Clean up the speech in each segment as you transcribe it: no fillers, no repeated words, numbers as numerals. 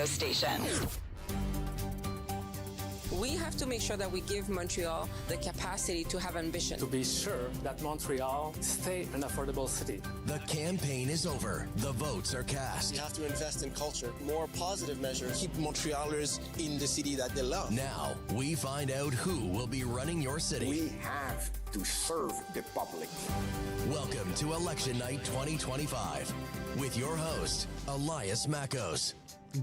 radio station. We have to make sure that we give Montreal the capacity to have ambition. To be sure that Montreal stay an affordable city. The campaign is over. The votes are cast. You have to invest in culture, more positive measures. Keep Montrealers in the city that they love. Now, we find out who will be running your city. We have to serve the public. Welcome to Election Night 2025 with your host, Elias Makos.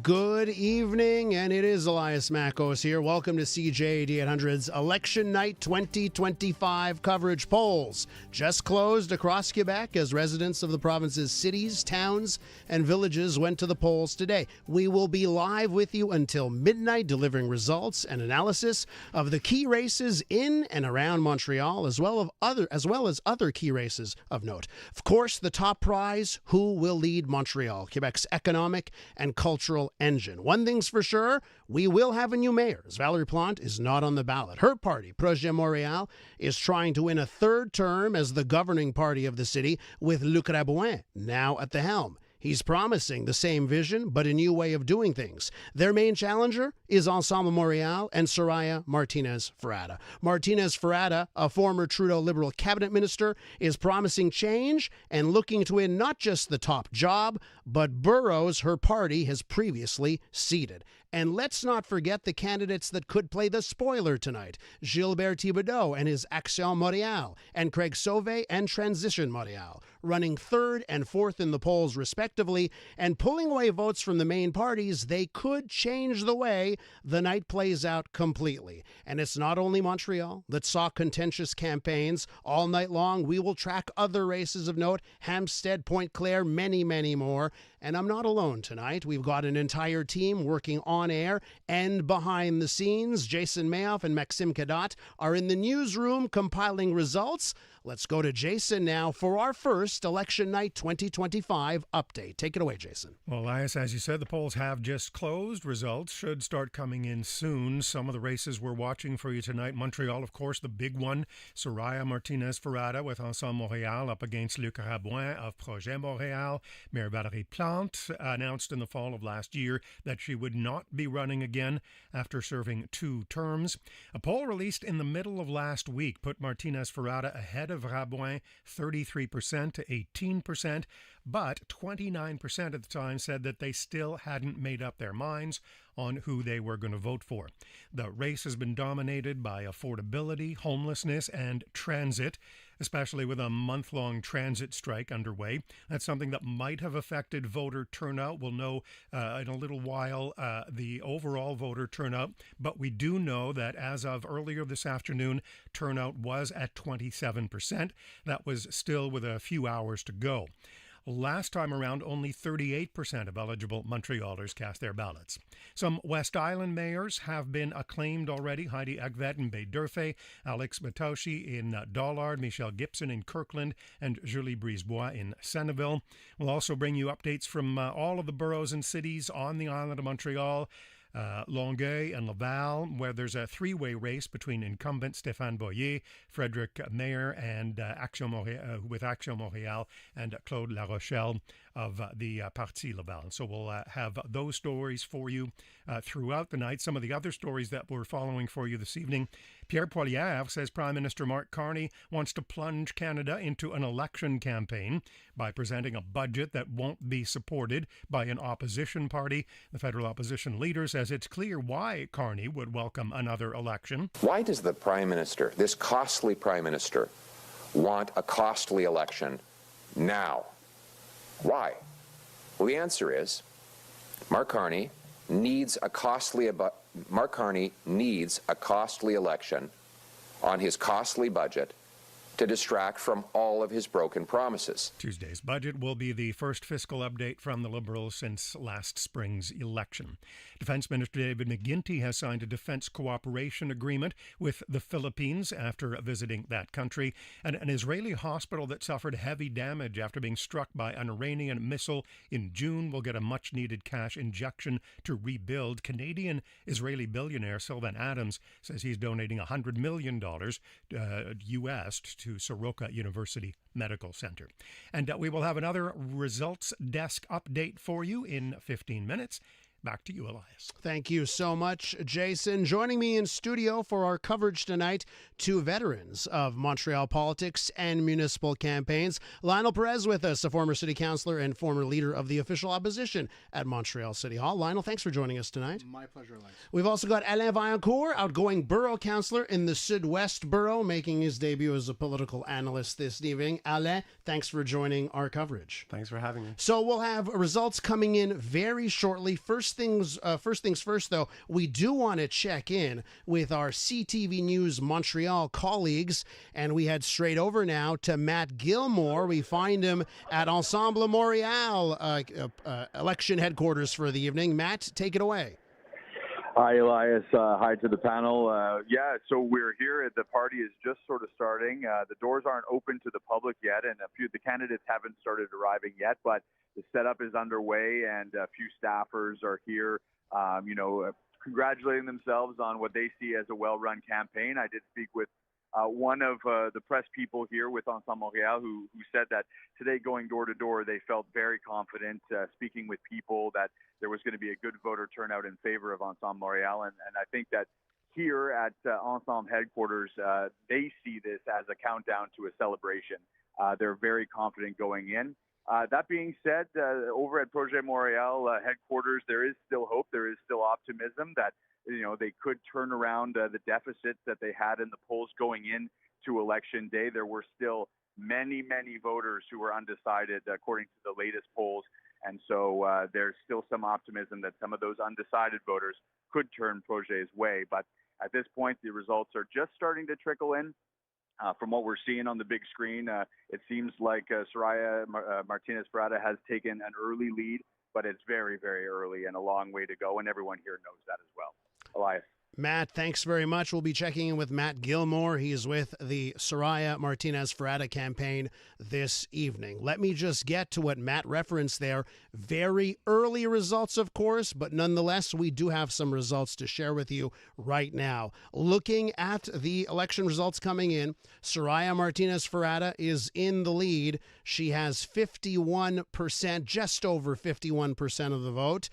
Good evening, and it is Elias Makos here. Welcome to CJAD 800's Election Night 2025 coverage. Polls just closed across Quebec as residents of the province's cities, towns, and villages went to the polls today. We will be live with you until midnight, delivering results and analysis of the key races in and around Montreal, as well as other key races of note. Of course, the top prize: who will lead Montreal, Quebec's economic and cultural engine. One thing's for sure, we will have a new mayor, as Valérie Plante is not on the ballot. Her party, Projet Montréal, is trying to win a third term as the governing party of the city, with Luc Rabouin now at the helm. He's promising the same vision, but a new way of doing things. Their main challenger is Ensemble Montréal and Soraya Martinez-Ferrada. Martinez-Ferrada, a former Trudeau Liberal cabinet minister, is promising change and looking to win not just the top job, but boroughs her party has previously ceded. And let's not forget the candidates that could play the spoiler tonight: Gilbert Thibodeau and his Action Montréal, and Craig Sauvé and Transition Montréal, running third and fourth in the polls respectively, and pulling away votes from the main parties. They could change the way the night plays out completely. And it's not only Montreal that saw contentious campaigns all night long. We will track other races of note: Hampstead, Pointe Claire, many, many more. And I'm not alone tonight. We've got an entire team working on air and behind the scenes. Jason Mayoff and Maxime Cadotte are in the newsroom compiling results. Let's go to Jason now for our first Election Night 2025 update. Take it away, Jason. Well, Elias, as you said, the polls have just closed. Results should start coming in soon. Some of the races we're watching for you tonight: Montreal, of course, the big one. Soraya Martinez-Ferrada with Ensemble Montréal up against Luc Rabouin of Projet Montréal. Mayor Valérie Plante announced in the fall of last year that she would not be running again after serving 2 terms. A poll released in the middle of last week put Martinez-Ferrada ahead of Rabouin, 33% to 18%, but 29% at the time said that they still hadn't made up their minds on who they were going to vote for. The race has been dominated by affordability, homelessness, and transit, especially with a month-long transit strike underway. That's something that might have affected voter turnout. We'll know in a little while the overall voter turnout, but we do know that as of earlier this afternoon, turnout was at 27%. That was still with a few hours to go. Last time around, only 38% of eligible Montrealers cast their ballots. Some West Island mayors have been acclaimed already: Heidi Agvet in Baie-D'Urfé, Alex Batoshi in Dollard, Michelle Gibson in Kirkland, and Julie Brisebois in Senneville. We'll also bring you updates from all of the boroughs and cities on the island of Montreal. Longueuil and Laval, where there's a 3-way race between incumbent Stéphane Boyer, Frédéric Mayer, and with Action Montréal, and Claude La Rochelle of the Parti Laval. So we'll have those stories for you throughout the night. Some of the other stories that we're following for you this evening: Pierre Poilievre says Prime Minister Mark Carney wants to plunge Canada into an election campaign by presenting a budget that won't be supported by an opposition party. The federal opposition leader says it's clear why Carney would welcome another election. Why does the Prime Minister, this costly Prime Minister, want a costly election now? Why? Well, the answer is Mark Carney needs a costly election on his costly budget to distract from all of his broken promises. Tuesday's budget will be the first fiscal update from the Liberals since last spring's election. Defense Minister David McGuinty has signed a defense cooperation agreement with the Philippines after visiting that country. And an Israeli hospital that suffered heavy damage after being struck by an Iranian missile in June will get a much-needed cash injection to rebuild. Canadian-Israeli billionaire Sylvan Adams says he's donating $100 million U.S. to Soroka University Medical Center. And we will have another results desk update for you in 15 minutes. Back to you, Elias. Thank you so much, Jason. Joining me in studio for our coverage tonight, two veterans of Montreal politics and municipal campaigns. Lionel Perez with us, a former city councillor and former leader of the official opposition at Montreal City Hall. Lionel, thanks for joining us tonight. My pleasure, Elias. We've also got Alain Vaillancourt, outgoing borough councillor in the Sud-West Borough, making his debut as a political analyst this evening. Alain, thanks for joining our coverage. Thanks for having me. So we'll have results coming in very shortly. First things first, though, we do want to check in with our CTV News Montreal colleagues, and we head straight over now to Matt Gilmore. We find him at Ensemble Montreal election headquarters for the evening. Matt, take it away. Hi, Elias. Hi to the panel. So we're here. The party is just sort of starting. The doors aren't open to the public yet, and a few of the candidates haven't started arriving yet, but the setup is underway, and a few staffers are here, congratulating themselves on what they see as a well-run campaign. I did speak with one of the press people here with Ensemble Montreal who said that today, going door to door, they felt very confident speaking with people that there was going to be a good voter turnout in favor of Ensemble Montreal. And I think that here at Ensemble headquarters, they see this as a countdown to a celebration. They're very confident going in. That being said, over at Projet Montreal headquarters, there is still hope. There is still optimism that they could turn around the deficit that they had in the polls going into Election Day. There were still many, many voters who were undecided, according to the latest polls. And so there's still some optimism that some of those undecided voters could turn Projet's way. But at this point, the results are just starting to trickle in. From what we're seeing on the big screen, it seems like Soraya Martinez-Ferrada has taken an early lead, but it's very, very early and a long way to go, and everyone here knows that as well. Elias. Matt, thanks very much. We'll be checking in with Matt Gilmore. He's with the Soraya Martinez-Ferrada campaign this evening. Let me just get to what Matt referenced there. Very early results, of course, but nonetheless, we do have some results to share with you right now. Looking at the election results coming in, Soraya Martinez-Ferrada is in the lead. She has 51%, just over 51% of the vote,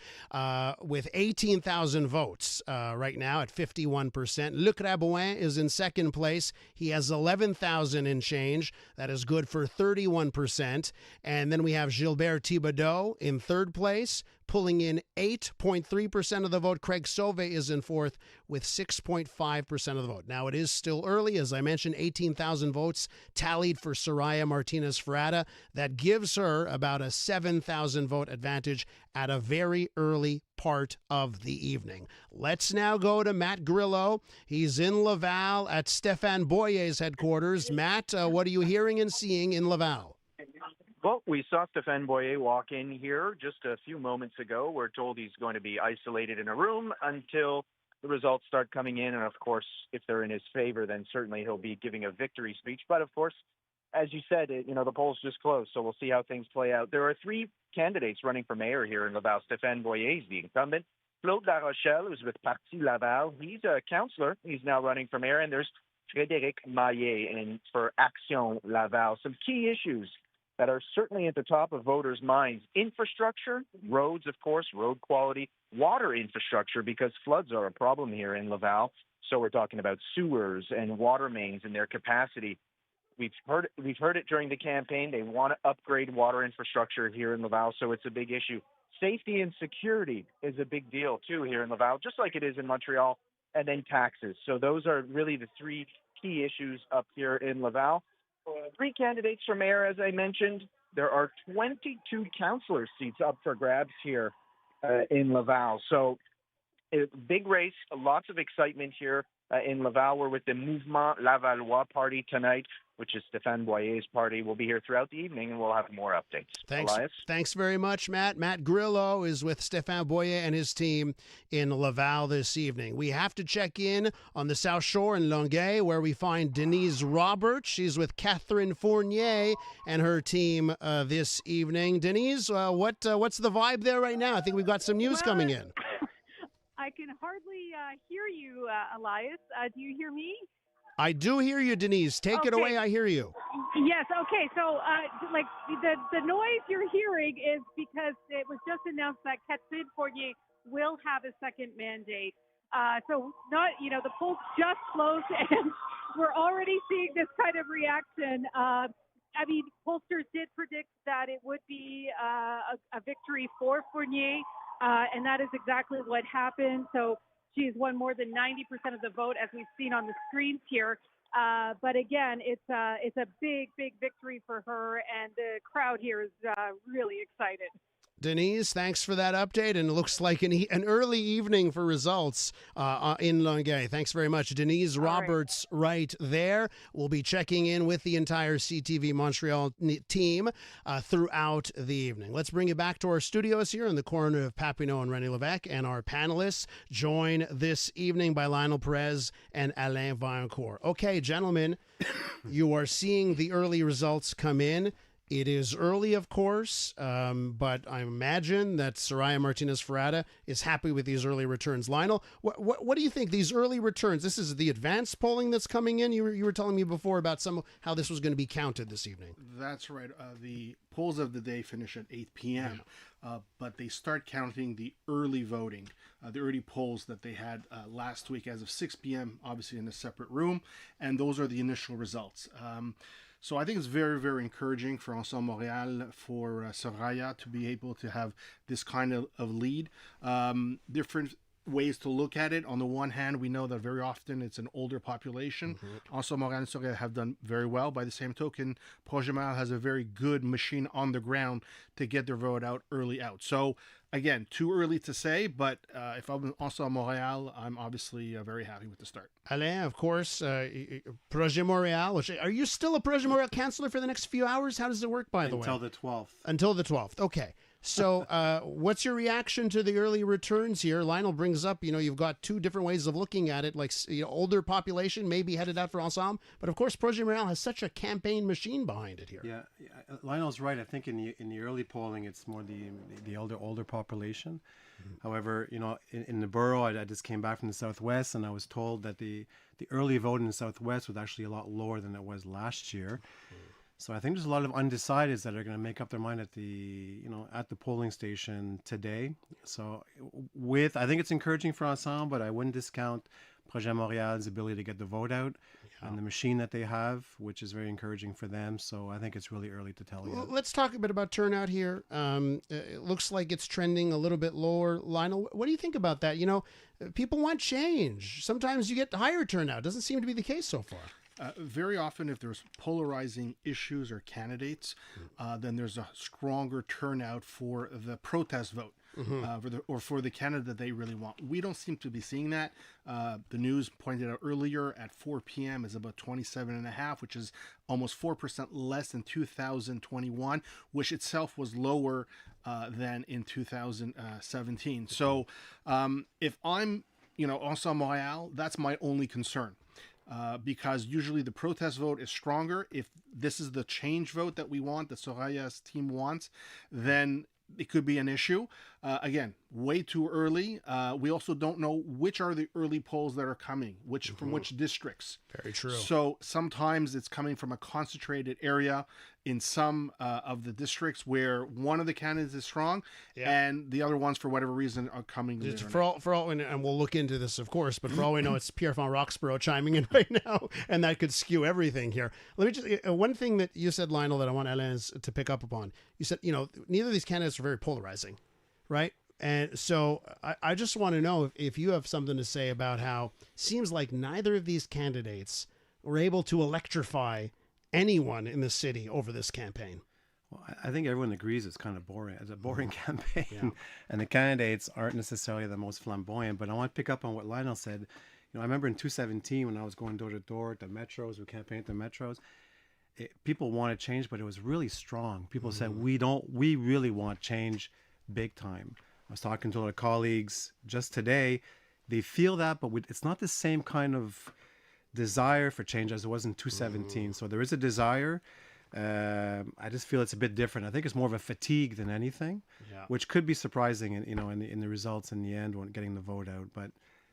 with 18,000 votes right now at 51%. Luc Rabouin is in second place. He has 11,000 and change. That is good for 31%. And then we have Gilbert Thibodeau in third place, pulling in 8.3% of the vote. Craig Sauve is in fourth with 6.5% of the vote. Now, it is still early. As I mentioned, 18,000 votes tallied for Soraya Martinez-Ferrada. That gives her about a 7,000 vote advantage at a very early part of the evening. Let's now go to Matt Grillo. He's in Laval at Stéphane Boyer's headquarters. Matt, what are you hearing and seeing in Laval? Well, we saw Stéphane Boyer walk in here just a few moments ago. We're told he's going to be isolated in a room until the results start coming in. And, of course, if they're in his favor, then certainly he'll be giving a victory speech. But, of course, as you said, the polls just closed, so we'll see how things play out. There are three candidates running for mayor here in Laval. Stéphane Boyer is the incumbent. Claude Larochelle, who's with Parti Laval, he's a councillor. He's now running for mayor. And there's Frédéric Maillet for Action Laval. Some key issues that are certainly at the top of voters' minds. Infrastructure, roads, of course, road quality, water infrastructure, because floods are a problem here in Laval. So we're talking about sewers and water mains and their capacity. We've heard it during the campaign. They want to upgrade water infrastructure here in Laval, so it's a big issue. Safety and security is a big deal, too, here in Laval, just like it is in Montreal, and then taxes. So those are really the three key issues up here in Laval. Three candidates for mayor, as I mentioned. There are 22 councillor seats up for grabs here in Laval. So big race, lots of excitement here in Laval. We're with the Mouvement Lavallois party tonight, which is Stéphane Boyer's party. We'll be here throughout the evening, and we'll have more updates. Thanks very much, Matt. Matt Grillo is with Stéphane Boyer and his team in Laval this evening. We have to check in on the South Shore in Longueuil, where we find Denise Roberts. She's with Catherine Fournier and her team this evening. Denise, what's the vibe there right now? I think we've got some news coming in. I can hardly hear you, Elias. Do you hear me? I do hear you, Denise. Take it away. I hear you. Yes. Okay. So, the noise you're hearing is because it was just announced that Catherine Fournier will have a second mandate. So not, the polls just closed and we're already seeing this kind of reaction. Pollsters did predict that it would be a victory for Fournier, and that is exactly what happened. So she's won more than 90% of the vote, as we've seen on the screens here. But again, it's a big, big victory for her, and the crowd here is really excited. Denise, thanks for that update, and it looks like an early evening for results in Longueuil. Thanks very much. Denise Roberts right there. We'll be checking in with the entire CTV Montreal team throughout the evening. Let's bring it back to our studios here in the corner of Papineau and René Lévesque, and our panelists joined this evening by Lionel Perez and Alain Vaillancourt. Okay, gentlemen, you are seeing the early results come in. It is early, of course, but I imagine that Soraya Martinez-Ferrada is happy with these early returns. Lionel, what do you think? These early returns, this is the advanced polling that's coming in? You were telling me before about how this was going to be counted this evening. That's right. The polls of the day finish at 8 p.m., but they start counting the early voting, the early polls that they had last week as of 6 p.m., obviously in a separate room, and those are the initial results. So I think it's very, very encouraging for Ensemble Montréal, for Soraya to be able to have this kind of lead. Different ways to look at it. On the one hand, we know that very often it's an older population. Ensemble Montréal and Soraya have done very well. By the same token, Projet Montréal has a very good machine on the ground to get their vote out early out. So again, too early to say, but if I'm Ensemble Montréal, I'm obviously very happy with the start. Alain, of course, Projet Montréal. Are you still a Projet Montréal councillor for the next few hours? How does it work, by the way? Until the 12th. Until the 12th. Okay. So what's your reaction to the early returns here? Lionel brings up, you've got two different ways of looking at it, like older population maybe headed out for Ensemble, but of course Projet Montréal has such a campaign machine behind it here. Yeah, Lionel's right. I think in the early polling, it's more the older population. However, in the borough, I just came back from the Southwest, and I was told that the early vote in the Southwest was actually a lot lower than it was last year. So I think there's a lot of undecideds that are going to make up their mind at the polling station today. So I think it's encouraging for Ensemble, but I wouldn't discount Projet Montréal's ability to get the vote out and the machine that they have, which is very encouraging for them. So I think it's really early to tell you. Let's talk a bit about turnout here. It looks like it's trending a little bit lower. Lionel, what do you think about that? People want change. Sometimes you get higher turnout. Doesn't seem to be the case so far. Very often, if there's polarizing issues or candidates, then there's a stronger turnout for the protest vote. For the candidate that they really want. We don't seem to be seeing that. The news pointed out earlier at 4 p.m. is about 27.5, which is almost 4% less than 2021, which itself was lower than in 2017. So if I'm, Ensemble Montréal, that's my only concern. Because usually the protest vote is stronger. If this is the change vote that we want, that Soraya's team wants, then it could be an issue. Again, way too early. We also don't know which are the early polls that are coming, from which districts. Very true. So sometimes it's coming from a concentrated area in some of the districts where one of the candidates is strong, and the other ones, for whatever reason, are coming later. For all, and we'll look into this, of course, but for all we know, it's Pierre von Roxborough chiming in right now, and that could skew everything here. Let me just, one thing that you said, Lionel, that I want Alain to pick up upon. You said, neither of these candidates are very polarizing, right? And so I just want to know if you have something to say about how it seems like neither of these candidates were able to electrify anyone in the city over this campaign. Well, I think everyone agrees it's kind of boring. It's a boring campaign, and the candidates aren't necessarily the most flamboyant. But I want to pick up on what Lionel said. I remember in 2017 when I was going door to door at the metros, we campaigned at the metros. People wanted change, but it was really strong. People said, we really want change big time. I was talking to a lot of colleagues just today. They feel that, but it's not the same kind of desire for change as it was in 2017. So there is a desire. I just feel it's a bit different. I think it's more of a fatigue than anything, which could be surprising, in the results in the end when getting the vote out. But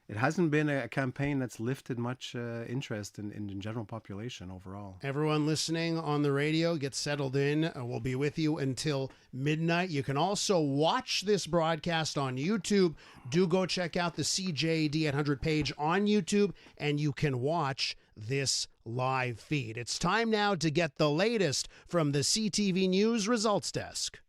it hasn't been a campaign that's lifted much interest in the general population overall. Everyone listening on the radio, get settled in. We'll be with you until midnight. You can also watch this broadcast on YouTube. Do go check out the CJAD 800 page on YouTube, and you can watch this live feed. It's time now to get the latest from the CTV News Results Desk.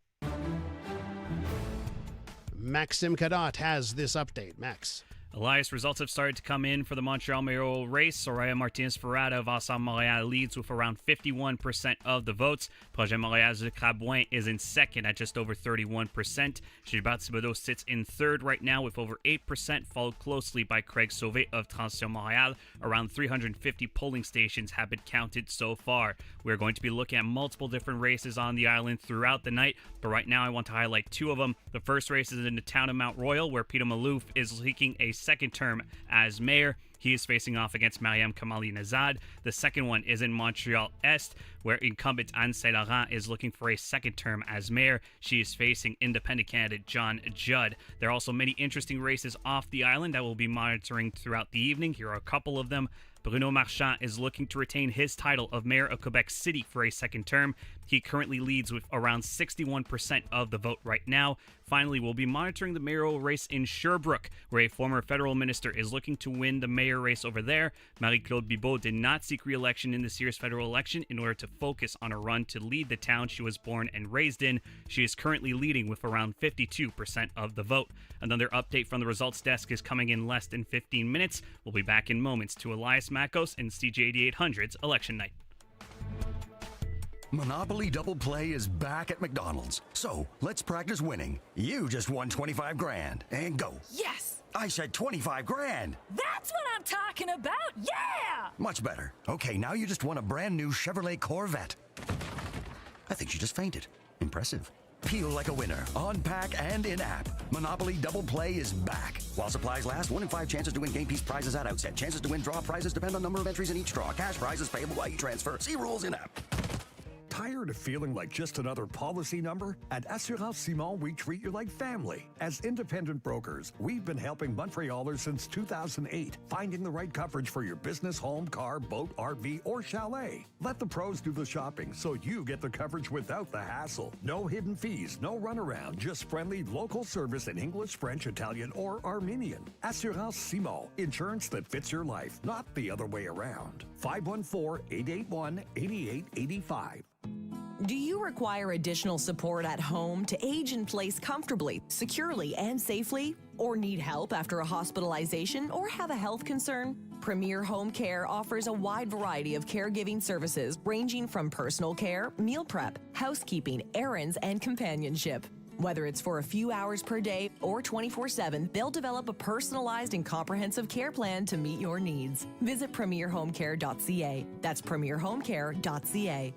Maxime Cadotte has this update. Max. Elias, results have started to come in for the Montreal mayoral race. Soraya Martinez-Ferrada of Ensemble Montréal leads with around 51% of the votes. Projet Montréal de Crabouin is in second at just over 31%. Gilbert Thibodeau sits in third right now with over 8%, followed closely by Craig Sauvé of Transition Montréal. Around 350 polling stations have been counted so far. We're going to be looking at multiple different races on the island throughout the night, but right now I want to highlight two of them. The first race is in the town of Mount Royal, where Peter Malouf is seeking a second term as mayor. He is facing off against Mariam Kamali Nazad. The second one is in Montreal Est, where incumbent Anne Saint-Laurent is looking for a second term as mayor. She is facing independent candidate John Judd. There are also many interesting races off the island that we'll be monitoring throughout the evening. Here are a couple of them. Bruno Marchand is looking to retain his title of mayor of Quebec City for a second term. He currently leads with around 61% of the vote right now. Finally, we'll be monitoring the mayoral race in Sherbrooke, where a former federal minister is looking to win the mayor race over there. Marie-Claude Bibeau did not seek re-election in this year's federal election in order to focus on a run to lead the town she was born and raised in. She is currently leading with around 52% of the vote. Another update from the results desk is coming in less than 15 minutes. We'll be back in moments to Elias Makos and CJAD 800's Election Night. Monopoly Double Play is back at McDonald's. So let's practice winning. You just won 25 grand. And go. Yes! I said 25 grand. That's what I'm talking about! Yeah! Much better. Okay, now you just won a brand new Chevrolet Corvette. I think she just fainted. Impressive. Peel like a winner, on pack and in-app. Monopoly Double Play is back. While supplies last, 1 in 5 chances to win game piece prizes at outset. Chances to win draw prizes depend on number of entries in each draw. Cash prizes payable by e-transfer. See rules in-app. Tired of feeling like just another policy number? At Assurance Simon, we treat you like family. As independent brokers, we've been helping Montrealers since 2008, finding the right coverage for your business, home, car, boat, RV, or chalet. Let the pros do the shopping so you get the coverage without the hassle. No hidden fees, no runaround, just friendly local service in English, French, Italian, or Armenian. Assurance Simon, insurance that fits your life, not the other way around. 514-881-8885. Do you require additional support at home to age in place comfortably, securely, and safely? Or need help after a hospitalization or have a health concern? Premier Home Care offers a wide variety of caregiving services ranging from personal care, meal prep, housekeeping, errands, and companionship. Whether it's for a few hours per day or 24/7, they'll develop a personalized and comprehensive care plan to meet your needs. Visit premierhomecare.ca. That's premierhomecare.ca.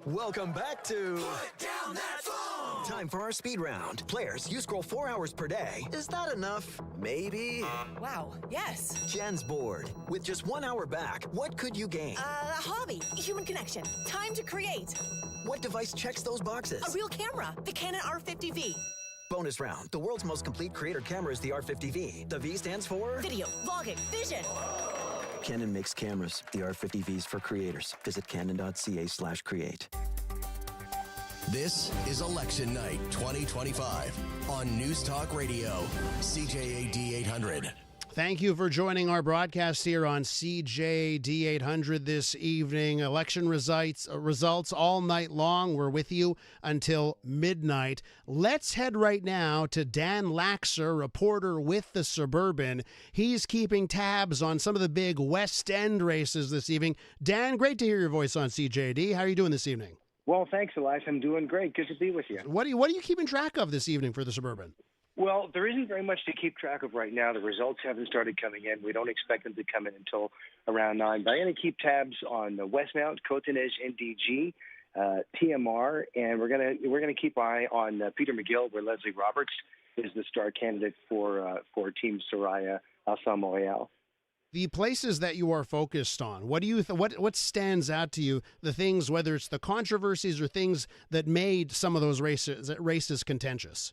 Welcome back to Put Down That Phone! Time for our speed round. Players, you scroll 4 hours per day. Is that enough? Maybe? Wow, yes. Jen's bored. With just 1 hour back, what could you gain? A hobby, human connection, time to create. What device checks those boxes? A real camera, the Canon R50V. Bonus round. The world's most complete creator camera is the R50V. The V stands for? Video, vlogging, vision. Canon makes cameras. The R50V's for creators. Visit canon.ca/create. This is Election Night 2025 on News Talk Radio, CJAD 800. Thank you for joining our broadcast here on CJAD 800 this evening. Election results all night long. We're with you until midnight. Let's head right now to Dan Laxer, reporter with the Suburban. He's keeping tabs on some of the big West End races this evening. Dan, great to hear your voice on CJAD. How are you doing this evening? Well, thanks, Elias. I'm doing great. Good to be with you. What are you keeping track of this evening for the Suburban? Well, there isn't very much to keep track of right now. The results haven't started coming in. We don't expect them to come in until around 9. But I'm going to keep tabs on the Westmount, Cotoneige, NDG, TMR, and we're going to keep eye on Peter McGill, where Leslie Roberts is the star candidate for Team Soraya Ensemble Montréal. The places that you are focused on, what do you what stands out to you? The things, whether it's the controversies or things that made some of those races contentious.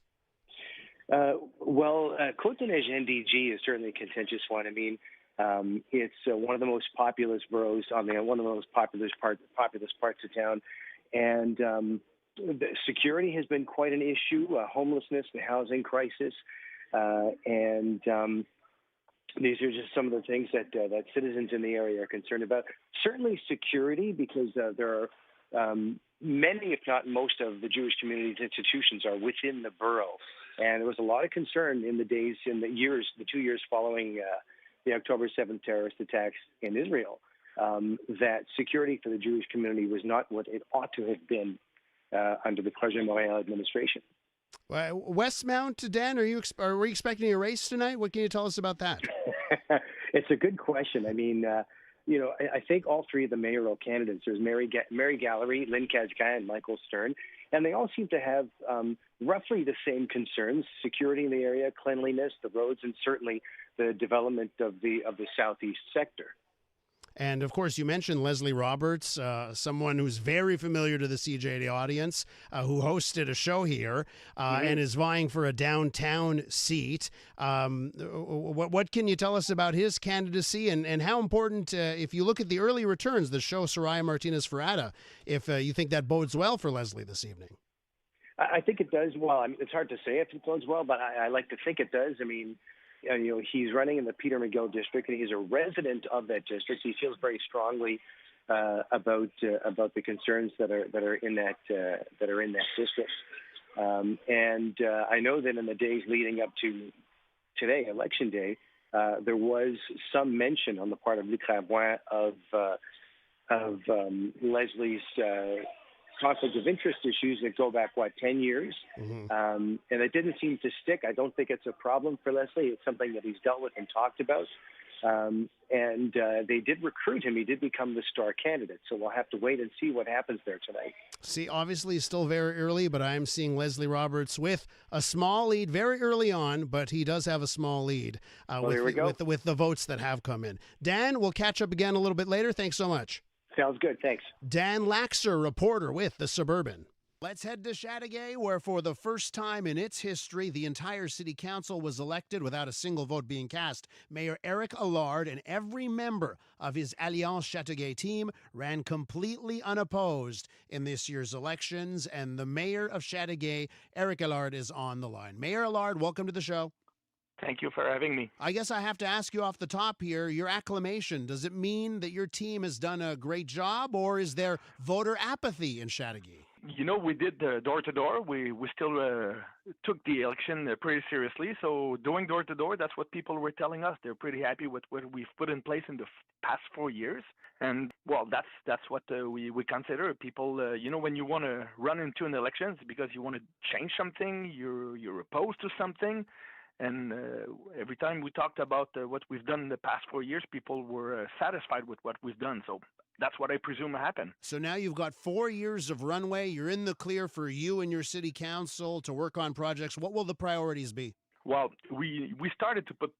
Côte-de-Neige NDG is certainly a contentious one. I mean, it's one of the most populous boroughs one of the most populous parts of town, and the security has been quite an issue. Homelessness, the housing crisis, and these are just some of the things that citizens in the area are concerned about. Certainly security, because there are many, if not most, of the Jewish community's institutions are within the borough. And there was a lot of concern in the 2 years following the October 7th terrorist attacks in Israel, that security for the Jewish community was not what it ought to have been under the Projet Montréal administration. Westmount, Dan, are we expecting a race tonight? What can you tell us about that? It's a good question. I mean, I think all three of the mayoral candidates, there's Mary Gallery, Lynn Kazka, and Michael Stern, and they all seem to have roughly the same concerns: security in the area, cleanliness, the roads, and certainly the development of the southeast sector. And, of course, you mentioned Leslie Roberts, someone who's very familiar to the CJAD audience, who hosted a show here and is vying for a downtown seat. What can you tell us about his candidacy and how important, if you look at the early returns, the show Soraya Martinez-Ferrata, if you think that bodes well for Leslie this evening? I think it does well. I mean, it's hard to say if it bodes well, but I like to think it does. I mean, he's running in the Peter McGill district, and he's a resident of that district. He feels very strongly about the concerns that are in that district. And I know that in the days leading up to today, Election Day, there was some mention on the part of Luc Rabois of Leslie's conflict of interest issues that go back, 10 years? And it didn't seem to stick. I don't think it's a problem for Leslie. It's something that he's dealt with and talked about. And they did recruit him. He did become the star candidate. So we'll have to wait and see what happens there tonight. See, obviously still very early, but I'm seeing Leslie Roberts with a small lead very early on, but he does have a small lead with the votes that have come in. Dan, we'll catch up again a little bit later. Thanks so much. Sounds good. Thanks. Dan Laxer, reporter with The Suburban. Let's head to Chateauguay, where for the first time in its history, the entire city council was elected without a single vote being cast. Mayor Eric Allard and every member of his Alliance Chateauguay team ran completely unopposed in this year's elections, and the mayor of Chateauguay, Eric Allard, is on the line. Mayor Allard, welcome to the show. Thank you for having me. I guess I have to ask you off the top here, your acclamation, does it mean that your team has done a great job, or is there voter apathy in Chateauguay? We did door-to-door. We still took the election pretty seriously. So doing door-to-door, that's what people were telling us. They're pretty happy with what we've put in place in the past 4 years. And, that's what we consider. People, when you want to run into an election, it's because you want to change something, you're opposed to something. And every time we talked about what we've done in the past 4 years, people were satisfied with what we've done. So that's what I presume happened. So now you've got 4 years of runway. You're in the clear for you and your city council to work on projects. What will the priorities be? Well, we started to put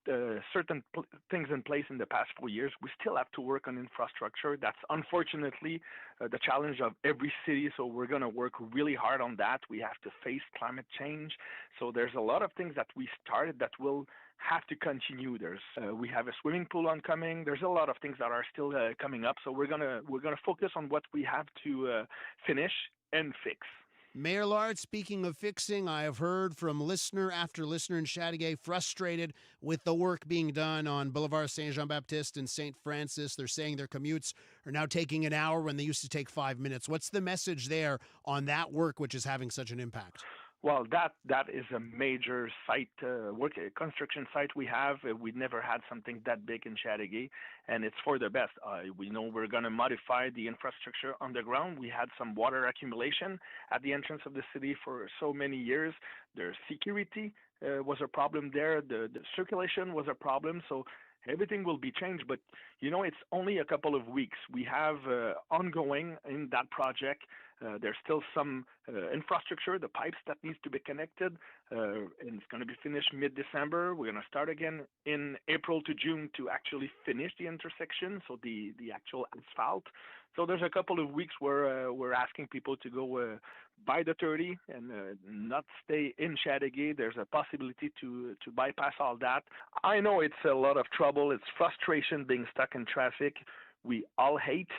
certain things in place in the past 4 years. We still have to work on infrastructure. That's unfortunately the challenge of every city. So we're going to work really hard on that. We have to face climate change. So there's a lot of things that we started that will have to continue. We have a swimming pool oncoming. There's a lot of things that are still coming up. So we're gonna focus on what we have to finish and fix. Mayor Allard, speaking of fixing, I have heard from listener after listener in Chateauguay frustrated with the work being done on Boulevard Saint-Jean-Baptiste and St. Francis. They're saying their commutes are now taking an hour when they used to take 5 minutes. What's the message there on that work which is having such an impact? Well, that is a major site, construction site we have. We never had something that big in Chateauguay, and it's for the best. We know we're going to modify the infrastructure underground. We had some water accumulation at the entrance of the city for so many years. Their security was a problem there. The circulation was a problem. So everything will be changed, but it's only a couple of weeks. We have ongoing in that project There's still some infrastructure, the pipes that needs to be connected, and it's going to be finished mid-December. We're going to start again in April to June to actually finish the intersection, so the actual asphalt. So there's a couple of weeks where we're asking people to go by the 30 and not stay in Chateauguay. There's a possibility to bypass all that. I know it's a lot of trouble. It's frustration being stuck in traffic. We all hate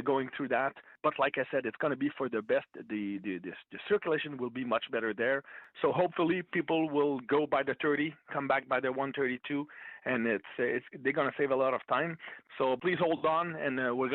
going through that. But like I said, it's going to be for the best. The circulation will be much better there. So hopefully people will go by the 30, come back by the 132, and they're going to save a lot of time. So please hold on, and we're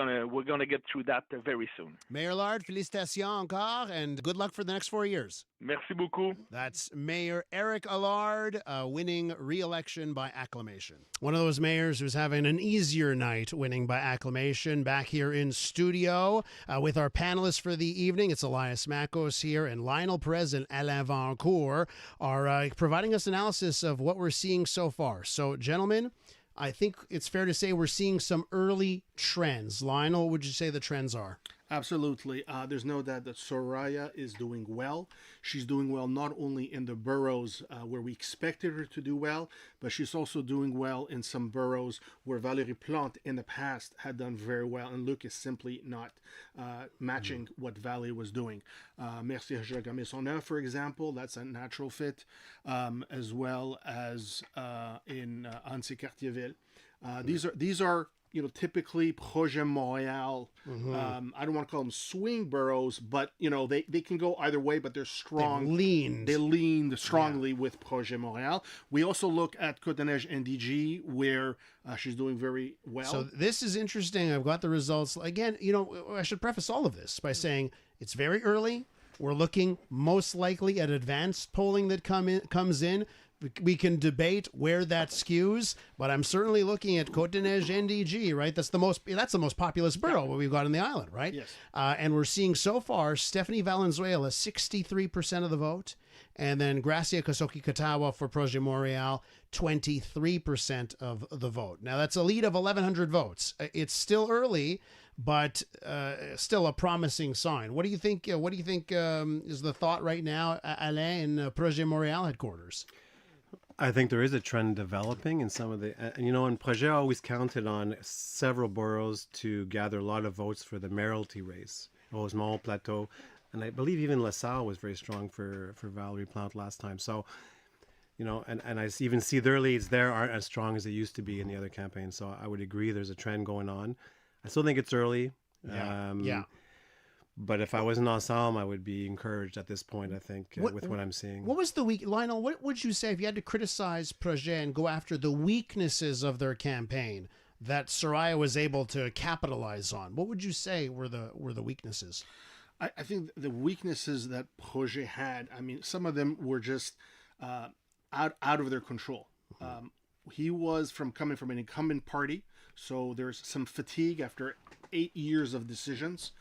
gonna get through that very soon. Mayor Lard, félicitations encore, and good luck for the next 4 years. Merci beaucoup. That's Mayor Eric Allard, winning re-election by acclamation. One of those mayors who's having an easier night winning by acclamation back here in studio with our panelists for the evening. It's Elias Makos here, and Lionel Perez and Alain Vancourt are providing us analysis of what we're seeing so far. So, gentlemen, I think it's fair to say we're seeing some early trends. Lionel, what would you say the trends are? Absolutely. There's no doubt that Soraya is doing well. She's doing well not only in the boroughs where we expected her to do well, but she's also doing well in some boroughs where Valérie Plante in the past had done very well, and Luc is simply not matching what Valérie was doing. Mercier-Jacques-Maisonneuve, for example, that's a natural fit, as well as in Annecy-Cartierville. These are typically Projet Montréal. I don't want to call them swing boroughs, but they can go either way, but they're strong. They leaned strongly with Projet Montréal. We also look at Côte-des-Neiges NDG, where she's doing very well. So this is interesting. I've got the results. Again, I should preface all of this by saying it's very early. We're looking most likely at advanced polling that comes in. We can debate where that skews, but I'm certainly looking at Côte-des-Neiges NDG, right? That's the most populous borough we've got in the island, right? Yes. And we're seeing so far Stephanie Valenzuela 63% of the vote, and then Gracia Kasoki-Katawa for Projet Montréal 23% of the vote. Now that's a lead of 1,100 votes. It's still early, but still a promising sign. What do you think? What do you think is the thought right now, Alain, in Projet Montréal headquarters? I think there is a trend developing in some of the, and Projet always counted on several boroughs to gather a lot of votes for the mayoralty race. Rosemont, Plateau, and I believe even LaSalle was very strong for Valérie Plante last time. So, and I even see their leads there aren't as strong as they used to be in the other campaigns. So I would agree there's a trend going on. I still think it's early. Yeah. But if I was in Ensemble, I would be encouraged at this point, I think, with what I'm seeing. What was the weak, Lionel, what would you say if you had to criticize Projet and go after the weaknesses of their campaign that Soraya was able to capitalize on? What would you say were the weaknesses? I think the weaknesses that Projet had, some of them were just out of their control. He was coming from an incumbent party, so there's some fatigue after 8 years of decisions.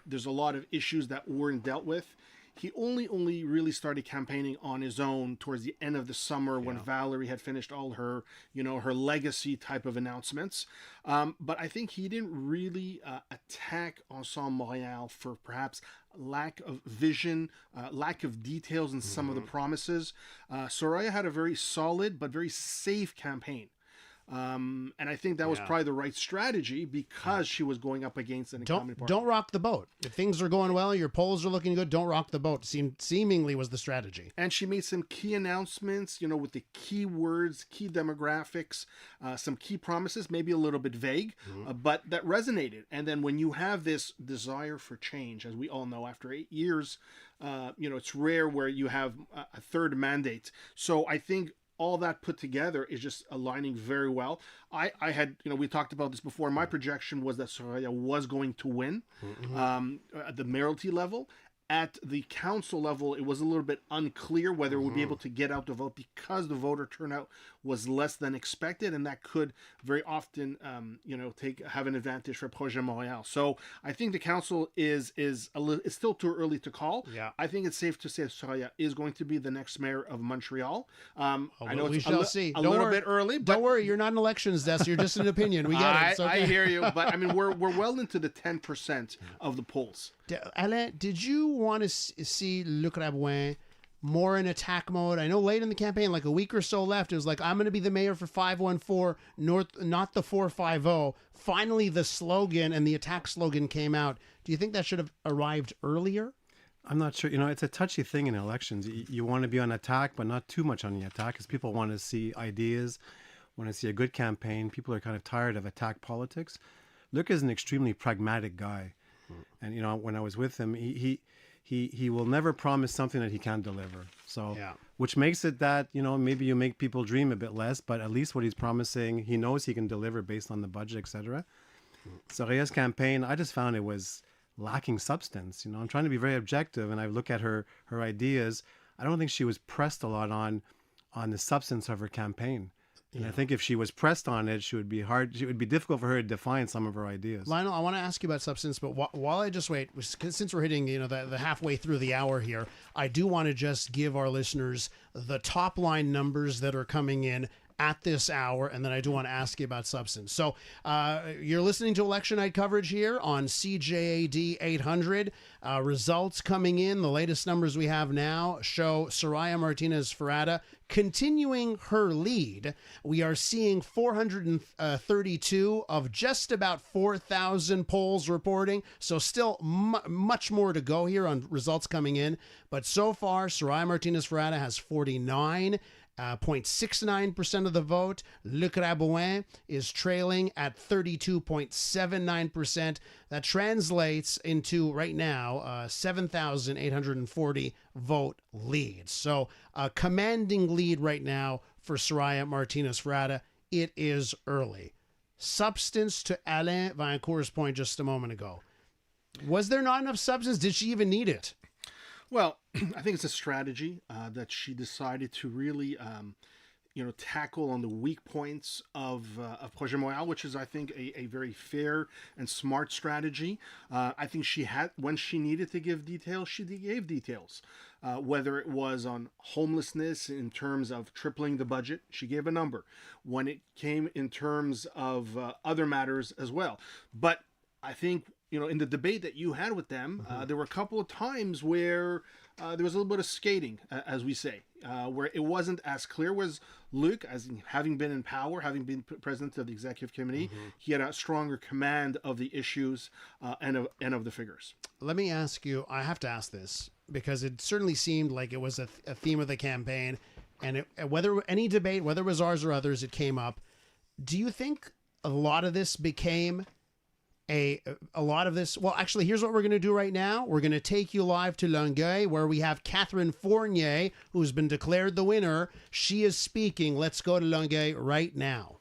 There's a lot of issues that weren't dealt with. He only really started campaigning on his own towards the end of the summer when Valérie had finished all her, her legacy type of announcements. But I think he didn't really attack Ensemble Montréal for perhaps lack of vision, lack of details in some of the promises. Soraya had a very solid but very safe campaign. And I think that was probably the right strategy because she was going up against an incumbent party. Don't rock the boat. If things are going well, your polls are looking good, don't rock the boat. Seemingly was the strategy. And she made some key announcements, with the key words, key demographics, some key promises, maybe a little bit vague, but that resonated. And then when you have this desire for change, as we all know, after 8 years, it's rare where you have a third mandate. So I think all that put together is just aligning very well. I had, we talked about this before. My projection was that Soraya was going to win at the mayoralty level. At the council level, it was a little bit unclear whether it would be able to get out the vote because the voter turnout was less than expected, and that could very often, have an advantage for Projet Montréal. So I think the council is it's still too early to call. Yeah, I think it's safe to say Soraya is going to be the next mayor of Montreal. I know we shall see. A little bit early. But don't worry, you're not an elections desk. You're just an opinion. We get it. It's okay. I hear you, but we're well into the 10% of the polls. Alain, did you want to see Luc Rabouin more in attack mode? I know late in the campaign, like a week or so left, it was like, I'm going to be the mayor for 514 North, not the 450. Finally, the slogan and the attack slogan came out. Do you think that should have arrived earlier? I'm not sure. It's a touchy thing in elections. You want to be on attack, but not too much on the attack, because people want to see ideas, want to see a good campaign. People are kind of tired of attack politics. Luc is an extremely pragmatic guy. And, when I was with him, he will never promise something that he can't deliver. So, which makes it that, maybe you make people dream a bit less, but at least what he's promising, he knows he can deliver based on the budget, etc. Soraya's campaign, I just found it was lacking substance. I'm trying to be very objective, and I look at her ideas. I don't think she was pressed a lot on the substance of her campaign. And I think if she was pressed on it, it would be difficult for her to define some of her ideas. Lionel, I want to ask you about substance, but while I just wait, since we're hitting the halfway through the hour here, I do want to just give our listeners the top line numbers that are coming in at this hour, and then I do want to ask you about substance. So you're listening to election night coverage here on CJAD 800. Results coming in. The latest numbers we have now show Soraya Martinez-Ferrada continuing her lead. We are seeing 432 of just about 4,000 polls reporting, so still much more to go here on results coming in. But so far, Soraya Martinez-Ferrada has 49.69% of the vote. Luc Rabouin is trailing at 32.79%. That translates into, right now, 7,840 vote lead. So a commanding lead right now for Soraya Martinez-Ferrada. It is early. Substance, to Alain Vaillancourt's point just a moment ago. Was there not enough substance? Did she even need it? Well, I think it's a strategy that she decided to really, tackle on the weak points of Projet Montréal, which is, I think, a very fair and smart strategy. I think she had, when she needed to give details, she gave details. Whether it was on homelessness in terms of tripling the budget, she gave a number. When it came in terms of other matters as well. But I think, in the debate that you had with them, there were a couple of times where there was a little bit of skating, as we say, where it wasn't as clear. Was Luc, as having been in power, having been president of the executive committee, he had a stronger command of the issues and of the figures. Let me ask you, I have to ask this, because it certainly seemed like it was a theme of the campaign, and whether any debate, whether it was ours or others, it came up. Do you think a lot of this became well, actually, here's what we're going to do right now. We're going to take you live to Longueuil, where we have Catherine Fournier, who's been declared the winner. She is speaking. Let's go to Longueuil right now.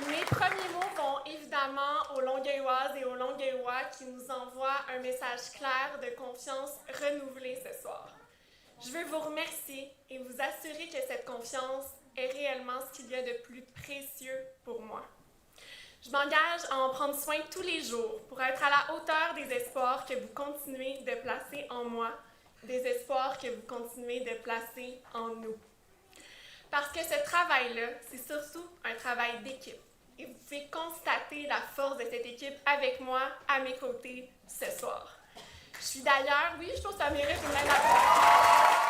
Mes premiers mots vont évidemment aux Longueuilloises et aux Longueuillois qui nous envoient un message clair de confiance renouvelée ce soir. Je veux vous remercier et vous assurer que cette confiance est réellement ce qu'il y a de plus précieux pour moi. Je m'engage à en prendre soin tous les jours pour être à la hauteur des espoirs que vous continuez de placer en moi, des espoirs que vous continuez de placer en nous. Parce que ce travail-là, c'est surtout un travail d'équipe. Et vous pouvez constater la force de cette équipe avec moi, à mes côtés, ce soir. Je suis d'ailleurs, oui, je trouve que ça mérite une main d'applaudissement.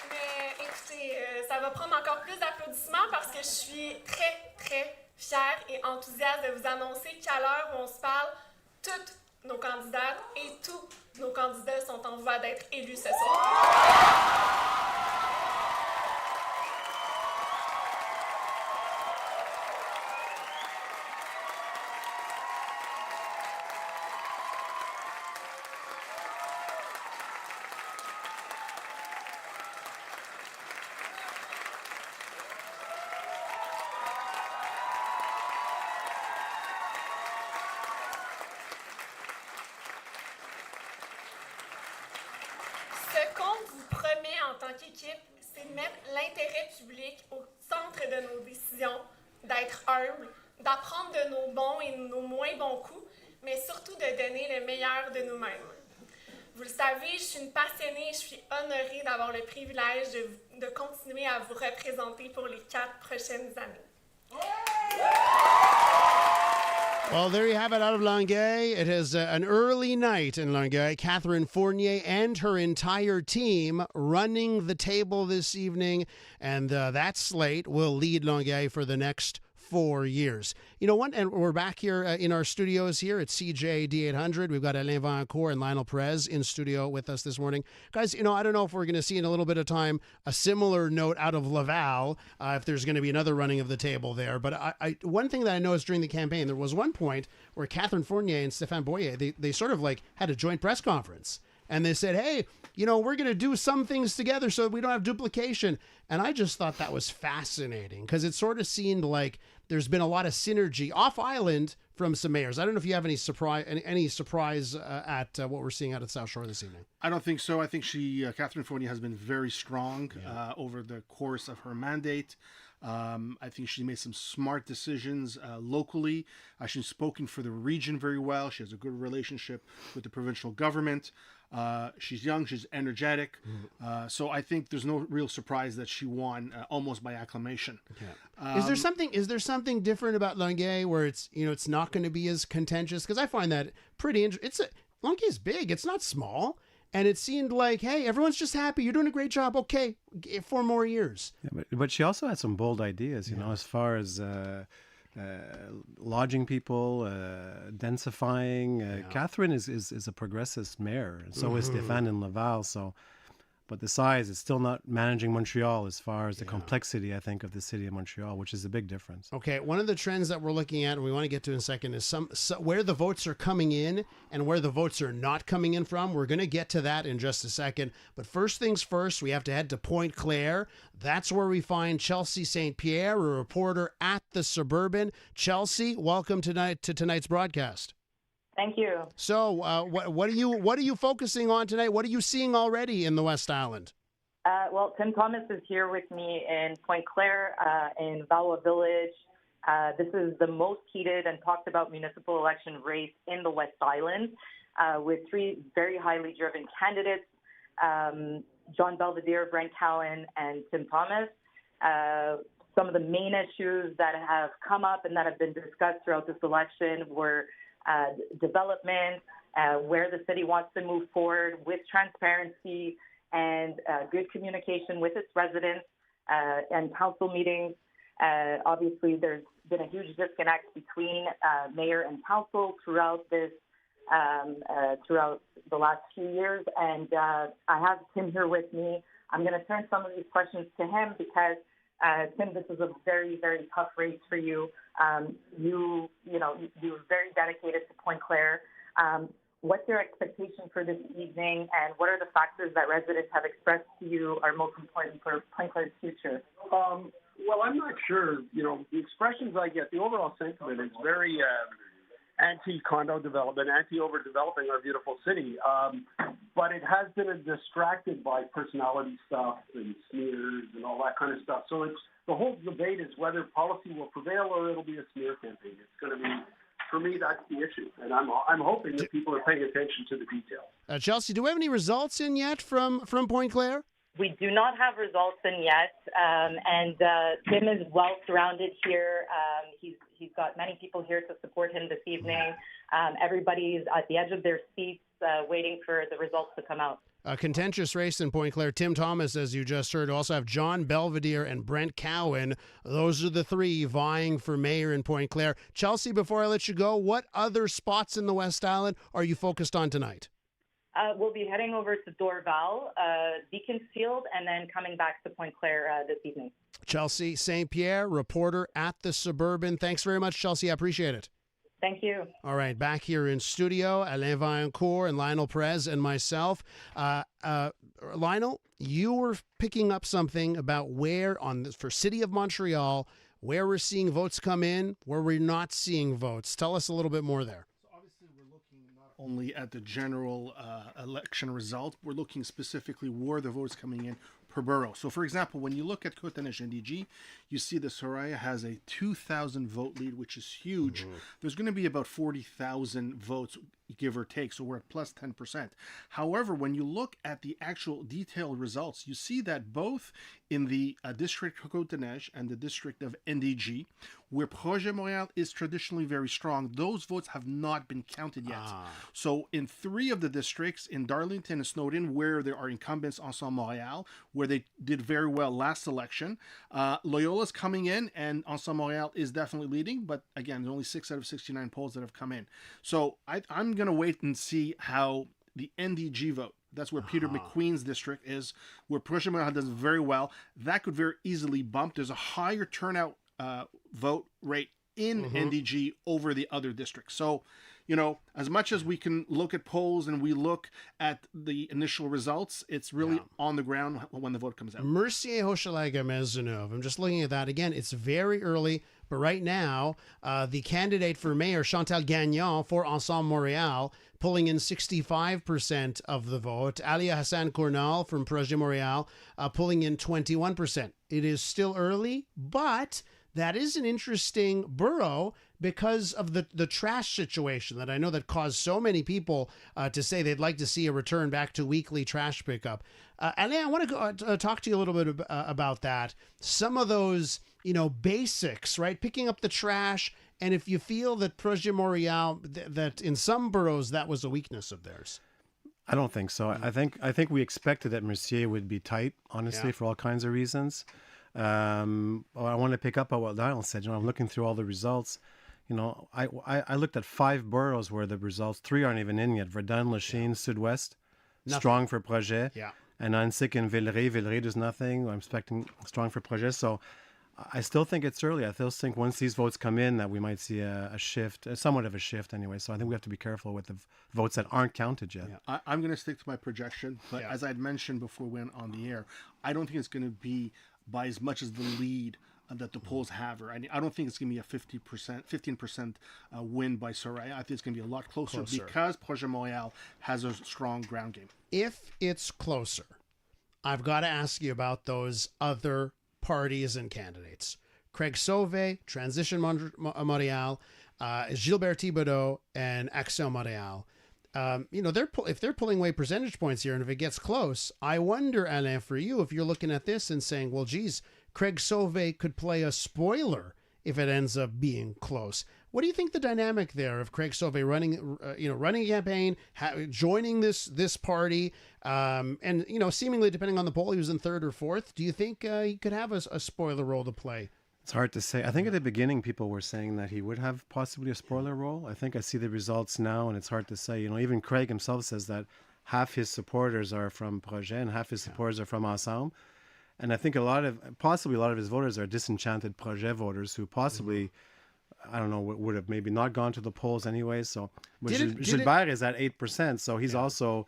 Mais écoutez, ça ça va prendre encore plus d'applaudissements parce que je suis très, très fière et enthousiaste de vous annoncer qu'à l'heure où on se parle, toutes nos candidates et tous nos candidats sont en voie d'être élus ce soir. Ce qu'on vous promet en tant qu'équipe, c'est de mettre l'intérêt public au centre de nos décisions, d'être humble, d'apprendre de nos bons et nos moins bons coups, mais surtout de donner le meilleur de nous-mêmes. Vous le savez, je suis une passionnée et je suis honorée d'avoir le privilège de continuer à vous représenter pour les 4 prochaines années. Well, there you have it out of Longueuil. It is an early night in Longueuil. Catherine Fournier and her entire team running the table this evening, and that slate will lead Longueuil for the next 4 years. You know what? And we're back here in our studios here at CJAD 800. We've got Alain Vancourt and Lionel Perez in studio with us this morning. Guys, you know, I don't know if we're going to see in a little bit of time a similar note out of Laval, if there's going to be another running of the table there. But one thing that I noticed during the campaign, there was one point where Catherine Fournier and Stéphane Boyer, they sort of like had a joint press conference. And they said, hey, you know, we're going to do some things together so we don't have duplication. And I just thought that was fascinating because it sort of seemed like there's been a lot of synergy off island from some mayors. I don't know if you have any surprise at what we're seeing out at South Shore this evening. I don't think so. I think Catherine Fournier has been very strong over the course of her mandate. I think she made some smart decisions locally. She's spoken for the region very well. She has a good relationship with the provincial government. She's young, she's energetic. So I think there's no real surprise that she won almost by acclamation. Is there something different about Longueuil where it's not going to be as contentious? Because I find that pretty interesting. Longueuil is big. It's not small. And it seemed like, hey, everyone's just happy. You're doing a great job. Okay, 4 more years. Yeah, but she also had some bold ideas, you know, as far as lodging people, densifying. Catherine is a progressive mayor, and so is Stéphane in Laval. So, but the size is still not managing Montreal as far as the complexity, I think, of the city of Montreal, which is a big difference. Okay, one of the trends that we're looking at, and we want to get to in a second, is where the votes are coming in and where the votes are not coming in from. We're going to get to that in just a second. But first things first, we have to head to Pointe Claire. That's where we find Chelsea St. Pierre, a reporter at the Suburban. Chelsea, welcome to tonight's broadcast. Thank you. So, what are you focusing on tonight? What are you seeing already in the West Island? Well, Tim Thomas is here with me in Pointe Claire, in Valois Village. This is the most heated and talked about municipal election race in the West Island, with 3 very highly driven candidates, John Belvedere, Brent Cowan, and Tim Thomas. Some of the main issues that have come up and that have been discussed throughout this election were development, where the city wants to move forward with transparency and good communication with its residents and council meetings. Obviously, there's been a huge disconnect between mayor and council throughout the last few years. And I have Tim here with me. I'm going to turn some of these questions to him because Tim, this is a very, very tough race for you. You were very dedicated to Pointe Claire. What's your expectation for this evening, and what are the factors that residents have expressed to you are most important for Pointe Claire's future? Well, I'm not sure. You know, the expressions I get, the overall sentiment is very anti-condo development, anti-overdeveloping our beautiful city. But it has been distracted by personality stuff and smears and all that kind of stuff. So the whole debate is whether policy will prevail or it'll be a smear campaign. It's going to be, for me, that's the issue. And I'm hoping that people are paying attention to the details. Chelsea, do we have any results in yet from Pointe Claire? We do not have results in yet, and Tim is well surrounded here. He's got many people here to support him this evening. Everybody's at the edge of their seats waiting for the results to come out. A contentious race in Pointe Claire. Tim Thomas, as you just heard, also have John Belvedere and Brent Cowan. Those are the three vying for mayor in Pointe Claire. Chelsea, before I let you go, what other spots in the West Island are you focused on tonight? We'll be heading over to Dorval, Beaconsfield, and then coming back to Pointe Claire this evening. Chelsea St. Pierre, reporter at the Suburban. Thanks very much, Chelsea. I appreciate it. Thank you. All right, back here in studio, Alain Vaillancourt and Lionel Perez and myself. Lionel, you were picking up something about where for City of Montreal, where we're seeing votes come in, where we're not seeing votes. Tell us a little bit more there. Only at the general election result, we're looking specifically where the votes coming in per borough. So, for example, when you look at Côte-Neige NDG, you see that Soraya has a 2,000 vote lead, which is huge. There's going to be about 40,000 votes, give or take, so we're at plus 10%. However, when you look at the actual detailed results, you see that both in the district of Côte-Neige and the district of NDG, where Projet Montréal is traditionally very strong, those votes have not been counted yet. So in three of the districts, in Darlington and Snowden, where there are incumbents Ensemble Montréal, where they did very well last election, Loyola's coming in, and Ensemble Montréal is definitely leading, but again, there's only 6 out of 69 polls that have come in. So I'm going to wait and see how the NDG vote, that's where Peter McQueen's district is, where Projet Montréal does very well, that could very easily bump. There's a higher turnout vote rate in NDG over the other districts. So, you know, as much as we can look at polls and we look at the initial results, it's really on the ground when the vote comes out. Mercier, Hochelaga, Maisonneuve. I'm just looking at that again. It's very early, but right now, the candidate for mayor, Chantal Gagnon for Ensemble Montréal, pulling in 65% of the vote. Alia Hassan Kournal from Projet Montréal pulling in 21%. It is still early, but that is an interesting borough because of the trash situation that I know that caused so many people to say they'd like to see a return back to weekly trash pickup. Alain, I want to talk to you a little bit about that. Some of those, basics, right? Picking up the trash. And if you feel that Projet Montréal, that in some boroughs that was a weakness of theirs. I don't think so. I think we expected that Mercier would be tight, honestly, for all kinds of reasons. I want to pick up on what Lionel said. I'm looking through all the results. I looked at 5 boroughs where the results, 3 aren't even in yet. Verdun, Lachine, Sud-Ouest, strong for Projet. Yeah. And Annecy and Villeray. Villeray does nothing. I'm expecting strong for Projet. So I still think it's early. I still think once these votes come in that we might see a shift, somewhat of a shift anyway. So I think we have to be careful with the votes that aren't counted yet. Yeah. I'm going to stick to my projection. But as I'd mentioned before we went on the air, I don't think it's going to be by as much as the lead that the polls have. Or I don't think it's going to be a 15% win by Soraya. I think it's going to be a lot closer. Because Projet Montréal has a strong ground game. If it's closer, I've got to ask you about those other parties and candidates. Craig Sauvé, Transition Montréal, Gilbert Thibodeau, and Action Montréal. If they're pulling away percentage points here, and if it gets close, I wonder, Alain, for you, if you're looking at this and saying, well, geez, Craig Sauvé could play a spoiler if it ends up being close. What do you think the dynamic there of Craig Sauvé running a campaign, joining this party, and seemingly depending on the poll, he was in 3rd or 4th. Do you think he could have a spoiler role to play? It's hard to say. I think at the beginning people were saying that he would have possibly a spoiler role. I think I see the results now, and it's hard to say. Even Craig himself says that half his supporters are from Projet and half his supporters are from Ensemble. And I think possibly a lot of his voters are disenchanted Projet voters who possibly, I don't know, would have maybe not gone to the polls anyway. So Gilbert is at 8%, so he's also,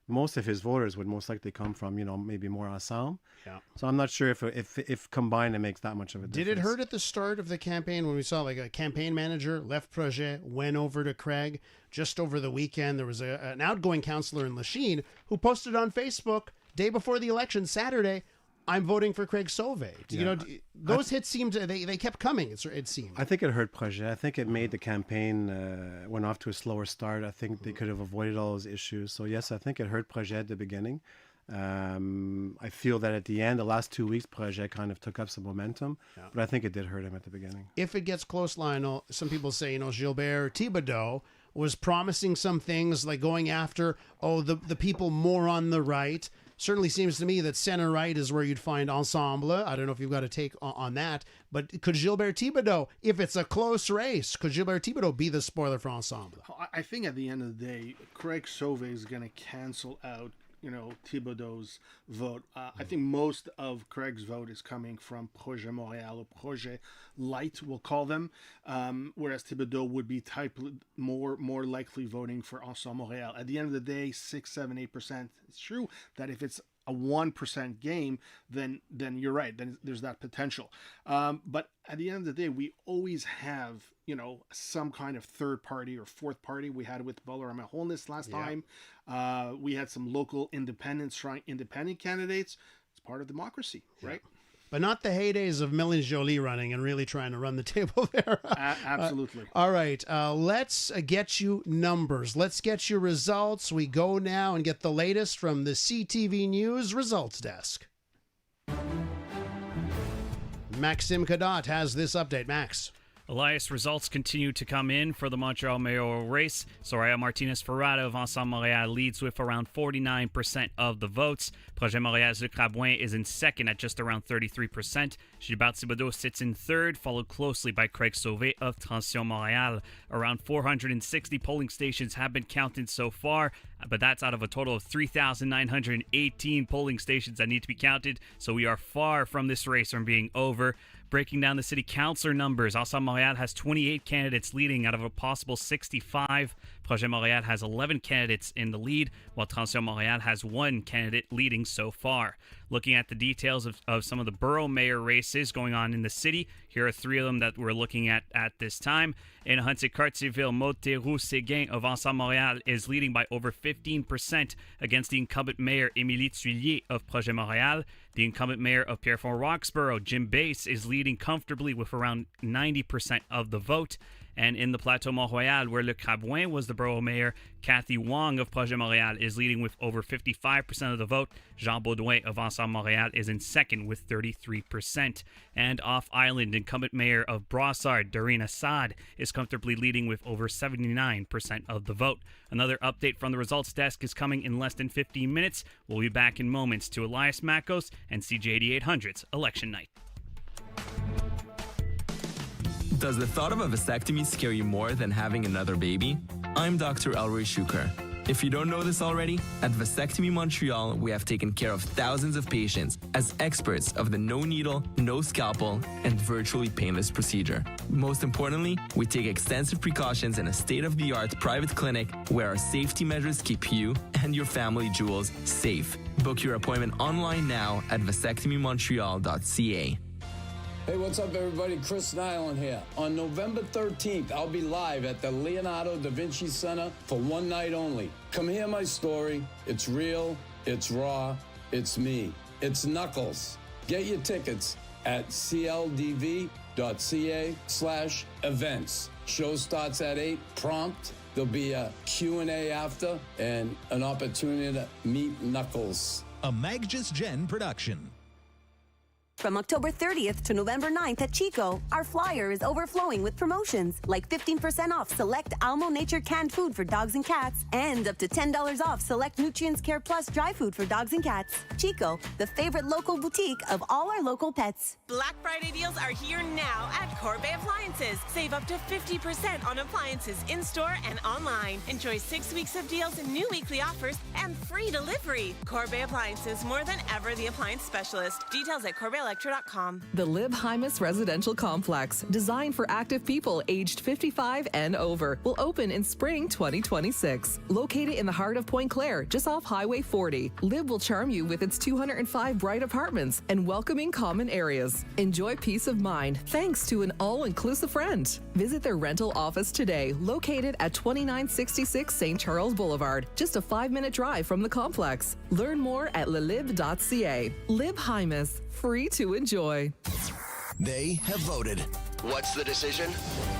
most of his voters would most likely come from, maybe more Ensemble. Yeah. So I'm not sure if combined it makes that much of a difference. Did it hurt at the start of the campaign when we saw like a campaign manager left Projet, went over to Craig? Just over the weekend, there was an outgoing councillor in Lachine who posted on Facebook, day before the election, Saturday, I'm voting for Craig Sauvé. Those hits seemed they kept coming. It seemed. I think it hurt Projet. I think it made the campaign went off to a slower start. I think they could have avoided all those issues. So yes, I think it hurt Projet at the beginning. I feel that at the end, the last 2 weeks, Projet kind of took up some momentum, but I think it did hurt him at the beginning. If it gets close, Lionel, some people say, Gilbert Thibodeau was promising some things like going after, the people more on the right. Certainly seems to me that center right is where you'd find Ensemble. I don't know if you've got a take on that, but could Gilbert Thibodeau, if it's a close race, could Gilbert Thibodeau be the spoiler for Ensemble? I think at the end of the day, Craig Sauvé is going to cancel out Thibodeau's vote. I think most of Craig's vote is coming from Projet Montréal or Projet Light, we'll call them, whereas Thibodeau would be more likely voting for Ensemble Montréal. At the end of the day, 6, 7, 8%. It's true that if it's a 1% game, then you're right. Then there's that potential. But at the end of the day, we always have some kind of third party or fourth party. We had it with Bolarama Holness last time. We had some local independent candidates. It's part of democracy, right? But not the heydays of Mélanie Joly running and really trying to run the table there. Absolutely. All right. Let's get you numbers. Let's get you results. We go now and get the latest from the CTV News Results Desk. Maxime Cadotte has this update. Max. Elias, results continue to come in for the Montreal mayoral race. Soraya Martinez-Ferrada of Ensemble Montréal leads with around 49% of the votes. Projet Montréal's Luc Rabouin is in second at just around 33%. Gilbert Thibodeau sits in third, followed closely by Craig Sauvé of Transition Montréal. Around 460 polling stations have been counted so far, but that's out of a total of 3,918 polling stations that need to be counted, so we are far from this race from being over. Breaking down the city councillor numbers, Ensemble Montréal has 28 candidates leading out of a possible 65. Projet Montréal has 11 candidates in the lead, while Transition Montréal has 1 candidate leading so far. Looking at the details of some of the borough mayor races going on in the city, here are 3 of them that we're looking at this time. In Huntsic-Cartierville, Maud Théroux-Séguin of Ensemble Montréal is leading by over 15% against the incumbent mayor Émilie Tuillier of Projet Montréal. The incumbent mayor of Pierrefonds-Roxborough, Jim Bass, is leading comfortably with around 90% of the vote. And in the Plateau Mont-Royal, where Luc Rabouin was the borough mayor, Cathy Wong of Projet Montréal is leading with over 55% of the vote. Jean Baudouin of Ensemble Montréal is in second with 33%. And off-island, incumbent mayor of Brossard, Doreen Assad, is comfortably leading with over 79% of the vote. Another update from the results desk is coming in less than 15 minutes. We'll be back in moments to Elias Makos and CJAD 800's Election Night. Does the thought of a vasectomy scare you more than having another baby? I'm Dr. Elroy Shuker. If you don't know this already, at Vasectomy Montreal, we have taken care of thousands of patients as experts of the no needle, no scalpel, and virtually painless procedure. Most importantly, we take extensive precautions in a state-of-the-art private clinic where our safety measures keep you and your family jewels safe. Book your appointment online now at vasectomymontreal.ca. Hey, what's up, everybody? Chris Nyland here. On November 13th, I'll be live at the Leonardo da Vinci Center for one night only. Come hear my story. It's real, it's raw, it's me. It's Knuckles. Get your tickets at cldv.ca/events. Show starts at 8 prompt. There'll be a Q&A after and an opportunity to meet Knuckles. A Magjus Gen production. From October 30th to November 9th at Chico, our flyer is overflowing with promotions like 15% off select Almo Nature canned food for dogs and cats and up to $10 off select Nutrients Care Plus dry food for dogs and cats. Chico, the favorite local boutique of all our local pets. Black Friday deals are here now at Corbet Appliances. Save up to 50% on appliances in-store and online. Enjoy 6 weeks of deals and new weekly offers and free delivery. Corbet Appliances, more than ever the appliance specialist. Details at CorbetElectra.com. The Lib Hymus Residential Complex, designed for active people aged 55 and over, will open in spring 2026. Located in the heart of Point Claire, just off Highway 40, Lib will charm you with its 205 bright apartments and welcoming common areas. Enjoy peace of mind thanks to an all-inclusive rent. Visit their rental office today, located at 2966 St. Charles Boulevard, just a 5-minute drive from the complex. Learn more at lelib.ca. Lib Hymus, free to enjoy. They have voted. What's the decision?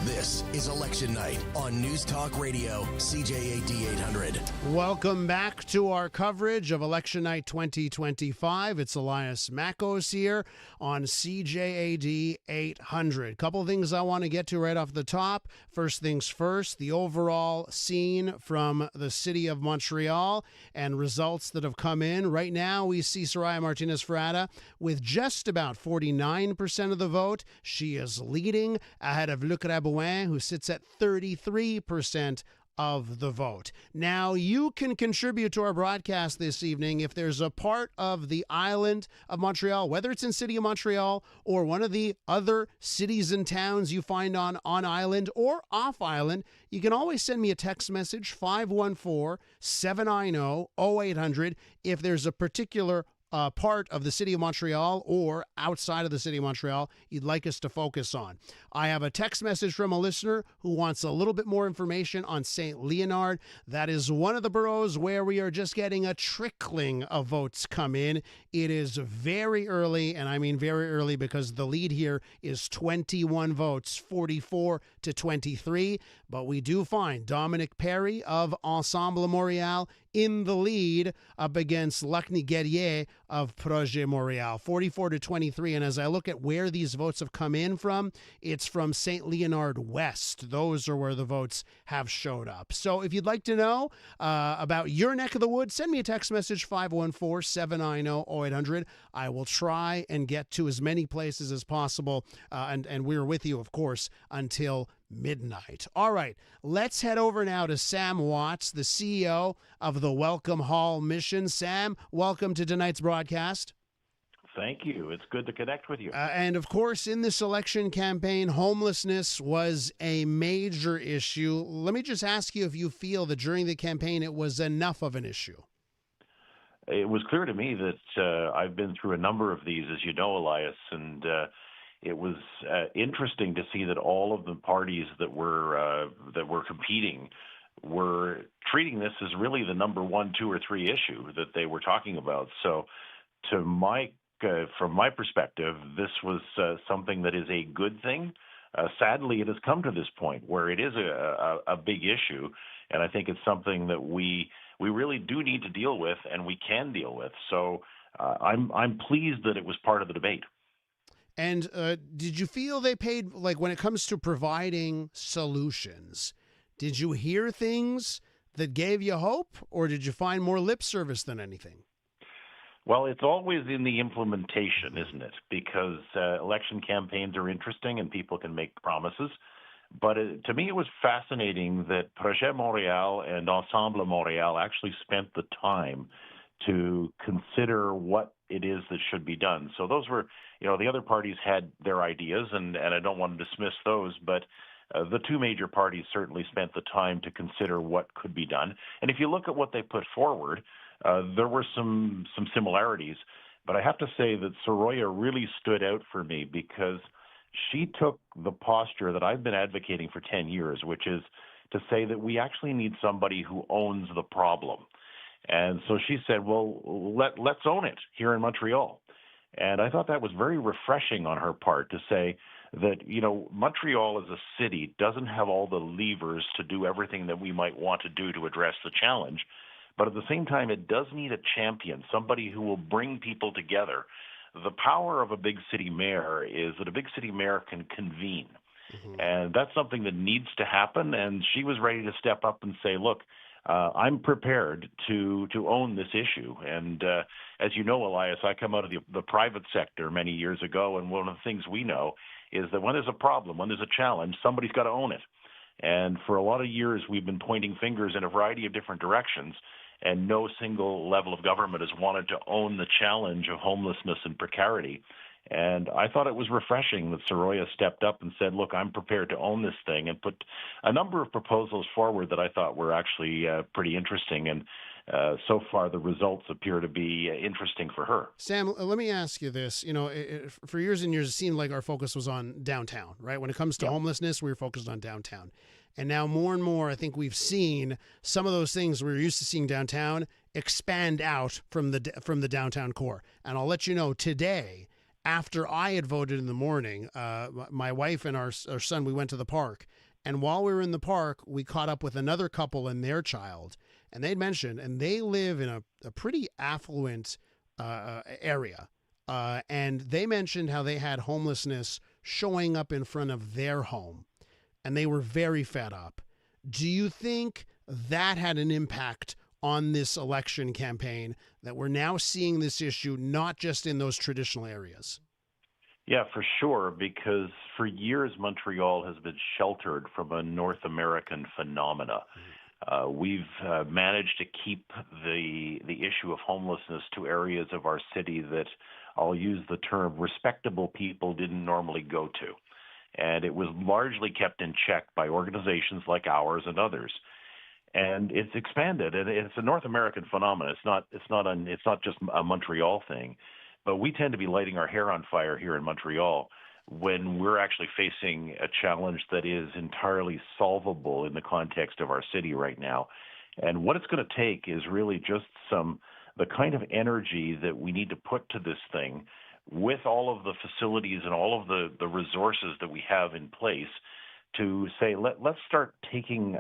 This is Election Night on News Talk Radio, CJAD 800. Welcome back to our coverage of Election Night 2025. It's Elias Makos here on CJAD 800. Couple of things I want to get to right off the top. First things first, the overall scene from the city of Montreal and results that have come in. Right now, we see Soraya Martinez-Ferrada with just about 49% of the vote. She is leading ahead of Luc Rabouin, who sits at 33% of the vote. Now, you can contribute to our broadcast this evening if there's a part of the island of Montreal, whether it's in City of Montreal or one of the other cities and towns you find on island or off island. You can always send me a text message, 514-790-0800, if there's a particular part of the city of Montreal or outside of the city of Montreal you'd like us to focus on. I have a text message from a listener who wants a little bit more information on St. Leonard. That is one of the boroughs where we are just getting a trickling of votes come in. It is very early, and I mean very early because the lead here is 21 votes, 44 to 23. But we do find Dominic Perry of Ensemble Montréal in the lead up against Luckney Guerrier of Projet Montréal, 44 to 23. And as I look at where these votes have come in from, it's from St. Leonard West. Those are where the votes have showed up. So if you'd like to know about your neck of the woods, send me a text message, 514-790-0800. I will try and get to as many places as possible. And we're with you, of course, until midnight. All right, let's head over now to Sam Watts, the CEO of the Welcome Hall Mission. Sam, welcome to tonight's broadcast. Thank you. It's good to connect with you. And of course, in this election campaign, homelessness was a major issue. Let me just ask you if you feel that during the campaign it was enough of an issue. It was clear to me that I've been through a number of these, as you know, Elias, and it was interesting to see that all of the parties that were competing were treating this as really the number 1, 2, or 3 issue that they were talking about. So, from my perspective, this was something that is a good thing. Sadly, it has come to this point where it is a big issue, and I think it's something that we really do need to deal with, and we can deal with. So, I'm pleased that it was part of the debate. And did you feel they paid, like when it comes to providing solutions, did you hear things that gave you hope, or did you find more lip service than anything? Well, it's always in the implementation, isn't it? Because election campaigns are interesting and people can make promises. But to me, it was fascinating that Projet Montréal and Ensemble Montréal actually spent the time to consider what it is that should be done. So those were, the other parties had their ideas, and I don't want to dismiss those, but the two major parties certainly spent the time to consider what could be done. And if you look at what they put forward, there were some similarities. But I have to say that Soraya really stood out for me because she took the posture that I've been advocating for 10 years, which is to say that we actually need somebody who owns the problem. And so she said, well, let's own it here in Montreal. And I thought that was very refreshing on her part to say that, Montreal as a city doesn't have all the levers to do everything that we might want to do to address the challenge. But at the same time, it does need a champion, somebody who will bring people together. The power of a big city mayor is that a big city mayor can convene. Mm-hmm. And that's something that needs to happen. And she was ready to step up and say, look, I'm prepared to own this issue. And as you know, Elias, I come out of the private sector many years ago, and one of the things we know is that when there's a problem, when there's a challenge, somebody's got to own it. And for a lot of years, we've been pointing fingers in a variety of different directions, and no single level of government has wanted to own the challenge of homelessness and precarity. And I thought it was refreshing that Soraya stepped up and said, look, I'm prepared to own this thing, and put a number of proposals forward that I thought were actually pretty interesting. And so far, the results appear to be interesting for her. Sam, let me ask you this. For years and years, it seemed like our focus was on downtown, right? When it comes to homelessness, we were focused on downtown. And now more and more, I think we've seen some of those things we were used to seeing downtown expand out from the downtown core. And I'll let you know today, after I had voted in the morning, my wife and our son, we went to the park. And while we were in the park, we caught up with another couple and their child. And they'd mentioned, and they live in a pretty affluent area. And they mentioned how they had homelessness showing up in front of their home. And they were very fed up. Do you think that had an impact on this election campaign, that we're now seeing this issue not just in those traditional areas? Yeah, for sure, because for years Montreal has been sheltered from a North American phenomena. We've managed to keep the issue of homelessness to areas of our city that, I'll use the term, respectable people didn't normally go to. And it was largely kept in check by organizations like ours and others. And it's expanded, and it's a North American phenomenon. It's not just a Montreal thing. But we tend to be lighting our hair on fire here in Montreal when we're actually facing a challenge that is entirely solvable in the context of our city right now. And what it's going to take is really just the kind of energy that we need to put to this thing with all of the facilities and all of the resources that we have in place to say, let's start taking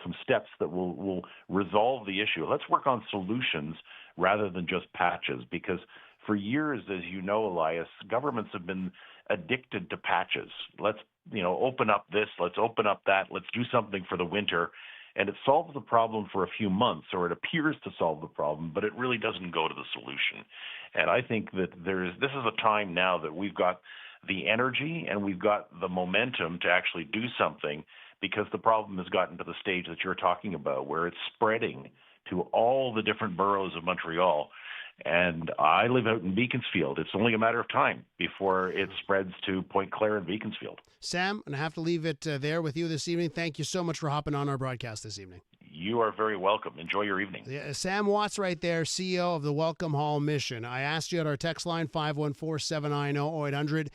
some steps that will resolve the issue. Let's work on solutions rather than just patches, because for years, as you know, Elias, governments have been addicted to patches. Let's, open up this, let's open up that, let's do something for the winter. And it solves the problem for a few months, or it appears to solve the problem, but it really doesn't go to the solution. And I think that this is a time now that we've got the energy and we've got the momentum to actually do something, because the problem has gotten to the stage that you're talking about, where it's spreading to all the different boroughs of Montreal. And I live out in Beaconsfield. It's only a matter of time before it spreads to Point Claire and Beaconsfield. Sam, and I have to leave it there with you this evening. Thank you so much for hopping on our broadcast this evening. You are very welcome. Enjoy your evening. Yeah, Sam Watts right there, CEO of the Welcome Hall Mission. I asked you at our text line, 514-790-0800,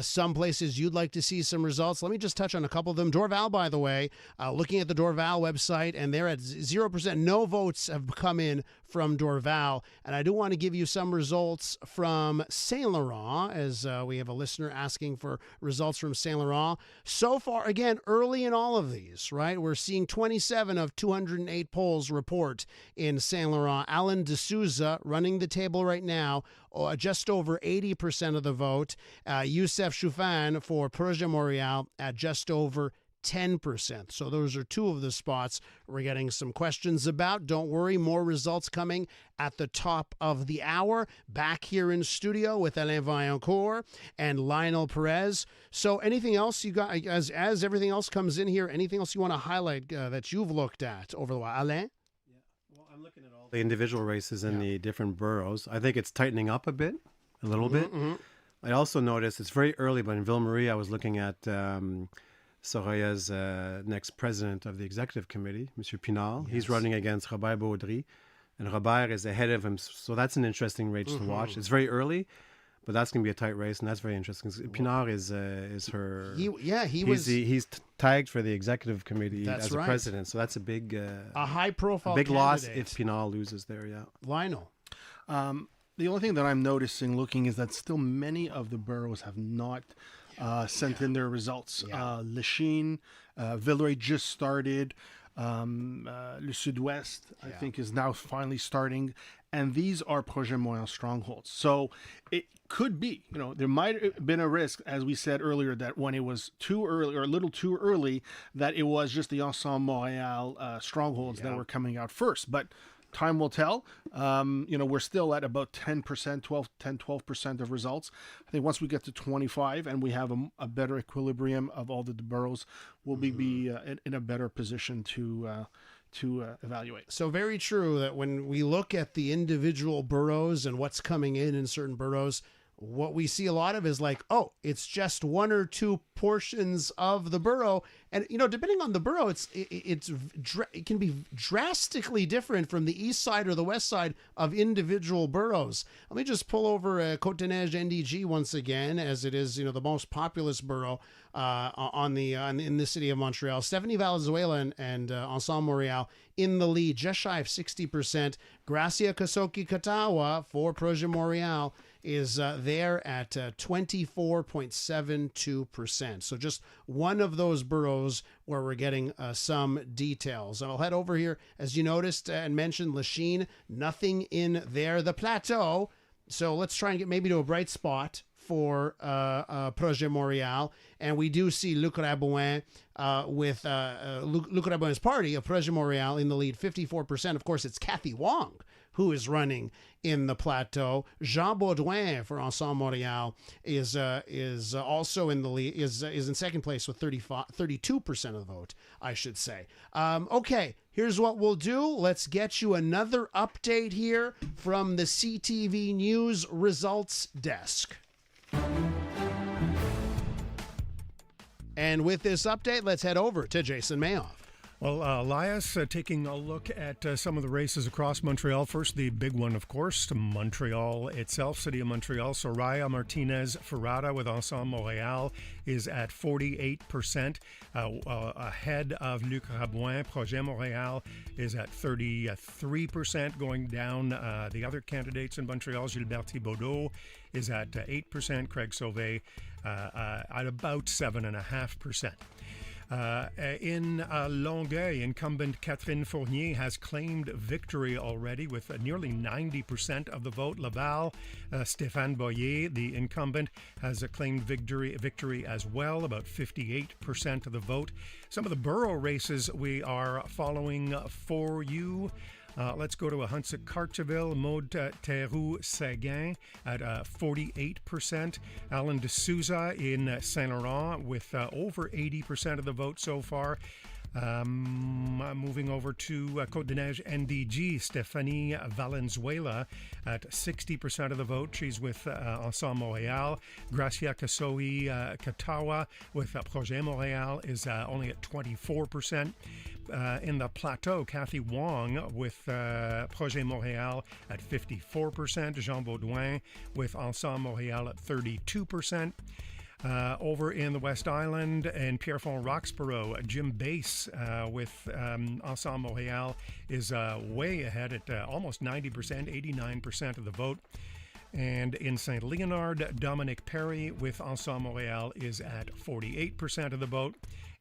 some places you'd like to see some results. Let me just touch on a couple of them. Dorval, by the way, looking at the Dorval website, and they're at 0%. No votes have come in from Dorval. And I do want to give you some results from Saint Laurent, as we have a listener asking for results from Saint Laurent. So far, again, early in all of these, right? We're seeing 27 of 208 polls report in Saint Laurent. Alan D'Souza running the table right now, just over 80% of the vote. Youssef Choufan for Projet Montréal at just over 10%. So those are two of the spots we're getting some questions about. Don't worry, more results coming at the top of the hour. Back here in studio with Alain Vaillancourt and Lionel Perez. So anything else you got, as everything else comes in here, anything else you want to highlight that you've looked at over the while? Alain? Well, I'm looking at all the individual races in the different boroughs. I think it's tightening up a little bit. I also noticed, it's very early, but in Ville-Marie, I was looking at Soraya's next president of the executive committee, M. Pinard. Yes. He's running against Robert Baudry, and Robert is ahead of him. So that's an interesting race to watch. It's very early, but that's going to be a tight race, and that's very interesting. Pinard is her. He's tagged for the executive committee as a president. So that's a big, a high-profile, big loss if Pinard loses there. Yeah, Lionel. The only thing that I'm looking, is that still many of the boroughs have not sent in their results. Lachine, Villeray just started. Le Sud-Ouest, I think, is now finally starting. And these are Projet Montréal strongholds. So it could be, there might have been a risk, as we said earlier, that when it was too early or a little too early, that it was just the Ensemble Montréal strongholds that were coming out first. But time will tell. We're still at about 10%, 12% of results. I think once we get to 25 and we have a better equilibrium of all the boroughs, we'll be in a better position to evaluate. So very true that when we look at the individual boroughs and what's coming in certain boroughs, what we see a lot of is like, oh, it's just one or two portions of the borough, And, depending on the borough, it can be drastically different from the east side or the west side of individual boroughs. Let me just pull over Côte-des-Neiges NDG once again, as it is, the most populous borough in the city of Montreal. Stephanie Valenzuela and Ensemble Montréal in the lead, just shy of 60%. Gracia Kasoki-Katawa for Projet Montréal is there at 24.72%. So just one of those boroughs where we're getting some details. I'll head over here, as you noticed and mentioned, Lachine, nothing in there. The Plateau, so let's try and get maybe to a bright spot for Projet Montréal. And we do see Luc Rabouin with Luc Rabouin's party of Projet Montréal in the lead, 54%. Of course, it's Cathy Wong who is running in the Plateau. Jean Baudouin for Ensemble Montréal is also in the lead, is in second place with 32% of the vote, I should say. Okay, here's what we'll do. Let's get you another update here from the CTV News Results Desk. And with this update, let's head over to Jason Mayoff. Well, Elias, taking a look at some of the races across Montreal. First, the big one, of course, to Montreal itself, City of Montreal. Soraya Martinez-Ferrada with Ensemble Montréal is at 48%, ahead of Luc Rabouin. Projet Montréal is at 33%, going down the other candidates in Montreal. Gilbert Thibodeau is at 8%, Craig Sauvé at about 7.5%. In Longueuil, incumbent Catherine Fournier has claimed victory already with nearly 90% of the vote. Laval, Stéphane Boyer, the incumbent, has claimed victory as well, about 58% of the vote. Some of the borough races we are following for you. Let's go to Ahuntsic-Cartierville. Maud Theroux-Seguin at 48%. Alan D'Souza in Saint-Laurent with over 80% of the vote so far. Moving over to Côte-des-Neiges NDG, Stephanie Valenzuela at 60% of the vote. She's with Ensemble Montréal. Gracia Kasoki-Katawa with Projet Montréal is only at 24%. In the Plateau, Cathy Wong with Projet Montréal at 54%. Jean Baudouin with Ensemble Montréal at 32%. Over in the West Island and Pierrefonds Roxborough, Jim Bass with Ensemble Montréal is way ahead at almost 90%, 89% of the vote. And in St. Leonard, Dominic Perry with Ensemble Montréal is at 48% of the vote.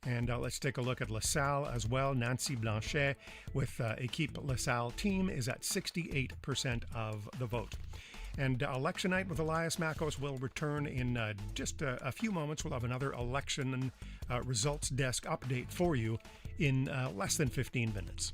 And let's take a look at LaSalle as well. Nancy Blanchet with Équipe LaSalle team is at 68% of the vote. And Election Night with Elias Makos will return in just a few moments. We'll have another election results desk update for you in less than 15 minutes.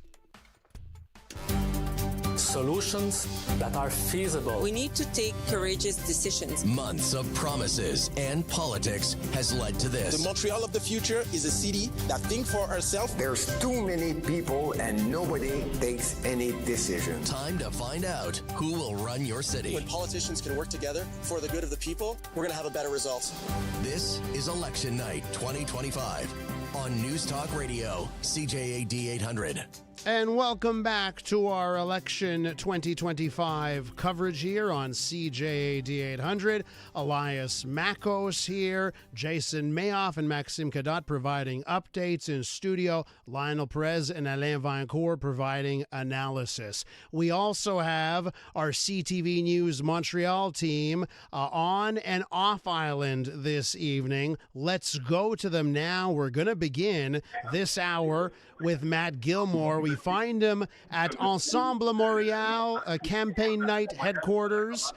Solutions that are feasible. We need to take courageous decisions. Months of promises and politics has led to this. The Montreal of the future is a city that thinks for ourselves. There's too many people and nobody takes any decision. Time to find out who will run your city. When politicians can work together for the good of the people, we're going to have a better result. This is Election Night 2025 on News Talk Radio, CJAD 800. And welcome back to our election 2025 coverage here on CJAD 800. Elias Makos here, Jason Mayoff and Maxime Cadotte providing updates in studio, Lionel Perez and Alain Vancourt providing analysis. We also have our CTV News Montreal team on and off island this evening. Let's go to them now. We're going to begin this hour with Matt Gilmore. We find him at Ensemble Montréal, campaign night headquarters.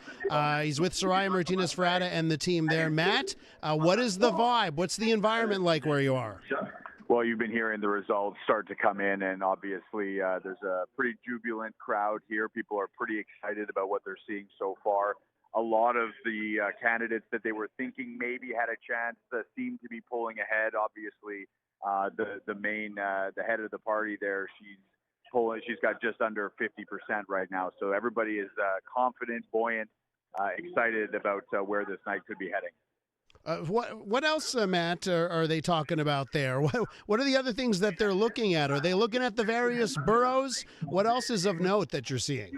He's with Soraya Martinez-Ferrada and the team there. Matt, what is the vibe? What's the environment like where you are? Well, you've been hearing the results start to come in, and obviously there's a pretty jubilant crowd here. People are pretty excited about what they're seeing so far. A lot of the candidates that they were thinking maybe had a chance seem to be pulling ahead. Obviously, the head of the party there, she's got just under 50% right now. So everybody is confident, buoyant, excited about where this night could be heading. What else, Matt, are they talking about there? What are the other things that they're looking at? Are they looking at the various boroughs? What else is of note that you're seeing?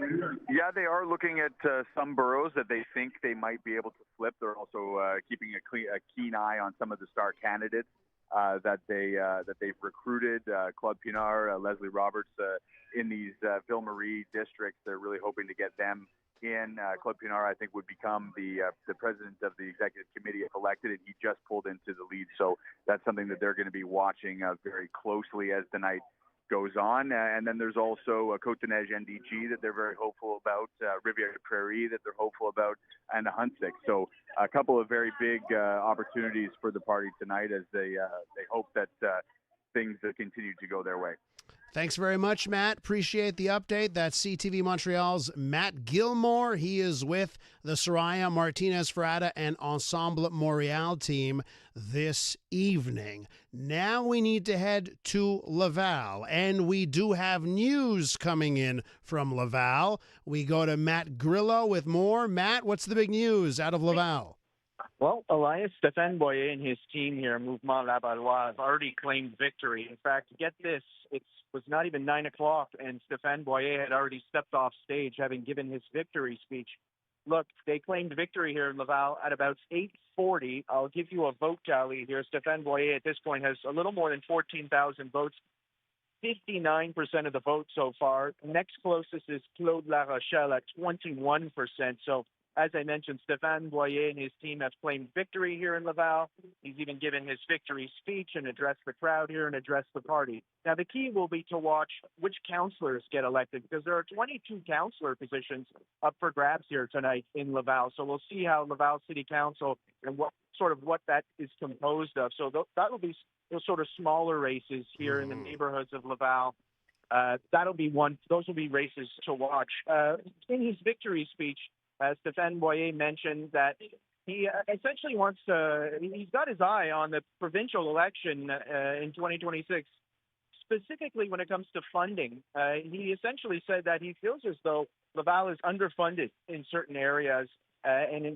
Yeah, they are looking at some boroughs that they think they might be able to flip. They're also keeping a keen eye on some of the star candidates that they've recruited. Claude Pinard, Leslie Roberts in these Ville Marie districts. They're really hoping to get them in. Claude Pinard, I think, would become the president of the executive committee if elected, and he just pulled into the lead. So that's something that they're going to be watching very closely as the night goes on. And then there's also Côte-des-Neiges NDG that they're very hopeful about, Rivière-Prairie that they're hopeful about, and the Huntsic. So a couple of very big opportunities for the party tonight as they hope that things continue to go their way. Thanks very much, Matt. Appreciate the update. That's CTV Montreal's Matt Gilmore. He is with the Soraya Martinez-Ferrata and Ensemble Montreal team this evening. Now we need to head to Laval, and we do have news coming in from Laval. We go to Matt Grillo with more. Matt, what's the big news out of Laval? Well, Elias, Stéphane Boyer and his team here, Mouvement Lavallois, have already claimed victory. In fact, get this, it was not even 9 o'clock, and Stéphane Boyer had already stepped off stage, having given his victory speech. Look, they claimed victory here in Laval at about 8:40. I'll give you a vote tally here. Stéphane Boyer at this point has a little more than 14,000 votes, 59% of the vote so far. Next closest is Claude Larochelle at 21%. So, as I mentioned, Stéphane Boyer and his team have claimed victory here in Laval. He's even given his victory speech and addressed the crowd here and addressed the party. Now, the key will be to watch which councillors get elected, because there are 22 councillor positions up for grabs here tonight in Laval. So we'll see how Laval City Council and what that is composed of. So that will be those sort of smaller races here in the neighborhoods of Laval. Those will be races to watch. In his victory speech, Stéphane Boyer mentioned that he essentially he's got his eye on the provincial election in 2026, specifically when it comes to funding. He essentially said that he feels as though Laval is underfunded in certain areas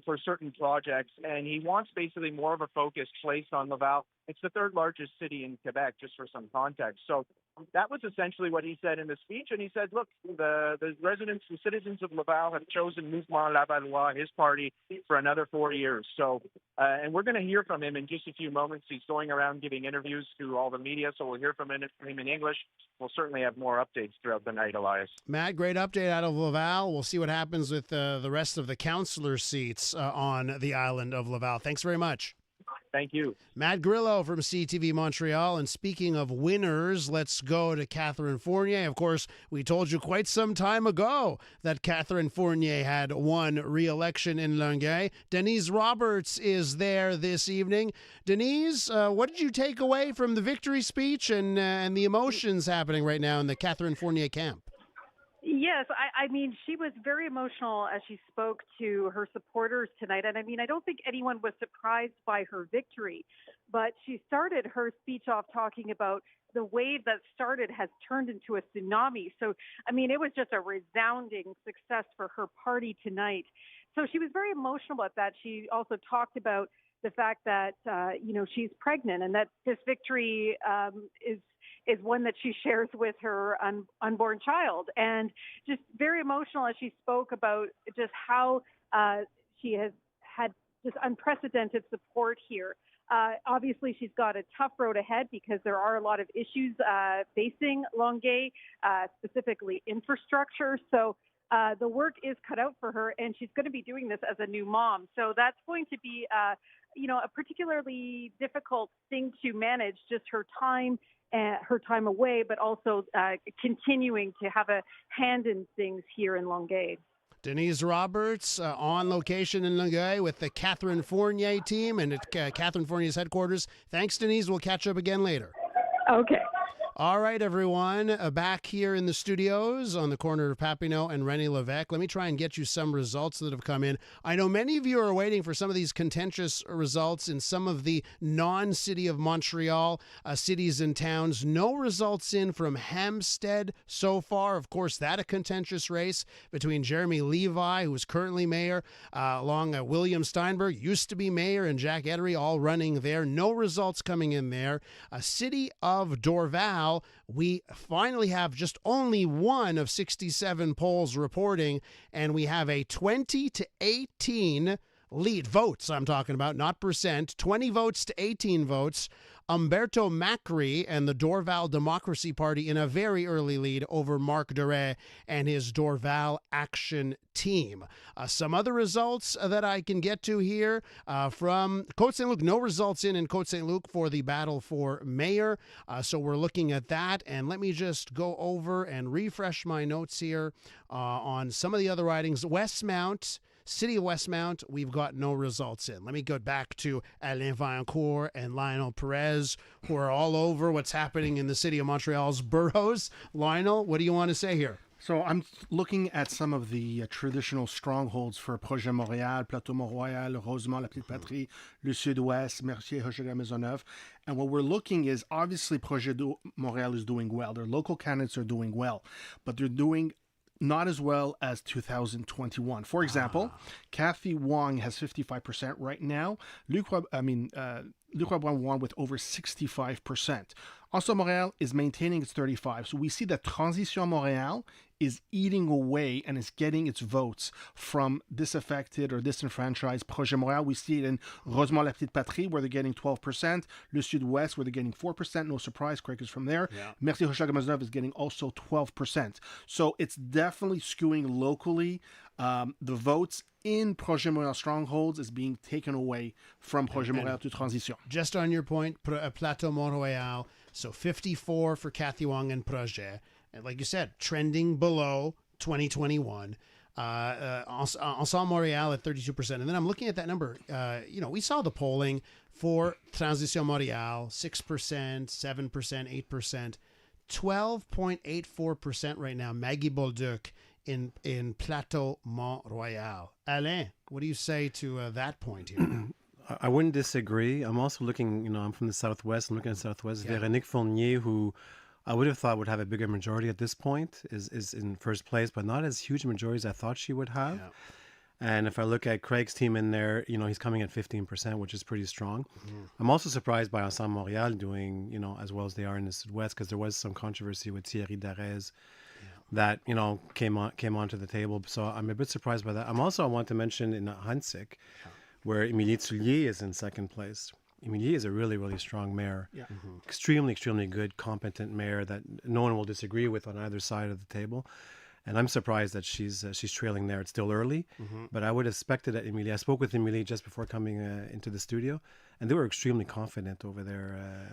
for certain projects, and he wants basically more of a focus placed on Laval. It's the third largest city in Quebec, just for some context. So that was essentially what he said in the speech. And he said, look, the residents, the citizens of Laval have chosen Mouvement Lavallois, his party, for another 4 years. So, and we're going to hear from him in just a few moments. He's going around giving interviews to all the media, so we'll hear from him in English. We'll certainly have more updates throughout the night, Elias. Matt, great update out of Laval. We'll see what happens with the rest of the councillor seats on the island of Laval. Thanks very much. Thank you. Matt Grillo from CTV Montreal. And speaking of winners, let's go to Catherine Fournier. Of course, we told you quite some time ago that Catherine Fournier had won re-election in Longueuil. Denise Roberts is there this evening. Denise, what did you take away from the victory speech and the emotions happening right now in the Catherine Fournier camp? Yes, I mean, she was very emotional as she spoke to her supporters tonight. And I mean, I don't think anyone was surprised by her victory, but she started her speech off talking about the wave that started has turned into a tsunami. So, I mean, it was just a resounding success for her party tonight. So she was very emotional about that. She also talked about the fact that, she's pregnant and that this victory is one that she shares with her unborn child. And just very emotional as she spoke about just how she has had this unprecedented support here. Obviously, she's got a tough road ahead because there are a lot of issues facing Longueuil, specifically infrastructure. So the work is cut out for her, and she's going to be doing this as a new mom. So that's going to be, a particularly difficult thing to manage, just her time away, but also continuing to have a hand in things here in Longueuil. Denise Roberts on location in Longueuil with the Catherine Fournier team and at Catherine Fournier's headquarters. Thanks, Denise. We'll catch up again later. Okay. All right, everyone, back here in the studios on the corner of Papineau and René Lévesque. Let me try and get you some results that have come in. I know many of you are waiting for some of these contentious results in some of the non-City of Montreal cities and towns. No results in from Hampstead so far. Of course, that a contentious race between Jeremy Levi, who is currently mayor, along William Steinberg, used to be mayor, and Jack Ettery, all running there. No results coming in there. City of Dorval, we finally have just only one of 67 polls reporting, and we have a 20-18 lead. Votes, I'm talking about, not percent. 20 votes to 18 votes. Umberto Macri and the Dorval Democracy Party in a very early lead over Marc Duret and his Dorval Action Team. Some other results that I can get to here from Côte Saint-Luc. No results in Côte Saint-Luc for the battle for mayor. So we're looking at that. And let me just go over and refresh my notes here on some of the other ridings. Westmount, City of Westmount, we've got no results in. Let me go back to Alain Vaillancourt and Lionel Perez, who are all over what's happening in the City of Montreal's boroughs. Lionel, what do you want to say here? So I'm looking at some of the traditional strongholds for Projet Montréal, Plateau Mont-Royal, Rosemont, La Petite Patrie, Le Sud-Ouest, Mercier, Hochelaga, Maisonneuve. And what we're looking is, obviously, Projet Montréal is doing well. Their local candidates are doing well, but they're doing not as well as 2021. For example, Kathy Wong has 55% right now. Luc Roy won with over 65%. Also, Montréal is maintaining its 35%. So we see that Transition Montréal is eating away and is getting its votes from disaffected or disenfranchised Projet Montréal. We see it in Rosemont, La Petite Patrie, where they're getting 12%. Le Sud-Ouest, where they're getting 4%. No surprise, Craig is from there. Yeah. Mercier, Hochelaga, Maisonneuve is getting also 12%. So it's definitely skewing locally. The votes in Projet Montréal strongholds is being taken away from Projet Montréal to Transition. Just on your point, Plateau Mont-Royal, so 54 for Kathy Wong and Projet. And like you said, trending below 2021. Ensemble Montréal at 32%. And then I'm looking at that number. We saw the polling for Transition Montréal, 6%, 7%, 8%, 12.84% right now. Maggie Bolduc in Plateau Mont-Royal. Alain, what do you say to that point here? I wouldn't disagree. I'm also looking, I'm from the Southwest. I'm looking at Southwest. Yeah. Véronique Fournier, who I would have thought would have a bigger majority at this point, is in first place, but not as huge a majority as I thought she would have. Yeah. And if I look at Craig's team in there, he's coming at 15%, which is pretty strong. Mm-hmm. I'm also surprised by Ensemble Montréal doing, as well as they are in the Sud-West, because there was some controversy with Thierry Darès that, came onto the table. So I'm a bit surprised by that. I want to mention in Hansik, where Emilie Tullier is in second place. Emilie is a really, really strong mayor. Yeah. Mm-hmm. Extremely, extremely good, competent mayor that no one will disagree with on either side of the table. And I'm surprised that she's trailing there. It's still early, but I would have expected that Emilie. I spoke with Emilie just before coming into the studio, and they were extremely confident over there.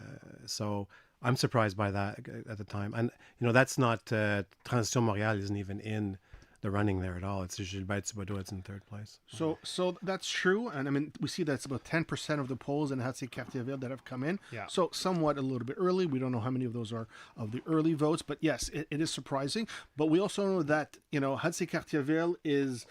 So I'm surprised by that at the time. And, that's not, Transition Montréal isn't even in the running there at all. It's Gilbert Thibodeau, it's in third place. So that's true. And we see that's about 10% of the polls in Hatsé-Cartierville that have come in. Yeah. So somewhat a little bit early. We don't know how many of those are of the early votes, but yes, it is surprising. But we also know that, Hatsé-Cartierville is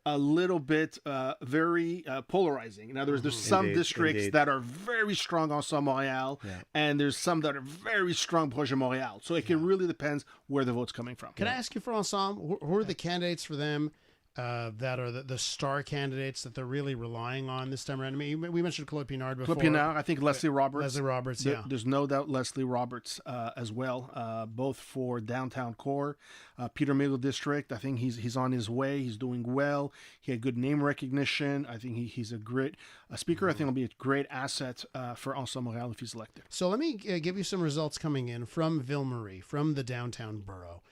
a little bit very polarizing. In other words, there's some districts that are very strong Ensemble Montréal, and there's some that are very strong Projet Montréal. So it can really depends where the vote's coming from. Can I ask you for Ensemble, who are the candidates for them that are the star candidates that they're really relying on this time around? I mean, we mentioned Claude Pinard before. Claude Pinard, I think Leslie Roberts. Leslie Roberts, There's no doubt Leslie Roberts as well, both for downtown core. Peter Middle District, I think he's on his way. He's doing well. He had good name recognition. I think he's a great speaker. I think he'll be a great asset for Ensemble Montréal if he's elected. So let me give you some results coming in from Ville-Marie, from the downtown borough.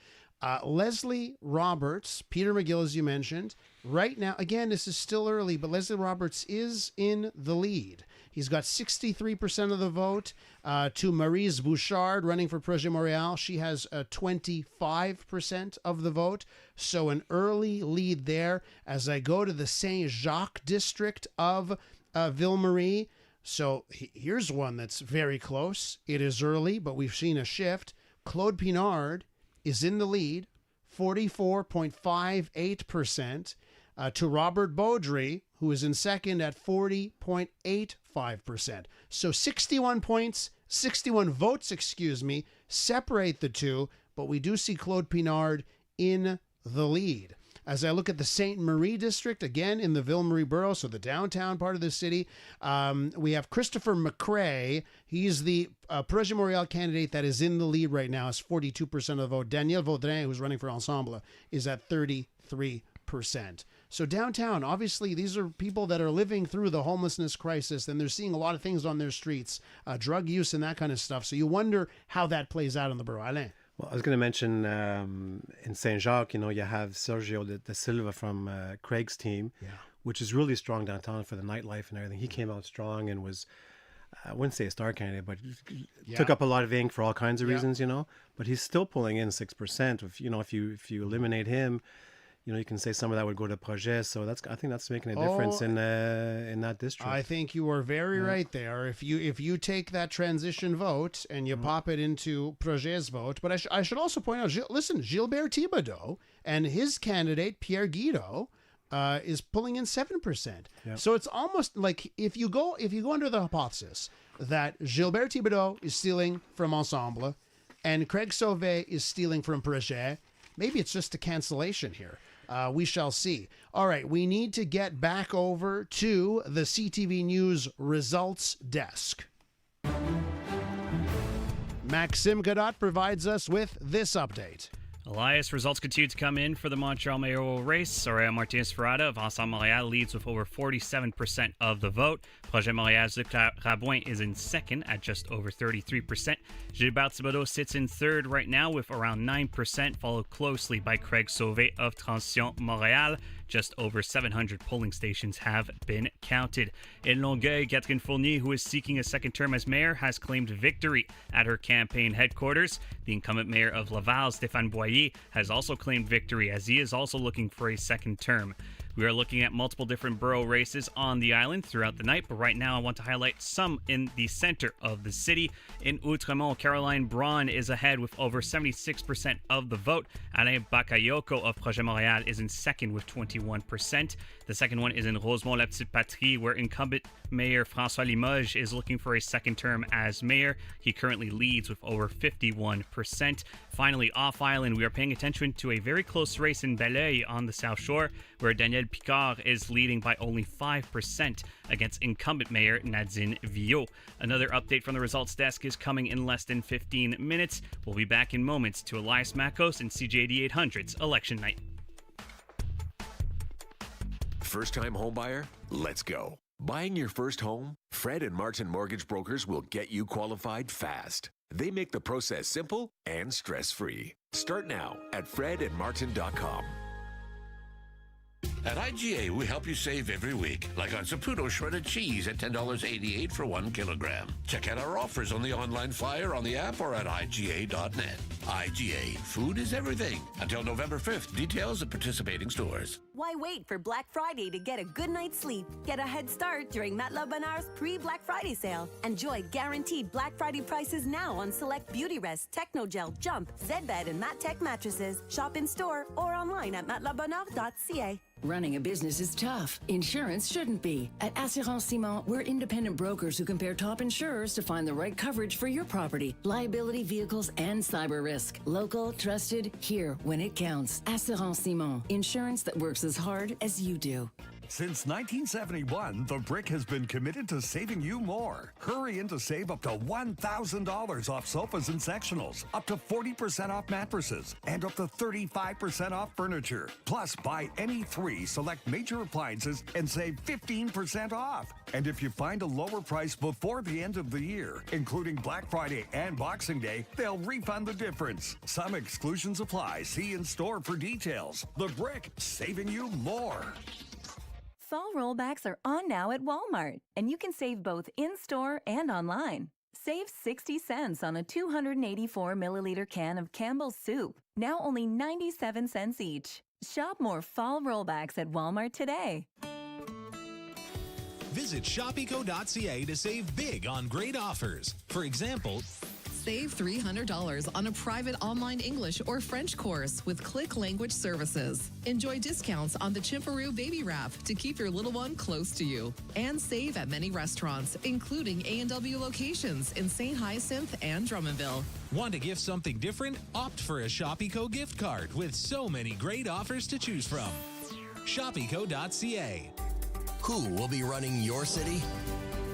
Leslie Roberts, Peter McGill, as you mentioned, right now, again, this is still early, but Leslie Roberts is in the lead. He's got 63% of the vote to Maryse Bouchard running for Projet Montréal. She has 25% of the vote. So an early lead there. As I go to the Saint-Jacques district of Ville-Marie. So here's one that's very close. It is early, but we've seen a shift. Claude Pinard is in the lead, 44.58%, to Robert Beaudry, who is in second at 40.85%. So 61 votes, separate the two, but we do see Claude Pinard in the lead. As I look at the Sainte Marie district, again in the Ville-Marie borough, so the downtown part of the city, we have Christopher McCrae. He's the Projet Montréal candidate that is in the lead right now. It's 42% of the vote. Daniel Vaudrin, who's running for Ensemble, is at 33%. So downtown, obviously, these are people that are living through the homelessness crisis, and they're seeing a lot of things on their streets, drug use and that kind of stuff. So you wonder how that plays out in the borough. Alain? Well, I was going to mention in Saint-Jacques, you have Sergio de Silva from Craig's team, which is really strong downtown for the nightlife and everything. He came out strong and was, I wouldn't say a star candidate, but took up a lot of ink for all kinds of reasons, But he's still pulling in 6%. If you eliminate him, you can say some of that would go to Projet. So I think that's making a difference in that district. I think you are very right there. If you take that transition vote and you pop it into Projet's vote, but I should also point out, Gilbert Thibodeau and his candidate Pierre Guido is pulling in 7%. Yep. So it's almost like if you go under the hypothesis that Gilbert Thibodeau is stealing from Ensemble and Craig Sauvé is stealing from Projet, maybe it's just a cancellation here. We shall see. All right, we need to get back over to the CTV News results desk. Maxime Godot provides us with this update. Elias, results continue to come in for the Montreal mayoral race. Soraya Martinez-Ferrada of Ensemble Montréal leads with over 47% of the vote. Projet Montréal's Luc Rabouin is in second at just over 33%. Gilbert Thibodeau sits in third right now with around 9%, followed closely by Craig Sauvé of Transition Montréal. Just over 700 polling stations have been counted. In Longueuil, Catherine Fournier, who is seeking a second term as mayor, has claimed victory at her campaign headquarters. The incumbent mayor of Laval, Stéphane Boyer, has also claimed victory as he is also looking for a second term. We are looking at multiple different borough races on the island throughout the night, but right now I want to highlight some in the center of the city. In Outremont, Caroline Braun is ahead with over 76% of the vote. Alain Bakayoko of Projet Montréal is in second with 21%. The second one is in Rosemont-la-Petite-Patrie, where incumbent Mayor François Limoges is looking for a second term as mayor. He currently leads with over 51%. Finally, off-island, we are paying attention to a very close race in Belleuil on the South Shore, where Daniel Picard is leading by only 5% against incumbent mayor Nadine Villot. Another update from the results desk is coming in less than 15 minutes. We'll be back in moments to Elias Makos and CJAD 800's Election Night. First-time homebuyer? Let's go. Buying your first home? Fred and Martin Mortgage Brokers will get you qualified fast. They make the process simple and stress-free. Start now at fredandmartin.com. At IGA, we help you save every week, like on Saputo shredded cheese at $10.88 for 1 kilogram. Check out our offers on the online flyer, on the app, or at IGA.net. IGA, food is everything. Until November 5th, details at participating stores. Why wait for Black Friday to get a good night's sleep? Get a head start during Matelas Bonheur's pre-Black Friday sale. Enjoy guaranteed Black Friday prices now on select Beautyrest, Technogel, Jump, Zbed, and MatTech mattresses. Shop in store or online at matelasbonheur.ca. Running a business is tough. Insurance shouldn't be. At Assurance Simon, we're independent brokers who compare top insurers to find the right coverage for your property, liability, vehicles, and cyber risk. Local, trusted, here when it counts. Assurance Simon, insurance that works as hard as you do. Since 1971, The Brick has been committed to saving you more. Hurry in to save up to $1,000 off sofas and sectionals, up to 40% off mattresses, and up to 35% off furniture. Plus, buy any 3 select major appliances and save 15% off. And if you find a lower price before the end of the year, including Black Friday and Boxing Day, they'll refund the difference. Some exclusions apply. See in store for details. The Brick, saving you more. Fall rollbacks are on now at Walmart, and you can save both in-store and online. Save 60 cents on a 284-milliliter can of Campbell's soup, now only 97 cents each. Shop more fall rollbacks at Walmart today. Visit shopeco.ca to save big on great offers. For example, Save $300 on a private online English or French course with Click Language Services. Enjoy discounts on the Chimperoo Baby Wrap to keep your little one close to you. And save at many restaurants, including A&W locations in St. Hyacinth and Drummondville. Want to gift something different? Opt for a ShopEco gift card with so many great offers to choose from. ShopEco.ca. Who will be running your city?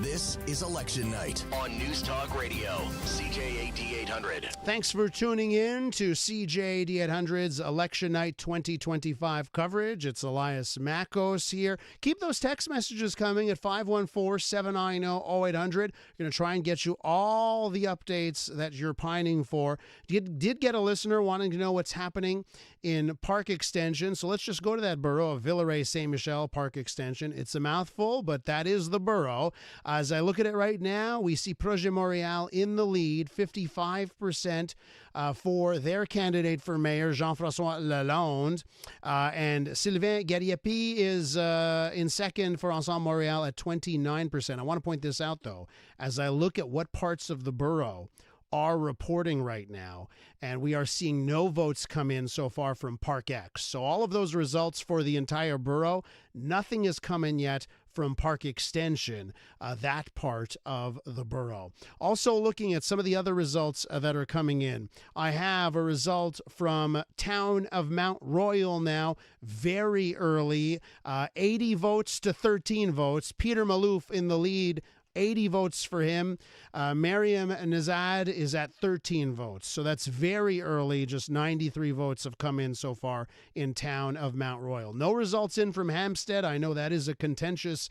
This is Election Night on News Talk Radio, CJAD 800. Thanks for tuning in to CJAD 800's Election Night 2025 coverage. It's Elias Makos here. Keep those text messages coming at 514-790-0800. We're going to try and get you all the updates that you're pining for. Did get a listener wanting to know what's happening in Park Extension, so let's just go to that borough of Villeray-Saint-Michel Park Extension. It's a mouthful, but that is the borough. As I look at it right now, we see Projet Montréal in the lead, 55% for their candidate for mayor, Jean-François Lalonde. And Sylvain Gariepi is in second for Ensemble Montréal at 29%. I want to point this out, though, as I look at what parts of the borough are reporting right now, and we are seeing no votes come in so far from Park X. So all of those results for the entire borough, nothing has come in yet from Park Extension, that part of the borough. Also looking at some of the other results that are coming in. I have a result from Town of Mount Royal now, very early, 80 votes to 13 votes. Peter Malouf in the lead, 80 votes for him. Mariam Nazad is at 13 votes. So that's very early. Just 93 votes have come in so far in Town of Mount Royal. No results in from Hampstead. I know that is a contentious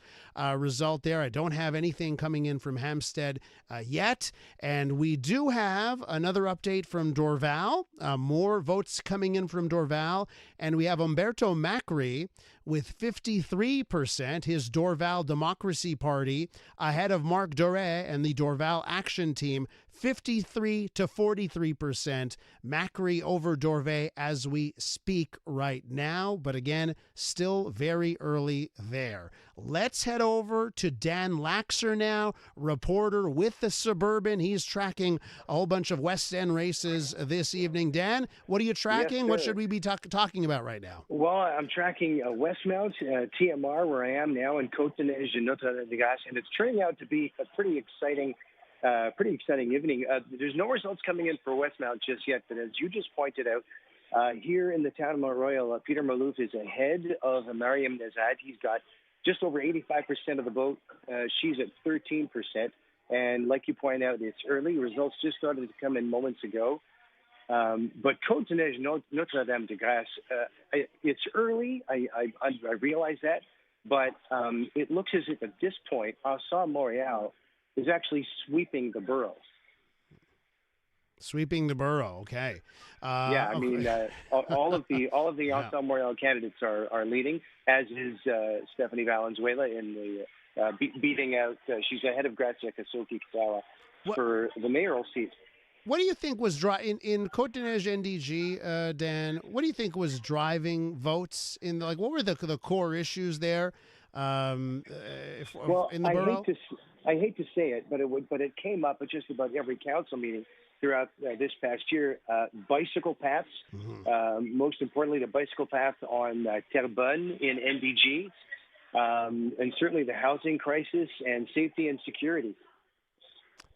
result there. I don't have anything coming in from Hampstead yet. And we do have another update from Dorval. More votes coming in from Dorval. And we have Umberto Macri with 53%, his Dorval Democracy Party, ahead of Marc Doré and the Dorval Action Team, 53 to 43%. Macri over Dorvé as we speak right now, but again, still very early there. Let's head over to Dan Laxer now, reporter with the Suburban. He's tracking a whole bunch of West End races this evening. Dan, what are you tracking? Yes, what should we be talking about right now? Well, I'm tracking Westmount, TMR, where I am now, in Côte-de-Neige and Notre-Dame-des-Grâces, and it's turning out to be a pretty exciting evening. There's no results coming in for Westmount just yet, but as you just pointed out, here in the town of Mont Royal, Peter Malouf is ahead of Mariam Nazad. He's got just over 85% of the vote. She's at 13%. And like you point out, it's early. Results just started to come in moments ago. But Côte-de-Neige, Notre-Dame-des-Grâces, it's early. I realize that. But it looks as if at this point, Ensemble Montréal is actually sweeping the borough. Sweeping the borough, okay. I mean, all of the Ensemble Montréal candidates are leading, as is Stephanie Valenzuela in the beating out. She's ahead of Gracia Kasoki-Katawa for the mayoral seat. What do you think was in Côte-de-Neige NDG, Dan? What do you think was driving votes in what were the core issues there? In the borough? I hate to say it, but it came up at just about every council meeting throughout this past year. Bicycle paths, most importantly, the bicycle path on Terrebonne in NDG, and certainly the housing crisis and safety and security.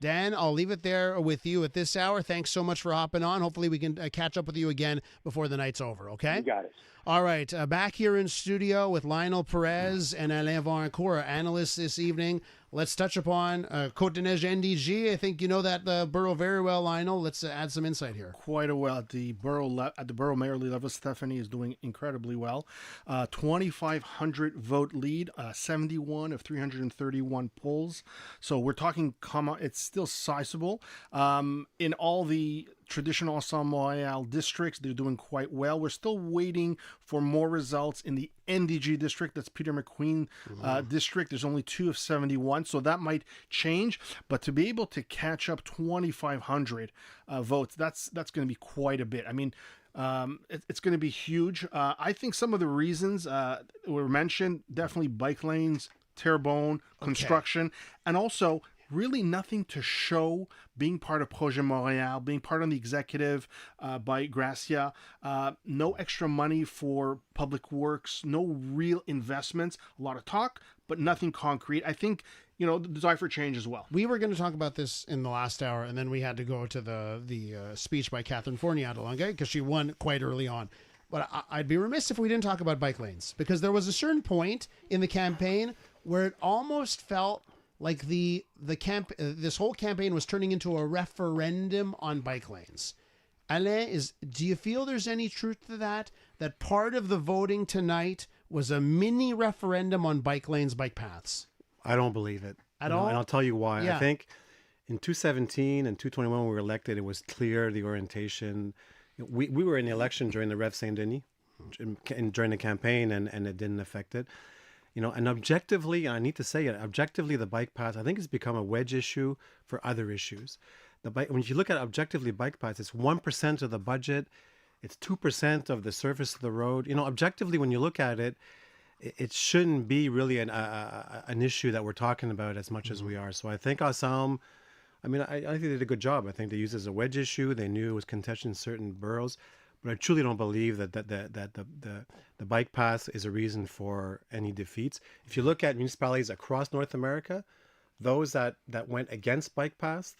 Dan, I'll leave it there with you at this hour. Thanks so much for hopping on. Hopefully we can catch up with you again before the night's over, okay? You got it. All right, back here in studio with Lionel Perez and Alain Varancourt, our analysts this evening. Let's touch upon Côte-de-Neige NDG. I think you know that borough very well, Lionel. Let's add some insight here. Quite a well. At the borough mayorally level, Stephanie is doing incredibly well. 2,500 vote lead, 71 of 331 polls. So we're talking, it's still sizable. In all the traditional Ensemble Montréal districts, they're doing quite well. We're still waiting for more results in the NDG district. That's Peter McQueen district. There's only 2 of 71, so that might change. But to be able to catch up 2,500 votes, that's going to be quite a bit. I mean, it's going to be huge. I think some of the reasons were mentioned, definitely bike lanes, Terrebonne, construction, and also really nothing to show being part of Projet Montréal, being part of the executive by Gracia, no extra money for public works, no real investments, a lot of talk, but nothing concrete. I think, the desire for change as well. We were going to talk about this in the last hour, and then we had to go to the speech by Catherine Fournier-Adelongue because she won quite early on. But I'd be remiss if we didn't talk about bike lanes, because there was a certain point in the campaign where it almost felt like this whole campaign was turning into a referendum on bike lanes. Alain, do you feel there's any truth to that? That part of the voting tonight was a mini referendum on bike lanes, bike paths? I don't believe it at all, and I'll tell you why. Yeah. I think in 2017 and 2021 when we were elected, it was clear the orientation. We were in the election during the Rev Saint Denis, and during the campaign, and it didn't affect it. And objectively, I need to say it, objectively, the bike path, I think, has become a wedge issue for other issues. When you look at objectively bike paths, it's 1% of the budget, it's 2% of the surface of the road. Objectively, when you look at it, it shouldn't be really an issue that we're talking about as much as we are. So I think Ensemble, I think they did a good job. I think they used it as a wedge issue. They knew it was contested in certain boroughs. But I truly don't believe that the bike path is a reason for any defeats. If you look at municipalities across North America, those that went against bike paths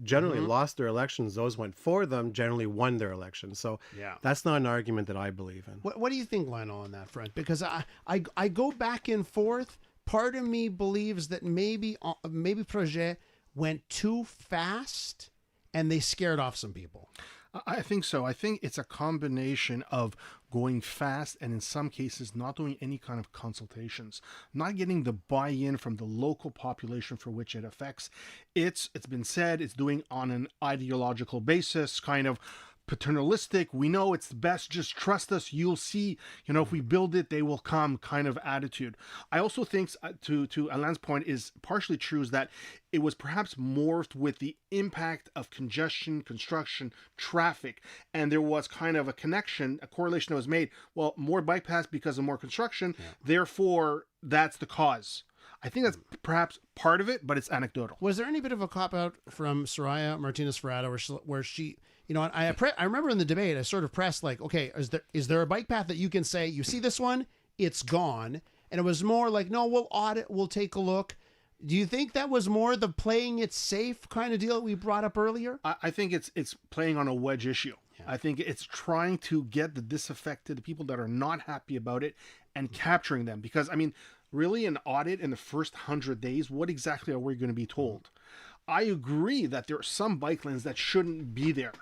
generally lost their elections. Those went for them generally won their elections. So that's not an argument that I believe in. What do you think, Lionel, on that front? Because I go back and forth. Part of me believes that maybe Projet went too fast and they scared off some people. I think so. I think it's a combination of going fast and in some cases not doing any kind of consultations, not getting the buy-in from the local population for which it affects. It's been said it's doing on an ideological basis, kind of paternalistic. We know it's the best, just trust us, you'll see, if we build it, they will come kind of attitude. I also think, to Alain's point, is partially true, is that it was perhaps morphed with the impact of congestion, construction, traffic, and there was kind of a correlation that was made. Well, more bike paths because of more construction, therefore that's the cause. I think that's perhaps part of it, but it's anecdotal. Was there any bit of a cop-out from Soraya Martinez-Ferrada where she I remember in the debate, I sort of pressed like, okay, is there a bike path that you can say, you see this one, it's gone? And it was more like, no, we'll audit, we'll take a look. Do you think that was more the playing it safe kind of deal that we brought up earlier? I think it's playing on a wedge issue. Yeah. I think it's trying to get the disaffected, the people that are not happy about it, and capturing them. Because, really an audit in the first 100 days, what exactly are we going to be told? I agree that there are some bike lanes that shouldn't be there.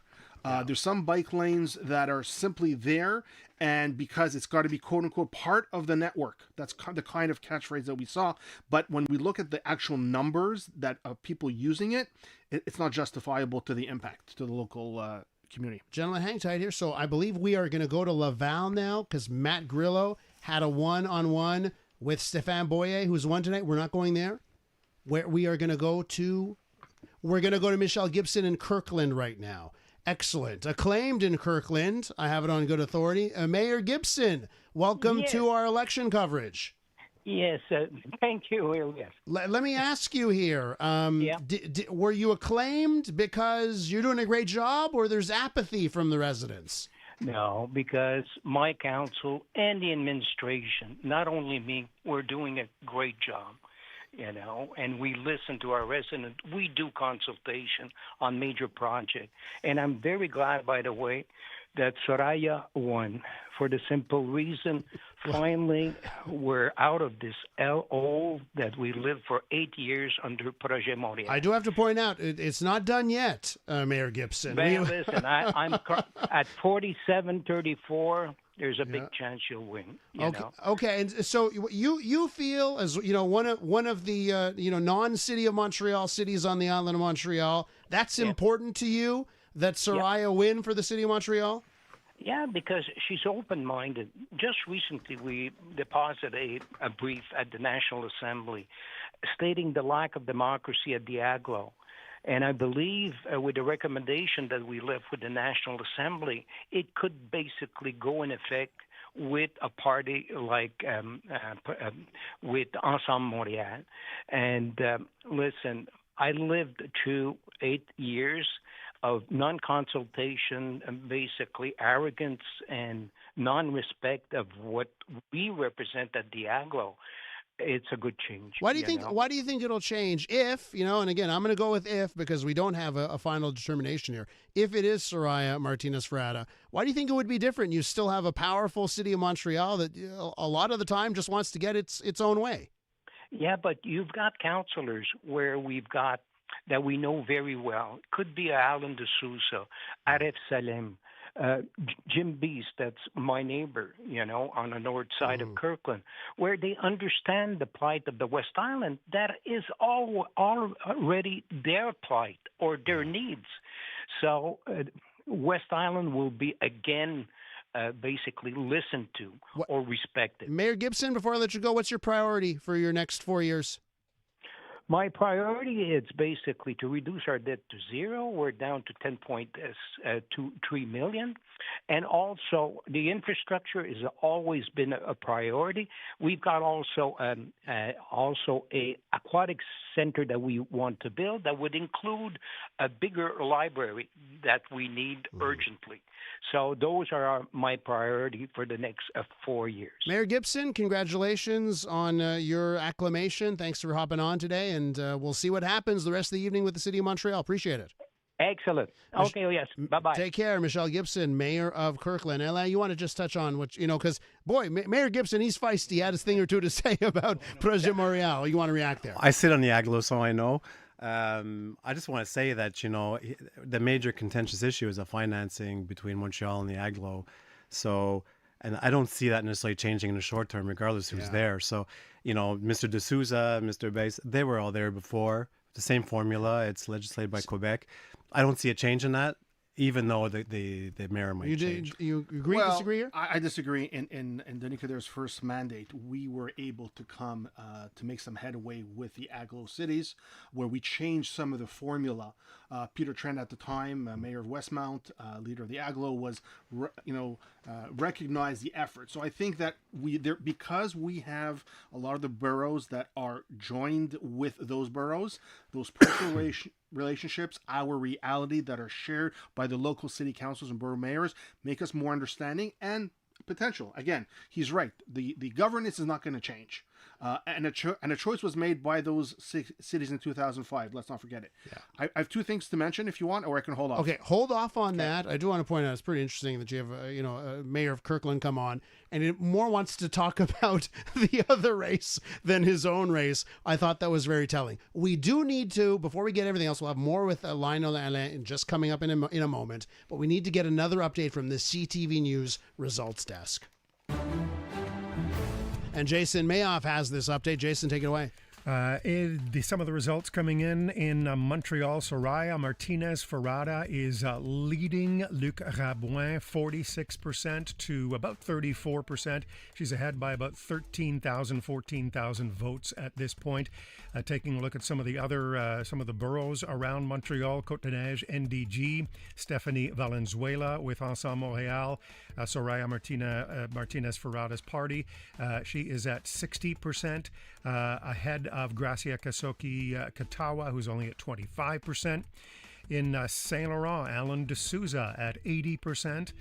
There's some bike lanes that are simply there, and because it's got to be quote unquote part of the network. That's the kind of catchphrase that we saw. But when we look at the actual numbers that of people using it, it's not justifiable to the impact to the local community. Gentlemen, hang tight here. So I believe we are going to go to Laval now because Matt Grillo had a one-on-one with Stéphane Boyer, who's won tonight. We're not going there. Where we are going to go to, Michelle Gibson in Kirkland right now. Excellent. Acclaimed in Kirkland. I have it on good authority. Mayor Gibson, welcome to our election coverage. Yes, thank you, Elias. Let me ask you here. Were you acclaimed because you're doing a great job or there's apathy from the residents? No, because my council and the administration, not only me, we're doing a great job. And we listen to our residents. We do consultation on major projects. And I'm very glad, by the way, that Soraya won for the simple reason, finally, we're out of this hole that we lived for 8 years under Projet Montréal. I do have to point out, it's not done yet, Mayor Gibson. Well, listen, I'm at 47-34. There's a big chance you'll win. You know? Okay, and so you feel as one of the non-city of Montreal cities on the island of Montreal. That's important to you that Soraya win for the city of Montreal. Yeah, because she's open-minded. Just recently, we deposited a brief at the National Assembly stating the lack of democracy at the Aglo. And I believe with the recommendation that we left with the National Assembly, it could basically go in effect with a party like with Ensemble Montréal. And listen, I lived through 8 years of non-consultation, and basically arrogance and non-respect of what we represent at the Aglo. It's a good change. Why do you think? know? Why do you think it'll change if And again, I'm going to go with if because we don't have a final determination here. If it is Soraya Martinez Ferrada, why do you think it would be different? You still have a powerful city of Montreal that a lot of the time just wants to get its own way. Yeah, but you've got counselors where we've got that we know very well. Could be Alan de Souza, Aref Salem, Jim Beast, that's my neighbor, on the north side of Kirkland, where they understand the plight of the West Island. That is already their plight or their needs. So West Island will be again basically listened to or respected. Mayor Gibson, before I let you go, what's your priority for your next 4 years? My priority is basically to reduce our debt to zero. We're down to 10.23 million. And also, the infrastructure has always been a priority. We've got also a aquatic center that we want to build that would include a bigger library that we need urgently. So those are my priority for the next 4 years. Mayor Gibson, congratulations on your acclamation. Thanks for hopping on today, and we'll see what happens the rest of the evening with the City of Montreal. Appreciate it. Excellent. Okay, yes. Bye-bye. Take care, Michelle Gibson, Mayor of Kirkland. Ella, you want to just touch on what, because, boy, Mayor Gibson, he's feisty. He had a thing or two to say about Projet Montréal. You want to react there? I sit on the Aglo, so I know. I just want to say that, the major contentious issue is the financing between Montreal and the Aglo. So, and I don't see that necessarily changing in the short term, regardless who's there. So, Mr. De Souza, Mr. Bass, they were all there before. The same formula. It's legislated by Quebec. I don't see a change in that, even though the mayor might change. You agree, disagree here? I disagree. In Denis Coderre's first mandate, we were able to come to make some headway with the Aglo cities, where we changed some of the formula. Peter Trent at the time, mayor of Westmount, leader of the Aglo, was recognized the effort. So I think that because we have a lot of the boroughs that are joined with those boroughs, those personal relationships, our reality that are shared by the local city councils and borough mayors make us more understanding and potential. Again, he's right. The governance is not going to change. And a choice was made by those cities in 2005. Let's not forget it. Yeah. I have two things to mention if you want, or I can hold off. Okay, hold off on that. I do want to point out it's pretty interesting that you have a mayor of Kirkland come on, and it more wants to talk about the other race than his own race. I thought that was very telling. We do need to, before we get everything else, we'll have more with Lionel Alain just coming up in a moment, but we need to get another update from the CTV News results desk. And Jason Mayoff has this update. Jason, take it away. Some of the results coming in Montreal. Soraya Martinez Ferrada is leading Luc Rabouin 46% to about 34%. She's ahead by about 13,000, 14,000 votes at this point. Taking a look at some of the boroughs around Montreal, Côte-de-Neige, NDG, Stephanie Valenzuela with Ensemble Montréal, Soraya Martinez Ferrada's party. She is at 60%, ahead of Gracia Kasoki-Katawa, who's only at 25%. In Saint Laurent, Alan de Souza at 80%.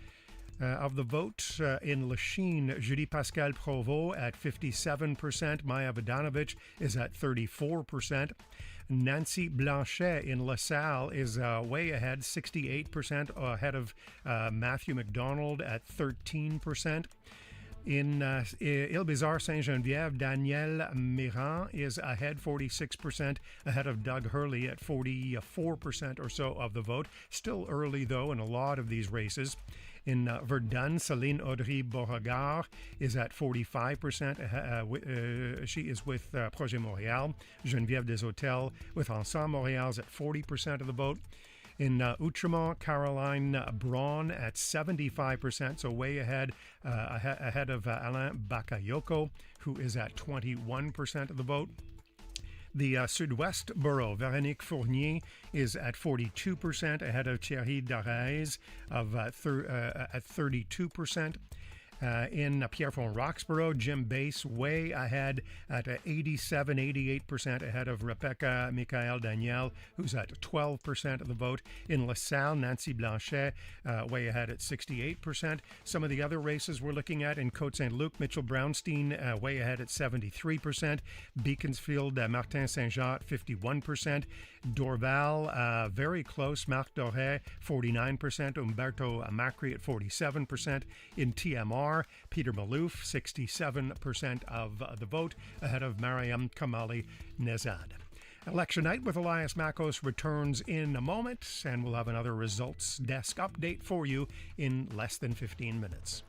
Of the vote. In Lachine, Julie Pascal Provost at 57%. Maya Vodanovic is at 34%. Nancy Blanchet in LaSalle is way ahead, 68%, ahead of Matthew McDonald at 13%. In Ile-Bizarre, Saint-Geneviève, Danielle Miran is ahead, 46%, ahead of Doug Hurley at 44% or so of the vote. Still early, though, in a lot of these races. In Verdun, Céline Audry-Beauregard is at 45%. She is with Projet Montréal. Geneviève Deshôtels with Ensemble Montréal is at 40% of the vote. In Outremont, Caroline Braun at 75%, so way ahead of Alain Bakayoko, who is at 21% of the vote. The Sud-Ouest borough, Véronique Fournier, is at 42%, ahead of Thierry Darès at 32%. In Pierrefonds Roxborough, Jim Bass way ahead at 88% ahead of Rebecca Michael Daniel, who's at 12% of the vote. In LaSalle, Nancy Blanchet way ahead at 68%. Some of the other races we're looking at in Côte Saint-Luc, Mitchell Brownstein way ahead at 73%. Beaconsfield, Martin Saint-Jean at 51%. Dorval, very close, Marc Doré, 49%. Umberto Macri at 47%. In TMR, Peter Malouf, 67% of the vote, ahead of Mariam Kamali Nezad. Election night with Elias Makos returns in a moment, and we'll have another results desk update for you in less than 15 minutes.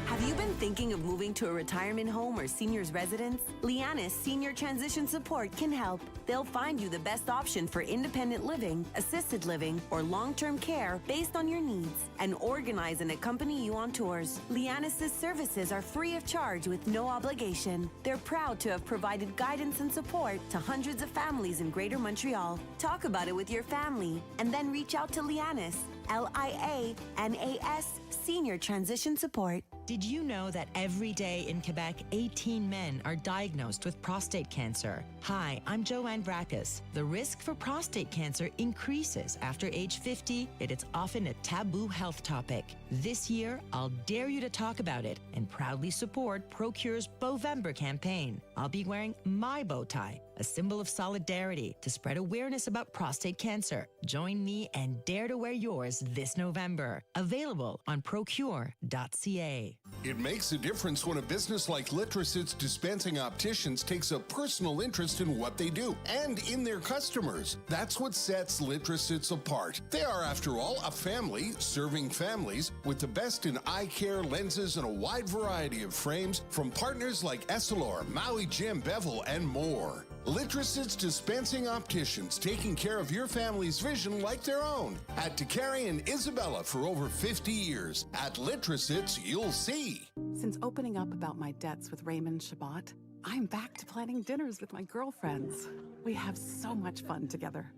Have you been thinking of moving to a retirement home or senior's residence? Lianis Senior Transition Support can help. They'll find you the best option for independent living, assisted living, or long-term care based on your needs and organize and accompany you on tours. Lianis' services are free of charge with no obligation. They're proud to have provided guidance and support to hundreds of families in Greater Montreal. Talk about it with your family and then reach out to Lianis, LIANAS Senior Transition Support. Did you know that every day in Quebec, 18 men are diagnosed with prostate cancer? Hi, I'm Joanne Brackus. The risk for prostate cancer increases after age 50, and it's often a taboo health topic. This year, I'll dare you to talk about it and proudly support Procure's Bovember campaign. I'll be wearing my bow tie, a symbol of solidarity to spread awareness about prostate cancer. Join me and dare to wear yours this November. Available on procure.ca. It makes a difference when a business like Litracit's Dispensing Opticians takes a personal interest in what they do and in their customers. That's what sets Litracit's apart. They are, after all, a family serving families with the best in eye care, lenses, and a wide variety of frames from partners like Essilor, Maui Jim, Bevel, and more. Litracit's Dispensing Opticians, taking care of your family's vision like their own. At Takari and Isabella for over 50 years. At Litracit's, you'll see. Since opening up about my debts with Raymond Shabbat, I'm back to planning dinners with my girlfriends. We have so much fun together.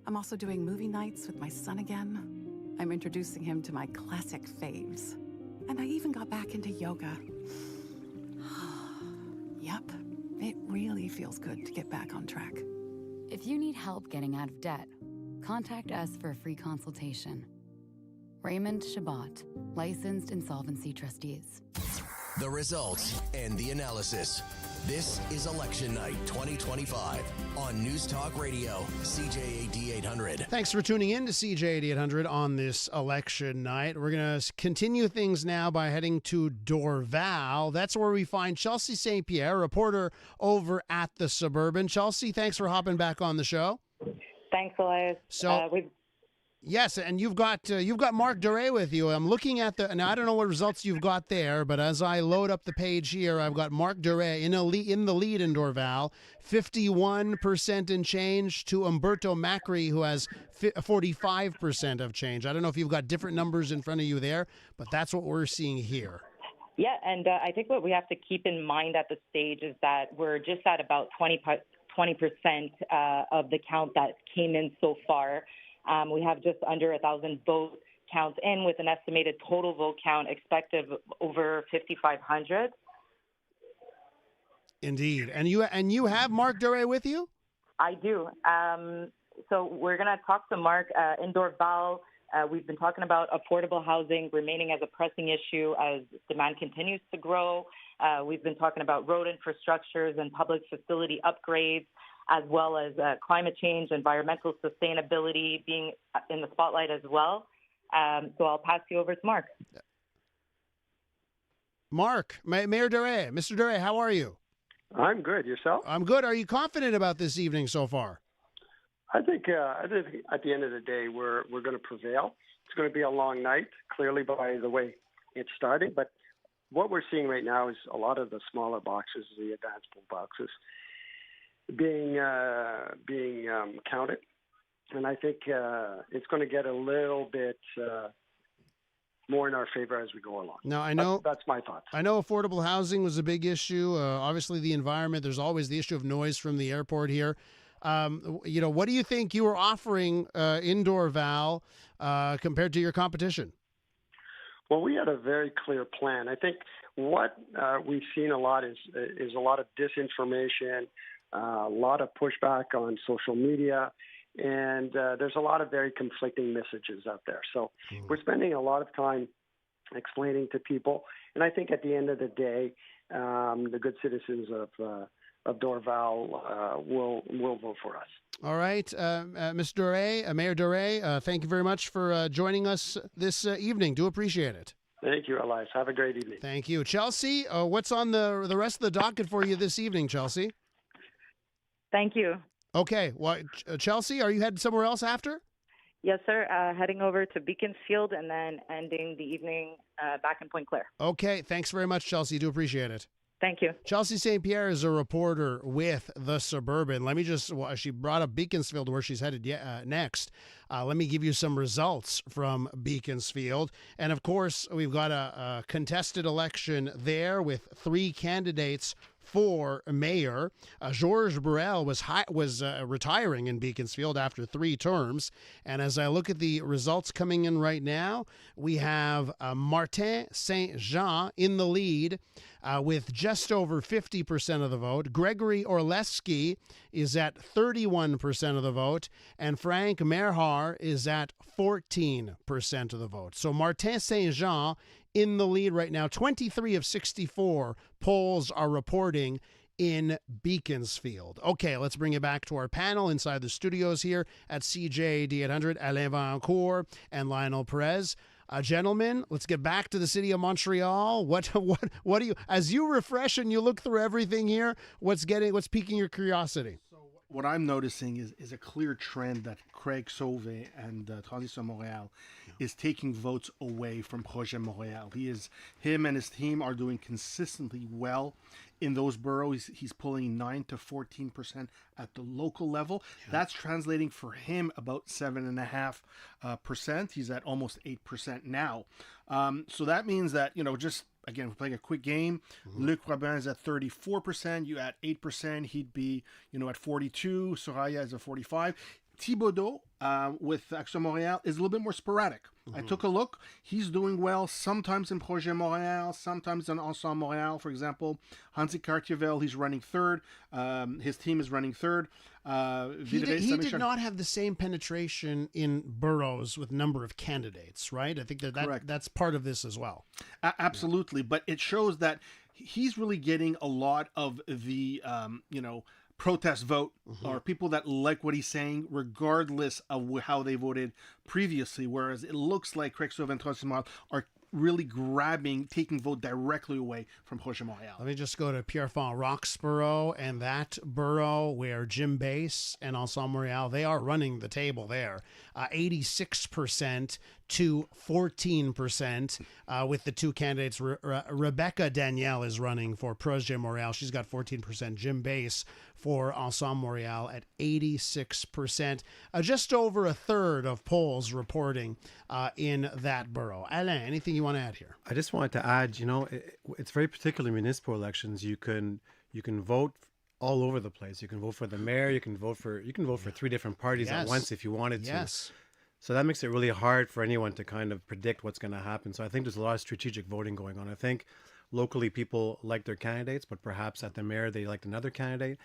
I'm also doing movie nights with my son again. I'm introducing him to my classic faves. And I even got back into yoga. Yep. It really feels good to get back on track. If you need help getting out of debt, contact us for a free consultation. Raymond Shabbat, licensed insolvency trustees. The results and the analysis. This is Election Night 2025 on News Talk Radio, CJAD 800. Thanks for tuning in to CJAD 800 on this election night. We're going to continue things now by heading to Dorval. That's where we find Chelsea St. Pierre, reporter over at the Suburban. Chelsea, thanks for hopping back on the show. Thanks, Elias. So, yes, and you've got Marc Doré with you. I'm looking at now I don't know what results you've got there, but as I load up the page here, I've got Marc Doré in the lead in Dorval, 51% in change to Umberto Macri, who has 45% of change. I don't know if you've got different numbers in front of you there, but that's what we're seeing here. Yeah, and I think what we have to keep in mind at the stage is that we're just at about 20% of the count that came in so far. We have just under 1,000 vote counts in, with an estimated total vote count expected of over 5,500. Indeed. And you have Marc Doré with you? I do. So we're going to talk to Marc in Dorval. We've been talking about affordable housing remaining as a pressing issue as demand continues to grow. We've been talking about road infrastructures and public facility upgrades, as well as climate change, environmental sustainability being in the spotlight as well. So I'll pass you over to Marc. Marc, Mayor Doré, Mr. Doré, how are you? I'm good. Yourself? I'm good. Are you confident about this evening so far? I think at the end of the day, we're going to prevail. It's going to be a long night, clearly by the way it's starting. But what we're seeing right now is a lot of the smaller boxes, the advanced poll boxes, being counted, and I think it's going to get a little bit more in our favor as we go along. Now, I know that's my thoughts. I know affordable housing was a big issue. Obviously, the environment. There's always the issue of noise from the airport here. What do you think you were offering in Dorval compared to your competition? Well, we had a very clear plan. I think what we've seen a lot is a lot of disinformation, a lot of pushback on social media, and there's a lot of very conflicting messages out there. So we're spending a lot of time explaining to people, and I think at the end of the day, the good citizens of Dorval will vote for us. All right, Ms. Doré, Mayor Doré, thank you very much for joining us this evening. Do appreciate it. Thank you, Elias. Have a great evening. Thank you. Chelsea, what's on the rest of the docket for you this evening, Chelsea? Thank you. Okay, well, Chelsea, are you headed somewhere else after? Yes, sir. Heading over to Beaconsfield and then ending the evening back in Pointe Claire. Okay, thanks very much, Chelsea. Do appreciate it. Thank you. Chelsea St. Pierre is a reporter with The Suburban. Let me just, she brought up Beaconsfield, where she's headed next. Let me give you some results from Beaconsfield. And of course, we've got a contested election there with 3 candidates for mayor. Georges Burrell was retiring in Beaconsfield after 3 terms. And as I look at the results coming in right now, we have Martin Saint-Jean in the lead with just over 50% of the vote. Gregory Orleski is at 31% of the vote. And Frank Merhar is at 14% of the vote. So Martin Saint-Jean in the lead right now. 23 of 64 polls are reporting in Beaconsfield. Okay, let's bring it back to our panel inside the studios here at CJAD 800. Alain Vancourt and Lionel Perez. Gentlemen, let's get back to the city of Montreal. What do you, as you refresh and you look through everything here, what's piquing your curiosity? What I'm noticing is a clear trend that Craig Sauvé and Transition Montréal is taking votes away from Projet Montréal. Him and his team are doing consistently well in those boroughs. He's pulling 9 to 14% at the local level. Yeah. That's translating for him about 7.5%. He's at almost 8% now. So that means that, just again, we're playing a quick game. Luc Rabin is at 34%. You at 8%, he'd be, at 42. Soraya is at 45. Thibodeau with Action Montréal is a little bit more sporadic. I took a look. He's doing well sometimes in Projet Montréal, sometimes in Ensemble Montréal, for example. Hansi Cartierville, he's running third. His team is running third. He did not have the same penetration in boroughs with number of candidates, right? I think that's part of this as well. Absolutely. Yeah. But it shows that he's really getting a lot of the, protest vote or people that like what he's saying regardless of how they voted previously, whereas it looks like Craig Sauvé and Transition are really taking vote directly away from Projet Montréal. Let me just go to Pierrefonds Roxborough and that borough where Jim Bass and Ensemble Montréal, they are running the table there. 86% to 14% with the 2 candidates. Rebecca Danielle is running for Projet Montréal. She's got 14%. Jim Bass for Ensemble Montréal at 86%. Just over a third of polls reporting in that borough. Alain, anything you want to add here? I just wanted to add, it's very particular in municipal elections. You can vote all over the place. You can vote for the mayor. You can vote for 3 different parties at once if you wanted to. Yes. So that makes it really hard for anyone to kind of predict what's going to happen. So I think there's a lot of strategic voting going on. I think locally people like their candidates, but perhaps at the mayor they liked another candidate.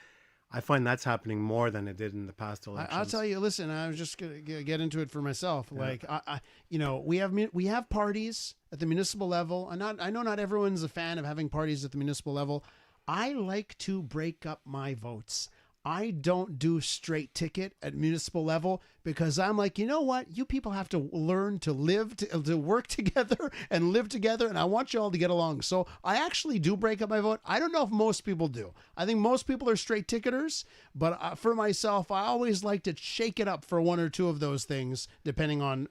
I find that's happening more than it did in the past elections. I'll tell you. Listen, I was just gonna get into it for myself. Yeah. Like, we have parties at the municipal level. I know not everyone's a fan of having parties at the municipal level. I like to break up my votes. I don't do straight ticket at municipal level because I'm like, you know what? You people have to learn to live, to work together and live together. And I want you all to get along. So I actually do break up my vote. I don't know if most people do. I think most people are straight ticketers. But for myself, I always like to shake it up for 1 or 2 of those things, depending on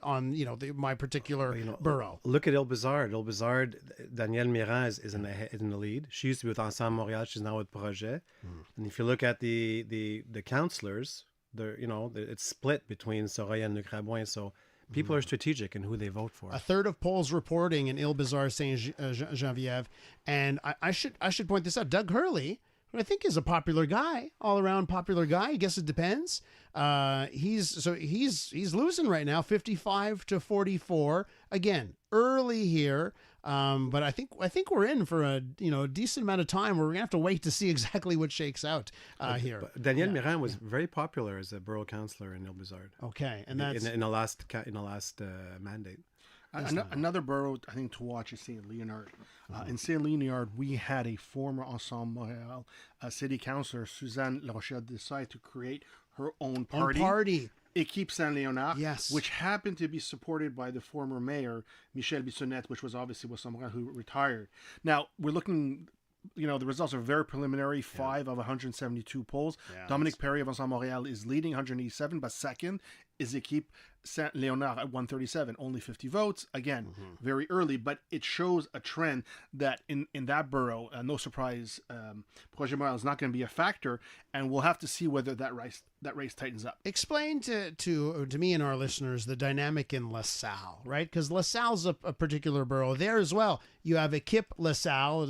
my particular borough. Look at Ile-Bizard. Ile-Bizard, Danielle Miraz is in the lead. She used to be with Ensemble Montréal. She's now with Projet. And if you look at the councillors, it's split between Soraya and Luc Rabouin. So people are strategic in who they vote for. A third of polls reporting in Ile-Bizard, Saint-Geneviève, and I should point this out. Doug Hurley who I think is a popular guy, all around popular guy. I guess it depends. He's losing right now, 55-44. Again, early here. But I think we're in for a decent amount of time where we're gonna have to wait to see exactly what shakes out here. But Daniel Miran was very popular as a borough councillor in Île-Bizard. Okay, and that's in the last mandate. Another borough I think to watch is Saint Leonard. In Saint Leonard, we had a former Ensemble Montréal city councillor, Suzanne Larochelle, decide to create her own party. Équipe Saint-Léonard, yes, which happened to be supported by the former mayor, Michel Bissonnette, which was obviously Ensemble who retired. Now, we're looking, the results are very preliminary, 5 of 172 polls. Yeah, Dominique Perry of Ensemble Montréal is leading, 187, but second is Équipe Saint-Léonard at 137, only 50 votes. Again, very early, but it shows a trend that in that borough, no surprise, Projet Montréal is not going to be a factor, and we'll have to see whether that race tightens up. Explain to me and our listeners the dynamic in LaSalle, right? Because LaSalle's a particular borough there as well. You have Équipe LaSalle,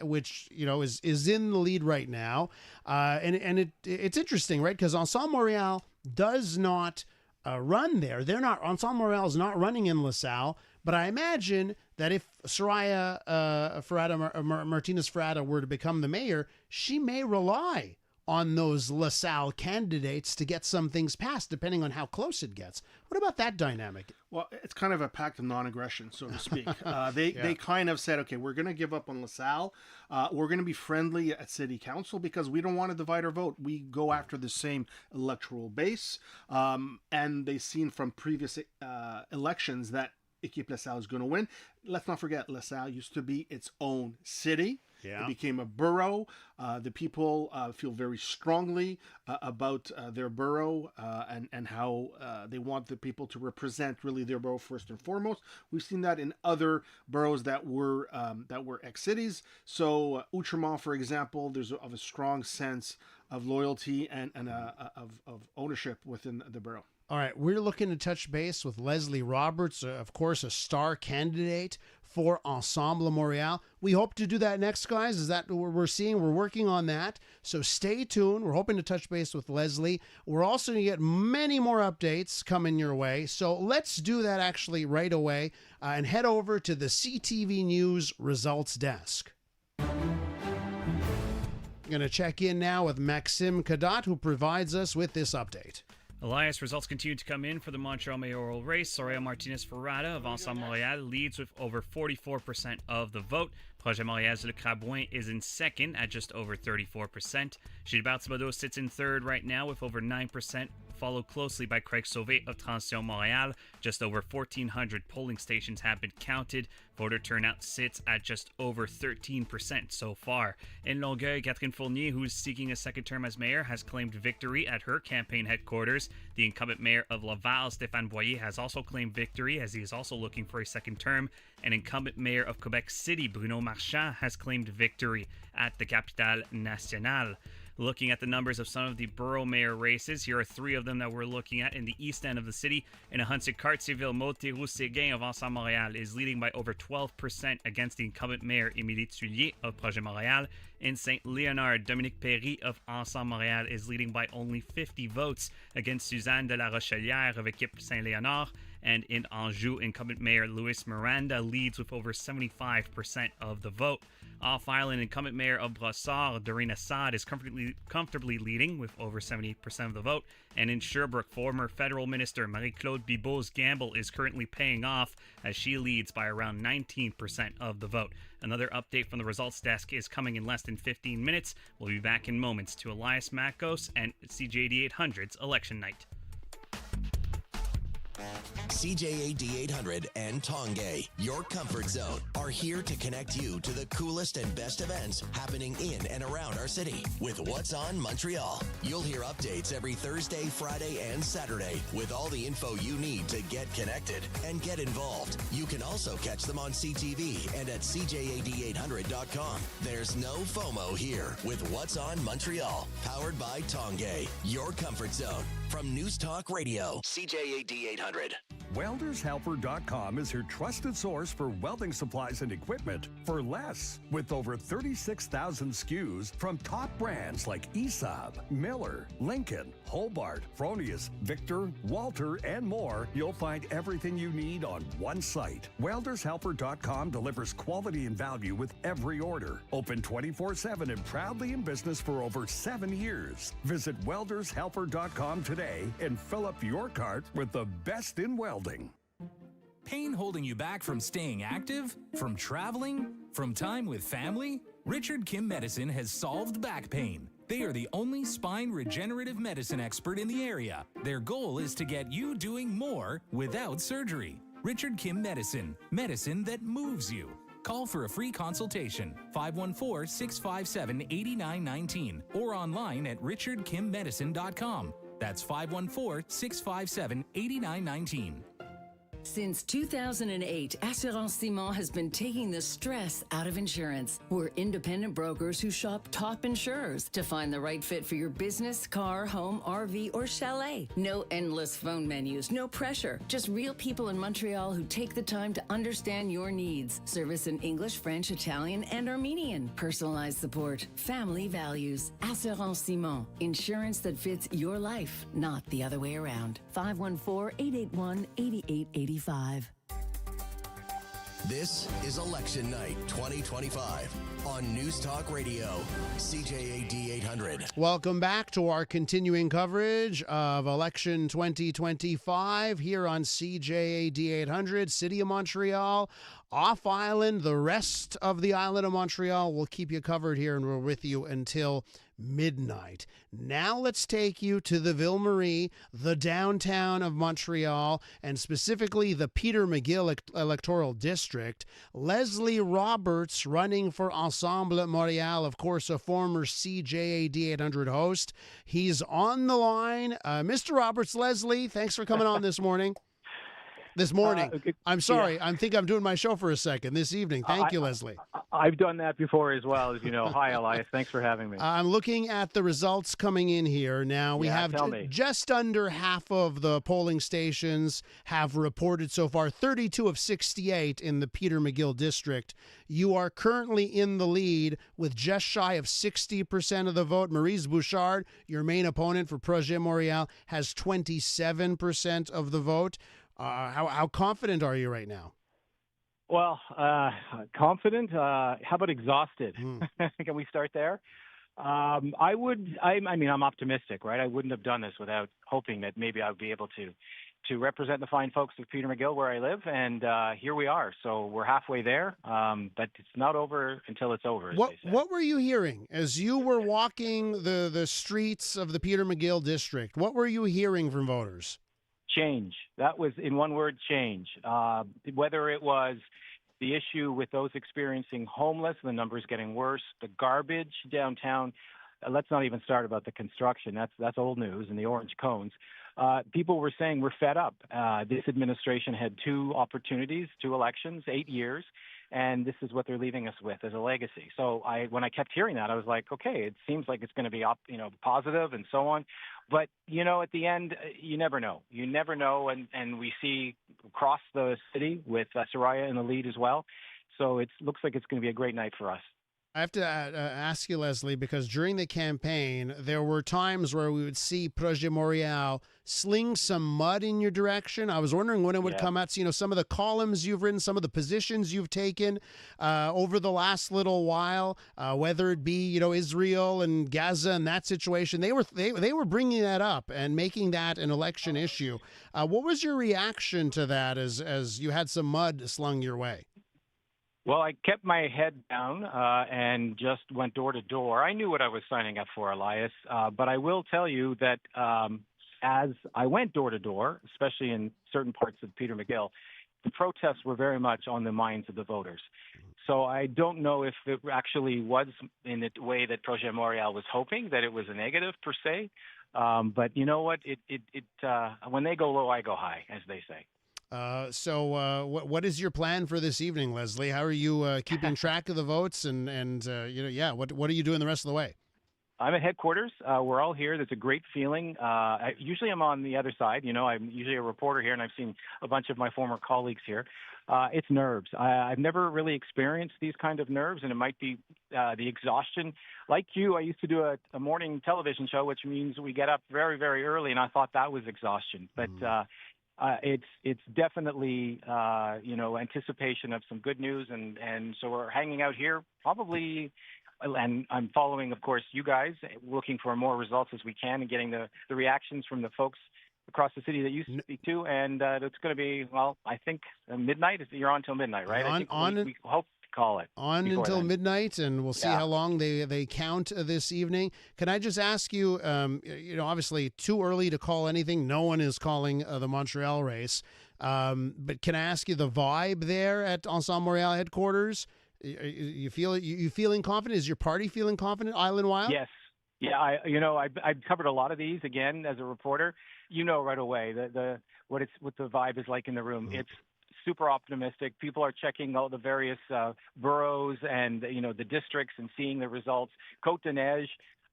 which is in the lead right now, and it's interesting, right? Because Ensemble Montréal does not run there. Ensemble Montréal is not running in LaSalle, but I imagine that if Soraya Martinez Ferrada were to become the mayor, she may rely on those LaSalle candidates to get some things passed, depending on how close it gets. What about that dynamic? Well, it's kind of a pact of non-aggression, so to speak. They kind of said, okay, we're going to give up on LaSalle. We're going to be friendly at city council because we don't want to divide our vote. We go after the same electoral base. And they've seen from previous elections that Équipe LaSalle is going to win. Let's not forget, LaSalle used to be its own city. Yeah. It became a borough. The people feel very strongly about their borough and how they want the people to represent really their borough first and foremost. We've seen that in other boroughs that were ex-cities. So Outremont, for example, there's a strong sense of loyalty and of ownership within the borough. All right, we're looking to touch base with Leslie Roberts, of course, a star candidate for Ensemble Montréal. We hope to do that next, guys. Is that what we're seeing? We're working on that. So stay tuned. We're hoping to touch base with Leslie. We're also going to get many more updates coming your way. So let's do that actually right away and head over to the CTV News results desk. I'm going to check in now with Maxime Cadotte, who provides us with this update. Elias, results continue to come in for the Montreal mayoral race. Soraya Martinez Ferrada of Ensemble Montréal leads with over 44% of the vote. Projet Montréal's Luc Rabouin is in second at just over 34%. Gilbert Thibodeau sits in third right now with over 9%, followed closely by Craig Sauvé of Transition Montréal. Just over 1,400 polling stations have been counted. Voter turnout sits at just over 13% so far. In Longueuil, Catherine Fournier, who is seeking a second term as mayor, has claimed victory at her campaign headquarters. The incumbent mayor of Laval, Stéphane Boyer, has also claimed victory as he is also looking for a second term. And incumbent mayor of Quebec City, Bruno Marchand, has claimed victory at the Capitale Nationale. Looking at the numbers of some of the borough mayor races, here are three of them that we're looking at in the east end of the city. In Ahuntsic-Cartierville, Montero-Séguin of Ensemble Montréal is leading by over 12% against the incumbent mayor Émilie Tullier of Projet Montréal. In Saint Leonard, Dominique Perry of Ensemble Montréal is leading by only 50 votes against Suzanne de la Rochelière of Équipe Saint-Léonard. And in Anjou, incumbent mayor Louis Miranda leads with over 75% of the vote. Off Island, incumbent mayor of Brossard, Doreen Assad, is comfortably leading with over 78% of the vote. And in Sherbrooke, former federal minister Marie-Claude Bibeau's gamble is currently paying off as she leads by around 19% of the vote. Another update from the results desk is coming in less than 15 minutes. We'll be back in moments to Elias Makos and CJAD 800's Election Night. CJAD 800 and Tongay, your comfort zone, are here to connect you to the coolest and best events happening in and around our city with What's On Montreal. You'll hear updates every Thursday, Friday, and Saturday with all the info you need to get connected and get involved. You can also catch them on CTV and at CJAD800.com. There's no FOMO here with What's On Montreal, powered by Tongay, your comfort zone. From News Talk Radio, CJAD 800. WeldersHelper.com is your trusted source for welding supplies and equipment for less. With over 36,000 SKUs from top brands like ESAB, Miller, Lincoln, Hobart, Fronius, Victor, Walter, and more, you'll find everything you need on one site. WeldersHelper.com delivers quality and value with every order. Open 24/7 and proudly in business for over 7 years. Visit WeldersHelper.com today and fill up your cart with the best in welding. Pain holding you back from staying active? From traveling? From time with family? Richard Kim Medicine has solved back pain. They are the only spine regenerative medicine expert in the area. Their goal is to get you doing more without surgery. Richard Kim Medicine. Medicine that moves you. Call for a free consultation, 514-657-8919, or online at richardkimmedicine.com. That's 514-657-8919. Since 2008, Assurance Simon has been taking the stress out of insurance. We're independent brokers who shop top insurers to find the right fit for your business, car, home, RV, or chalet. No endless phone menus, no pressure. Just real people in Montreal who take the time to understand your needs. Service in English, French, Italian, and Armenian. Personalized support, family values. Assurance Simon. Insurance that fits your life, not the other way around. 514-881-8885. This is Election Night 2025 on News Talk Radio, CJAD 800. Welcome back to our continuing coverage of Election 2025 here on CJAD 800, City of Montreal, off island, the rest of the island of Montreal. We'll keep you covered here and we're with you until midnight. Now let's take you to the Ville Marie, the downtown of Montreal, and specifically the Peter McGill electoral district. Leslie Roberts running for Ensemble Montréal, of course, a former CJAD 800 host. He's on the line. Mr. Roberts, Leslie, thanks for coming on this morning. I'm sorry. Yeah. I think I'm doing my show for a second this evening. Thank you, Leslie. I've done that before as well, as you know. Hi, Elias. Thanks for having me. I'm looking at the results coming in here. Now, we have just under half of the polling stations have reported so far, 32 of 68 in the Peter McGill district. You are currently in the lead with just shy of 60% of the vote. Maryse Bouchard, your main opponent for Projet Montréal, has 27% of the vote. How confident are you right now? Well, confident. How about exhausted? Can we start there? I'm optimistic, right? I wouldn't have done this without hoping that maybe I would be able to represent the fine folks of Peter McGill where I live, and here we are. So we're halfway there, but it's not over until it's over. What were you hearing as you were walking the streets of the Peter McGill district? What were you hearing from voters? Change. That was, in one word, change. Whether it was the issue with those experiencing homeless, the numbers getting worse, the garbage downtown. Let's not even start about the construction. That's old news, and the orange cones. People were saying we're fed up. This administration had 2 opportunities, 2 elections, 8 years, and this is what they're leaving us with as a legacy. So when I kept hearing that, I was like, okay, it seems like it's going to be positive and so on. But, at the end, you never know. You never know, and we see across the city with Soraya in the lead as well. So it looks like it's going to be a great night for us. I have to ask you, Leslie, because during the campaign, there were times where we would see Projet Montréal sling some mud in your direction. I was wondering when it would come out. Some of the columns you've written, some of the positions you've taken over the last little while, whether it be Israel and Gaza and that situation, they were bringing that up and making that an election issue. What was your reaction to that as you had some mud slung your way? Well, I kept my head down and just went door to door. I knew what I was signing up for, Elias, but I will tell you that as I went door to door, especially in certain parts of Peter McGill, the protests were very much on the minds of the voters. So I don't know if it actually was in the way that Projet Montréal was hoping, that it was a negative per se. But you know what? When they go low, I go high, as they say. So what is your plan for this evening, Leslie? How are you keeping track of the votes? And what are you doing the rest of the way? I'm at headquarters. We're all here. There's a great feeling. Usually I'm on the other side. I'm usually a reporter here, and I've seen a bunch of my former colleagues here. It's nerves. I've never really experienced these kind of nerves, and it might be the exhaustion. Like you, I used to do a morning television show, which means we get up very, very early, and I thought that was exhaustion. But it's definitely anticipation of some good news, and so we're hanging out here probably. And I'm following, of course, you guys, looking for more results as we can and getting the reactions from the folks across the city that you speak to. And it's going to be, well, I think midnight. You're on till midnight, right? I think we hope to call it. On until midnight, and we'll see how long they count this evening. Can I just ask you, obviously too early to call anything. No one is calling the Montreal race. But can I ask you the vibe there at Ensemble Montreal headquarters? You feeling confident? Is your party feeling confident, Island Wild? Yes. Yeah, I've covered a lot of these again as a reporter. Right away what the vibe is like in the room. It's super optimistic. People are checking all the various boroughs and the districts and seeing the results. Côte-des-Neiges,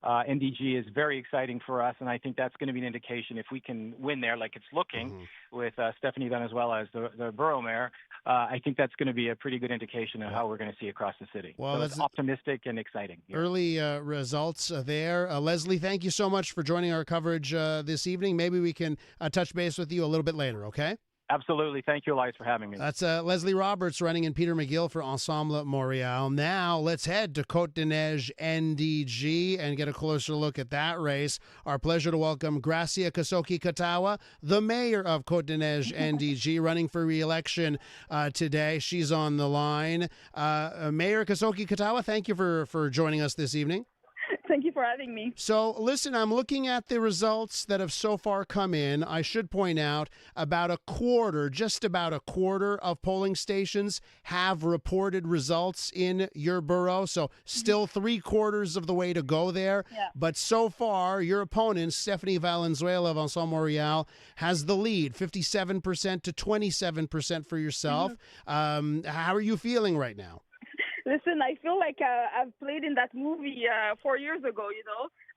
NDG is very exciting for us, and I think that's going to be an indication if we can win there, like it's looking with Stephanie Venezuela as the borough mayor. I think that's going to be a pretty good indication of how we're going to see across the city. Well, so it's optimistic and exciting. Yeah. Early results there. Leslie, thank you so much for joining our coverage this evening. Maybe we can touch base with you a little bit later, okay? Absolutely. Thank you, Elias, for having me. That's Leslie Roberts running in Peter McGill for Ensemble Montreal. Now let's head to Côte-des-Neiges NDG and get a closer look at that race. Our pleasure to welcome Gracia Kasoki-Katawa, the mayor of Côte-des-Neiges NDG, running for re-election today. She's on the line. Mayor Kasoki-Katawa, thank you for joining us this evening. Thank you for having me. So, listen, I'm looking at the results that have so far come in. I should point out just about a quarter of polling stations have reported results in your borough. So, still 3/4 of the way to go there. Yeah. But so far, your opponent, Stephanie Valenzuela of Ensemble Montreal, has the lead, 57% to 27% for yourself. How are you feeling right now? Listen, I feel like I've played in that movie 4 years ago,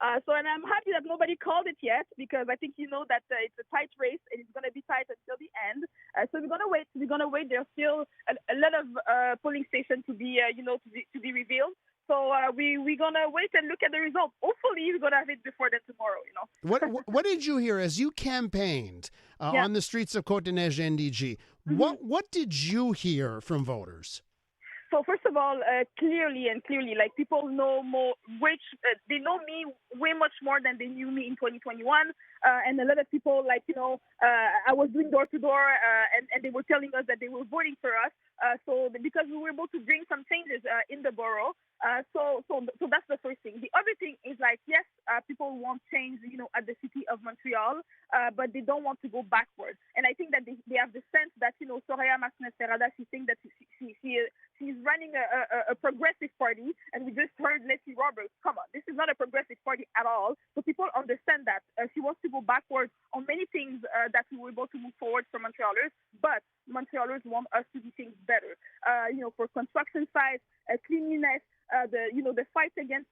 and I'm happy that nobody called it yet, because I think that it's a tight race and it's going to be tight until the end. So we're going to wait. There's still a lot of polling stations to be, to be revealed. So we're going to wait and look at the results. Hopefully we're going to have it before then tomorrow, What did you hear as you campaigned on the streets of Côte-des-Neiges NDG? What did you hear from voters? So first of all, clearly, like people know more, they know me way much more than they knew me in 2021. And a lot of people, I was doing door to door, and they were telling us that they were voting for us. So because we were able to bring some changes in the borough. So that's the first thing. The other thing is yes, people want change, at the city of Montreal, but they don't want to go backwards. And I think that they have the sense that, Soraya Martinez-Ferrada, she thinks that she's running a progressive party, and we just heard Leslie Roberts. Come on, this is not a progressive party at all. So people understand that she wants to go backwards on many things that we were able to move forward for Montrealers, but Montrealers want us to do things better. For construction sites, cleanliness, the fight against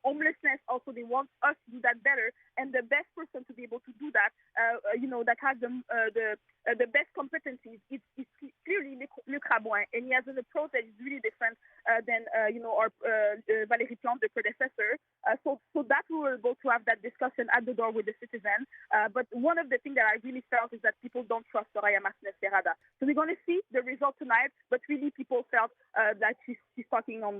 homelessness. Also, they want us to do that better, and the best person to be able to do that, that has the best competencies, is clearly Luc Rabouin, and he has an approach that is really different than our Valérie Plante, the predecessor. So that we were able to have that discussion at the door with the citizen. But one of the things that I really felt is that people don't trust Soraya Martinez-Ferrada. So we're going to see the result tonight, but really people felt that she's talking on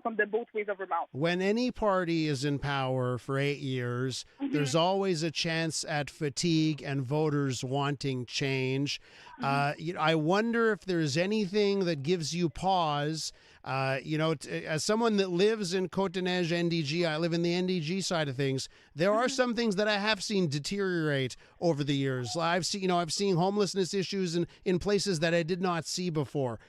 from the both ways of her mouth. When any party is in power for 8 years, there's always a chance at fatigue and voters wanting change. I wonder if there's anything that gives you pause. As someone that lives in Côte-des-Neiges NDG, I live in the NDG side of things. There are some things that I have seen deteriorate over the years. I've seen homelessness issues in places that I did not see before.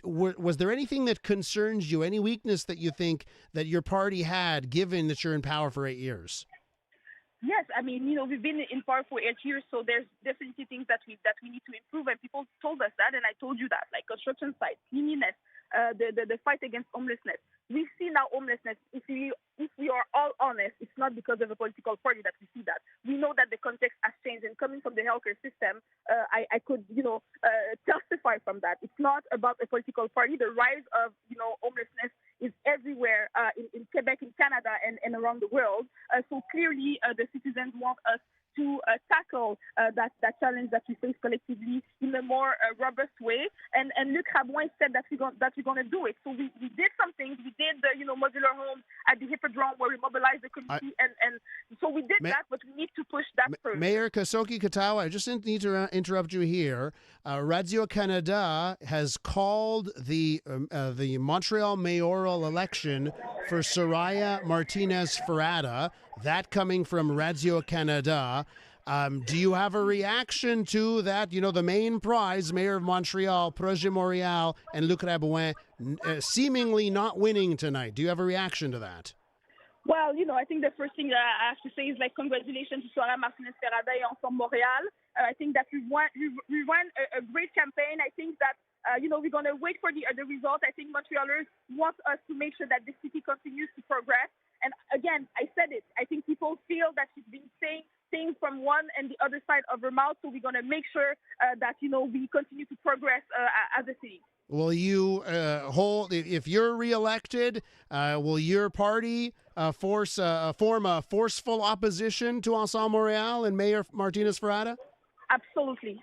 Was there anything that concerns you? Any weakness that you think that your party had, given that you're in power for 8 years? Yes, I mean, we've been in power for 8 years, so there's definitely things that we need to improve, and people told us that, and I told you that, like construction sites, cleanliness, the fight against homelessness. We see now homelessness. If we we are all honest, it's not because of a political party that we see that. We know that the context has changed, and coming from the healthcare system, I could, testify from that. It's not about a political party. The rise of, homelessness is everywhere in Quebec, in Canada, and around the world. So clearly, the citizens want us to tackle that challenge that we face collectively in a more robust way. And Luc Rabouin said that we're going to do it. So we did some things. We did the modular homes at the Hippodrome where we mobilized the community, and so we did that. But we need to push that further. Mayor Kasoki Katawa, I just need to interrupt you here. Radio Canada has called the Montreal mayoral election for Soraya Martinez Ferrada. That coming from Radio Canada. Do you have a reaction to that? The main prize, Mayor of Montreal, Projet Montréal, and Luc Rabouin seemingly not winning tonight. Do you have a reaction to that? Well, I think the first thing I have to say is congratulations to Soraya Martinez Ferrada and Ensemble Montréal. I think that we ran a great campaign. I think that we're going to wait for the result. I think Montrealers want us to make sure that the city continues to progress. And again, I said it. I think people feel that she's been saying things from one and the other side of her mouth. So we're going to make sure that, we continue to progress as a city. Will you if you're reelected, will your party form a forceful opposition to Ensemble Montréal and Mayor Martinez Ferrada? Absolutely.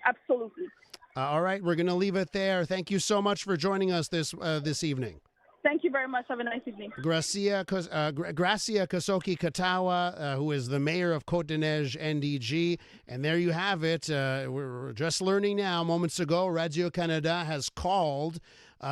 All right, we're going to leave it there. Thank you so much for joining us this evening. Thank you very much. Have a nice evening. Gracia Kasoki Katawa, who is the mayor of Côte-des-Neiges NDG. And there you have it. We're just learning now, moments ago, Radio Canada has called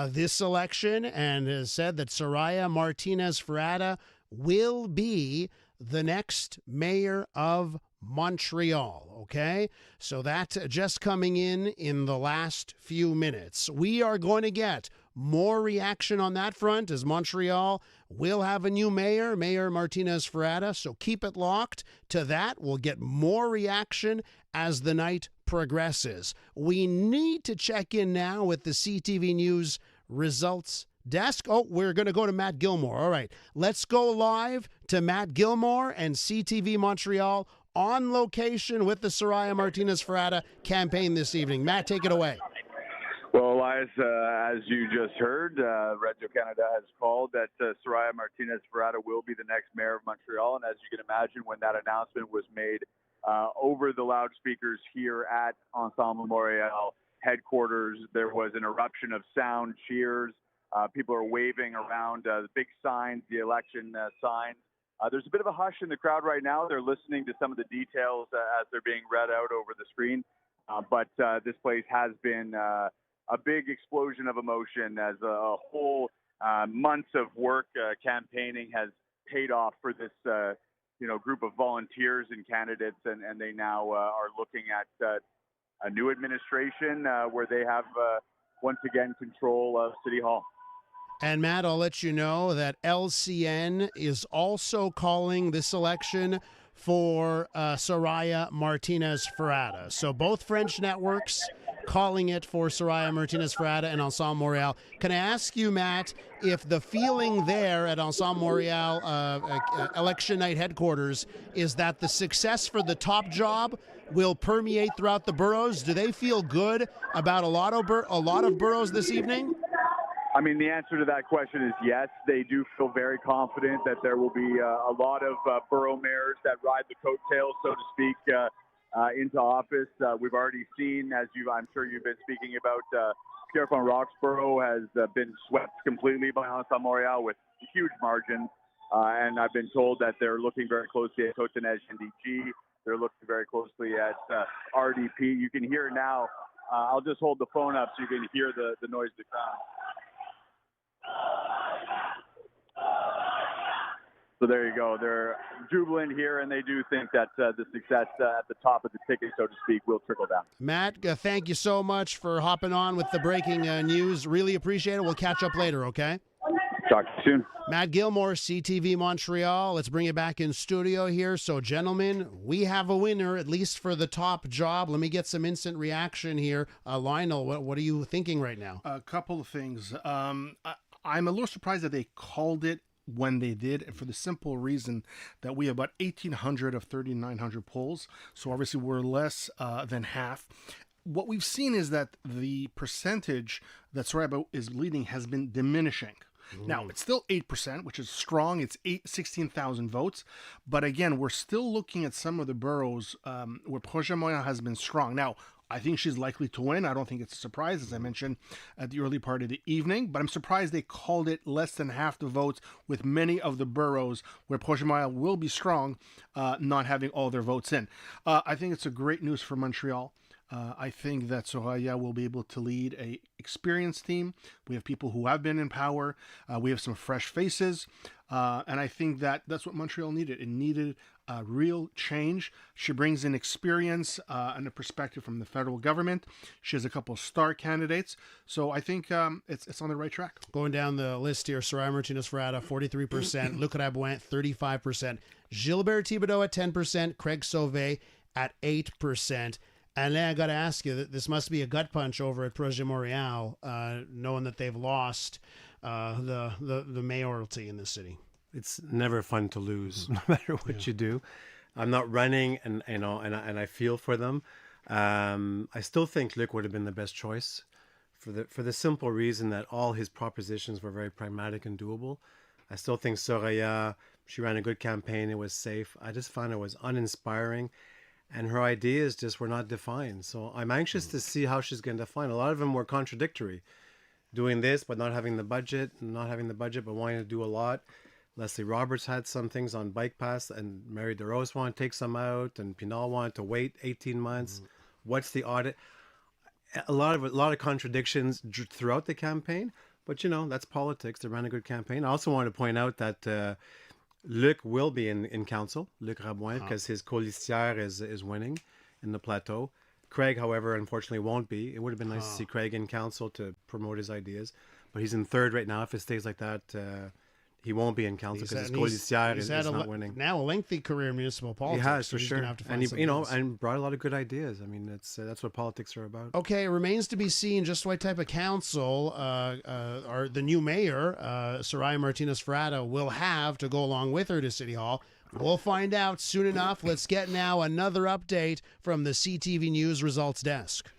this election and has said that Soraya Martinez Ferrada will be the next mayor of Montreal. Okay, so that's just coming in the last few minutes. We are going to get more reaction on that front as Montreal will have a new mayor, Mayor Martinez Ferrada. So keep it locked to that. We'll get more reaction as the night progresses. We need to check in now with the CTV News results desk. Oh, we're going to go to Matt Gilmore. All right, let's go live to Matt Gilmore and CTV Montreal on location with the Soraya Martinez Ferrada campaign this evening. Matt, take it away. Well, Elias, as you just heard, Radio Canada has called that Soraya Martinez Ferrada will be the next mayor of Montreal. And as you can imagine, when that announcement was made over the loudspeakers here at Ensemble Montréal headquarters, there was an eruption of sound, cheers. People are waving around the big signs, the election signs. There's a bit of a hush in the crowd right now. They're listening to some of the details as they're being read out over the screen. But this place has been a big explosion of emotion as a whole months of work campaigning has paid off for this group of volunteers and candidates, and they now are looking at a new administration where they have once again control of City Hall. And Matt, I'll let you know that LCN is also calling this election for Soraya Martinez Ferrada. So both French networks calling it for Soraya Martinez Ferrada and Ensemble Montréal. Can I ask you, Matt, if the feeling there at Ensemble Montréal election night headquarters is that the success for the top job will permeate throughout the boroughs? Do they feel good about a lot of boroughs this evening? I mean, the answer to that question is yes. They do feel very confident that there will be a lot of borough mayors that ride the coattails, so to speak, into office. We've already seen, as I'm sure you've been speaking about, Pierrefonds Roxborough has been swept completely by Ensemble Montréal with huge margins. And I've been told that they're looking very closely at Côte-des-Neiges NDG. They're looking very closely at RDP. You can hear now. I'll just hold the phone up so you can hear the noise of the crowd. So there you go. They're jubilant here, and they do think that the success at the top of the ticket, so to speak, will trickle down. Matt, thank you so much for hopping on with the breaking news. Really appreciate it. We'll catch up later, okay? Talk to you soon. Matt Gilmore, CTV Montreal. Let's bring it back in studio here. So, gentlemen, we have a winner, at least for the top job. Let me get some instant reaction here. Lionel, what are you thinking right now? A couple of things. I'm a little surprised that they called it when they did, and for the simple reason that we have about 1,800 of 3,900 polls. So obviously we're less than half. What we've seen is that the percentage that Soraya is leading has been diminishing. Now, it's still 8%, which is strong. It's 16,000 votes. But again, we're still looking at some of the boroughs where Projet Montréal has been strong. Now, I think she's likely to win. I don't think it's a surprise, as I mentioned at the early part of the evening. But I'm surprised they called it less than half the votes, with many of the boroughs where Projet Montréal will be strong not having all their votes in. I think it's a great news for Montreal. I think that Soraya will be able to lead a experienced team. We have people who have been in power. We have some fresh faces. And I think that that's what Montreal needed. It needed real change. She brings in experience and a perspective from the federal government. She has a couple of star candidates. So I think it's on the right track. Going down the list here, Soraya Martinez-Ferrada, 43%, Luc Rabouin, 35%, Gilbert Thibodeau at 10%, Craig Sauvé at 8%. And then I got to ask you, this must be a gut punch over at Projet Montréal, knowing that they've lost the mayoralty in the city. It's never fun to lose, no matter what you do. I'm not running, and I feel for them. I still think Luc would have been the best choice, for the simple reason that all his propositions were very pragmatic and doable. I still think Soraya, she ran a good campaign. It was safe. I just found it was uninspiring. And her ideas just were not defined. So I'm anxious to see how she's going to define. A lot of them were contradictory. Doing this, but not having the budget, but wanting to do a lot. Leslie Roberts had some things on Bike Pass, and Mary DeRose wanted to take some out, and Pinal wanted to wait 18 months. What's the audit? A lot of contradictions throughout the campaign, but that's politics. They ran a good campaign. I also wanted to point out that Luc will be in council, Luc Rabouin, because his colistière is winning in the plateau. Craig, however, unfortunately won't be. It would have been nice to see Craig in council to promote his ideas, but he's in third right now. If it stays like that, he won't be in council because his colistière is not winning. Now a lengthy career in municipal politics. He has, for so sure. Have to And find and brought a lot of good ideas. I mean, that's what politics are about. Okay, it remains to be seen just what type of council or the new mayor, Soraya Martinez-Ferrada, will have to go along with her to City Hall. We'll find out soon enough. Let's get now another update from the CTV News Results Desk.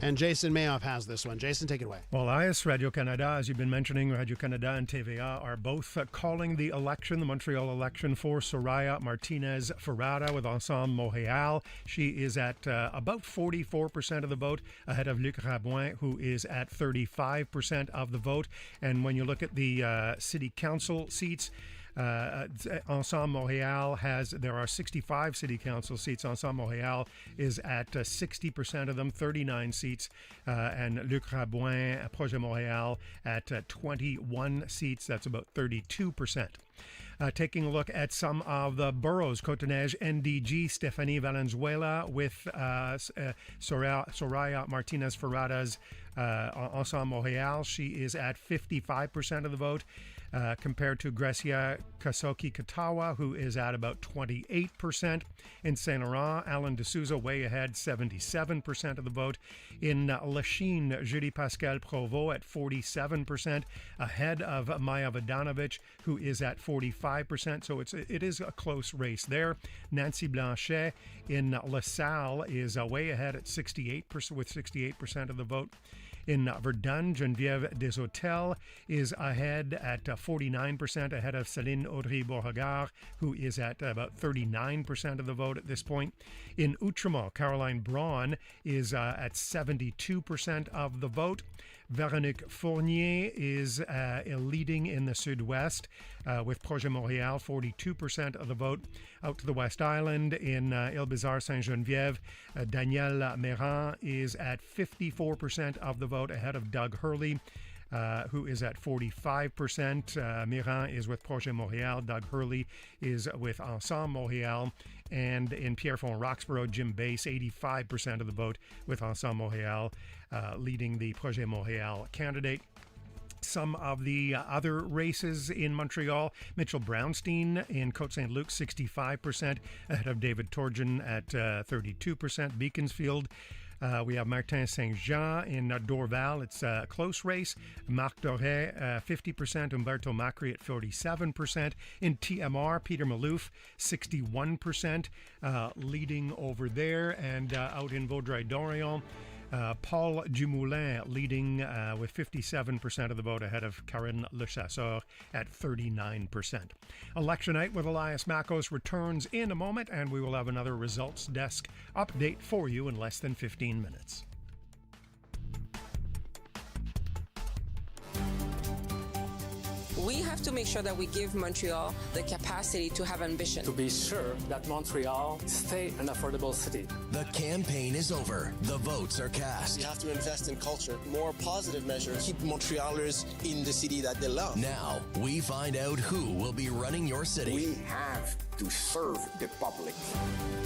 And Jason Mayoff has this one. Jason, take it away. Well, IS Radio-Canada, as you've been mentioning, Radio-Canada and TVA are both calling the election, the Montreal election, for Soraya Martinez-Ferrada with Ensemble Montréal. She is at about 44% of the vote, ahead of Luc Rabouin, who is at 35% of the vote. And when you look at the city council seats, Ensemble Montréal there are 65 city council seats. Ensemble Montréal is at 60% of them, 39 seats, and Luc Rabouin, Projet Montréal, at 21 seats. That's about 32%. Taking a look at some of the boroughs, Côte-Neige, NDG, Stéphanie Valenzuela with Soraya Martinez-Ferrada's Ensemble Montréal. She is at 55% of the vote. Compared to Gracia Kasoki-Katawa, who is at about 28%. In Saint Laurent, Alan D'Souza way ahead, 77% of the vote. In Lachine, Julie Pascal Provost at 47%, ahead of Maya Vodanovic, who is at 45%. So it is a close race there. Nancy Blanchet in LaSalle is way ahead at 68%, with 68% of the vote. In Verdun, Geneviève Deshotels is ahead at 49%, ahead of Céline Audry-Beauregard, who is at about 39% of the vote at this point. In Outremont, Caroline Braun is at 72% of the vote. Véronique Fournier is leading in the Sud-Ouest with Projet Montréal, 42% of the vote. Out to the West Island, in Île-Bizarre, Saint-Geneviève, Danielle Méran is at 54% of the vote, ahead of Doug Hurley, who is at 45%. Méran is with Projet Montréal. Doug Hurley is with Ensemble Montréal. And in Pierrefonds-Roxborough, Jim Bass, 85% of the vote with Ensemble Montréal, leading the Projet Montréal candidate. Some of the other races in Montreal, Mitchell Brownstein in Côte-Saint-Luc, 65%, ahead of David Turgeon at 32%. Beaconsfield, We have Martin Saint-Jean in Dorval. It's a close race. Marc Doré, 50%. Umberto Macri at 47%. In TMR, Peter Malouf, 61%, leading over there. And out in Vaudreuil-Dorion, Paul Dumoulin leading with 57% of the vote ahead of Karine Le Chasseur at 39%. Election night with Elias Makos returns in a moment, and we will have another results desk update for you in less than 15 minutes. We have to make sure that we give Montreal the capacity to have ambition. To be sure that Montreal stay an affordable city. The campaign is over. The votes are cast. You have to invest in culture, more positive measures, keep Montrealers in the city that they love. Now, we find out who will be running your city. We have to serve the public.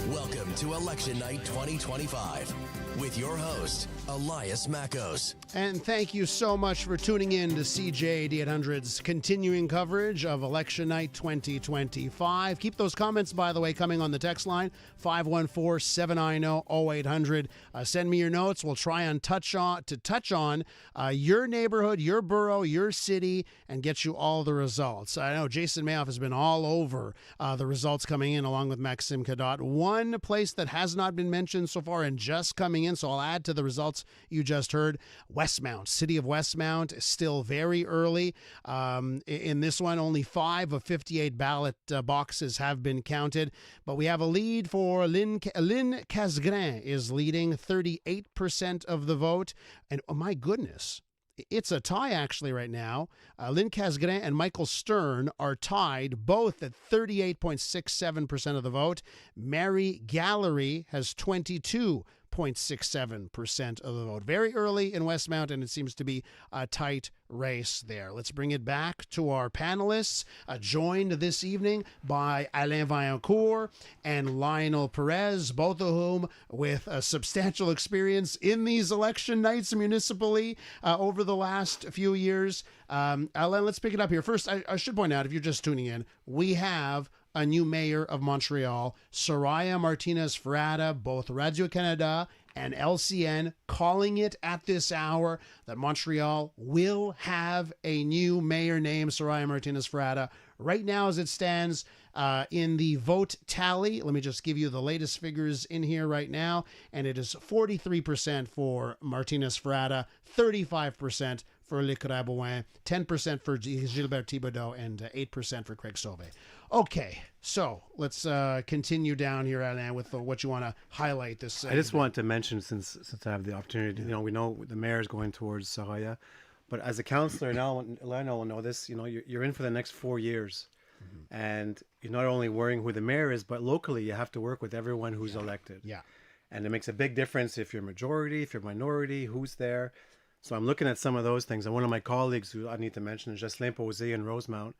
Welcome to Election Night 2025 with your host, Elias Makos. And thank you so much for tuning in to CJAD 800's continuing coverage of Election Night 2025. Keep those comments, by the way, coming on the text line, 514-790-0800. Send me your notes. We'll try and touch on your neighborhood, your borough, your city, and get you all the results. I know Jason Mayoff has been all over the results coming in along with Maxime Cadotte. One place that has not been mentioned so far and just coming in, so I'll add to the results you just heard, Westmount. City of Westmount is still very early. In this one, only 5 of 58 ballot boxes have been counted, but we have a lead for Lynn Casgrain is leading 38% of the vote, and oh my goodness, it's a tie actually right now. Lynn Casgrain and Michael Stern are tied, both at 38.67% of the vote. Mary Gallery has 22.67% of the vote. Very early in Westmount, and it seems to be a tight race there. Let's bring it back to our panelists, joined this evening by Alain Vaillancourt and Lionel Perez, both of whom with a substantial experience in these election nights municipally over the last few years. Alain, let's pick it up here. First, I should point out, if you're just tuning in, we have a new mayor of Montreal, Soraya Martinez-Ferrada, both Radio-Canada and LCN calling it at this hour that Montreal will have a new mayor named Soraya Martinez-Ferrada. Right now, as it stands in the vote tally, let me just give you the latest figures in here right now, and it is 43% for Martinez-Ferrada, 35% for Luc Rabouin, 10% for Gilbert Thibodeau, and 8% for Craig Sauvé. Okay, so let's continue down here, Alain, with what you want to highlight this. I just want to mention, since I have the opportunity, we know the mayor is going towards Soraya, but as a councillor now, Lionel will know this, you're in for the next 4 years. Mm-hmm. And you're not only worrying who the mayor is, but locally you have to work with everyone who's elected. Yeah. And it makes a big difference if you're majority, if you're minority, who's there. So I'm looking at some of those things. And one of my colleagues who I need to mention is Jocelyn Posé in Rosemount.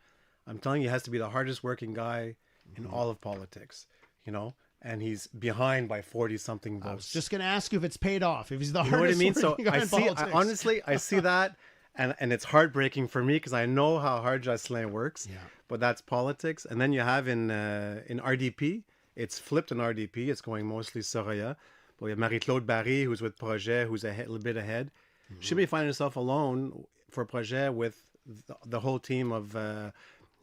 I'm telling you, he has to be the hardest working guy in all of politics, and he's behind by 40-something votes. I was just going to ask you if it's paid off, if he's the hardest working So guy in politics. Honestly, I see that, and it's heartbreaking for me because I know how hard Jocelyn works, but that's politics. And then you have in RDP, it's flipped in RDP, it's going mostly Soraya. But we have Marie-Claude Barry, who's with Projet, who's a little bit ahead. Mm-hmm. She may find herself alone for Projet with the whole team of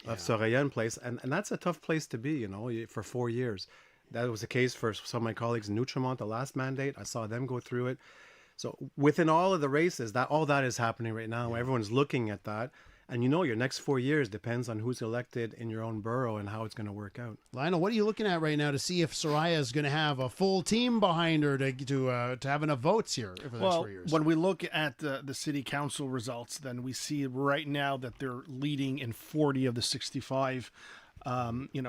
Soraya in place, and that's a tough place to be, for 4 years. That was the case for some of my colleagues in Outremont the last mandate. I saw them go through it. So within all of the races, all that is happening right now. Everyone's looking at that. And your next 4 years depends on who's elected in your own borough and how it's going to work out. Lionel, what are you looking at right now to see if Soraya is going to have a full team behind her to have enough votes here for the next 4 years? When we look at the city council results, then we see right now that they're leading in 40 of the 65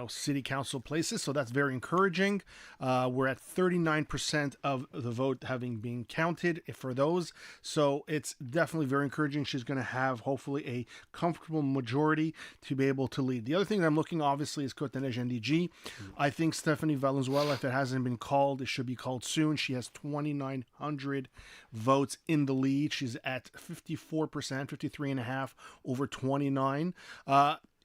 city council places. So that's very encouraging. We're at 39% of the vote having been counted for those. So it's definitely very encouraging. She's going to have hopefully a comfortable majority to be able to lead. The other thing that I'm looking obviously is Côte-Neige NDG. I think Stephanie Valenzuela, if it hasn't been called, it should be called soon. She has 2,900 votes in the lead. She's at 54%, 53.5 over 29.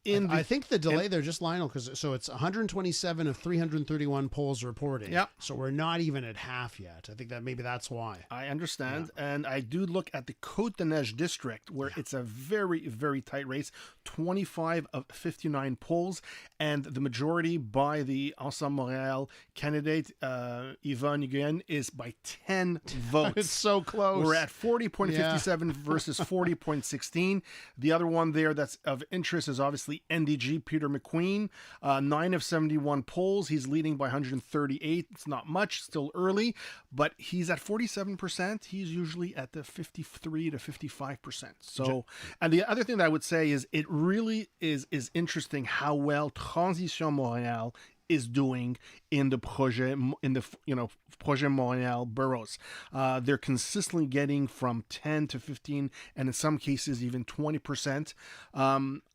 I think the delay there, just Lionel, because so it's 127 of 331 polls reporting. Yeah. So we're not even at half yet. I think that maybe that's why. I understand. And I do look at the Côte-de-Neige district where it's a very, very tight race, 25 of 59 polls, and the majority by the Ensemble Montréal candidate, Yvonne Nguyen, is by 10 votes. It's so close. We're at 40.57 versus 40.16. The other one there that's of interest is obviously NDG, Peter McQueen, 9 of 71 polls. He's leading by 138. It's not much, still early, but he's at 47%. He's usually at the 53 to 55%. So, and the other thing that I would say is it really is interesting how well Transition Montréal is doing in the Projet Montréal boroughs. They're consistently getting from 10 to 15, and in some cases even 20%.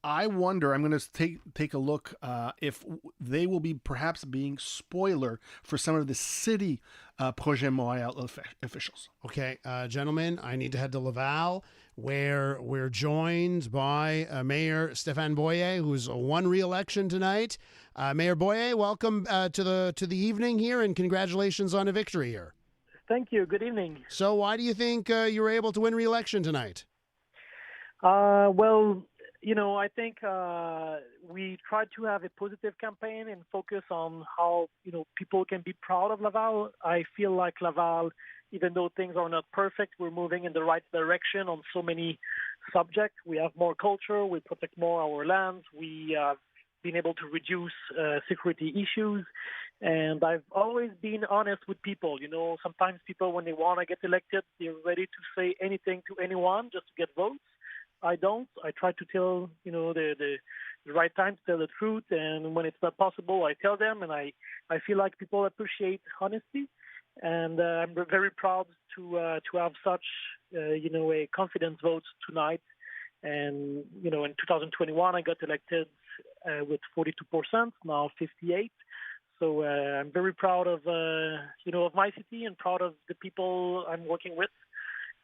I wonder, I'm going to take a look if they will be perhaps being spoiler for some of the city Projet Montréal officials. Okay, gentlemen, I need to head to Laval, where we're joined by Mayor Stéphane Boyer, who's won re-election tonight. Mayor Boyer, welcome to the evening here, and congratulations on a victory here. Thank you. Good evening. So why do you think you were able to win re-election tonight? Well, I think we tried to have a positive campaign and focus on how, people can be proud of Laval. I feel like Laval, even though things are not perfect, we're moving in the right direction on so many subjects. We have more culture. We protect more our lands. We have been able to reduce security issues. And I've always been honest with people. Sometimes people, when they want to get elected, they're ready to say anything to anyone just to get votes. I don't. I try to tell, the right time to tell the truth. And when it's not possible, I tell them. And I feel like people appreciate honesty. And I'm very proud to have such, a confidence vote tonight. And, in 2021, I got elected with 42%, now 58%. So I'm very proud of, of my city and proud of the people I'm working with.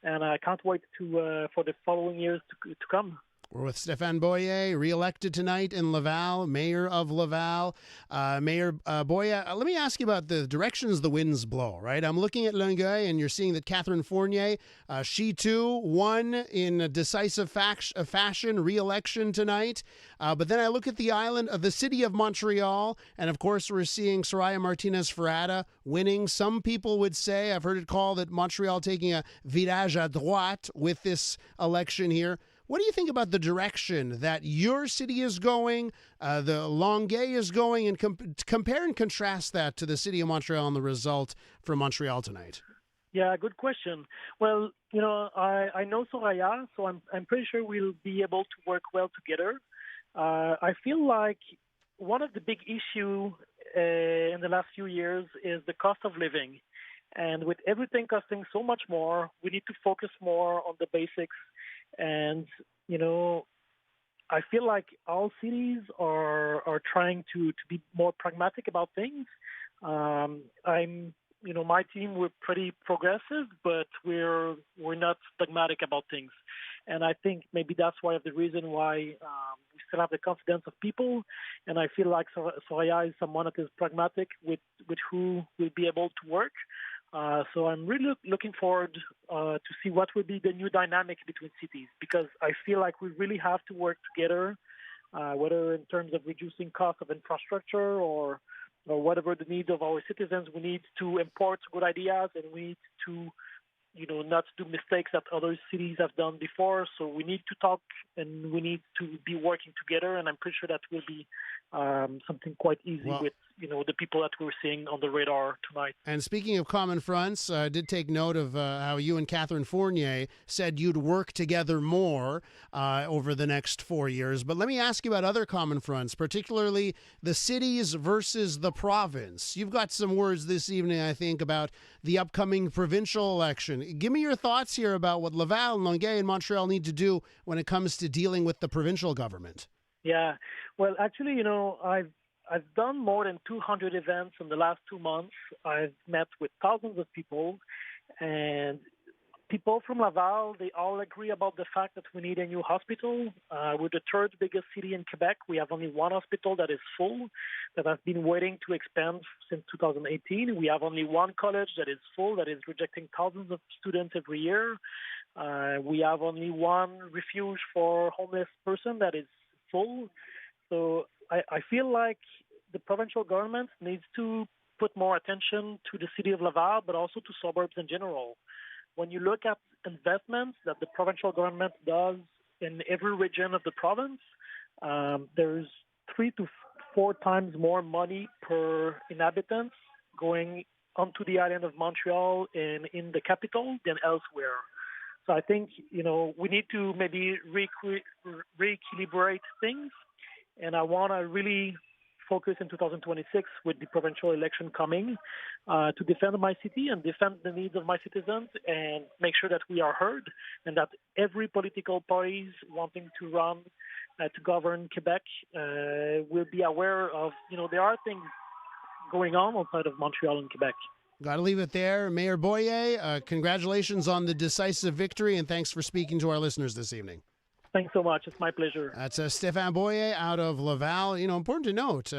And I can't wait for the following years to come. We're with Stéphane Boyer, re-elected tonight in Laval, mayor of Laval. Mayor Boyer, let me ask you about the directions the winds blow, right? I'm looking at Longueuil, and you're seeing that Catherine Fournier, she too won in a decisive fashion, re-election tonight. But then I look at the island of the city of Montreal, and of course we're seeing Soraya Martinez-Ferrada winning. Some people would say, I've heard it called, that Montreal taking a virage à droite with this election here. What do you think about the direction that your city is going, the Longueuil is going, and compare and contrast that to the city of Montreal and the result for Montreal tonight? Yeah, good question. Well, I know Soraya, so I'm pretty sure we'll be able to work well together. I feel like one of the big issues in the last few years is the cost of living. And with everything costing so much more, we need to focus more on the basics. And, I feel like all cities are trying to be more pragmatic about things. My team, we're pretty progressive, but we're not dogmatic about things. And I think maybe that's the reason why we still have the confidence of people. And I feel like Soraya is someone that is pragmatic with who will be able to work. So I'm really looking forward to see what will be the new dynamic between cities, because I feel like we really have to work together, whether in terms of reducing cost of infrastructure or whatever the needs of our citizens. We need to import good ideas, and we need to, not do mistakes that other cities have done before. So we need to talk, and we need to be working together, and I'm pretty sure that will be something quite easy with the people that we're seeing on the radar tonight. And speaking of common fronts, I did take note of how you and Catherine Fournier said you'd work together more over the next 4 years. But let me ask you about other common fronts, particularly the cities versus the province. You've got some words this evening, I think, about the upcoming provincial election. Give me your thoughts here about what Laval, Longueuil, and Montreal need to do when it comes to dealing with the provincial government. Yeah, well, actually, I've done more than 200 events in the last 2 months. I've met with thousands of people, and people from Laval, they all agree about the fact that we need a new hospital. We're the third biggest city in Quebec. We have only one hospital that is full, that has been waiting to expand since 2018. We have only one college that is full, that is rejecting thousands of students every year. We have only one refuge for homeless person that is full. So I feel like the provincial government needs to put more attention to the city of Laval, but also to suburbs in general. When you look at investments that the provincial government does in every region of the province, there's 3 to 4 times more money per inhabitant going onto the island of Montreal and in the capital than elsewhere. So I think, we need to maybe re-equilibrate things. And I want to really focus in 2026 with the provincial election coming to defend my city and defend the needs of my citizens and make sure that we are heard and that every political parties wanting to run to govern Quebec will be aware of, there are things going on outside of Montreal and Quebec. Got to leave it there. Mayor Boyer, congratulations on the decisive victory, and thanks for speaking to our listeners this evening. Thanks so much. It's my pleasure. That's Stéphane Boyer out of Laval. Important to note,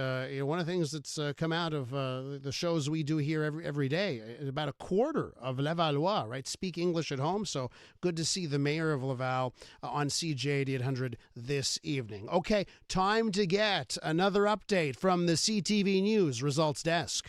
one of the things that's come out of the shows we do here every day, about a quarter of Lavallois, right, speak English at home. So good to see the mayor of Laval on CJAD 800 this evening. Okay, time to get another update from the CTV News Results Desk.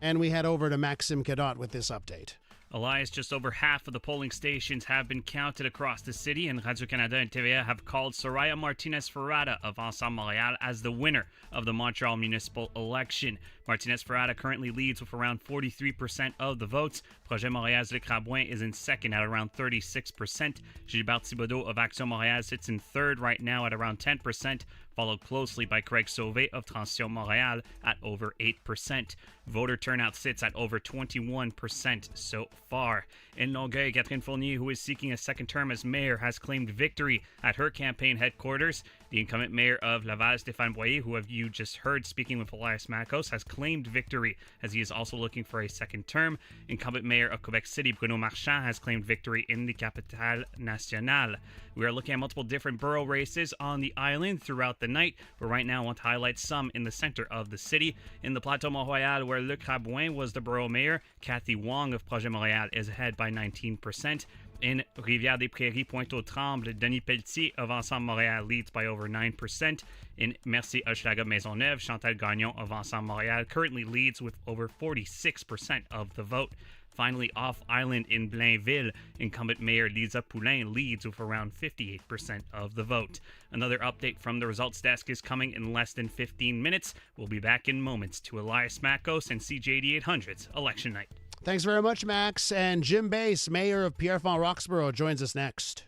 And we head over to Maxime Cadotte with this update. Elias, just over half of the polling stations have been counted across the city, and Radio-Canada and TVA have called Soraya Martinez-Ferrada of Ensemble Montréal as the winner of the Montreal Municipal election. Martinez-Ferrada currently leads with around 43% of the votes. Projet Montréal's Luc Rabouin is in second at around 36%. Gilbert Thibodeau of Action Montréal sits in third right now at around 10%, followed closely by Craig Sauvé of Transition Montréal at over 8%. Voter turnout sits at over 21% so far. In Longueuil, Catherine Fournier, who is seeking a second term as mayor, has claimed victory at her campaign headquarters. The incumbent mayor of Laval, Stéphane Boyer, who you just heard speaking with Elias Makos, has claimed victory as he is also looking for a second term. Incumbent mayor of Quebec City, Bruno Marchand, has claimed victory in the Capitale Nationale. We are looking at multiple different borough races on the island throughout the night, but right now I want to highlight some in the center of the city. In the Plateau Mont-Royal, where Luc Rabouin was the borough mayor, Cathy Wong of Projet Montréal is ahead by 19%. In Rivière-des-Prairies, Pointe-aux-Trembles, Denis Pelletier of Ensemble Montréal leads by over 9%. In Merci-Hochelaga-Maisonneuve, Chantal Gagnon of Ensemble Montréal currently leads with over 46% of the vote. Finally, off-island in Blainville, incumbent mayor Lisa Poulain leads with around 58% of the vote. Another update from the results desk is coming in less than 15 minutes. We'll be back in moments to Elias Makos and CJAD 800's Election Night. Thanks very much, Max. And Jim Bass, mayor of Pierrefonds-Roxborough, joins us next.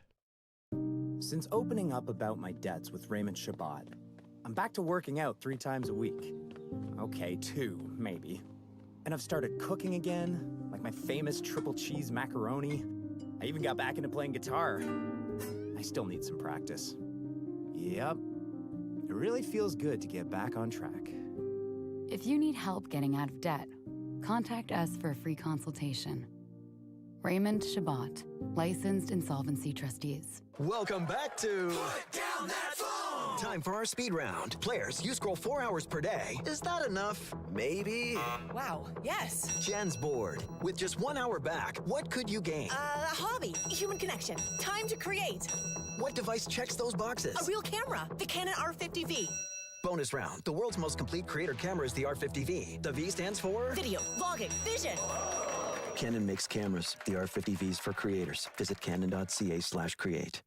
Since opening up about my debts with Raymond Chabot, I'm back to working out 3 times a week. Okay, 2, maybe. And I've started cooking again, like my famous triple cheese macaroni. I even got back into playing guitar. I still need some practice. Yep. It really feels good to get back on track. If you need help getting out of debt, contact us for a free consultation. Raymond Chabot, licensed insolvency trustees. Welcome back to Put Down That Phone! Time for our speed round. Players, you scroll 4 hours per day. Is that enough? Maybe? Wow, yes. Jen's bored. With just 1 hour back, what could you gain? A hobby, human connection, time to create. What device checks those boxes? A real camera, the Canon R50V. Bonus round. The world's most complete creator camera is the R50V. The V stands for? Video, vlogging, vision. Canon makes cameras. The R50V's for creators. Visit canon.ca/create.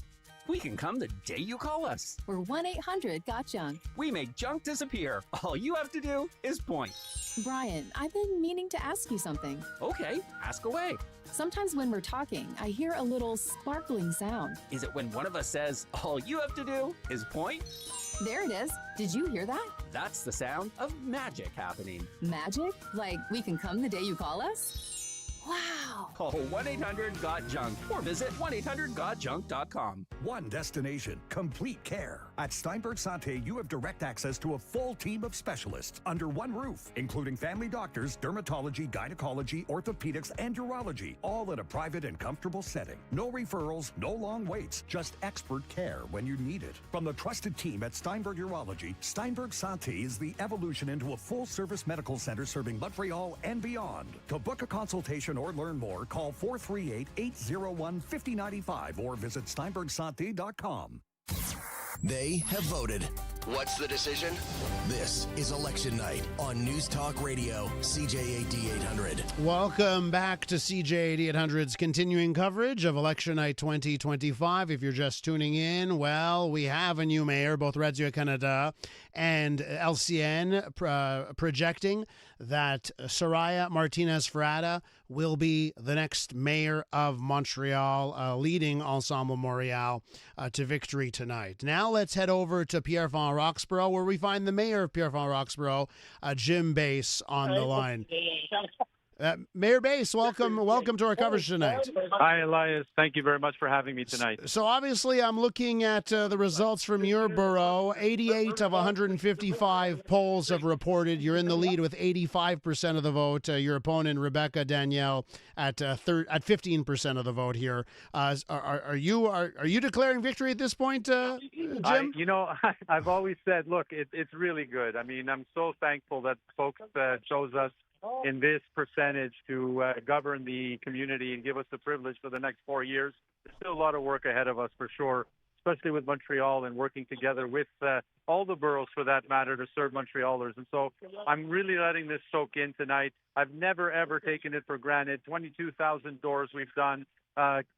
We can come the day you call us. We're 1-800-GOT-JUNK. We make junk disappear. All you have to do is point. Brian, I've been meaning to ask you something. Okay, ask away. Sometimes when we're talking, I hear a little sparkling sound. Is it when one of us says, all you have to do is point? There it is. Did you hear that? That's the sound of magic happening. Magic? Like we can come the day you call us? Wow. Call 1-800-GOT-JUNK or visit 1-800-GOT-JUNK.com. One destination, complete care. At Steinberg Santé, you have direct access to a full team of specialists under one roof, including family doctors, dermatology, gynecology, orthopedics, and urology, all in a private and comfortable setting. No referrals, no long waits, just expert care when you need it. From the trusted team at Steinberg Urology, Steinberg Santé is the evolution into a full-service medical center serving Montreal and beyond. To book a consultation or learn more, call 438-801-5095 or visit steinbergsante.com. They have voted. What's the decision? This is Election Night on News Talk Radio, CJAD 800. Welcome back to CJAD 800's continuing coverage of Election Night 2025. If you're just tuning in, well, we have a new mayor, both Radio-Canada and LCN projecting that Soraya Martinez-Ferrada will be the next mayor of Montreal, leading Ensemble Montréal to victory tonight. Now let's head over to Pierrefonds Roxborough, where we find the mayor of Pierrefonds Roxborough, Jim Bass, on the line. Mayor Bass, welcome to our coverage tonight. Hi, Elias. Thank you very much for having me tonight. So obviously I'm looking at the results from your borough. 88 of 155 polls have reported you're in the lead with 85% of the vote. Your opponent, Rebecca Danielle, at 15% of the vote here. Are you declaring victory at this point, Jim? I've always said, look, it's really good. I mean, I'm so thankful that folks chose us in this percentage to govern the community and give us the privilege for the next 4 years. There's still a lot of work ahead of us for sure, especially with Montreal and working together with all the boroughs for that matter to serve Montrealers. And so I'm really letting this soak in tonight. I've never, ever taken it for granted. 22,000 doors we've done,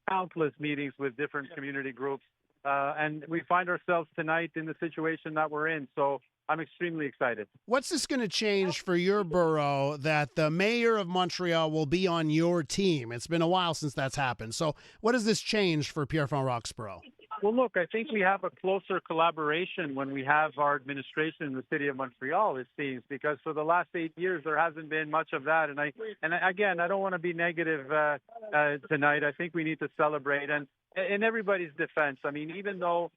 countless meetings with different community groups. And we find ourselves tonight in the situation that we're in. So I'm extremely excited. What's this going to change for your borough that the mayor of Montreal will be on your team? It's been a while since that's happened. So what does this change for Pierrefonds Roxborough? Well, look, I think we have a closer collaboration when we have our administration in the city of Montreal, it seems, because for the last 8 years, there hasn't been much of that. And again, I don't want to be negative tonight. I think we need to celebrate. And in everybody's defense, I mean, even though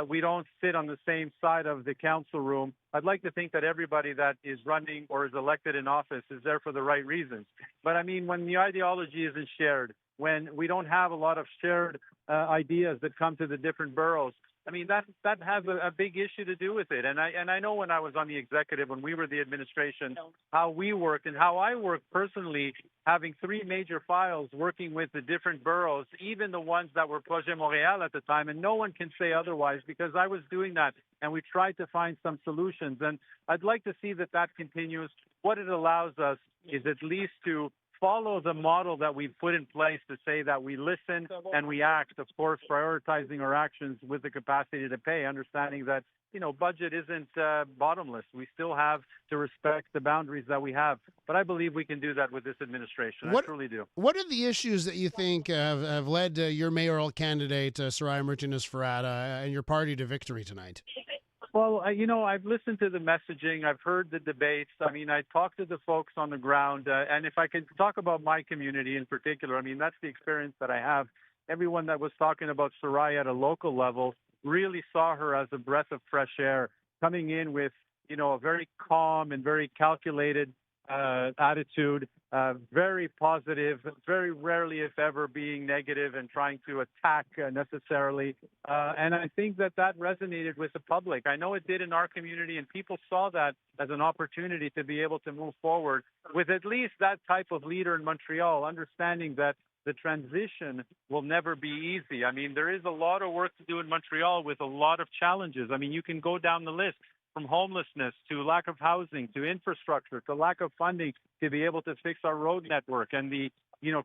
we don't sit on the same side of the council room, I'd like to think that everybody that is running or is elected in office is there for the right reasons. But I mean, when the ideology isn't shared, when we don't have a lot of shared ideas that come to the different boroughs, I mean, that has a big issue to do with it. And I know when I was on the executive, when we were the administration, how we worked and how I worked personally, having 3 major files working with the different boroughs, even the ones that were Projet Montréal at the time. And no one can say otherwise because I was doing that and we tried to find some solutions. And I'd like to see that continues. What it allows us is at least to follow the model that we've put in place to say that we listen and we act, of course, prioritizing our actions with the capacity to pay, understanding that, budget isn't bottomless. We still have to respect the boundaries that we have. But I believe we can do that with this administration. I truly do. What are the issues that you think have led your mayoral candidate, Soraya Martinez-Ferrada, and your party to victory tonight? Well, I've listened to the messaging. I've heard the debates. I mean, I talked to the folks on the ground. And if I can talk about my community in particular, I mean, that's the experience that I have. Everyone that was talking about Soraya at a local level really saw her as a breath of fresh air, coming in with, a very calm and very calculated attitude, very positive, very rarely, if ever, being negative and trying to attack necessarily. And I think that resonated with the public. I know it did in our community, and people saw that as an opportunity to be able to move forward with at least that type of leader in Montreal, understanding that the transition will never be easy. I mean, there is a lot of work to do in Montreal with a lot of challenges. I mean, you can go down the list. From homelessness to lack of housing to infrastructure to lack of funding to be able to fix our road network and the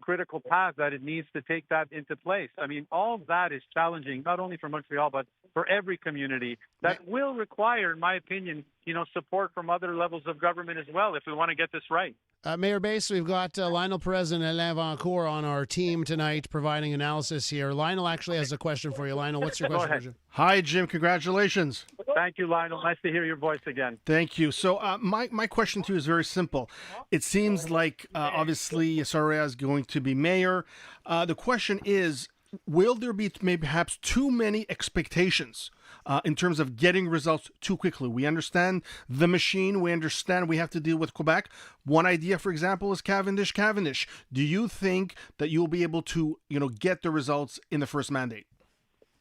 critical path that it needs to take that into place. I mean, all of that is challenging, not only for Montreal, but for every community. That will require, in my opinion, support from other levels of government as well if we want to get this right. Mayor Bass, we've got Lionel Perez and Alain Vancourt on our team tonight providing analysis here. Lionel actually has a question for you. Lionel, what's your Go question for ahead. Jim? Hi, Jim. Congratulations. Thank you, Lionel. Nice to hear your voice again. Thank you. So my question to you is very simple. It seems like obviously Soraya is going to be mayor. The question is, will there be maybe perhaps too many expectations in terms of getting results too quickly? We understand the machine. We understand we have to deal with Quebec. One idea, for example, is Cavendish. Do you think that you'll be able to, get the results in the first mandate?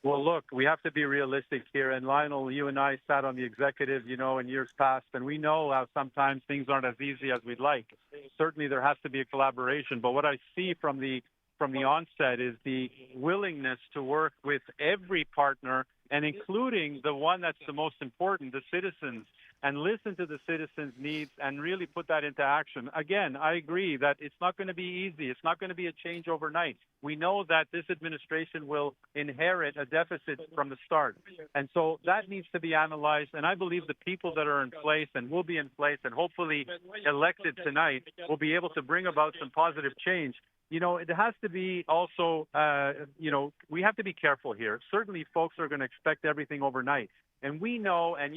Well, look, we have to be realistic here. And Lionel, you and I sat on the executive, in years past, and we know how sometimes things aren't as easy as we'd like. Certainly there has to be a collaboration. But what I see from the onset is the willingness to work with every partner, and including the one that's the most important, the citizens, and listen to the citizens' needs and really put that into action. Again, I agree that it's not going to be easy. It's not going to be a change overnight. We know that this administration will inherit a deficit from the start. And so that needs to be analyzed. And I believe the people that are in place and will be in place and hopefully elected tonight will be able to bring about some positive change. It has to be also, we have to be careful here. Certainly, folks are going to expect everything overnight. And we know, and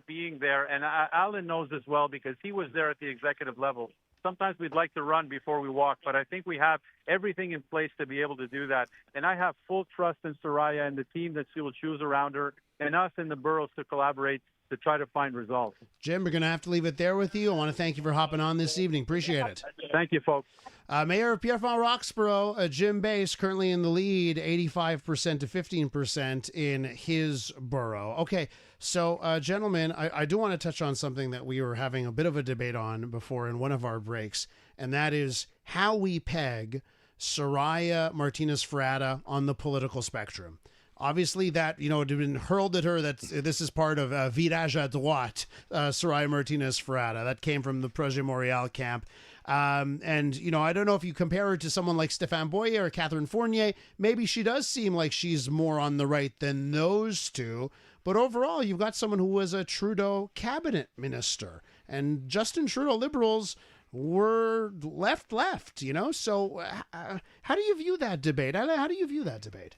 being there, and Alan knows as well because he was there at the executive level. Sometimes we'd like to run before we walk, but I think we have everything in place to be able to do that. And I have full trust in Soraya and the team that she will choose around her and us in the boroughs to collaborate to try to find results. Jim, we're going to have to leave it there with you. I want to thank you for hopping on this evening. Appreciate it. Thank you, folks. Mayor of Pierrefonds Roxborough, Jim Bass, currently in the lead, 85% to 15% in his borough. Okay, so gentlemen, I do want to touch on something that we were having a bit of a debate on before in one of our breaks, and that is how we peg Soraya Martinez-Ferrada on the political spectrum. Obviously, that, it had been hurled at her that this is part of Virage à droite, Soraya Martinez-Ferrada. That came from the Projet Montréal camp. And, I don't know if you compare her to someone like Stéphane Boyer or Catherine Fournier. Maybe she does seem like she's more on the right than those two. But overall, you've got someone who was a Trudeau cabinet minister. And Justin Trudeau Liberals were left, So how do you view that debate? How do you view that debate?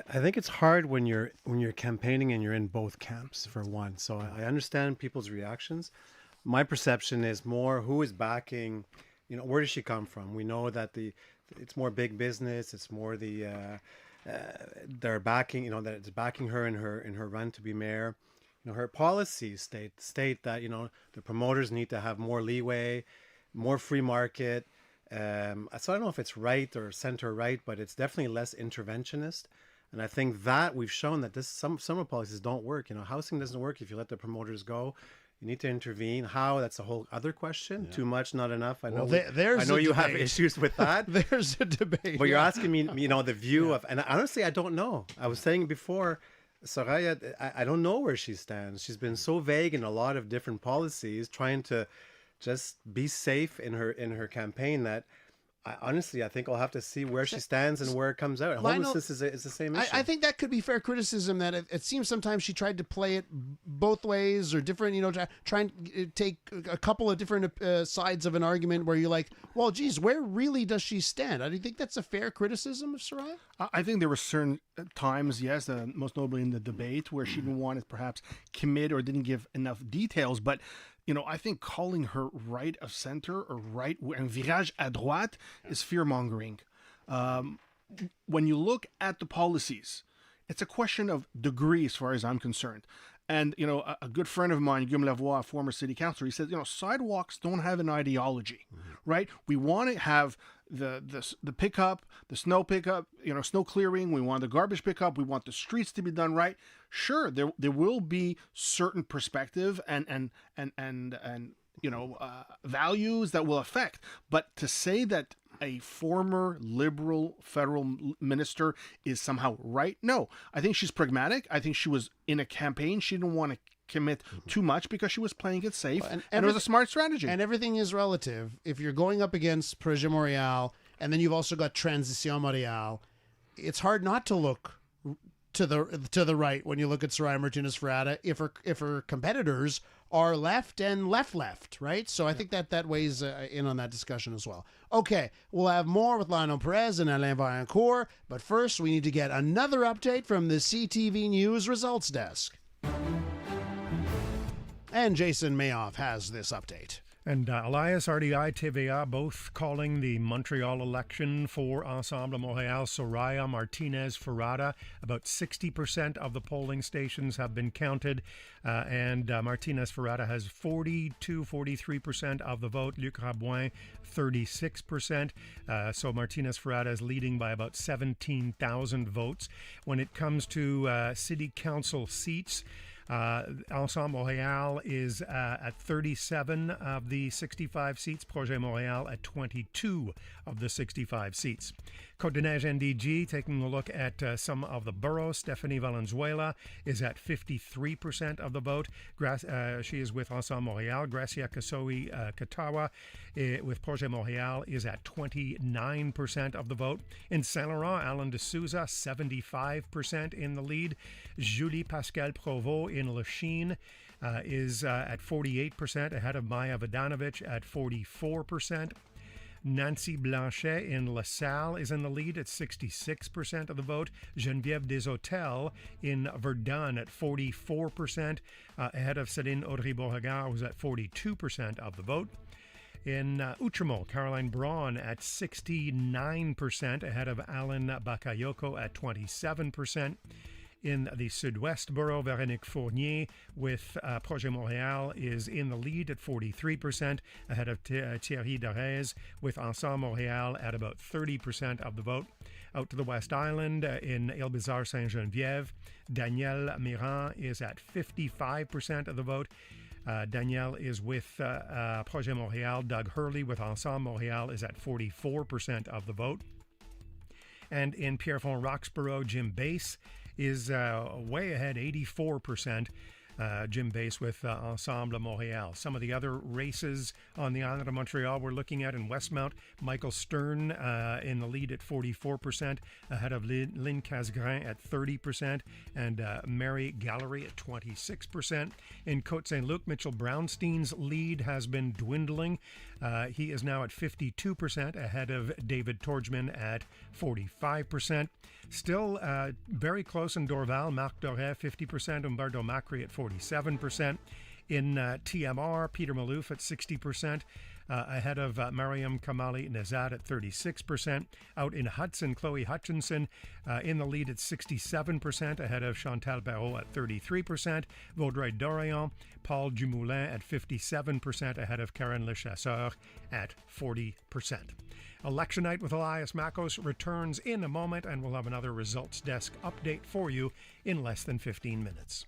I think it's hard when you're campaigning and you're in both camps, for one. So I understand people's reactions. My perception is more who is backing, where does she come from? We know that it's more big business. It's more they're backing, that it's backing her in her run to be mayor. Her policies state that, the promoters need to have more leeway, more free market. So I don't know if it's right or center right, but it's definitely less interventionist. And I think that we've shown that some of the policies don't work. Housing doesn't work if you let the promoters go. You need to intervene. How? That's a whole other question. Yeah. Too much, not enough. I know. I know you have issues with that. There's a debate. But you're asking me, the view of, and honestly, I don't know. I was saying before, Soraya, I don't know where she stands. She's been so vague in a lot of different policies, trying to just be safe in her campaign that. I think I'll have to see where she stands and where it comes out. Homelessness is the same issue. I think that could be fair criticism that it seems sometimes she tried to play it both ways or different, try and take a couple of different sides of an argument where you're like, well, geez, where really does she stand? Do you think that's a fair criticism of Soraya? I think there were certain times, yes, most notably in the debate, where she didn't want to perhaps commit or didn't give enough details. But I think calling her right of center or right and virage à droite is fear-mongering. When you look at the policies, it's a question of degree as far as I'm concerned. And, a good friend of mine, Guillaume Lavoie, a former city councilor, he says, sidewalks don't have an ideology, right? We want to have the pickup, the snow pickup, snow clearing. We want the garbage pickup. We want the streets to be done right. Sure, there will be certain perspective and values that will affect. But to say that a former liberal federal minister is somehow right, no. I think she's pragmatic. I think she was in a campaign. She didn't want to commit too much because she was playing it safe, and it was a smart strategy. And everything is relative. If you're going up against Projet Montréal, and then you've also got Transition Montréal, it's hard not to look to the right when you look at Soraya Martinez Ferrada if her competitors are left and left, right? So I think that weighs in on that discussion as well. Okay, we'll have more with Lionel Perez and Alain Vaillancourt, but first we need to get another update from the CTV News results desk. And Jason Mayoff has this update. And Elias, RDI, TVA, both calling the Montreal election for Ensemble Montréal. Soraya Martinez Ferrada. About 60% of the polling stations have been counted, and Martinez Ferrada has 43% of the vote. Luc Rabouin, 36%. So Martinez Ferrada is leading by about 17,000 votes. When it comes to city council seats, Ensemble Montréal is at 37 of the 65 seats. Projet Montréal at 22 of the 65 seats. Côte-des-Neiges NDG, taking a look at some of the boroughs. Stephanie Valenzuela is at 53% of the vote. She is with Ensemble Montréal. Gracia Kasoe-Katawa with Projet Montréal is at 29% of the vote. In Saint-Laurent, Alan de Souza, 75% in the lead. Julie Pascal Provost in Lachine is at 48%, ahead of Maya Vodanovic at 44%. Nancy Blanchet in LaSalle is in the lead at 66% of the vote. Geneviève Deshotels in Verdun at 44%, ahead of Céline Audry-Beauregard, who's at 42% of the vote. In Outremont, Caroline Braun at 69%, ahead of Alan Bakayoko at 27%. In the Sud-Ouest borough, Véronique Fournier with Projet Montréal is in the lead at 43%, ahead of Thierry Darès with Ensemble Montréal at about 30% of the vote. Out to the West Island, in Île-Bizarre Saint-Geneviève, Danielle Mirand is at 55% of the vote. Danielle is with Projet Montréal. Doug Hurley with Ensemble Montréal is at 44% of the vote. And in Pierrefonds-Roxborough, Jim Bass is way ahead, 84%. Jim Bass with Ensemble Montréal. Some of the other races on the island of Montreal we're looking at in Westmount, Michael Stern in the lead at 44%, ahead of Lynn Casgrain at 30%, and Mary Gallery at 26%. In Côte-Saint-Luc, Mitchell Brownstein's lead has been dwindling. He is now at 52%, ahead of David Torgman at 45%. Still very close in Dorval, Marc Doré 50%, Umberto Macri at 47%. In TMR, Peter Malouf at 60%, ahead of Mariam Kamali Nezad at 36%. Out in Hudson, Chloe Hutchinson in the lead at 67%, ahead of Chantal Perrault at 33%. Vaudreuil Dorion, Paul Dumoulin at 57%, ahead of Karen Le Chasseur at 40%. Election night with Elias Makos returns in a moment, and we'll have another results desk update for you in less than 15 minutes.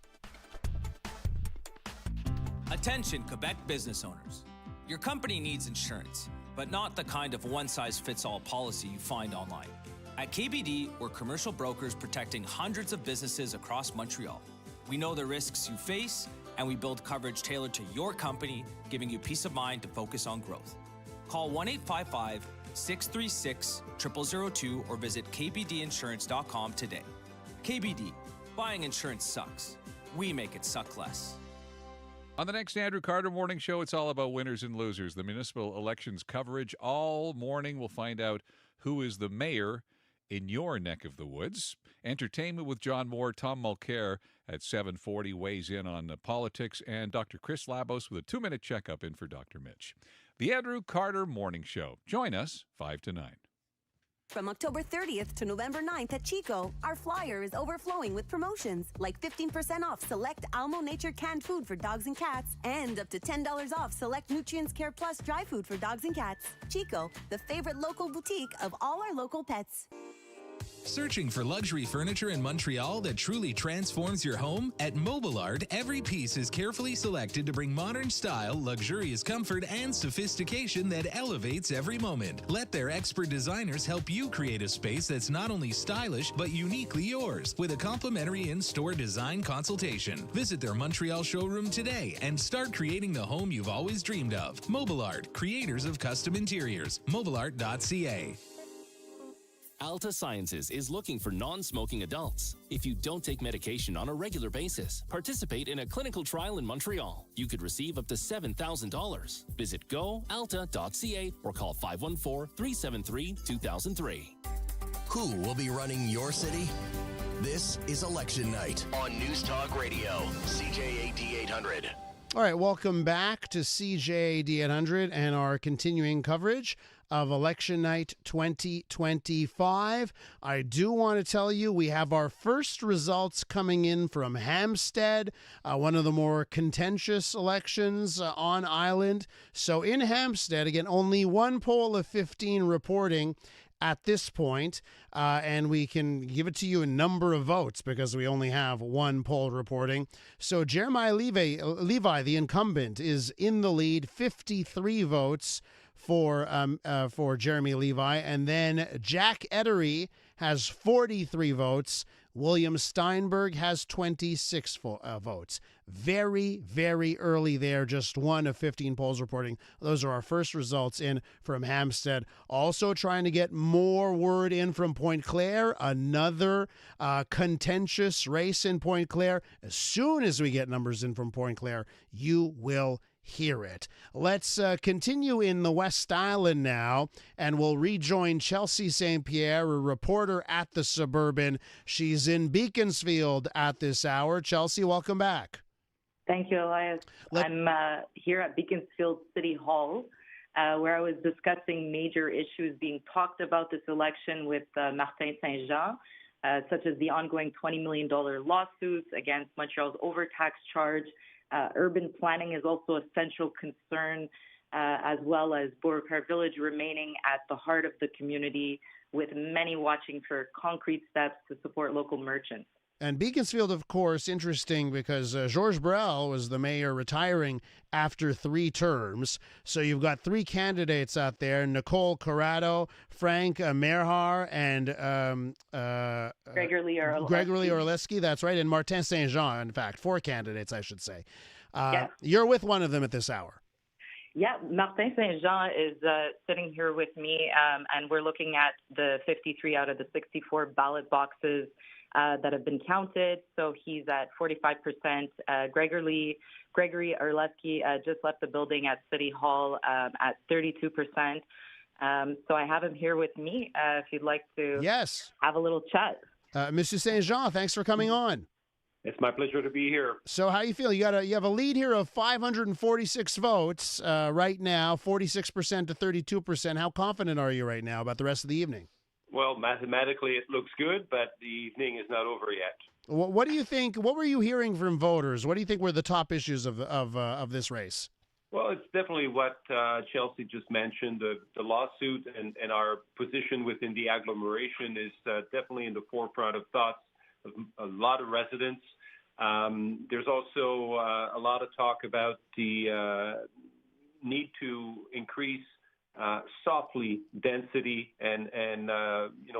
Attention, Quebec business owners. Your company needs insurance, but not the kind of one-size-fits-all policy you find online. At KBD, we're commercial brokers protecting hundreds of businesses across Montreal. We know the risks you face, and we build coverage tailored to your company, giving you peace of mind to focus on growth. Call 1-855-636-0002 or visit kbdinsurance.com today. KBD, buying insurance sucks. We make it suck less. On the next Andrew Carter Morning Show, it's all about winners and losers. The municipal elections coverage all morning. We'll find out who is the mayor in your neck of the woods. Entertainment with John Moore. Tom Mulcair at 7:40 weighs in on politics. And Dr. Chris Labos with a 2-minute checkup in for Dr. Mitch. The Andrew Carter Morning Show. Join us 5 to 9. From October 30th to November 9th at Chico, our flyer is overflowing with promotions like 15% off select Almo Nature canned food for dogs and cats and up to $10 off select Nutrients Care Plus dry food for dogs and cats. Chico, the favorite local boutique of all our local pets. Searching for luxury furniture in Montreal that truly transforms your home? At Mobile Art, every piece is carefully selected to bring modern style, luxurious comfort, and sophistication that elevates every moment. Let their expert designers help you create a space that's not only stylish, but uniquely yours, with a complimentary in-store design consultation. Visit their Montreal showroom today and start creating the home you've always dreamed of. Mobile Art, creators of custom interiors. mobileart.ca. Alta Sciences is looking for non-smoking adults. If you don't take medication on a regular basis, participate in a clinical trial in Montreal. You could receive up to $7,000. Visit goalta.ca or call 514-373-2003. Who will be running your city? This is Election Night on News Talk Radio, CJAD 800. All right, welcome back to CJAD 800 and our continuing coverage of Election Night 2025. I do want to tell you we have our first results coming in from Hampstead, one of the more contentious elections on island. So in Hampstead, again, only one poll of 15 reporting at this point, and we can give it to you in number of votes because we only have one poll reporting. So Jeremiah Levi, the incumbent, is in the lead, 53 votes for Jeremy Levi, and then Jack Ettery has 43 votes. William Steinberg has 26 votes. Very, very early there, just one of 15 polls reporting. Those are our first results in from Hampstead. Also trying to get more word in from Pointe Claire, another contentious race in Pointe Claire. As soon as we get numbers in from Pointe Claire, you will hear it. Let's continue in the West Island now, and we'll rejoin Chelsea St. Pierre, a reporter at the Suburban. She's in Beaconsfield at this hour. Chelsea, welcome back. Thank you, Elias. I'm here at Beaconsfield City Hall, where I was discussing major issues being talked about this election with Martin Saint-Jean, such as the ongoing $20 million lawsuits against Montreal's overtax charge. Urban planning is also a central concern, as well as Beauregard Village remaining at the heart of the community, with many watching for concrete steps to support local merchants. And Beaconsfield, of course, interesting because Georges Brel was the mayor retiring after 3 terms. So you've got 3 candidates out there, Nicole Corrado, Frank Merhar, and Gregory Orleski, that's right, and Martin Saint-Jean, in fact, 4 candidates, I should say. Yes. You're with one of them at this hour. Yeah, Martin Saint-Jean is sitting here with me, and we're looking at the 53 out of the 64 ballot boxes that have been counted. So he's at 45%. Gregory Orleski just left the building at City Hall at 32%. So I have him here with me if you'd like to have a little chat. Mr. Saint-Jean, thanks for coming on. It's my pleasure to be here. So how you feel? You have a lead here of 546 votes right now, 46% to 32%. How confident are you right now about the rest of the evening? Well, mathematically it looks good, but the evening is not over yet. What do you think? What were you hearing from voters? What do you think were the top issues of this race? Well, it's definitely what Chelsea just mentioned. The lawsuit and our position within the agglomeration is definitely in the forefront of thoughts of a lot of residents. There's also a lot of talk about the need to increase softly density and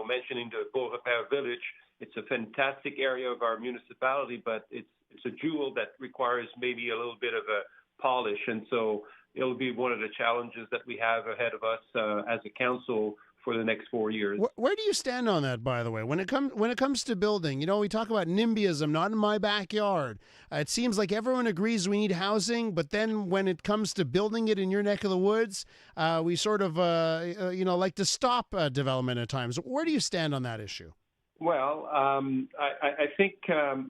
mentioning the Beauregard Village. It's a fantastic area of our municipality, but it's a jewel that requires maybe a little bit of a polish, and so it'll be one of the challenges that we have ahead of us as a council for the next 4 years. Where do you stand on that, by the way? When it comes to building, we talk about NIMBYism, not in my backyard. It seems like everyone agrees we need housing, but then when it comes to building it in your neck of the woods, we sort of like to stop development at times. Where do you stand on that issue? Well, I think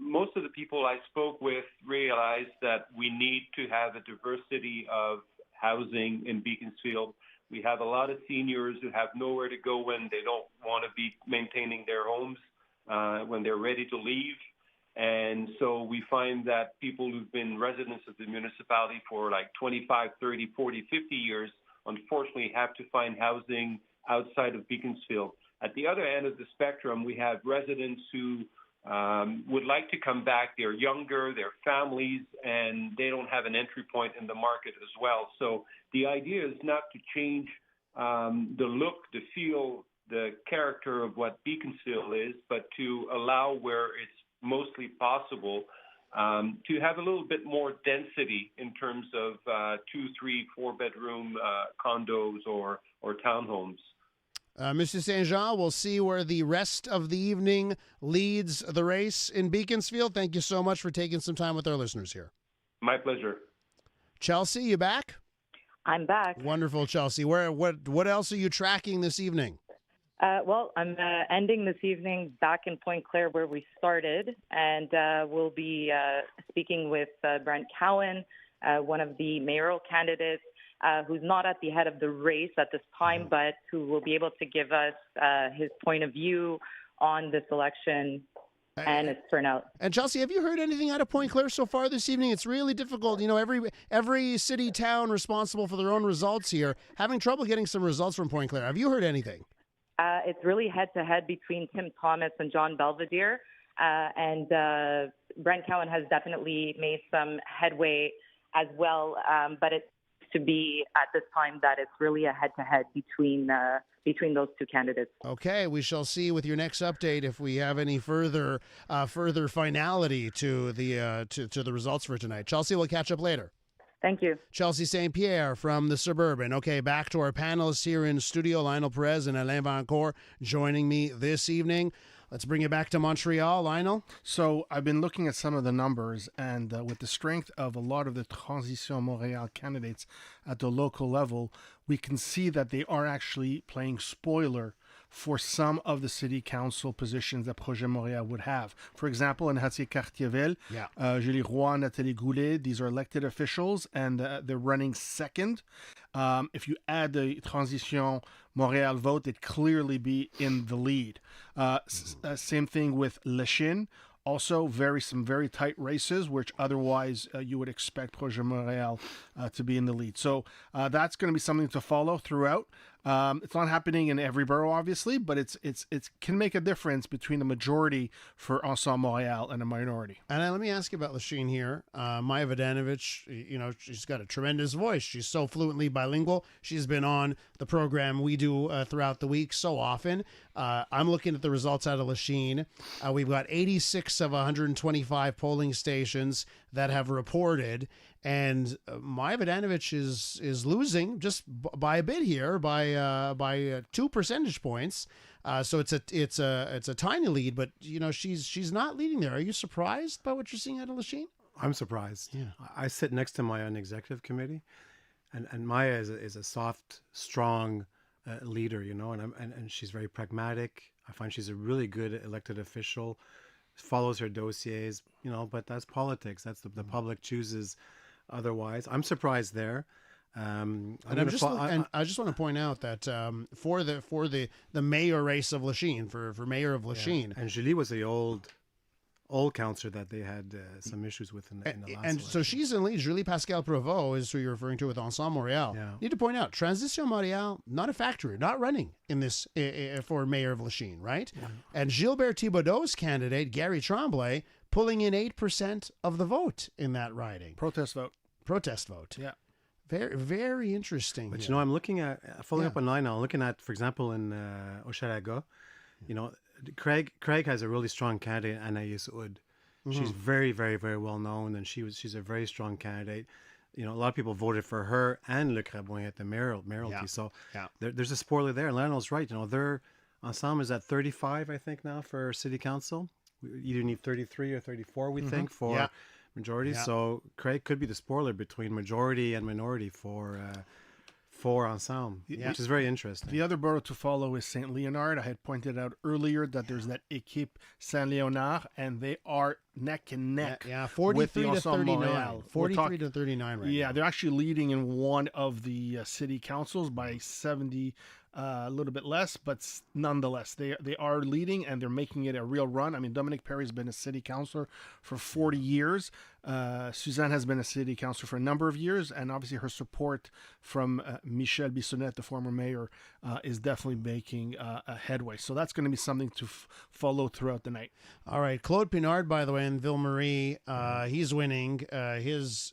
most of the people I spoke with realized that we need to have a diversity of housing in Beaconsfield. We have a lot of seniors who have nowhere to go when they don't want to be maintaining their homes when they're ready to leave. And so we find that people who've been residents of the municipality for like 25, 30, 40, 50 years, unfortunately have to find housing outside of Beaconsfield. At the other end of the spectrum, we have residents who would like to come back. They're younger, they're families, and they don't have an entry point in the market as well. So the idea is not to change the look, the feel, the character of what Beaconsfield is, but to allow where it's mostly possible to have a little bit more density in terms of 2, 3, 4 bedroom condos or townhomes. Mr. Saint Jean, we'll see where the rest of the evening leads the race in Beaconsfield. Thank you so much for taking some time with our listeners here. My pleasure. Chelsea, you back? I'm back. Wonderful, Chelsea. What else are you tracking this evening? Well, I'm ending this evening back in Point Claire where we started, and we'll be speaking with Brent Cowan, one of the mayoral candidates, who's not at the head of the race at this time, but who will be able to give us his point of view on this election and its turnout. And Chelsea, have you heard anything out of Point Claire so far this evening? It's really difficult. You know, every city, town responsible for their own results here, having trouble getting some results from Point Claire. Have you heard anything? It's really head-to-head between Tim Thomas and John Belvedere, and Brent Cowan has definitely made some headway as well, but it's to be at this time that it's really a head-to-head between those two candidates. Okay, we shall see with your next update if we have any further finality to the results for tonight. Chelsea, we'll catch up later. Thank you. Chelsea St. Pierre from the Suburban. Okay, back to our panelists here in studio. Lionel Perez and Alain Vancourt joining me this evening. Let's bring it back to Montreal. Lionel? So I've been looking at some of the numbers, and with the strength of a lot of the Transition Montréal candidates at the local level, we can see that they are actually playing spoiler for some of the city council positions that Projet Montréal would have. For example, in Cartierville, Julie Roy, Nathalie Goulet, these are elected officials, and they're running second. If you add the Transition Montréal vote, they'd clearly be in the lead. Same thing with Lachine. Also, some very tight races, which otherwise you would expect Projet Montréal to be in the lead. So that's going to be something to follow throughout. It's not happening in every borough, obviously, but it can make a difference between a majority for Ensemble Montréal and a minority. And let me ask you about Lachine here. Maya Vodanovich, you know, she's got a tremendous voice. She's so fluently bilingual. She's been on the program we do throughout the week so often. I'm looking at the results out of Lachine. We've got 86 of 125 polling stations that have reported, and Maya Vodanovich is losing just by a bit here, by 2 percentage points. So it's a tiny lead, but you know she's not leading there. Are you surprised by what you're seeing out of Lachine? I'm surprised. Yeah, I sit next to Maya on the executive committee, and Maya is a soft, strong leader, you know, and she's very pragmatic. I find she's a really good elected official, follows her dossiers, you know, but that's politics. That's the public chooses otherwise. I'm surprised there. And I just want to point out that for the mayor race of Lachine, for mayor of Lachine, and Julie was the old councillor that they had some issues with in the last and election. so she's in lead. Julie Pascal Provost is who you're referring to with Ensemble Montréal. Yeah. Need to point out, Transition Montréal, not a factory, not running in this for mayor of Lachine, right? Yeah. And Gilbert Thibodeau's candidate, Gary Tremblay, pulling in 8% of the vote in that riding. Protest vote. Yeah. Very, very interesting. But you know, I'm looking at following up on line now. I'm looking at, for example, in Hochelaga, you know, Craig has a really strong candidate, Anaïs Oud. She's very, very, very well known, and she's a very strong candidate. You know, a lot of people voted for her and Le Crabouin at the mayoralty. Yeah. So there's a spoiler there. Lionel's right. You know, their ensemble is at 35, I think, now for city council. We either need 33 or 34, we think, for majority. Yeah. So Craig could be the spoiler between majority and minority for Ensemble, which is very interesting. The other borough to follow is Saint Leonard. I had pointed out earlier that there's that Équipe Saint Leonard, and they are neck and neck. Yeah, 43 to 39. 43 to 39 right now. Yeah, they're actually leading in one of the city councils by 70, a little bit less, but nonetheless, they are leading, and they're making it a real run. I mean, Dominic Perry's been a city councilor for 40 years. Suzanne has been a city councilor for a number of years, and obviously her support from Michel Bissonnette, the former mayor, is definitely making a headway. So that's going to be something to follow throughout the night. All right, Claude Pinard, by the way, in Ville-Marie, he's winning his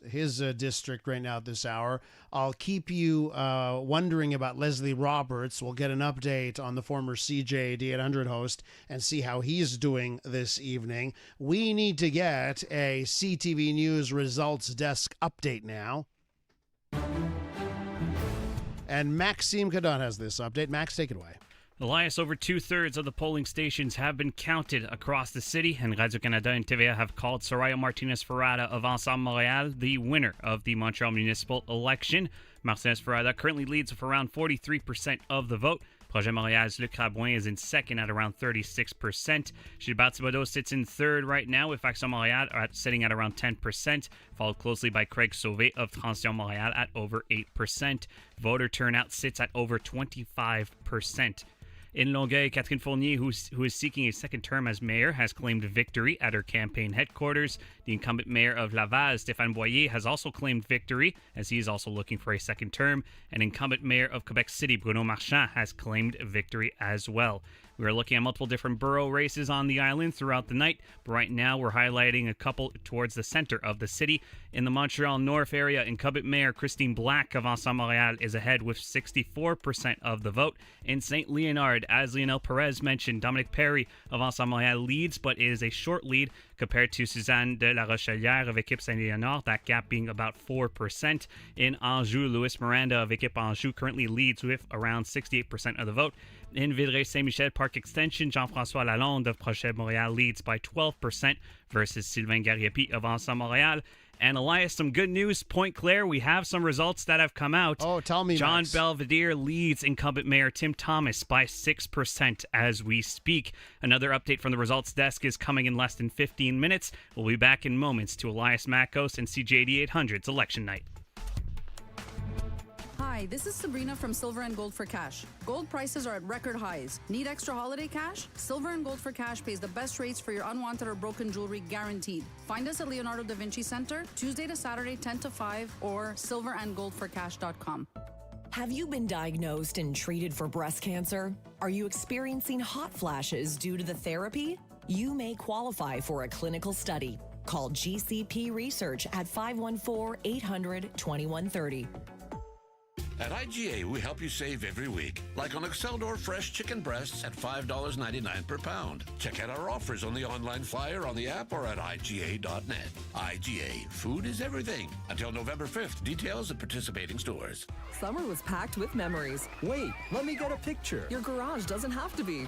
district right now at this hour. I'll keep you wondering about Leslie Roberts. We'll get an update on the former CJAD 800 host and see how he's doing this evening. We need to get a CTV News results desk update now. And Maxime Cadot has this update. Max, take it away. Elias, over 2/3 of the polling stations have been counted across the city, and Radio-Canada and TVA have called Soraya Martinez-Ferrada of Ensemble Montréal the winner of the Montreal municipal election. Martinez-Ferrada currently leads with around 43% of the vote. Projet Montréal's Luc Rabouin is in second at around 36%. Gilbert Thibodeau sits in third right now, with Action Montréal sitting at around 10%, followed closely by Craig Sauvé of Transition Montréal at over 8%. Voter turnout sits at over 25%. In Longueuil, Catherine Fournier, who is seeking a second term as mayor, has claimed victory at her campaign headquarters. The incumbent mayor of Laval, Stéphane Boyer, has also claimed victory, as he is also looking for a second term. And incumbent mayor of Quebec City, Bruno Marchand, has claimed victory as well. We are looking at multiple different borough races on the island throughout the night, but right now we're highlighting a couple towards the center of the city. In the Montreal North area, incumbent mayor Christine Black of Ensemble Montréal is ahead with 64% of the vote. In St. Leonard, as Lionel Perez mentioned, Dominic Perry of Ensemble Montréal leads, but it is a short lead compared to Suzanne de la Rochelière of Équipe St. Léonard, that gap being about 4%. In Anjou, Louis Miranda of Équipe Anjou currently leads with around 68% of the vote. In Villeray-Saint-Michel Park Extension, Jean-François Lalonde of Projet Montréal leads by 12% versus Sylvain Gariepi of Ensemble Montréal. And Elias, some good news. Pointe-Claire, we have some results that have come out. Oh, tell me, John Max. Belvedere leads incumbent mayor Tim Thomas by 6% as we speak. Another update from the results desk is coming in less than 15 minutes. We'll be back in moments to Elias Makos and CJAD 800's Election Night. Hi, this is Sabrina from Silver and Gold for Cash. Gold prices are at record highs. Need extra holiday cash? Silver and Gold for Cash pays the best rates for your unwanted or broken jewelry guaranteed. Find us at Leonardo da Vinci Center, Tuesday to Saturday, 10 to 5, or silverandgoldforcash.com. Have you been diagnosed and treated for breast cancer? Are you experiencing hot flashes due to the therapy? You may qualify for a clinical study. Call GCP Research at 514-800-2130. At IGA, we help you save every week, like on Exceldor fresh chicken breasts at $5.99 per pound. Check out our offers on the online flyer, on the app, or at IGA.net. IGA, food is everything. Until November 5th, details at participating stores. Summer was packed with memories. Wait, let me get a picture. Your garage doesn't have to be.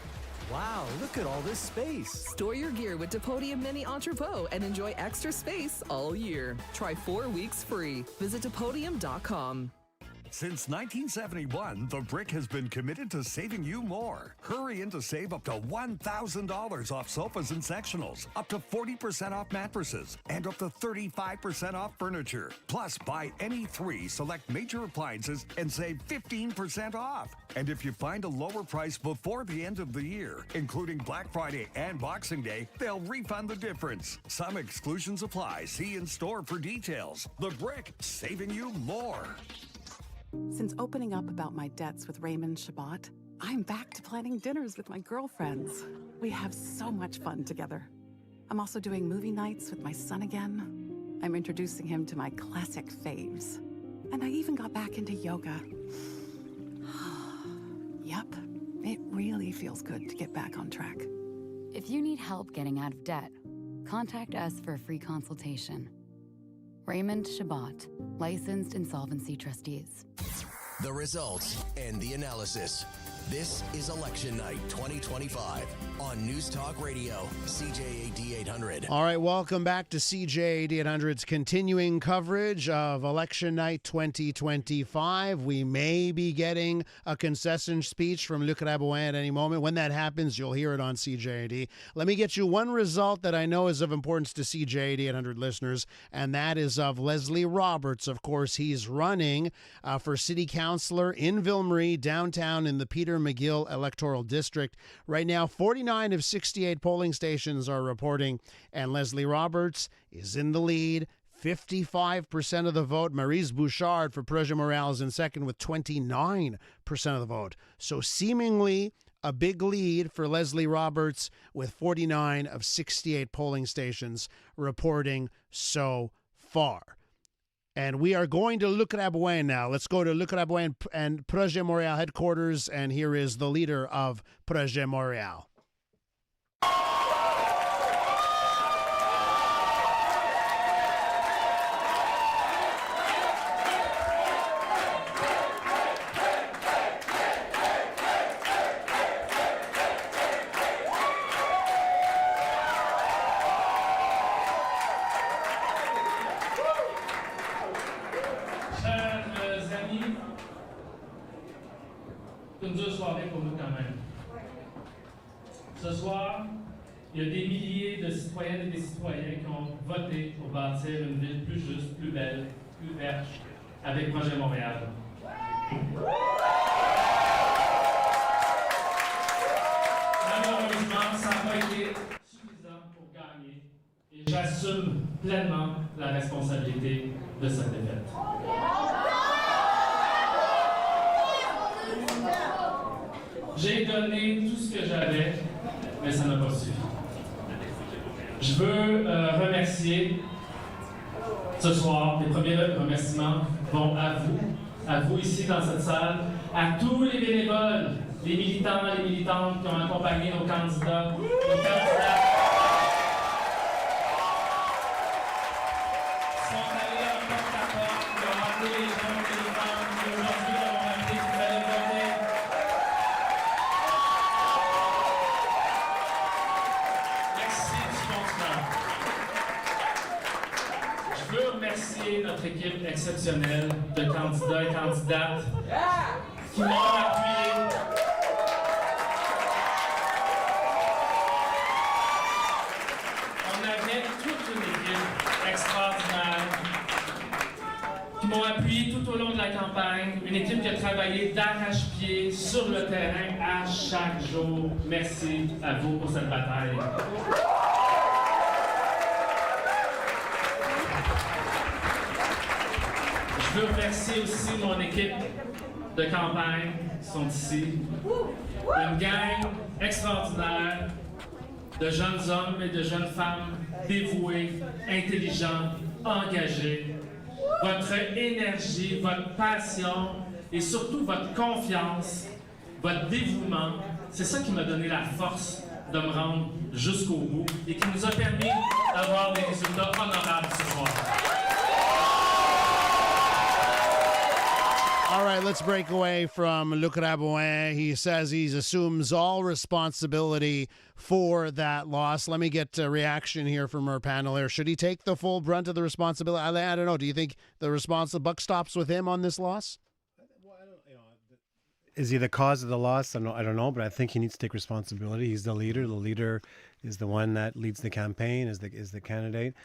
Wow, look at all this space. Store your gear with Depodium Mini Entrepot and enjoy extra space all year. Try 4 weeks free. Visit Depodium.com. Since 1971, The Brick has been committed to saving you more. Hurry in to save up to $1,000 off sofas and sectionals, up to 40% off mattresses, and up to 35% off furniture. Plus, buy any 3 select major appliances and save 15% off. And if you find a lower price before the end of the year, including Black Friday and Boxing Day, they'll refund the difference. Some exclusions apply. See in store for details. The Brick, saving you more. Since opening up about my debts with Raymond Shabbat, I'm back to planning dinners with my girlfriends. We have so much fun together. I'm also doing movie nights with my son again. I'm introducing him to my classic faves. And I even got back into yoga. Yep, it really feels good to get back on track. If you need help getting out of debt, contact us for a free consultation. Raymond Shabbat, licensed insolvency trustees. The results and the analysis. This is Election Night 2025 on News Talk Radio, CJAD 800. All right, welcome back to CJAD 800's continuing coverage of Election Night 2025. We may be getting a concession speech from Luc Rabouin at any moment. When that happens, you'll hear it on CJAD. Let me get you one result that I know is of importance to CJAD 800 listeners, and that is of Leslie Roberts. Of course, he's running for city councilor in Ville-Marie, downtown in the Peter McGill electoral district. Right now, 49 of 68 polling stations are reporting, and Leslie Roberts is in the lead. 55% of the vote. Maryse Bouchard for Projet Montréal is in second with 29% of the vote. So seemingly a big lead for Leslie Roberts with 49 of 68 polling stations reporting so far. And we are going to Luc Rabouin now. Let's go to Luc Rabouin and Projet Montréal headquarters, and here is the leader of Projet Montréal. C'est une dure soirée pour nous quand même. Ce soir, il y a des milliers de citoyennes et des citoyens qui ont voté pour bâtir une ville plus juste, plus belle, plus verte, avec Projet Montréal. Malheureusement, ça n'a pas été suffisant pour gagner et j'assume pleinement la responsabilité de cette défaite. J'ai donné tout ce que j'avais, mais ça n'a pas suffi. Je veux remercier ce soir, les premiers remerciements vont à vous ici dans cette salle, à tous les bénévoles, les militants et les militantes qui ont accompagné nos candidats, sont allés en porte-à-porte, qui ont appelé les gens et les femmes qui aujourd'hui leur ont appris qu'il fallait voter. Merci du continent. Je veux remercier notre équipe exceptionnelle de candidats et candidates qui m'ont appuyé. On avait toute une équipe extraordinaire qui m'ont appuyé tout au long de la campagne. Une équipe qui a travaillé d'arrache-pied sur le terrain à chaque jour. Merci à vous pour cette bataille. Je veux remercier aussi mon équipe de campagne qui sont ici. Une gang extraordinaire de jeunes hommes et de jeunes femmes dévoués, intelligents, engagés. Votre énergie, votre passion et surtout votre confiance, votre dévouement, c'est ça qui m'a donné la force de me rendre jusqu'au bout et qui nous a permis d'avoir des résultats honorables ce soir. All right, let's break away from Luc Rabouin. He says he assumes all responsibility for that loss. Let me get a reaction here from our panel here. Should he take the full brunt of the responsibility? I don't know. Do you think the buck stops with him on this loss? Is he the cause of the loss? I don't know, but I think he needs to take responsibility. He's the leader. The leader is the one that leads the campaign, is the candidate.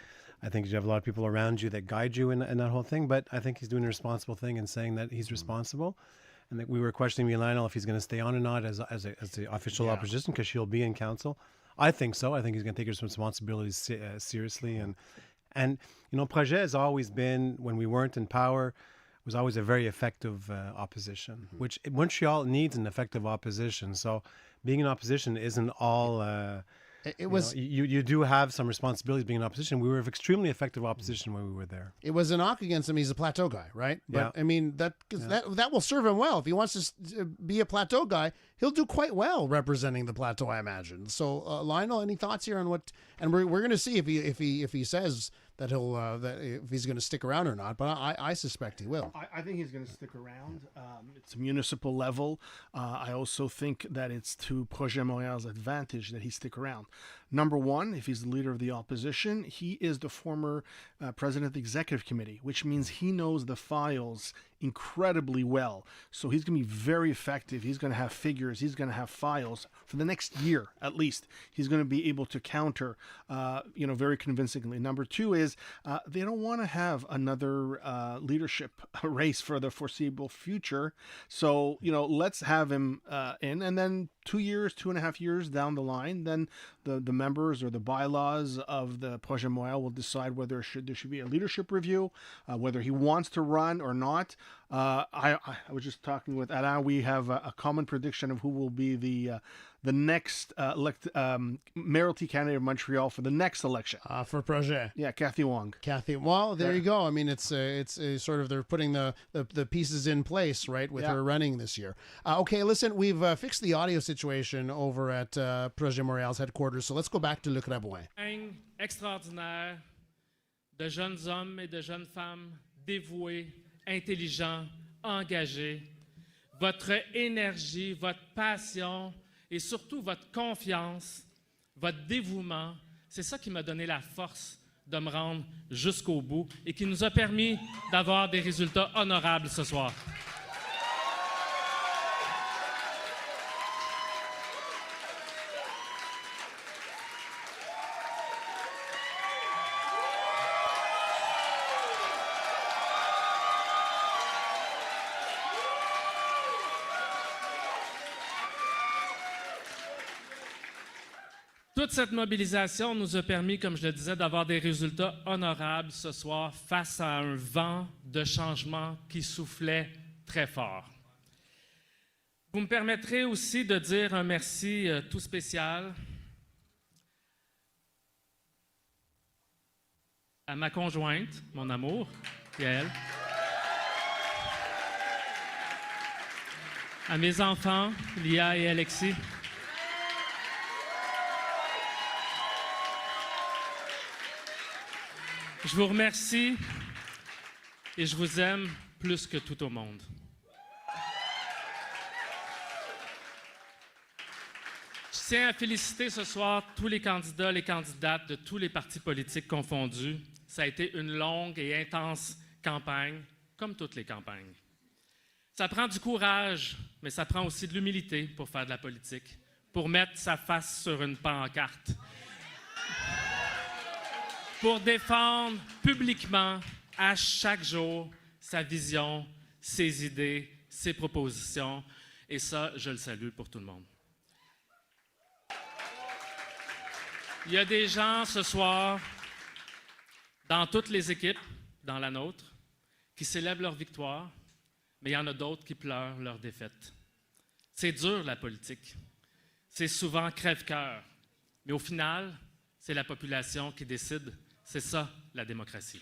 I think you have a lot of people around you that guide you in that whole thing, but I think he's doing a responsible thing and saying that he's responsible. And that we were questioning Lionel if he's going to stay on or not as the official opposition, because she'll be in council. I think so. I think he's going to take his responsibilities seriously. And you know, Projet has always been, when we weren't in power, was always a very effective opposition, which Montreal needs an effective opposition. So being in opposition isn't all... It was you do have some responsibilities being in opposition. We were extremely effective opposition when we were there. It was a knock against him. He's a plateau guy, right? But Yeah. I mean that will serve him well. If he wants to be a plateau guy, he'll do quite well representing the plateau, I imagine. So Lionel, any thoughts here on what? And we're going to see if he says that he'll that if he's going to stick around or not. But I suspect he will. I think he's going to stick around. It's a municipal level. I also think that it's to Projet Montreal's advantage that he stick around. Number one, if he's the leader of the opposition, he is the former president of the executive committee, which means he knows the files incredibly well. So he's going to be very effective. He's going to have figures. He's going to have files for the next year, at least. He's going to be able to counter, very convincingly. Number two is they don't want to have another leadership race for the foreseeable future. So, let's have him in, and then 2.5 years down the line, then the members or the bylaws of the Projet Montréal will decide whether there should be a leadership review, whether he wants to run or not. I was just talking with Alain. We have a common prediction of who will be the next mayoralty candidate of Montreal for the next election. For Projet. Yeah, Cathy Wong. Well, there you go. I mean, it's sort of they're putting the pieces in place, right, with her running this year. Okay, listen, we've fixed the audio situation over at Projet Montréal's headquarters, so let's go back to Luc Rabouin. Extraordinaire de jeunes hommes et de jeunes femmes dévoués, intelligents, engagés. Votre énergie, votre passion et surtout votre confiance, votre dévouement, c'est ça qui m'a donné la force de me rendre jusqu'au bout et qui nous a permis d'avoir des résultats honorables ce soir. toute cette mobilisation nous a permis, comme je le disais, d'avoir des résultats honorables ce soir face à un vent de changement qui soufflait très fort. Vous me permettrez aussi de dire un merci tout spécial à ma conjointe, mon amour, Yael, à mes enfants, Lia et Alexis, je vous remercie et je vous aime plus que tout au monde. Je tiens à féliciter ce soir tous les candidats, les candidates de tous les partis politiques confondus. Ça a été une longue et intense campagne, comme toutes les campagnes. Ça prend du courage, mais ça prend aussi de l'humilité pour faire de la politique, pour mettre sa face sur une pancarte, pour défendre publiquement à chaque jour sa vision, ses idées, ses propositions. Et ça, je le salue pour tout le monde. Il y a des gens ce soir, dans toutes les équipes, dans la nôtre, qui célèbrent leur victoire, mais il y en a d'autres qui pleurent leur défaite. C'est dur, la politique. C'est souvent crève-cœur. Mais au final, c'est la population qui décide. C'est ça, la démocratie.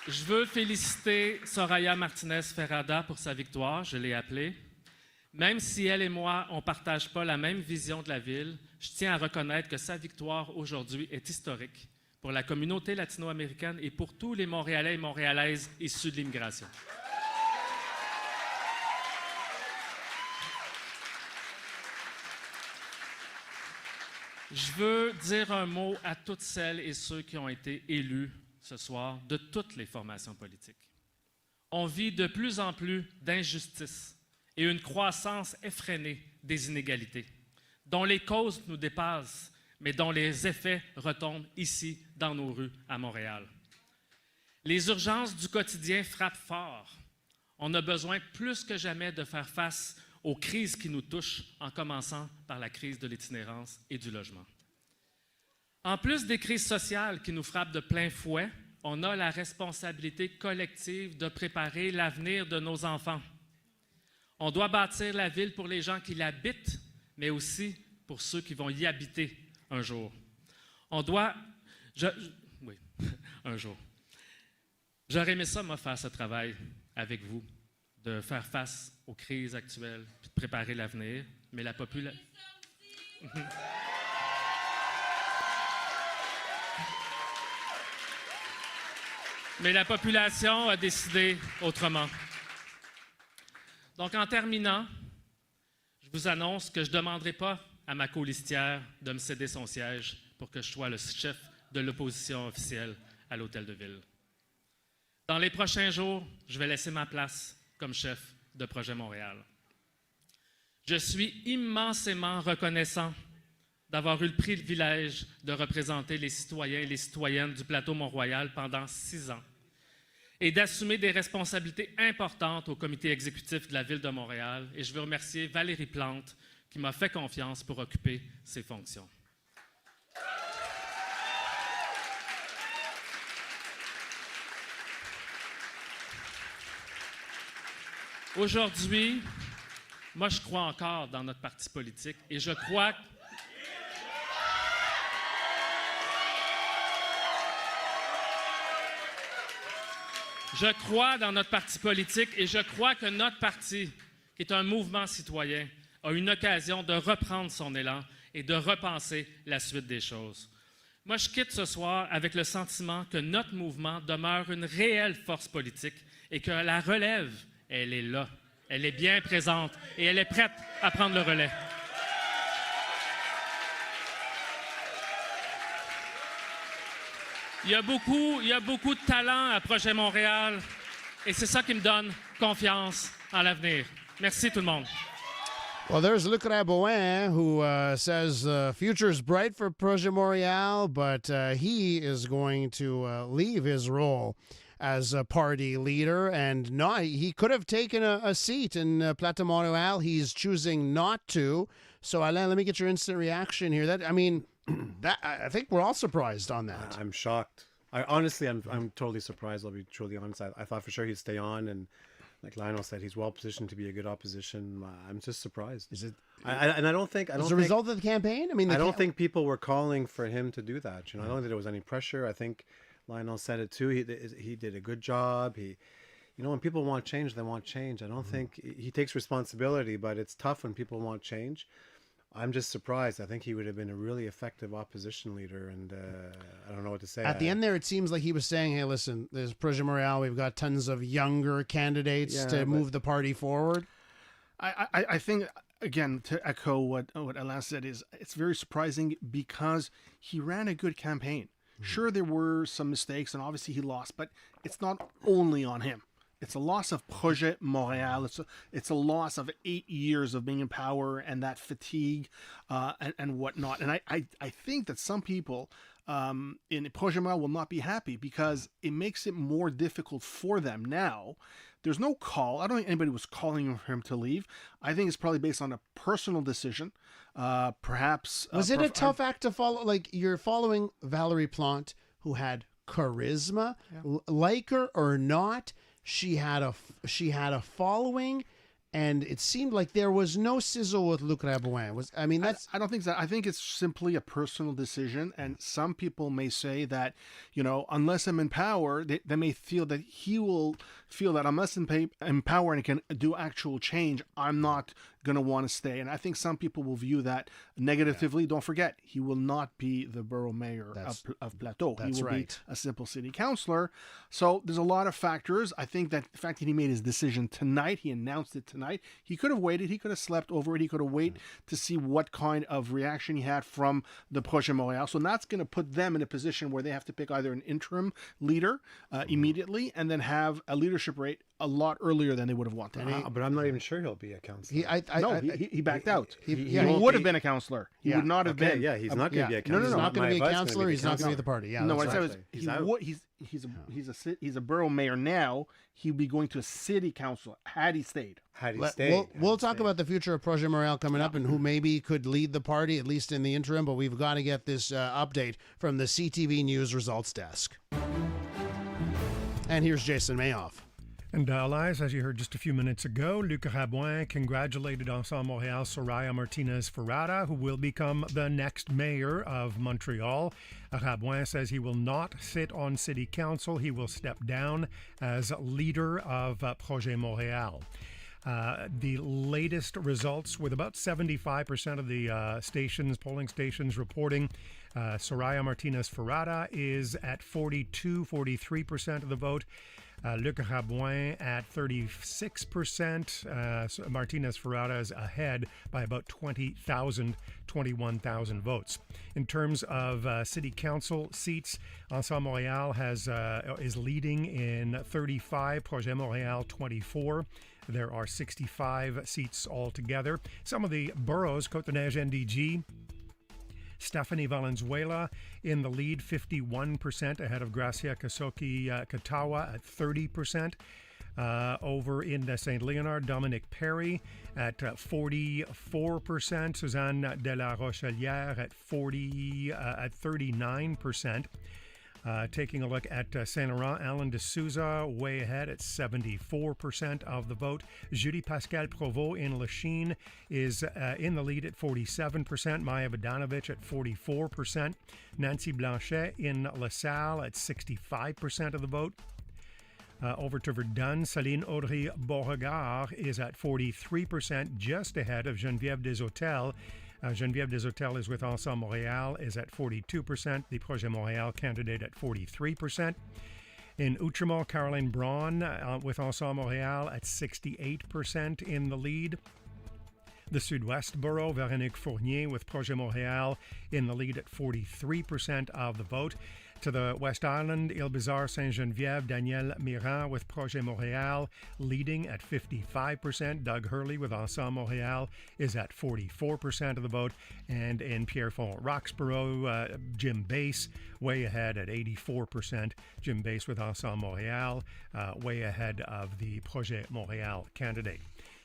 Je veux féliciter Soraya Martinez-Ferrada pour sa victoire, je l'ai appelée. Même si elle et moi, on ne partage pas la même vision de la ville, je tiens à reconnaître que sa victoire aujourd'hui est historique pour la communauté latino-américaine et pour tous les Montréalais et Montréalaises issus de l'immigration. Je veux dire un mot à toutes celles et ceux qui ont été élus ce soir de toutes les formations politiques. On vit de plus en plus d'injustices et une croissance effrénée des inégalités, dont les causes nous dépassent, mais dont les effets retombent ici, dans nos rues, à Montréal. Les urgences du quotidien frappent fort. On a besoin plus que jamais de faire face aux crises qui nous touchent, en commençant par la crise de l'itinérance et du logement. En plus des crises sociales qui nous frappent de plein fouet, on a la responsabilité collective de préparer l'avenir de nos enfants. On doit bâtir la ville pour les gens qui l'habitent, mais aussi pour ceux qui vont y habiter un jour. On doit... Oui, un jour. J'aurais aimé ça, moi, faire ce travail avec vous, de faire face aux crises actuelles, puis de préparer l'avenir, mais la population... Mais la population a décidé autrement. Donc, en terminant, je vous annonce que je ne demanderai pas à ma colistière de me céder son siège pour que je sois le chef de l'opposition officielle à l'Hôtel de Ville. Dans les prochains jours, je vais laisser ma place comme chef de Projet Montréal. Je suis immensément reconnaissant d'avoir eu le privilège de représenter les citoyens et les citoyennes du plateau Mont-Royal pendant 6 ans et d'assumer des responsabilités importantes au comité exécutif de la Ville de Montréal. Et je veux remercier Valérie Plante qui m'a fait confiance pour occuper ces fonctions. Aujourd'hui, moi, je crois encore dans notre parti politique et je crois dans notre parti politique et je crois que notre parti, qui est un mouvement citoyen, a une occasion de reprendre son élan et de repenser la suite des choses. Moi, je quitte ce soir avec le sentiment que notre mouvement demeure une réelle force politique et que la relève, elle est là, elle est bien présente et elle est prête à prendre le relais. Il y a beaucoup de talent à Projet Montréal et c'est ça qui me donne confiance en l'avenir. Merci tout le monde. Well, there's Luc Rabouin, who says the future is bright for Projet Montréal, but he is going to leave his role as a party leader, and no, he could have taken a seat in Plateau Montreal. He's choosing not to. So, Alain, let me get your instant reaction here. I think we're all surprised on that. I'm shocked. I'm totally surprised. I'll be truly honest. I thought for sure he'd stay on, and like Lionel said, he's well positioned to be a good opposition. I'm just just Is it? I don't think. As a result of the campaign, I don't think people were calling for him to do that. I don't think there was any pressure. I think Lionel said it too. He did a good job. When people want change, they want change. I don't think he takes responsibility, but it's tough when people want change. I'm just surprised. I think he would have been a really effective opposition leader, and I don't know what to say. At the end there, it seems like he was saying, hey, listen, there's Projet Montréal. We've got tons of younger candidates to move the party forward. I think, again, to echo what Alain said, it's very surprising because he ran a good campaign. Sure, there were some mistakes, and obviously he lost, but it's not only on him. It's a loss of Projet Montréal. It's a loss of 8 years of being in power and that fatigue and whatnot. And I think that some people in Projet Montréal will not be happy because it makes it more difficult for them now. There's no call. I don't think anybody was calling for him to leave. I think it's probably based on a personal decision. Perhaps. Was it a tough act to follow? Like, you're following Valérie Plante, who had charisma, like her or not. She had a following, and it seemed like there was no sizzle with Luc Rabouin. I don't think that. I think it's simply a personal decision, and some people may say that, unless I'm in power, they may feel that he will feel that unless I'm in power and can do actual change, I'm not going to want to stay. And I think some people will view that negatively. Don't forget, he will not be the borough mayor of Plateau. He will be a simple city councillor. So there's a lot of factors. I think that the fact that he made his decision tonight, he announced it tonight, he could have waited. He could have slept over it. He could have waited to see what kind of reaction he had from the Projet Montréal. So that's going to put them in a position where they have to pick either an interim leader immediately and then have a leadership rate a lot earlier than they would have wanted. But I'm not even sure he'll be a councillor. He backed out. He would have been a councillor. He would not have been. Yeah, he's not going to be a councillor. He's not going to be a councillor. He's not going to be the party. Yeah, no, what I said was he's a borough mayor now. He'd be going to a city council had he stayed. We'll talk about the future of Projet Montréal coming up and who maybe could lead the party, at least in the interim. But we've got to get this update from the CTV News results desk. And here's Jason Mayoff. And Elias, as you heard just a few minutes ago, Luc Rabouin congratulated Ensemble Montréal Soraya Martinez-Ferrara, who will become the next mayor of Montreal. Rabouin says he will not sit on city council. He will step down as leader of Projet Montréal. The latest results, with about 75% of the polling stations reporting Soraya Martinez-Ferrara is at 43% of the vote. Luc Rabouin at 36%. Martinez-Ferrara is ahead by about 21,000 votes. In terms of city council seats, Ensemble Montréal is leading in 35, Projet Montréal 24. There are 65 seats altogether. Some of the boroughs, Côte-des-Neiges NDG, Stephanie Valenzuela in the lead, 51%, ahead of Gracia Kasoki-Katawa at 30%. Over in St. Leonard, Dominic Perry at 44%. Suzanne de la Rochelière at 39%. Taking a look at Saint Laurent, Alan D'Souza way ahead at 74% of the vote. Julie Pascal Provost in Lachine is in the lead at 47%. Maya Vodanovic at 44%. Nancy Blanchet in LaSalle at 65% of the vote. Over to Verdun, Céline Audrey Beauregard is at 43%, just ahead of Geneviève Deshôtels. Geneviève Deshôtels is with Ensemble Montréal, is at 42%. The Projet Montréal candidate at 43%. In Outremont, Caroline Braun with Ensemble Montréal at 68% in the lead. The Sud-Ouest Borough, Véronique Fournier with Projet Montréal in the lead at 43% of the vote. To the West Island, Île-Bizarre, Saint-Geneviève, Daniel Mirand with Projet Montréal leading at 55%. Doug Hurley with Ensemble Montréal is at 44% of the vote. And in Pierrefonds, Roxborough, Jim Bass way ahead at 84%. Jim Bass with Ensemble Montréal way ahead of the Projet Montréal candidate.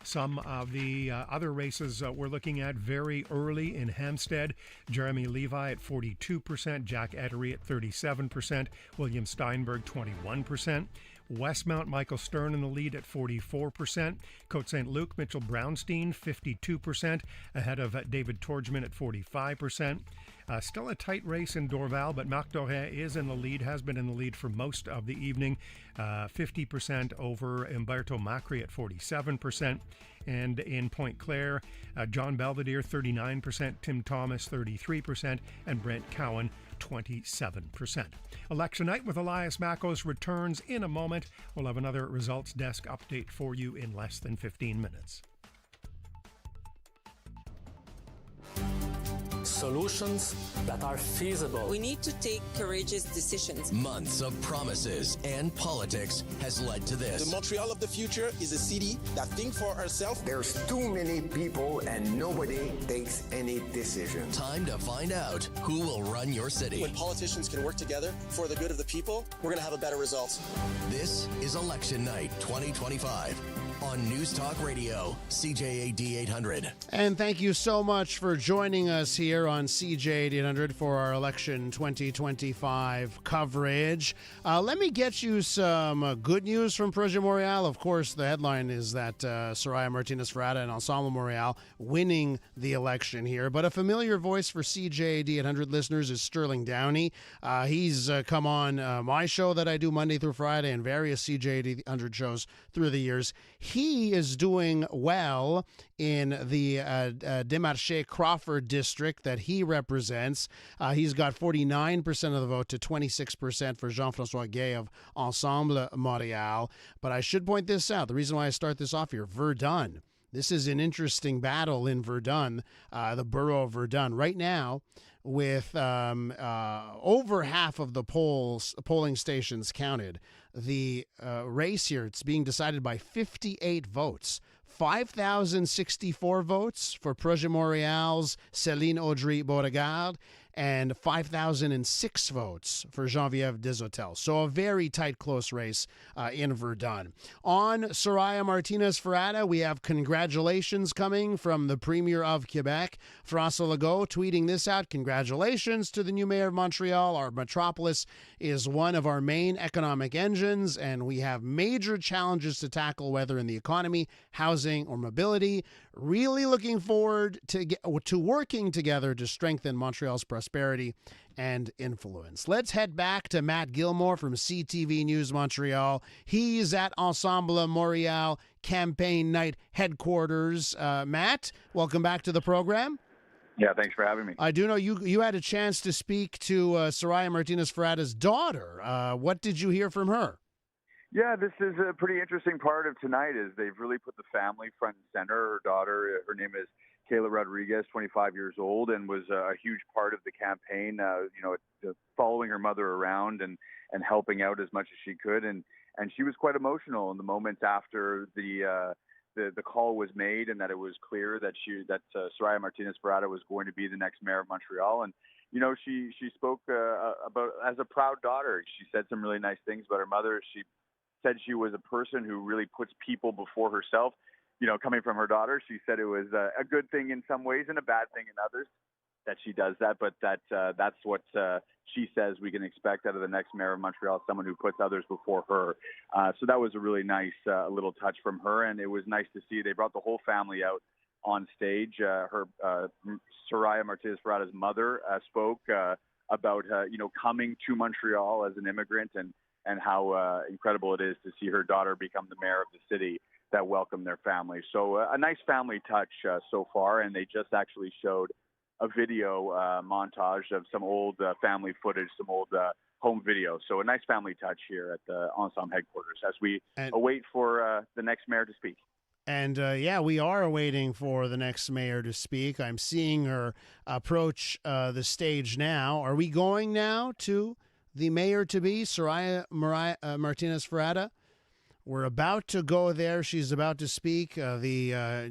Some of the other races we're looking at very early in Hampstead. Jeremy Levi at 42%, Jack Ettery at 37%, William Steinberg 21%. Westmount, Michael Stern in the lead at 44%. Côte St. Luc, Mitchell Brownstein 52%, ahead of David Torgman at 45%. Still a tight race in Dorval, but Marc Doré is in the lead, has been in the lead for most of the evening. 50% over Umberto Macri at 47%. And in Point Claire, John Belvedere 39%, Tim Thomas 33%, and Brent Cowan 27%. Election night with Elias Makos returns in a moment. We'll have another results desk update for you in less than 15 minutes. Solutions that are feasible. We need to take courageous decisions. Months of promises and politics has led to this. The Montreal of the future is a city that thinks for ourselves. There's too many people and nobody takes any decision. Time to find out who will run your city. When politicians can work together for the good of the people, we're going to have a better result. This is Election Night 2025. On News Talk Radio, CJAD 800. And thank you so much for joining us here on CJAD 800 for our election 2025 coverage. Let me get you some good news from Projet Montréal. Of course, the headline is that Soraya Martinez-Ferrada and Ensemble Montréal winning the election here. But a familiar voice for CJAD 800 listeners is Sterling Downey. He's come on my show that I do Monday through Friday and various CJAD 800 shows through the years. He is doing well in the Desmarchais Crawford district that he represents. He's got 49% of the vote to 26% for Jean-François Gay of Ensemble Montréal. But I should point this out. The reason why I start this off here, Verdun. This is an interesting battle in Verdun, the borough of Verdun. Right now, with over half of the polling stations counted, the race here, it's being decided by 58 votes. 5,064 votes for Projet Montréal's Céline Audry-Beauregard and 5,006 votes for Geneviève Desautels. So a very tight, close race in Verdun. On Soraya Martinez-Ferrada, we have congratulations coming from the Premier of Quebec, François Legault, tweeting this out. Congratulations to the new mayor of Montreal. Our metropolis is one of our main economic engines, and we have major challenges to tackle, whether in the economy, housing, or mobility. Really looking forward to working together to strengthen Montreal's prosperity and influence. Let's head back to Matt Gilmore from CTV News Montreal. He's at Ensemble Montréal Campaign Night headquarters. Matt, welcome back to the program. Yeah, thanks for having me. I do know you had a chance to speak to Soraya Martinez-Ferrada's daughter. What did you hear from her? Yeah, this is a pretty interesting part of tonight is they've really put the family front and center. Her daughter, her name is Kayla Rodriguez, 25 years old, and was a huge part of the campaign, following her mother around and helping out as much as she could. And she was quite emotional in the moments after the call was made and that it was clear that Soraya Martinez-Ferrada was going to be the next mayor of Montreal. And she spoke about as a proud daughter. She said some really nice things about her mother. She said she was a person who really puts people before herself. Coming from her daughter, she said it was a good thing in some ways and a bad thing in others that she does that. But that's what she says we can expect out of the next mayor of Montreal, someone who puts others before her. So that was a really nice little touch from her, and it was nice to see they brought the whole family out on stage. Soraya Martinez-Ferrada's mother spoke about coming to Montreal as an immigrant and how incredible it is to see her daughter become the mayor of the city that welcomed their family. So a nice family touch so far, and they just actually showed a video montage of some old family footage, some old home video. So a nice family touch here at the Ensemble headquarters as we await for the next mayor to speak. And we are waiting for the next mayor to speak. I'm seeing her approach the stage now. Are we going now to the mayor-to-be, Soraya Martinez-Ferrada. We're about to go there. She's about to speak. The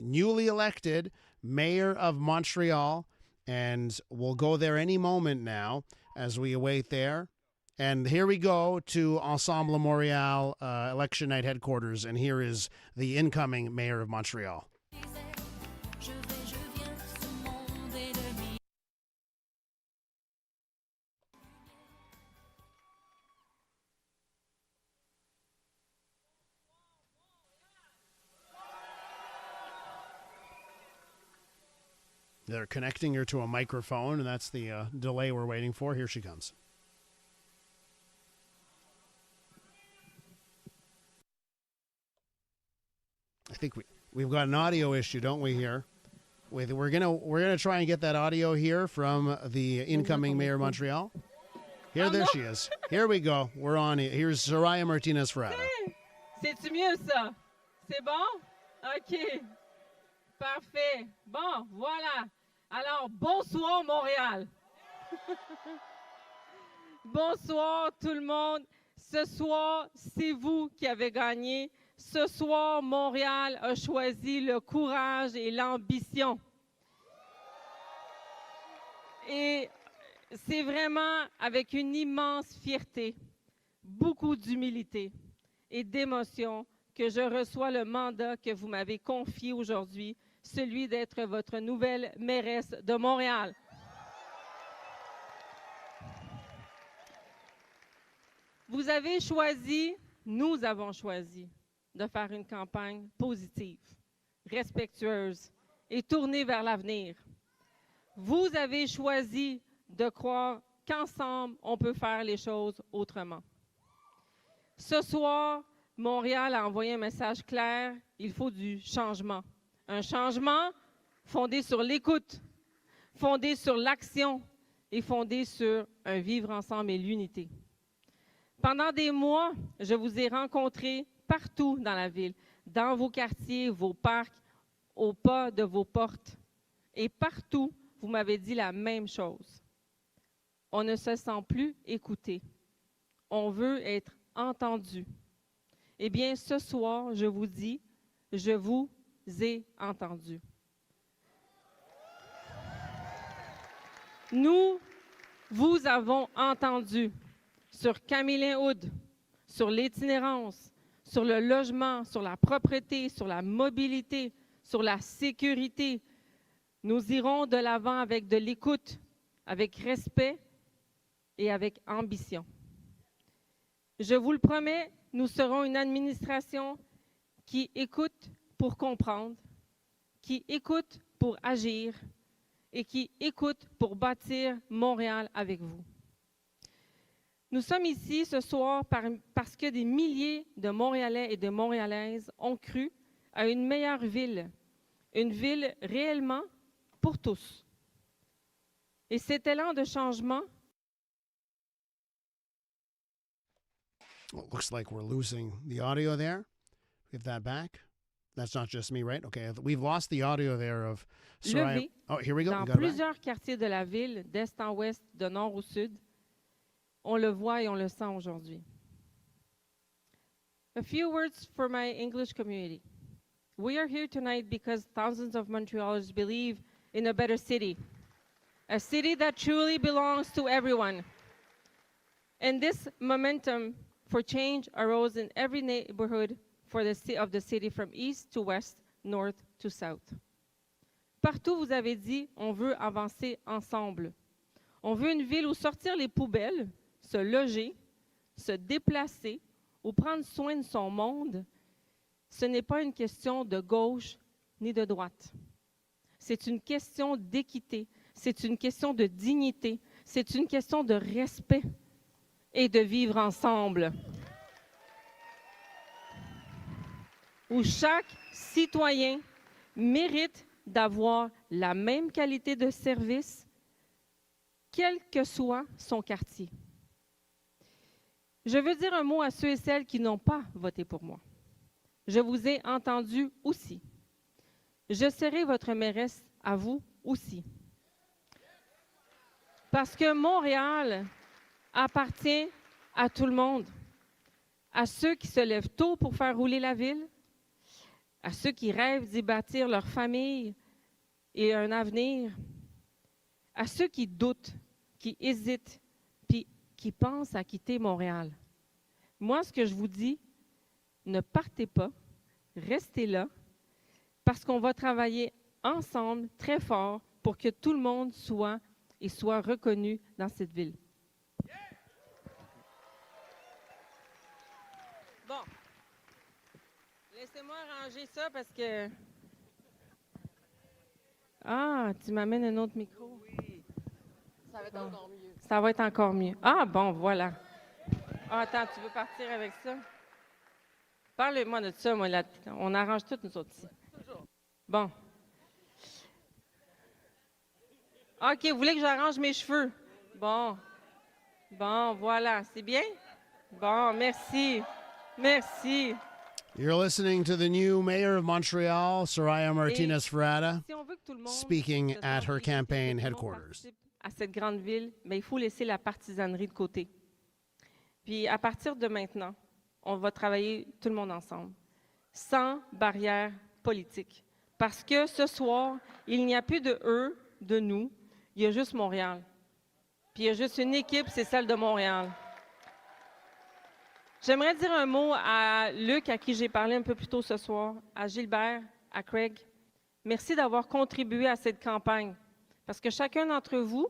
newly elected mayor of Montreal, and we'll go there any moment now as we await there. And here we go to Ensemble Montreal election night headquarters, and here is the incoming mayor of Montreal. They're connecting her to a microphone, and that's the delay we're waiting for. Here she comes. I think we've got an audio issue, don't we? Here, we're gonna try and get that audio here from the incoming mayor of Montreal. There she is. Here we go. We're on. Here's Soraya Martinez-Ferrada. C'est-tu mieux ça? C'est bon? OK. Parfait. Bon, voilà. Alors, bonsoir Montréal. Bonsoir tout le monde. Ce soir, c'est vous qui avez gagné. Ce soir, Montréal a choisi le courage et l'ambition. Et c'est vraiment avec une immense fierté, beaucoup d'humilité et d'émotion que je reçois le mandat que vous m'avez confié aujourd'hui, celui d'être votre nouvelle mairesse de Montréal. Vous avez choisi, nous avons choisi, de faire une campagne positive, respectueuse et tournée vers l'avenir. Vous avez choisi de croire qu'ensemble, on peut faire les choses autrement. Ce soir, Montréal a envoyé un message clair, il faut du changement. Un changement fondé sur l'écoute, fondé sur l'action et fondé sur un vivre ensemble et l'unité. Pendant des mois, je vous ai rencontrés partout dans la ville, dans vos quartiers, vos parcs, au pas de vos portes. Et partout, vous m'avez dit la même chose. On ne se sent plus écouté. On veut être entendu. Eh bien, ce soir, je vous dis, je vous ai entendu. Nous vous avons entendu sur Camillin-Hood, sur l'itinérance, sur le logement, sur la propreté, sur la mobilité, sur la sécurité. Nous irons de l'avant avec de l'écoute, avec respect et avec ambition. Je vous le promets, nous serons une administration qui écoute pour comprendre, qui écoute pour agir et qui écoute pour bâtir Montréal avec vous. Nous sommes ici ce soir parce que des milliers de Montréalais et de Montréalaises ont cru à une meilleure ville, une ville réellement pour tous. Et cet élan de changement. Well, looks like we're losing the audio there. Get that back. That's not just me, right? Okay, we've lost the audio there of Soraya. Levé Oh, here we go. dans plusieurs quartiers de la ville, d'est en ouest, de nord au sud. On le voit et on le sent aujourd'hui. A few words for my English community. We are here tonight because thousands of Montrealers believe in a better city, a city that truly belongs to everyone. And this momentum for change arose in every neighborhood of the city from east to west, north to south. Partout, vous avez dit, on veut avancer ensemble. On veut une ville où sortir les poubelles, se loger, se déplacer ou prendre soin de son monde, ce n'est pas une question de gauche ni de droite. C'est une question d'équité, c'est une question de dignité, c'est une question de respect et de vivre ensemble. Où chaque citoyen mérite d'avoir la même qualité de service, quel que soit son quartier. Je veux dire un mot à ceux et celles qui n'ont pas voté pour moi. Je vous ai entendu aussi. Je serai votre mairesse à vous aussi. Parce que Montréal appartient à tout le monde. À ceux qui se lèvent tôt pour faire rouler la ville, à ceux qui rêvent d'y bâtir leur famille et un avenir, à ceux qui doutent, qui hésitent, puis qui pensent à quitter Montréal. Moi, ce que je vous dis, ne partez pas, restez là, parce qu'on va travailler ensemble très fort pour que tout le monde soit reconnu dans cette ville. Bon, laissez-moi ranger ça parce que... Ah, tu m'amènes un autre micro? Oui. Ça va être encore mieux. Ça va être encore mieux. Ah, bon, voilà. Ah, attends, tu veux partir avec ça? Parle-moi de ça, moi, là. On arrange tout, nous autres, ici. Bon. OK, vous voulez que j'arrange mes cheveux? Bon. Bon, voilà. C'est bien? Bon, merci. Merci. You're listening to the new mayor of Montreal, Soraya Martinez-Ferrada, Si on veut que tout le monde speaking se at her sente campaign que tout le monde headquarters. participe à cette grande ville, mais il faut laisser la partisanerie de côté. Puis à partir de maintenant, on va travailler tout le monde ensemble, sans barrière politique. Parce que ce soir, il n'y a plus de eux, de nous, il y a juste Montréal. Puis il y a juste une équipe, c'est celle de Montréal. J'aimerais dire un mot à Luc, à qui j'ai parlé un peu plus tôt ce soir, à Gilbert, à Craig. Merci d'avoir contribué à cette campagne. Parce que chacun d'entre vous,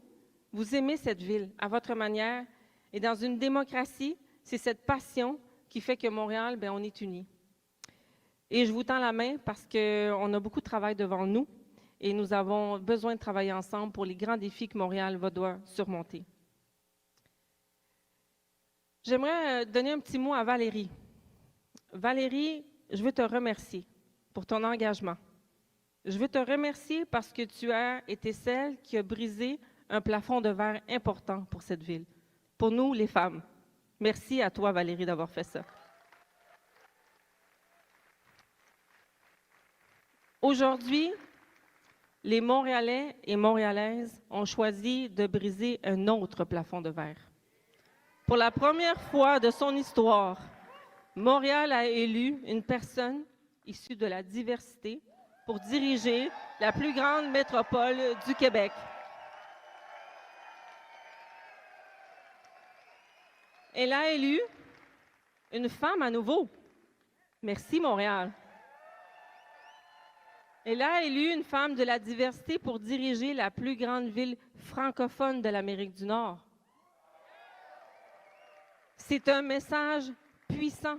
vous aimez cette ville à votre manière. Et dans une démocratie, c'est cette passion qui fait que Montréal, bien, on est unis. Et je vous tends la main parce qu'on a beaucoup de travail devant nous et nous avons besoin de travailler ensemble pour les grands défis que Montréal va devoir surmonter. J'aimerais donner un petit mot à Valérie. Valérie, je veux te remercier pour ton engagement. Je veux te remercier parce que tu as été celle qui a brisé un plafond de verre important pour cette ville, pour nous, les femmes. Merci à toi, Valérie, d'avoir fait ça. Aujourd'hui, les Montréalais et Montréalaises ont choisi de briser un autre plafond de verre. Pour la première fois de son histoire, Montréal a élu une personne issue de la diversité pour diriger la plus grande métropole du Québec. Elle a élu une femme à nouveau. Merci, Montréal. Elle a élu une femme de la diversité pour diriger la plus grande ville francophone de l'Amérique du Nord. C'est un message puissant.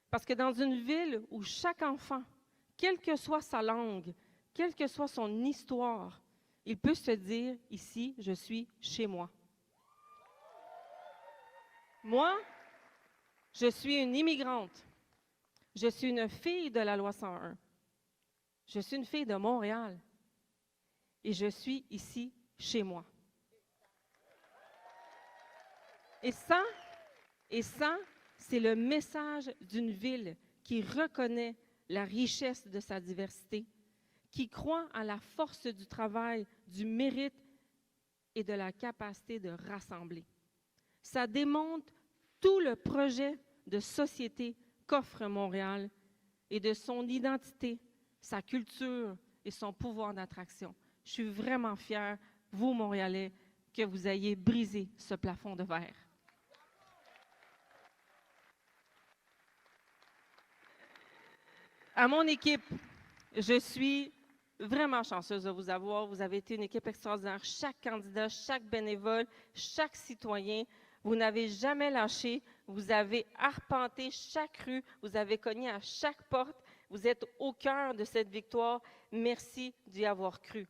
Parce que dans une ville où chaque enfant, quelle que soit sa langue, quelle que soit son histoire, il peut se dire, ici, je suis chez moi. Moi, je suis une immigrante. Je suis une fille de la loi 101. Je suis une fille de Montréal. Et je suis ici, chez moi. Et ça, c'est le message d'une ville qui reconnaît la richesse de sa diversité, qui croit à la force du travail, du mérite et de la capacité de rassembler. Ça démontre tout le projet de société qu'offre Montréal et de son identité, sa culture et son pouvoir d'attraction. Je suis vraiment fière, vous, Montréalais, que vous ayez brisé ce plafond de verre. À mon équipe, je suis vraiment chanceuse de vous avoir. Vous avez été une équipe extraordinaire. Chaque candidat, chaque bénévole, chaque citoyen, vous n'avez jamais lâché. Vous avez arpenté chaque rue. Vous avez cogné à chaque porte. Vous êtes au cœur de cette victoire. Merci d'y avoir cru.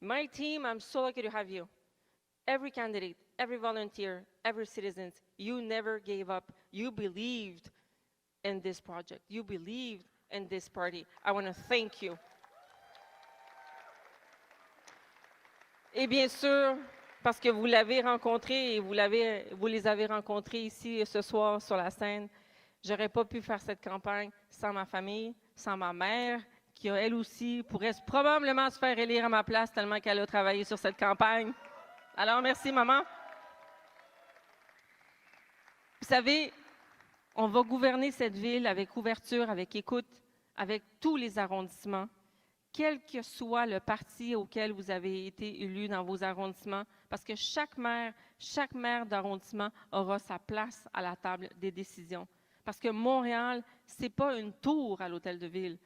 My team, I'm so lucky to have you. Every candidate, every volunteer, every citizen, you never gave up. You believed in this project. You believed in this party. I want to thank you. Et bien sûr, parce que vous l'avez rencontré et vous les avez rencontrés ici ce soir sur la scène, j'aurais pas pu faire cette campagne sans ma famille, sans ma mère, qui elle aussi pourrait probablement se faire élire à ma place tellement qu'elle a travaillé sur cette campagne. Alors merci maman. Vous savez, on va gouverner cette ville avec ouverture, avec écoute, avec tous les arrondissements, quel que soit le parti auquel vous avez été élu dans vos arrondissements, parce que chaque maire d'arrondissement aura sa place à la table des décisions. Parce que Montréal, ce n'est pas une tour à l'hôtel de ville,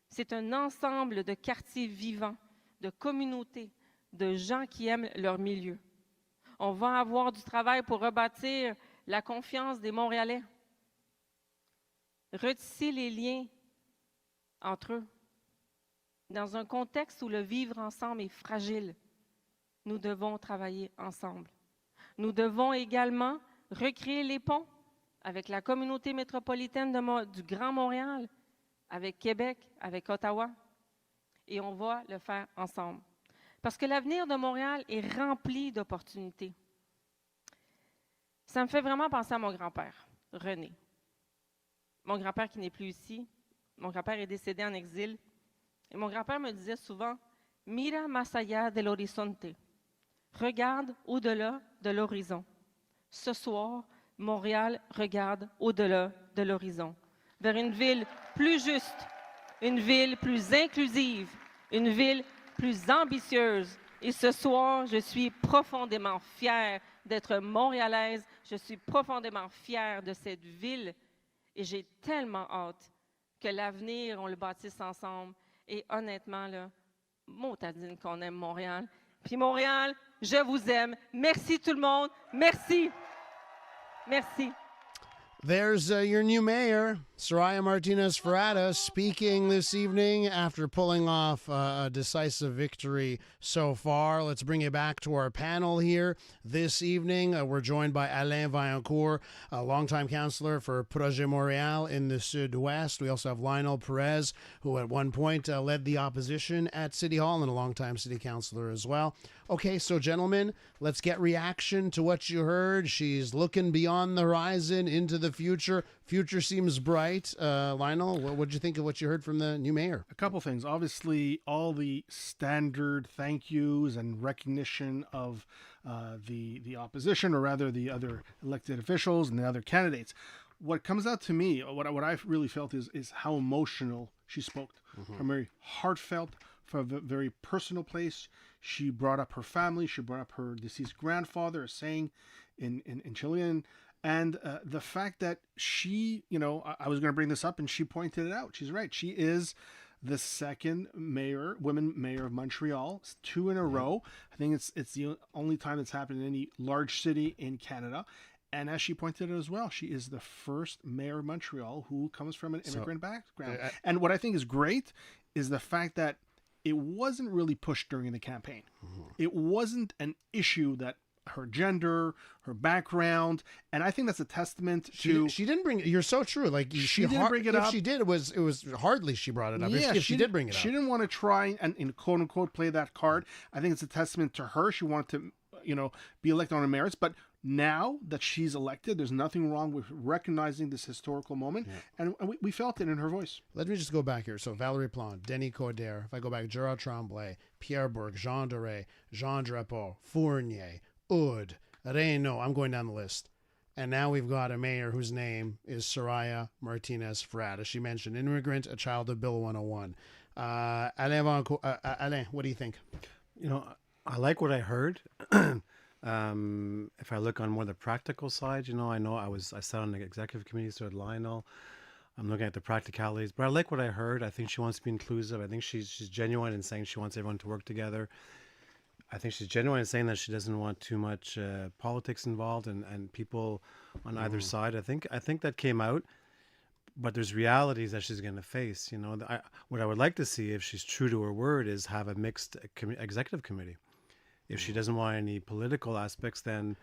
c'est un ensemble de quartiers vivants, de communautés, de gens qui aiment leur milieu. On va avoir du travail pour rebâtir la confiance des Montréalais. Retisser les liens entre eux. Dans un contexte où le vivre ensemble est fragile, nous devons travailler ensemble. Nous devons également recréer les ponts avec la communauté métropolitaine du Grand Montréal, avec Québec, avec Ottawa. Et on va le faire ensemble. Parce que l'avenir de Montréal est rempli d'opportunités. Ça me fait vraiment penser à mon grand-père, René. Mon grand-père qui n'est plus ici. Mon grand-père est décédé en exil. Et mon grand-père me disait souvent, « Mira más allá del horizonte ». Regarde au-delà de l'horizon. Ce soir, Montréal regarde au-delà de l'horizon, vers une ville plus juste, une ville plus inclusive, une ville plus ambitieuse. Et ce soir, je suis profondément fière d'être montréalaise. Je suis profondément fière de cette ville. Et j'ai tellement hâte que l'avenir, on le bâtisse ensemble. Et honnêtement, là, motadine qu'on aime Montréal. Puis Montréal, je vous aime. Merci tout le monde. Merci. Merci. There's your new mayor, Soraya Martinez-Ferrada, speaking this evening after pulling off a decisive victory so far. Let's bring it back to our panel here this evening. We're joined by Alain Vaillancourt, a longtime councillor for Projet Montréal in the Sud-Ouest. We also have Lionel Perez, who at one point led the opposition at City Hall and a longtime city councillor as well. Okay, so gentlemen, let's get reaction to what you heard. She's looking beyond the horizon into the future. Future seems bright. Lionel, what did you think of what you heard from the new mayor? A couple things. Obviously, all the standard thank yous and recognition of the opposition, or rather the other elected officials and the other candidates. What comes out to me, what I really felt is how emotional she spoke. From a very heartfelt, from a very personal place. She brought up her family. She brought up her deceased grandfather, saying in Chilean. And the fact that she, I was going to bring this up and she pointed it out. She's right. She is the second women mayor of Montreal. It's 2 in a row. I think it's the only time it's happened in any large city in Canada. And as she pointed out as well, she is the first mayor of Montreal who comes from an immigrant background. And what I think is great is the fact that it wasn't really pushed during the campaign. It wasn't an issue that her gender, her background, and I think that's a testament to. She didn't bring it. You're so true. Like she didn't bring it up. If she did, it was hardly she brought it up. Yeah, if she did bring it up, she didn't want to try and in quote unquote play that card. I think it's a testament to her. She wanted to, be elected on her merits, but now that she's elected, there's nothing wrong with recognizing this historical moment, and we felt it in her voice. Let me just go back here. So Valérie Plante, Denis Coderre, if I go back, Gerard Tremblay, Pierre Bourque, Jean Doré, Jean Drapeau, Fournier, Oud, Reynaud, I'm going down the list. And now we've got a mayor whose name is Soraya Martinez-Ferrada. She mentioned immigrant, a child of Bill 101. Alain, what do you think? I like what I heard. If I look on more the practical side, I sat on the executive committee, so did Lionel. I'm looking at the practicalities, but I like what I heard. I think she wants to be inclusive. I think she's genuine in saying she wants everyone to work together. I think she's genuine in saying that she doesn't want too much politics involved and people on either side. I think that came out, but there's realities that she's going to face. What I would like to see, if she's true to her word, is have a mixed executive committee. If she doesn't want any political aspects, then,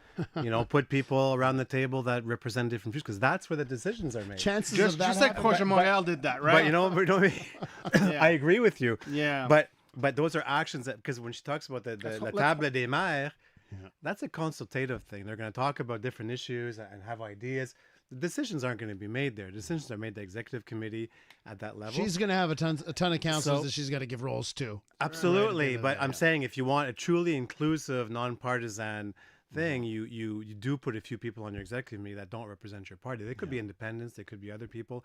put people around the table that represent different views, because that's where the decisions are made. Chances just of that like Projet Montréal did that, right? But, I agree with you. Yeah. But those are actions that, because when she talks about the Table des Maires, that's a consultative thing. They're going to talk about different issues and have ideas. The decisions aren't going to be made there. Decisions are made the executive committee at that level. She's going to have a ton of councils that she's got to give roles to. Absolutely. But I'm saying if you want a truly inclusive, nonpartisan thing, you do put a few people on your executive committee that don't represent your party. They could be independents, they could be other people.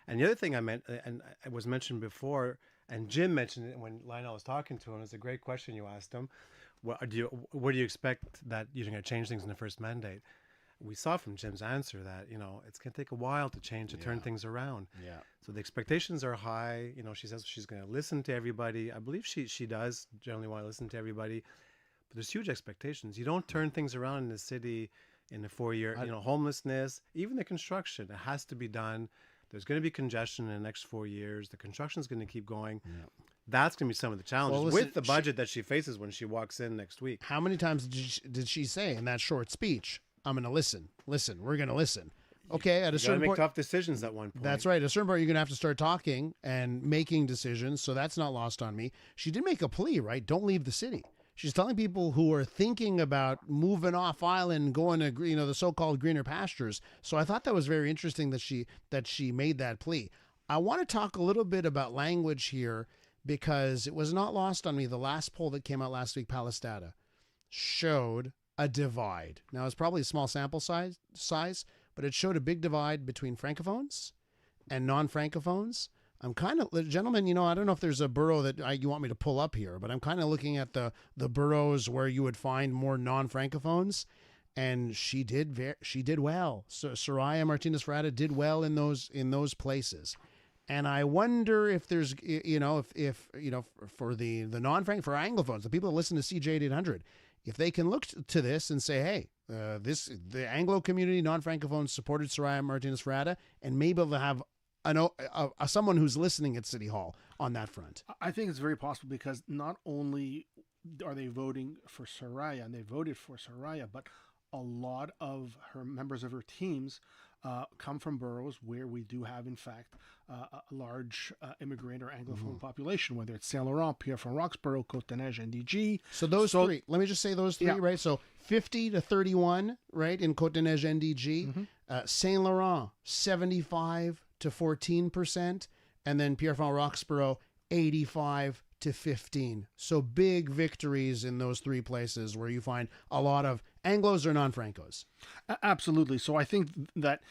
And the other thing I meant, and it was mentioned before, and Jim mentioned it when Lionel was talking to him. It's a great question you asked him. Where do you expect that you're going to change things in the first mandate? We saw from Jim's answer that it's going to take a while to turn things around. Yeah. So the expectations are high. She says she's going to listen to everybody. I believe she does generally want to listen to everybody. But there's huge expectations. You don't turn things around in the city in the 4-year. Homelessness, even the construction, it has to be done. There's going to be congestion in the next 4 years. The construction is going to keep going. Yeah. That's going to be some of the challenges with the budget that she faces when she walks in next week. How many times did she say in that short speech, I'm going to listen. Listen, we're going to listen. Okay, at a certain point, make tough decisions at one point. That's right. At a certain point, you're going to have to start talking and making decisions. So that's not lost on me. She did make a plea, right? Don't leave the city. She's telling people who are thinking about moving off island, going to the so-called greener pastures. So I thought that was very interesting that she made that plea. I want to talk a little bit about language here because it was not lost on me. The last poll that came out last week, Palestata, showed a divide. Now it's probably a small sample size, but it showed a big divide between francophones and non-francophones. I'm kind of, gentlemen, I don't know if there's a borough that you want me to pull up here, but I'm kind of looking at the boroughs where you would find more non-francophones, and she did well. So Soraya Martinez Ferrada did well in those places, and I wonder if there's if for the non-franc for Anglophones, the people that listen to CJAD 800, if they can look to this and say, hey, the Anglo community, non-francophones supported Soraya Martinez Ferrada, and maybe they'll have someone who's listening at City Hall on that front. I think it's very possible because not only are they voting for Soraya, and they voted for Soraya, but a lot of her members of her teams come from boroughs where we do have, in fact, a large immigrant or Anglophone population, whether it's Saint Laurent, Pierrefonds, Roxborough, Côte-des-Neiges, NDG. So those three, let me just say those three, right? So 50 to 31, right, in Côte-des-Neiges, NDG. Saint Laurent, 75 to 14%, and then Pierrefonds, Roxborough, 85 to 15. So big victories in those three places where you find a lot of Anglos or non-Francos. Absolutely. So I think that,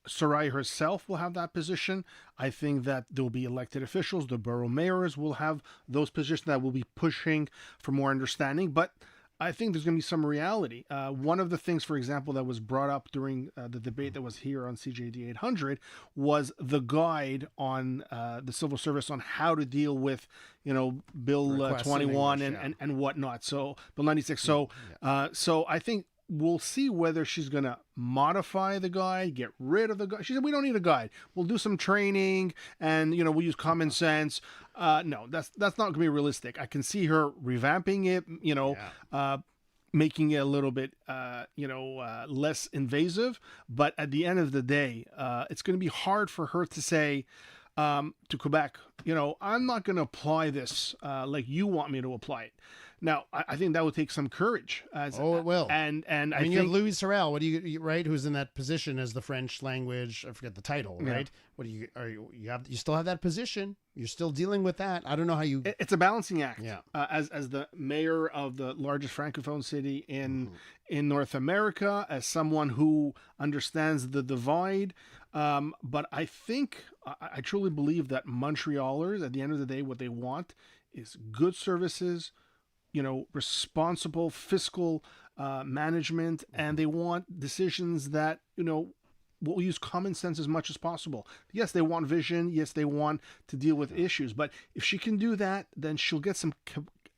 Soraya herself will have that position. I think that there will be elected officials. The borough mayors will have those positions that will be pushing for more understanding. But I think there's going to be some reality. One of the things, for example, that was brought up during the debate that was here on CJAD 800 was the guide on the civil service on how to deal with, Bill 21 and whatnot. So Bill 96. So I think we'll see whether she's going to modify the guide, get rid of the guide. She said, we don't need a guide. We'll do some training and, we'll use common sense. No, that's not going to be realistic. I can see her revamping it, making it a little bit, less invasive. But at the end of the day, it's going to be hard for her to say to Quebec, I'm not going to apply this like you want me to apply it. Now, I think that would take some courage. It will. And I think you have Louis Sorel, right? Who's in that position as the French language? I forget the title, right? What you still have that position? You're still dealing with that. I don't know how you. It's a balancing act. Yeah. As the mayor of the largest francophone city in North America, as someone who understands the divide. But I think I truly believe that Montrealers, at the end of the day, what they want is good services, responsible fiscal management, and they want decisions that, will use common sense as much as possible. Yes, they want vision. Yes, they want to deal with issues. But if she can do that, then she'll get some,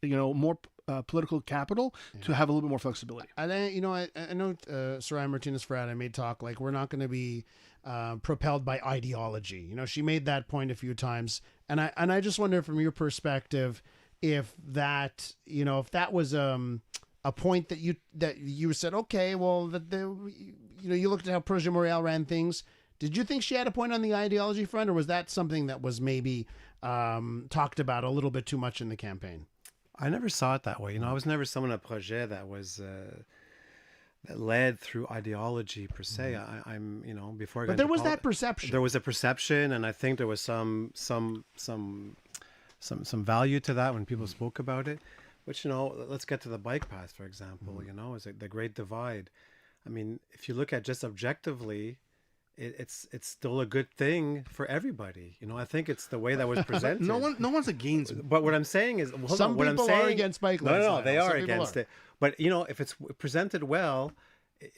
more political capital to have a little bit more flexibility. And then, I know Soraya Martinez Ferrada made talk like we're not going to be propelled by ideology. She made that point a few times, and I just wonder from your perspective if that was a point that you said, okay, well, you looked at how Projet Montréal ran things. Did you think she had a point on the ideology front, or was that something that was maybe talked about a little bit too much in the campaign? I never saw it that way. I was never someone at Projet that was that led through ideology per se. I'm before I got but there was that perception. There was a perception, and I think there was some value to that when people spoke about it. Which, let's get to the bike path, for example, is it the Great Divide. I mean, if you look at just objectively, it's still a good thing for everybody. I think it's the way that was presented. No one's against it. But what I'm saying is, some people are against bike lanes. No, they are against it. But if it's presented well,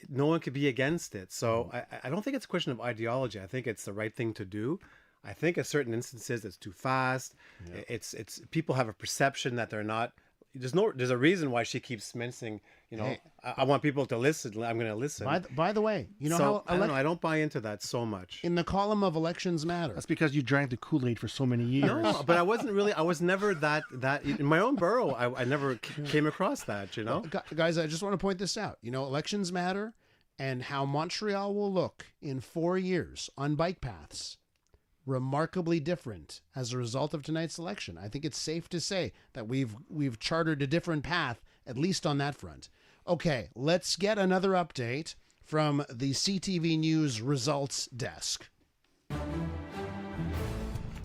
no one could be against it. So I don't think it's a question of ideology. I think it's the right thing to do. I think in certain instances it's too fast. Yeah. It's people have a perception that they're not. There's a reason why she keeps mentioning, hey, I want people to listen. I'm going to listen. By the way, how I don't know. I don't buy into that so much. In the column of Elections Matter. That's because you drank the Kool-Aid for so many years. No, but I was never that in my own borough. I never came across that, Guys, I just want to point this out. Elections Matter and how Montreal will look in 4 years on bike paths. Remarkably different as a result of tonight's election. I think it's safe to say that we've chartered a different path, at least on that front. Okay, let's get another update from the CTV News results desk.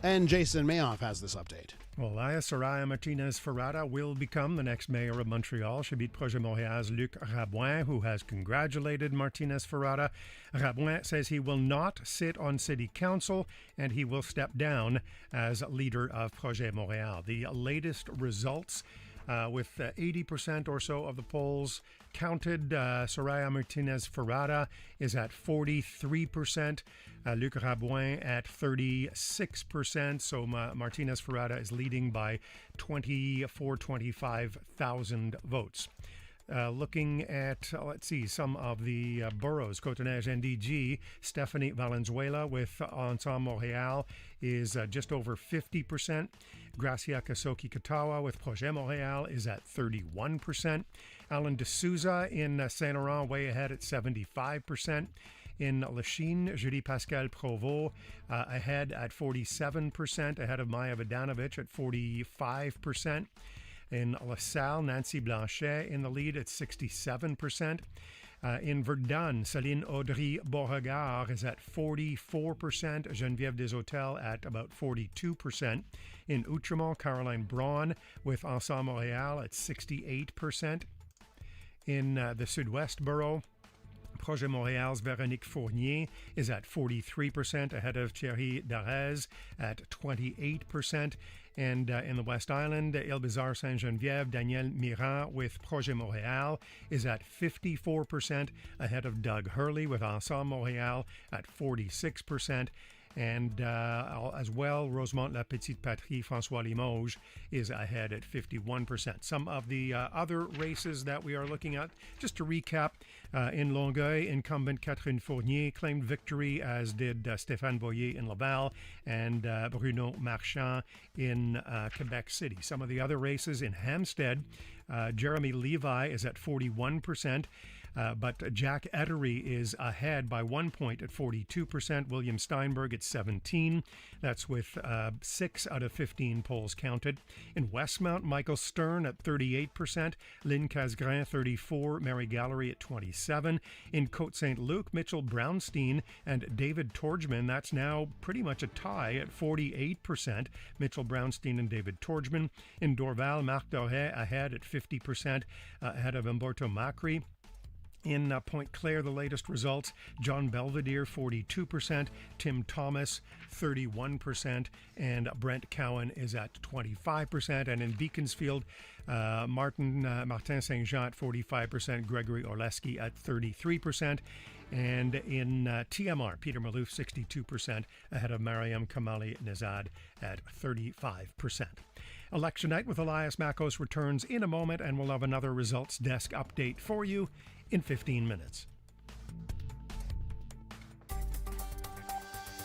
And Jason Mayoff has this update. Well, Soraya Martinez-Ferrada will become the next mayor of Montreal. She beat Projet Montréal's Luc Rabouin, who has congratulated Martinez-Ferrada. Rabouin says he will not sit on city council and he will step down as leader of Projet Montréal. The latest results, with 80% or so of the polls counted, Soraya Martinez-Ferrada is at 43%. Luc Rabouin at 36%. So Martinez-Ferrada is leading by 25,000 votes. Looking at, some of the boroughs. Côte-Neige NDG, Stephanie Valenzuela with Ensemble Montréal is just over 50%. Gracia Kasoki-Katawa with Projet Montréal is at 31%. Alan D'Souza in Saint-Laurent way ahead at 75%. In Lachine, Julie Pascal Provost ahead at 47%, ahead of Maya Vodanovic at 45%. In La Salle, Nancy Blanchet in the lead at 67%. In Verdun, Céline Audry Beauregard is at 44%. Geneviève Deshôtels at about 42%. In Outremont, Caroline Braun with Ensemble Montréal at 68%. In the Sud-Ouest borough, Projet Montréal's Véronique Fournier is at 43%, ahead of Thierry Darès at 28%. And in the West Island, Île-Bizarre Sainte-Geneviève, Daniel Mirand with Projet Montréal is at 54%, ahead of Doug Hurley with Ensemble Montréal at 46%. And as well, Rosemont La Petite Patrie, François Limoges is ahead at 51%. Some of the other races that we are looking at, just to recap, in Longueuil, incumbent Catherine Fournier claimed victory, as did Stéphane Boyer in Laval and Bruno Marchand in Quebec City. Some of the other races in Hampstead, Jeremy Levi is at 41%. But Jack Ettery is ahead by 1 point at 42%. William Steinberg at 17%. That's with 6 out of 15 polls counted. In Westmount, Michael Stern at 38%. Lynn Casgrain, 34%. Mary Gallery at 27%. In Côte Saint-Luc, Mitchell Brownstein and David Torgman. That's now pretty much a tie at 48%. Mitchell Brownstein and David Torgman. In Dorval, Marc Doré ahead at 50%, ahead of Umberto Macri. In Point Claire, the latest results, John Belvedere, 42%, Tim Thomas, 31%, and Brent Cowan is at 25%. And in Beaconsfield, Martin Saint-Jean at 45%, Gregory Orleski at 33%. And in TMR, Peter Malouf, 62%, ahead of Mariam Kamali Nezad at 35%. Election night with Elias Makos returns in a moment, and we'll have another results desk update for you in 15 minutes.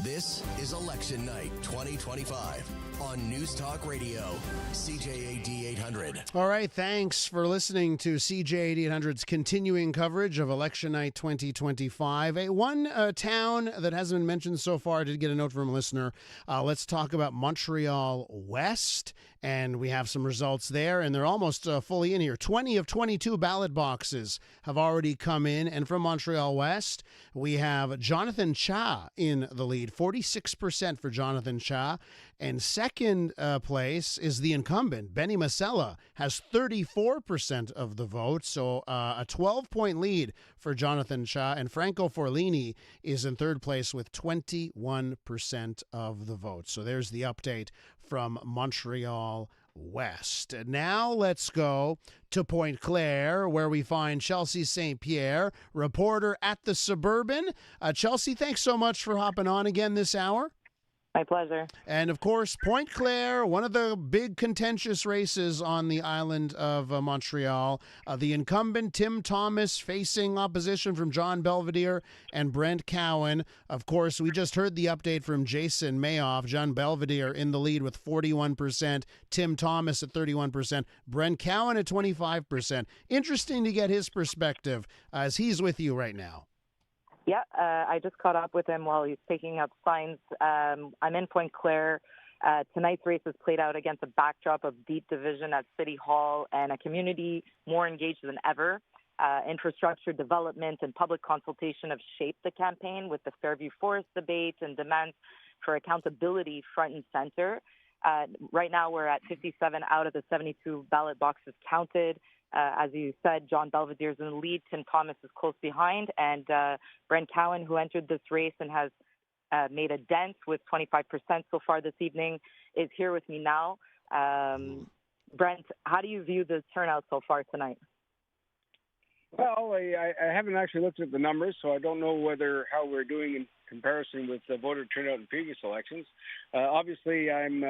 This is Election Night 2025 on News Talk Radio, CJAD 800. All right, thanks for listening to CJAD 800's continuing coverage of Election Night 2025. One town that hasn't been mentioned so far, I did get a note from a listener. Let's talk about Montreal West, and we have some results there, and they're almost fully in here. 20 of 22 ballot boxes have already come in, and from Montreal West, we have Jonathan Cha in the lead, lead, 46% for Jonathan Cha. And second place is the incumbent, Benny Masella, has 34% of the vote. So a 12-point lead for Jonathan Cha. And Franco Forlini is in third place with 21% of the vote. So there's the update from Montreal West. Now let's go to Pointe Claire, where we find Chelsea St. Pierre, reporter at the Suburban. Chelsea, thanks so much for hopping on again this hour. My pleasure. And of course, Pointe Claire, one of the big contentious races on the island of Montreal. The incumbent Tim Thomas facing opposition from John Belvedere and Brent Cowan. Of course, we just heard the update from Jason Mayoff. John Belvedere in the lead with 41%. Tim Thomas at 31%. Brent Cowan at 25%. Interesting to get his perspective as he's with you right now. Yeah, I just caught up with him while he's picking up signs. I'm in Pointe Claire. Tonight's race is played out against a backdrop of deep division at City Hall and a community more engaged than ever. Infrastructure development and public consultation have shaped the campaign with the Fairview Forest debate and demands for accountability front and center. Right now, we're at 57 out of the 72 ballot boxes counted. As you said, John Belvedere is in the lead. Tim Thomas is close behind. And Brent Cowan, who entered this race and has made a dent with 25% so far this evening, is here with me now. Brent, how do you view the turnout so far tonight? Well, I haven't actually looked at the numbers, so I don't know how we're doing in comparison with the voter turnout in previous elections. Obviously, I'm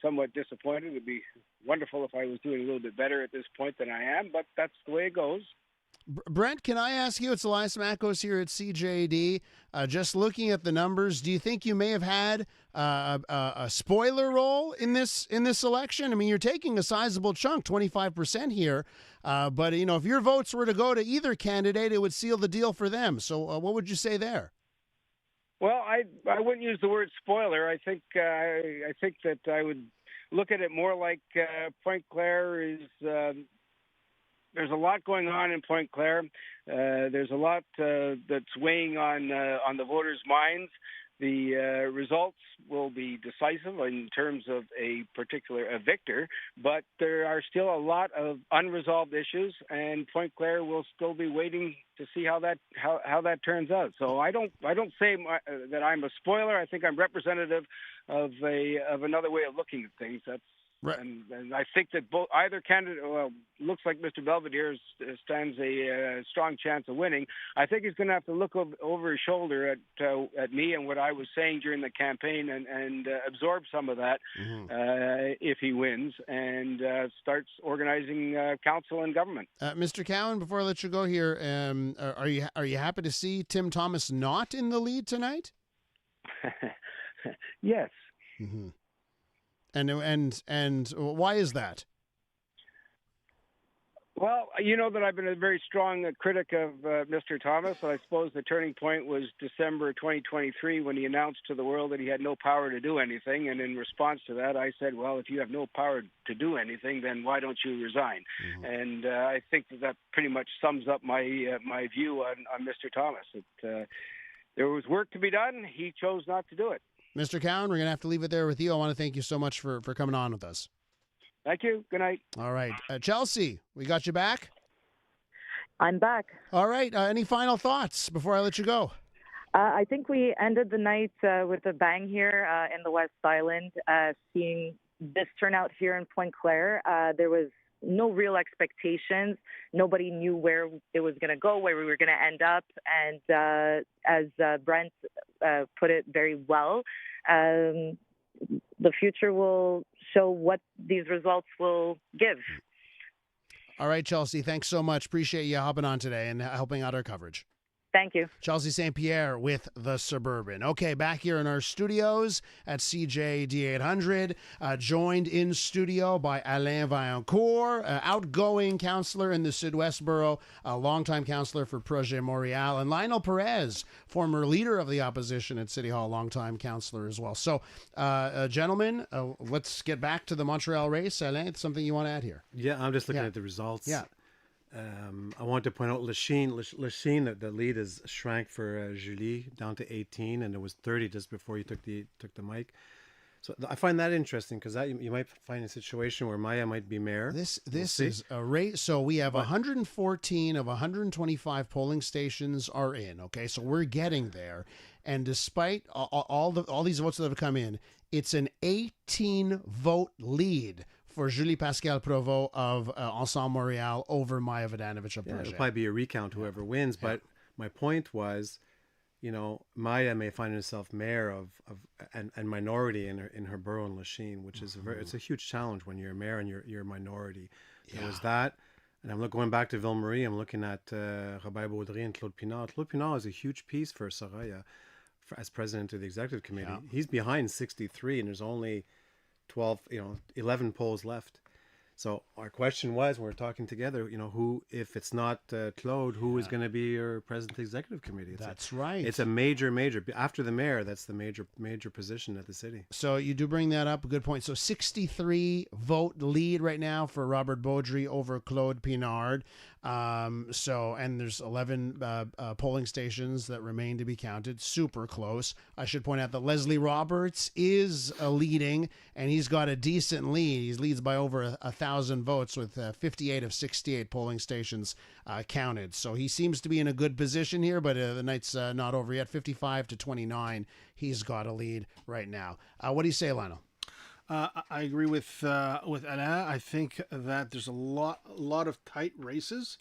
somewhat disappointed. It would be wonderful if I was doing a little bit better at this point than I am, but that's the way it goes. Brent, can I ask you, it's Elias Makos here at CJAD. Just looking at the numbers, do you think you may have had a spoiler role in this election? I mean, you're taking a sizable chunk, 25% here. But, if your votes were to go to either candidate, it would seal the deal for them. So what would you say there? Well, I wouldn't use the word spoiler. I think that I would look at it more like Pointe Claire is. There's a lot going on in Pointe Claire. There's a lot that's weighing on the voters' minds. The results will be decisive in terms of a particular victor, but there are still a lot of unresolved issues, and Pointe Claire will still be waiting to see how that turns out. So I don't say that I'm a spoiler. I think I'm representative of another way of looking at things. That's right. And I think that either candidate, looks like Mr. Belvedere stands a strong chance of winning. I think he's going to have to look over his shoulder at me and what I was saying during the campaign and absorb some of that if he wins and starts organizing council and government. Mr. Cowan, before I let you go here, are you happy to see Tim Thomas not in the lead tonight? Yes. Mm-hmm. And why is that? Well, you know that I've been a very strong critic of Mr. Thomas. I suppose the turning point was December 2023 when he announced to the world that he had no power to do anything. And in response to that, I said, well, if you have no power to do anything, then why don't you resign? Mm-hmm. And I think that pretty much sums up my my view on Mr. Thomas. There was work to be done. He chose not to do it. Mr. Cowan, we're going to have to leave it there with you. I want to thank you so much for coming on with us. Thank you. Good night. All right. Chelsea, we got you back? I'm back. All right. Any final thoughts before I let you go? I think we ended the night with a bang here in the West Island, seeing this turnout here in Pointe Claire. There was no real expectations. Nobody knew where it was going to go, where we were going to end up. And as Brent put it very well, the future will show what these results will give. All right, Chelsea, thanks so much. Appreciate you hopping on today and helping out our coverage. Thank you. Chelsea St. Pierre with the Suburban. Okay, back here in our studios at CJAD 800, joined in studio by Alain Vaillancourt, outgoing councillor in the Sud-West Borough, a longtime councillor for Projet Montréal, and Lionel Perez, former leader of the opposition at City Hall, longtime councillor as well. So, gentlemen, let's get back to the Montreal race. Alain, something you want to add here? Yeah, I'm just looking at the results. Yeah. I want to point out Lachine, the lead is shrank for Julie down to 18, and it was 30 just before you took the mic. So I find that interesting because that you might find a situation where Maya might be mayor. This is a rate. So we have 114 of 125 polling stations are in. Okay, so we're getting there, and despite all these votes that have come in, it's an 18 vote lead for Julie Pascal Provost of Ensemble Montréal over Maya Vodanovic of Yeah, Projet. it'll probably be a recount whoever wins. But my point was, Maya may find herself mayor and minority in her borough in Lachine, which is it's a huge challenge when you're a mayor and you're a minority. There was that, and I'm going back to Ville Marie. I'm looking at Robert Baudry and Claude Pinard. Claude Pinard is a huge piece for Soraya as president of the executive committee. Yeah. He's behind 63, and there's only 11 polls left. So our question was, when we're talking together, who, if it's not Claude, who is going to be your president of the executive committee? That's right. It's a major, after the mayor, that's the major position at the city. So you do bring that up. A good point. So 63 vote lead right now for Robert Baudry over Claude Pinard. And there's 11 polling stations that remain to be counted. Super close. I should point out that Leslie Roberts is leading, and he's got a decent lead. He leads by over 1,000 votes with 58 of 68 polling stations counted. So he seems to be in a good position here, but the night's not over yet. 55-29. He's got a lead right now. What do you say, Lionel? I agree with Alain. I think that there's a lot of tight races.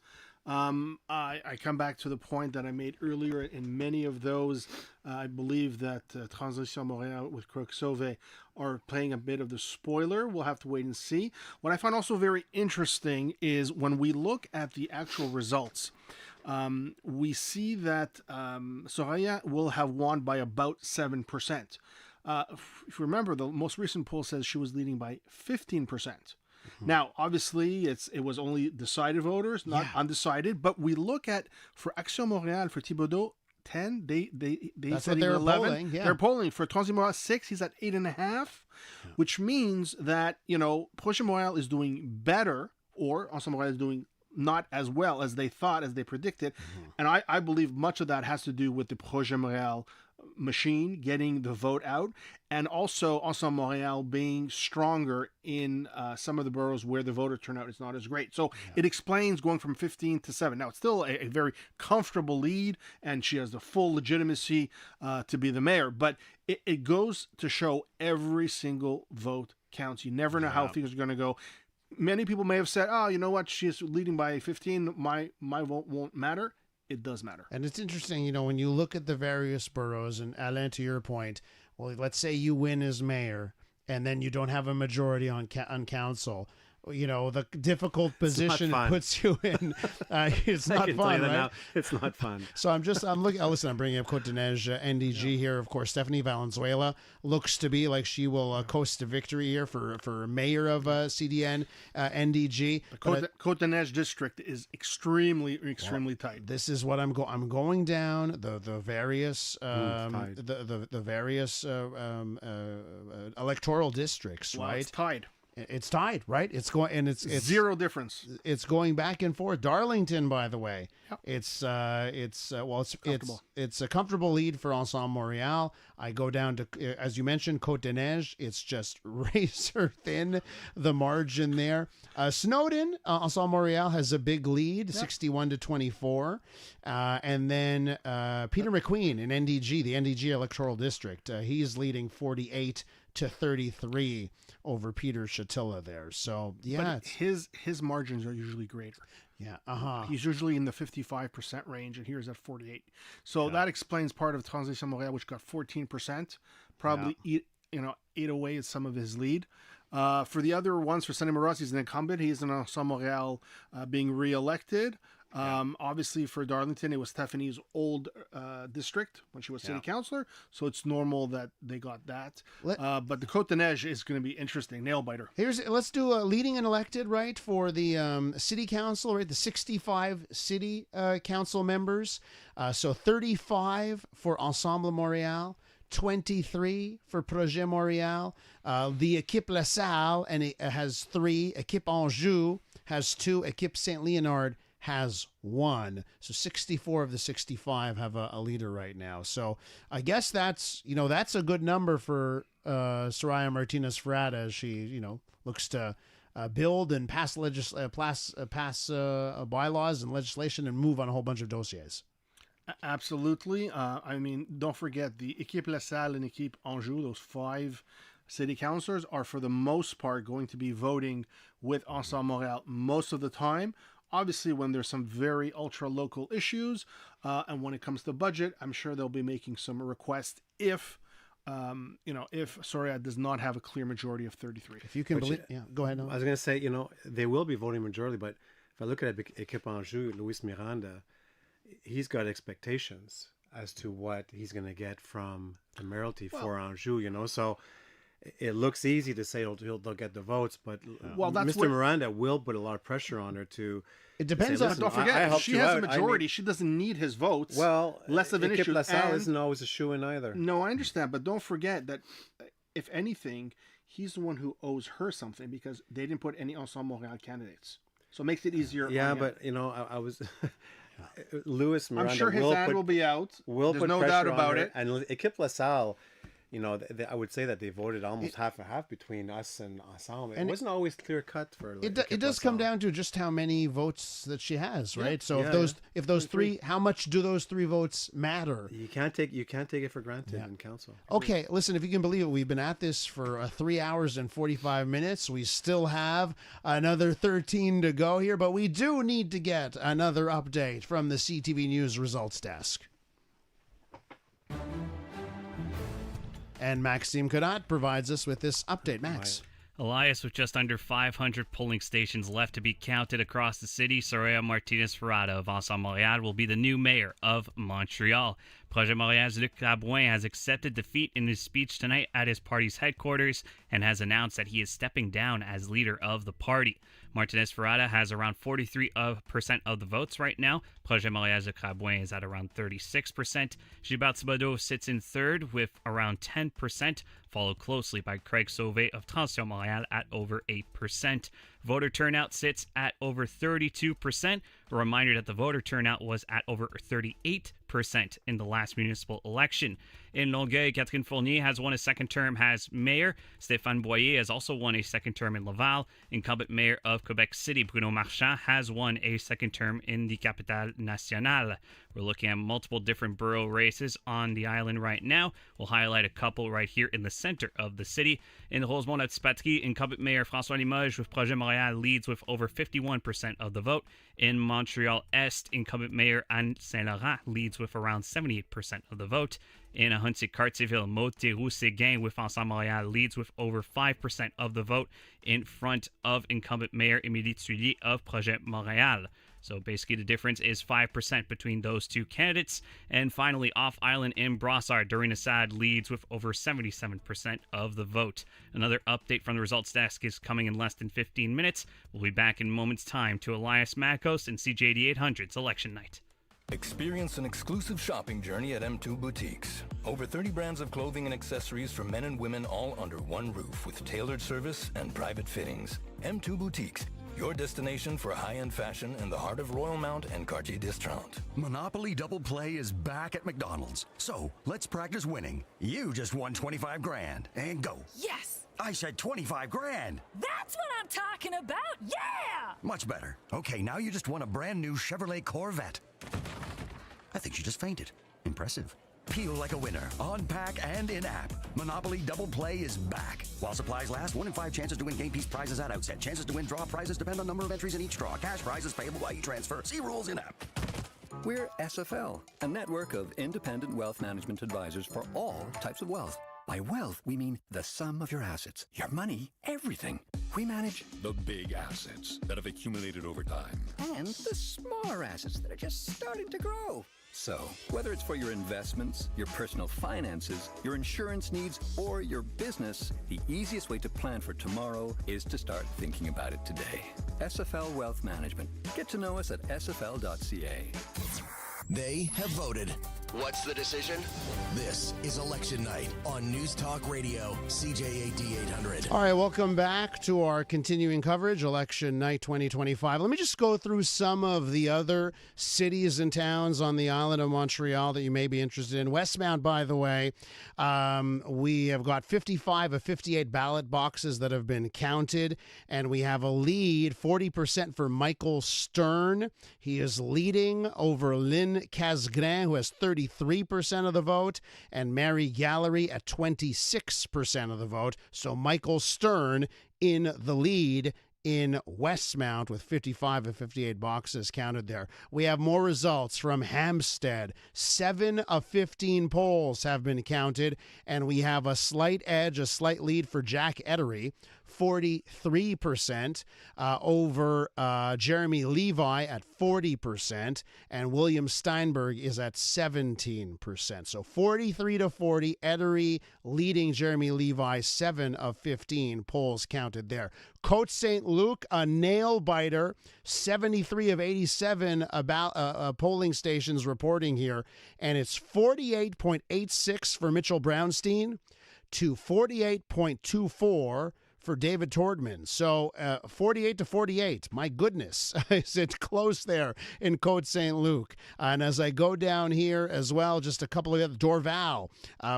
I come back to the point that I made earlier. In many of those, I believe that Transition Montréal with Croc Sauvé are playing a bit of the spoiler. We'll have to wait and see. What I find also very interesting is when we look at the actual results, we see that Soraya will have won by about 7%. If you remember, the most recent poll says she was leading by 15%. Now, obviously, it was only decided voters, not undecided. But we look at, for Action Montréal, for Thibodeau, 10. They That's said what they were 11. polling. Yeah. They're polling for Transi Montréal 6. He's at 8.5, which means that Projet Montréal is doing better, or Ensemble Montréal is doing not as well as they thought, as they predicted. And I believe much of that has to do with the Projet Montréal machine getting the vote out, and also Ensemble Montréal being stronger in some of the boroughs where the voter turnout is not as great. So it explains going from 15 to 7. Now, it's still a very comfortable lead, and she has the full legitimacy to be the mayor, but it goes to show every single vote counts. You never know how things are going to go. Many people may have said, oh, you know what, she's leading by 15, my vote won't matter. It does matter. And it's interesting, when you look at the various boroughs, and Alain, to your point, well, let's say you win as mayor and then you don't have a majority on council. The difficult position it puts you in. It's not fun, right? Now, it's not fun. So I'm looking. Listen, I'm bringing up Côte-des-Neiges NDG here. Of course, Stephanie Valenzuela looks to be like she will coast to victory here for mayor of CDN NDG. Côte-des-Neiges district is extremely tight. This is what I'm going down the various electoral districts. Well, right? It's tied. It's tied, right? It's going, and it's zero difference. It's going back and forth. Darlington, by the way, it's a comfortable lead for Ensemble Montréal. I go down to, as you mentioned, Côte-des-Neiges. It's just razor thin, the margin there. Snowden, Ensemble Montréal has a big lead, 61-24, and then Peter McQueen in NDG, the NDG electoral district, he's leading 48-33 over Peter Shatilla there. So but his margins are usually greater. Yeah. He's usually in the 55% range, and here's at 48. So that explains part of Transition Montréal, which got 14%, probably ate away at some of his lead. For the other ones, for Sonny Maroz, he's an incumbent. He's in Ensemble Montréal being reelected. Obviously, for Darlington, it was Stephanie's old district when she was city councilor, so it's normal that they got that. But the Côte-des-Neiges is going to be interesting, nail biter. Let's do a leading and elected, right, for the city council, right? The 65 city council members. So 35 for Ensemble Montréal, 23 for Projet Montréal. The Équipe La Salle, and it has 3. Équipe Anjou has 2. Équipe Saint-Léonard has won. So 64 of the 65 have a leader right now. So I guess that's a good number for Soraya Martinez Ferrada as she looks to build and pass bylaws and legislation and move on a whole bunch of dossiers. Absolutely. I mean, don't forget the Équipe La Salle and Équipe Anjou, those 5 city councilors are for the most part going to be voting with Ensemble Montréal most of the time. Obviously, when there's some very ultra-local issues, and when it comes to budget, I'm sure they'll be making some requests if Soraya does not have a clear majority of 33. If you can believe, go ahead. I was going to say, they will be voting majority, but if I look at Équipe Anjou, Luis Miranda, he's got expectations as to what he's going to get from the mayoralty for Anjou, so it looks easy to say they'll get the votes, but Mr. Miranda will put a lot of pressure on her to. It depends on. Don't forget, she has a majority. She doesn't need his votes. Well, less of an issue. La Salle isn't always a shoo-in either. No, I understand, but don't forget that if anything, he's the one who owes her something because they didn't put any Ensemble Montréal candidates, so it makes it easier. Yeah, but I was. Luis Miranda. I'm sure his ad will be out. There's no doubt about it. And Équipe La Salle, I would say that they voted almost half and half between us and Ensemble. It wasn't always clear cut for. It does come down to just how many votes that she has, right? So if those three, how much do those 3 votes matter? You can't take it for granted in council. Okay, listen, if you can believe it, we've been at this for 3 hours and 45 minutes. We still have another 13 to go here, but we do need to get another update from the CTV News results desk. And Maxime Cadotte provides us with this update. Max. Elias, with just under 500 polling stations left to be counted across the city, Soraya Martinez Ferrada of Ensemble Montréal will be the new mayor of Montreal. Projet Montréal's Luc Rabouin has accepted defeat in his speech tonight at his party's headquarters and has announced that he is stepping down as leader of the party. Martinez Ferrada has around 43% of the votes right now. Projet Montréal's Luc Rabouin is at around 36%. Gilbert Thibodeau sits in third with around 10%, followed closely by Craig Sauvé of Transition Montréal at over 8%. Voter turnout sits at over 32%. A reminder that the voter turnout was at over 38% in the last municipal election. In Longueuil, Catherine Fournier has won a second term as mayor. Stéphane Boyer has also won a second term in Laval. Incumbent mayor of Quebec City, Bruno Marchand, has won a second term in the Capitale Nationale. We're looking at multiple different borough races on the island right now. We'll highlight a couple right here in the center of the city. In Rosemont-Patrie, incumbent mayor François Limoges with Projet Montréal leads with over 51% of the vote. In Montreal-Est, incumbent mayor Anne Saint-Laurent leads with around 78% of the vote. In Ahuntsic-Cartierville, Maud Theroux-Séguin with Ensemble Montréal leads with over 5% of the vote in front of incumbent mayor Émilie Tuillier of Projet Montréal. So basically the difference is 5% between those two candidates. And finally, off-island in Brossard, Doreen Assad leads with over 77% of the vote. Another update from the results desk is coming in less than 15 minutes. We'll be back in moments' time to Elias Makos and CJAD 800's Election Night. Experience an exclusive shopping journey at M2 Boutiques. Over 30 brands of clothing and accessories for men and women all under one roof with tailored service and private fittings. M2 Boutiques, your destination for high-end fashion in the heart of Royal Mount and Cartier Distraunt. Monopoly Double Play is back at McDonald's. So let's practice winning. You just won 25 grand. And go. Yes! I said 25 grand. That's what I'm talking about. Yeah! Much better. Okay, now you just won a brand new Chevrolet Corvette. I think she just fainted. Impressive. Peel like a winner, on pack and in-app. Monopoly Double Play is back. While supplies last, 1 in 5 chances to win game piece prizes at outset. Chances to win draw prizes depend on number of entries in each draw. Cash prizes payable by e-transfer. See rules in-app. We're SFL, a network of independent wealth management advisors for all types of wealth. By wealth, we mean the sum of your assets, your money, everything. We manage the big assets that have accumulated over time. And the smaller assets that are just starting to grow. So, whether it's for your investments, your personal finances, your insurance needs, or your business, the easiest way to plan for tomorrow is to start thinking about it today. SFL Wealth Management. Get to know us at sfl.ca. They have voted. What's the decision? This is Election Night on News Talk Radio, CJAD 800. All right, welcome back to our continuing coverage, Election Night 2025. Let me just go through some of the other cities and towns on the island of Montreal that you may be interested in. Westmount, by the way, we have got 55 of 58 ballot boxes that have been counted, and we have a lead, 40% for Michael Stern. He is leading over Lynn Casgrain, who has 33% of the vote, and Mary Gallery at 26% of the vote. So Michael Stern in the lead in Westmount with 55 of 58 boxes counted there. We have more results from Hampstead. 7 of 15 polls have been counted, and we have a slight edge, a slight lead for Jack Ettery, 43% over Jeremy Levi at 40%, and William Steinberg is at 17%. So 43-40, Ettery leading Jeremy Levi, 7 of 15 polls counted there. Côte St. Luc, a nail biter, 73 of 87 polling stations reporting here, and it's 48.86 for Mitchell Brownstein to 48.24 for David Tordman. So 48-48. My goodness, is it close there in Côte St. Luc? And as I go down here as well, just a couple of other, Dorval,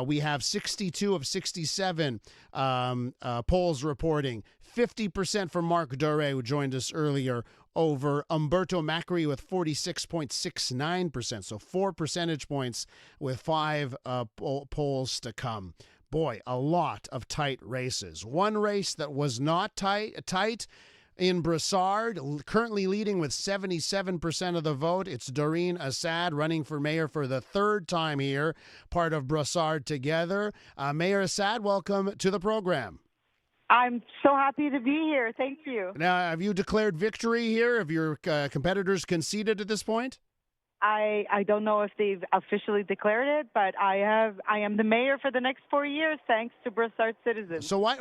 we have 62 of 67 polls reporting. 50% for Marc Doré, who joined us earlier, over Umberto Macri with 46.69%. So 4 percentage points with 5 polls to come. Boy, a lot of tight races. One race that was not tight in Brassard, currently leading with 77% of the vote. It's Doreen Assad running for mayor for the third time here, part of Brassard Together. Mayor Assad, welcome to the program. I'm so happy to be here. Thank you. Now, have you declared victory here? Have your competitors conceded at this point? I don't know if they've officially declared it, but I am the mayor for the next 4 years, thanks to Brassard citizens. So why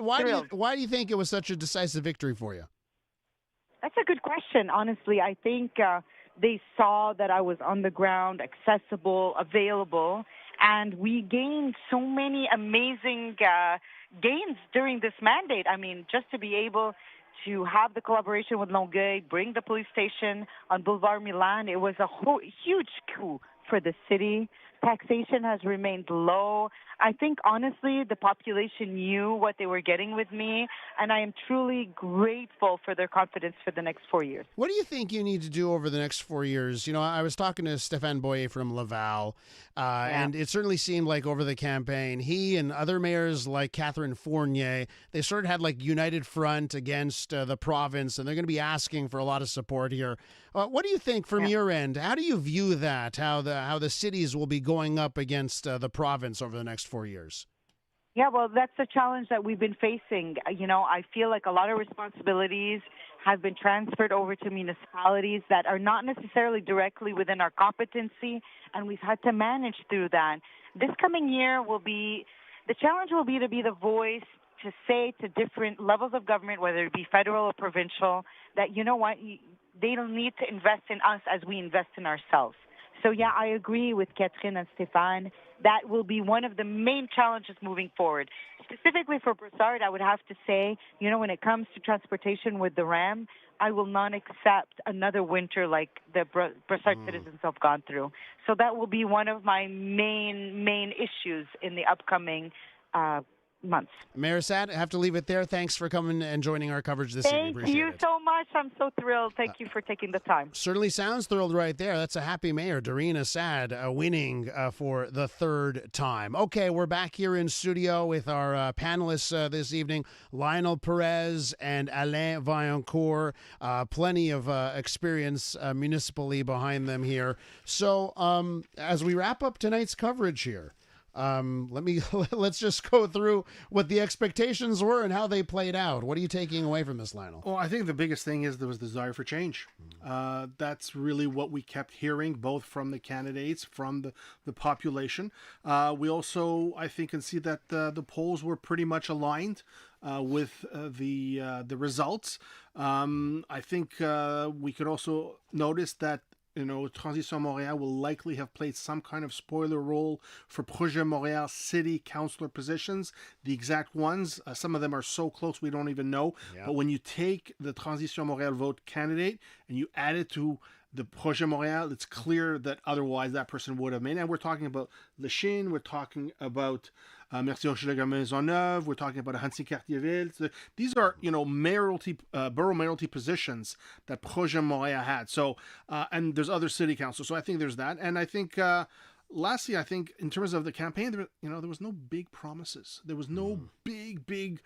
do you think it was such a decisive victory for you? That's a good question. Honestly, I think they saw that I was on the ground, accessible, available, and we gained so many amazing gains during this mandate. I mean, just to be able to have the collaboration with Longueuil, bring the police station on Boulevard Milan, it was a huge coup for the city. Taxation has remained low. I think, honestly, the population knew what they were getting with me, and I am truly grateful for their confidence for the next 4 years. What do you think you need to do over the next 4 years? You know, I was talking to Stéphane Boyer from Laval, and it certainly seemed like over the campaign, he and other mayors like Catherine Fournier, they sort of had like united front against the province, and they're going to be asking for a lot of support here. What do you think from your end? How do you view that, how the cities will be going up against the province over the next 4 years? Yeah, well, that's the challenge that we've been facing. You know, I feel like a lot of responsibilities have been transferred over to municipalities that are not necessarily directly within our competency, and we've had to manage through that. This coming year the challenge will be to be the voice to say to different levels of government, whether it be federal or provincial, that, you know what, they don't need to invest in us as we invest in ourselves. So, yeah, I agree with Catherine and Stéphane. That will be one of the main challenges moving forward. Specifically for Brassard, I would have to say, you know, when it comes to transportation with the RAM, I will not accept another winter like the Brassard citizens have gone through. So that will be one of my main issues in the upcoming months. Mayor Assad, I have to leave it there. Thanks for coming and joining our coverage this evening. Thank you so much. I'm so thrilled. Thank you for taking the time. Certainly sounds thrilled right there. That's a happy mayor, Doreen Assad, winning for the third time. Okay, we're back here in studio with our panelists this evening, Lionel Perez and Alain Vaillancourt. Plenty of experience municipally behind them here. So as we wrap up tonight's coverage here, let's just go through what the expectations were and how they played out. What are you taking away from this, Lionel? Well, I think the biggest thing is there was desire for change. That's really what we kept hearing, both from the candidates, from the population. We also, I think, can see that the polls were pretty much aligned with the results. I think we could also notice that Transition Montréal will likely have played some kind of spoiler role for Projet Montréal city councillor positions. The exact ones, some of them are so close we don't even know. Yeah. But when you take the Transition Montréal vote candidate and you add it to the Projet Montréal, it's clear that otherwise that person would have made. And we're talking about Lachine, we're talking about Merci Hochelaga Maisonneuve, we're talking about Annecy-Cartierville. So these are, mayoralty, borough mayoralty positions that Projet Montréal had. So, and there's other city councils. So I think there's that. And I think, lastly, I think in terms of the campaign, there was no big promises. There was no big, pink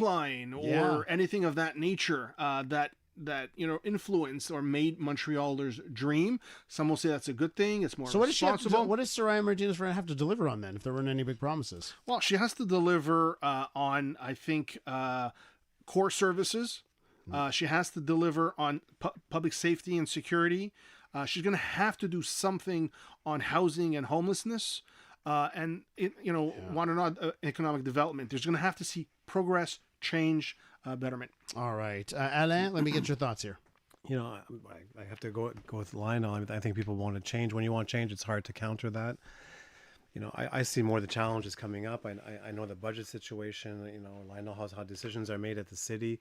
line or anything of that nature that influenced or made Montrealers dream. Some will say that's a good thing. It's more responsible. What does Soraya Martinez have to deliver on then if there weren't any big promises? Well, she has to deliver on, I think, core services. She has to deliver on public safety and security. She's going to have to do something on housing and homelessness. And want or not, economic development. There's going to have to see progress, change, betterment. All right. Alain, let me get your thoughts here. I have to go with Lionel. I think people want to change. When you want change, it's hard to counter that. I see more the challenges coming up. I know the budget situation. Lionel knows how decisions are made at the city.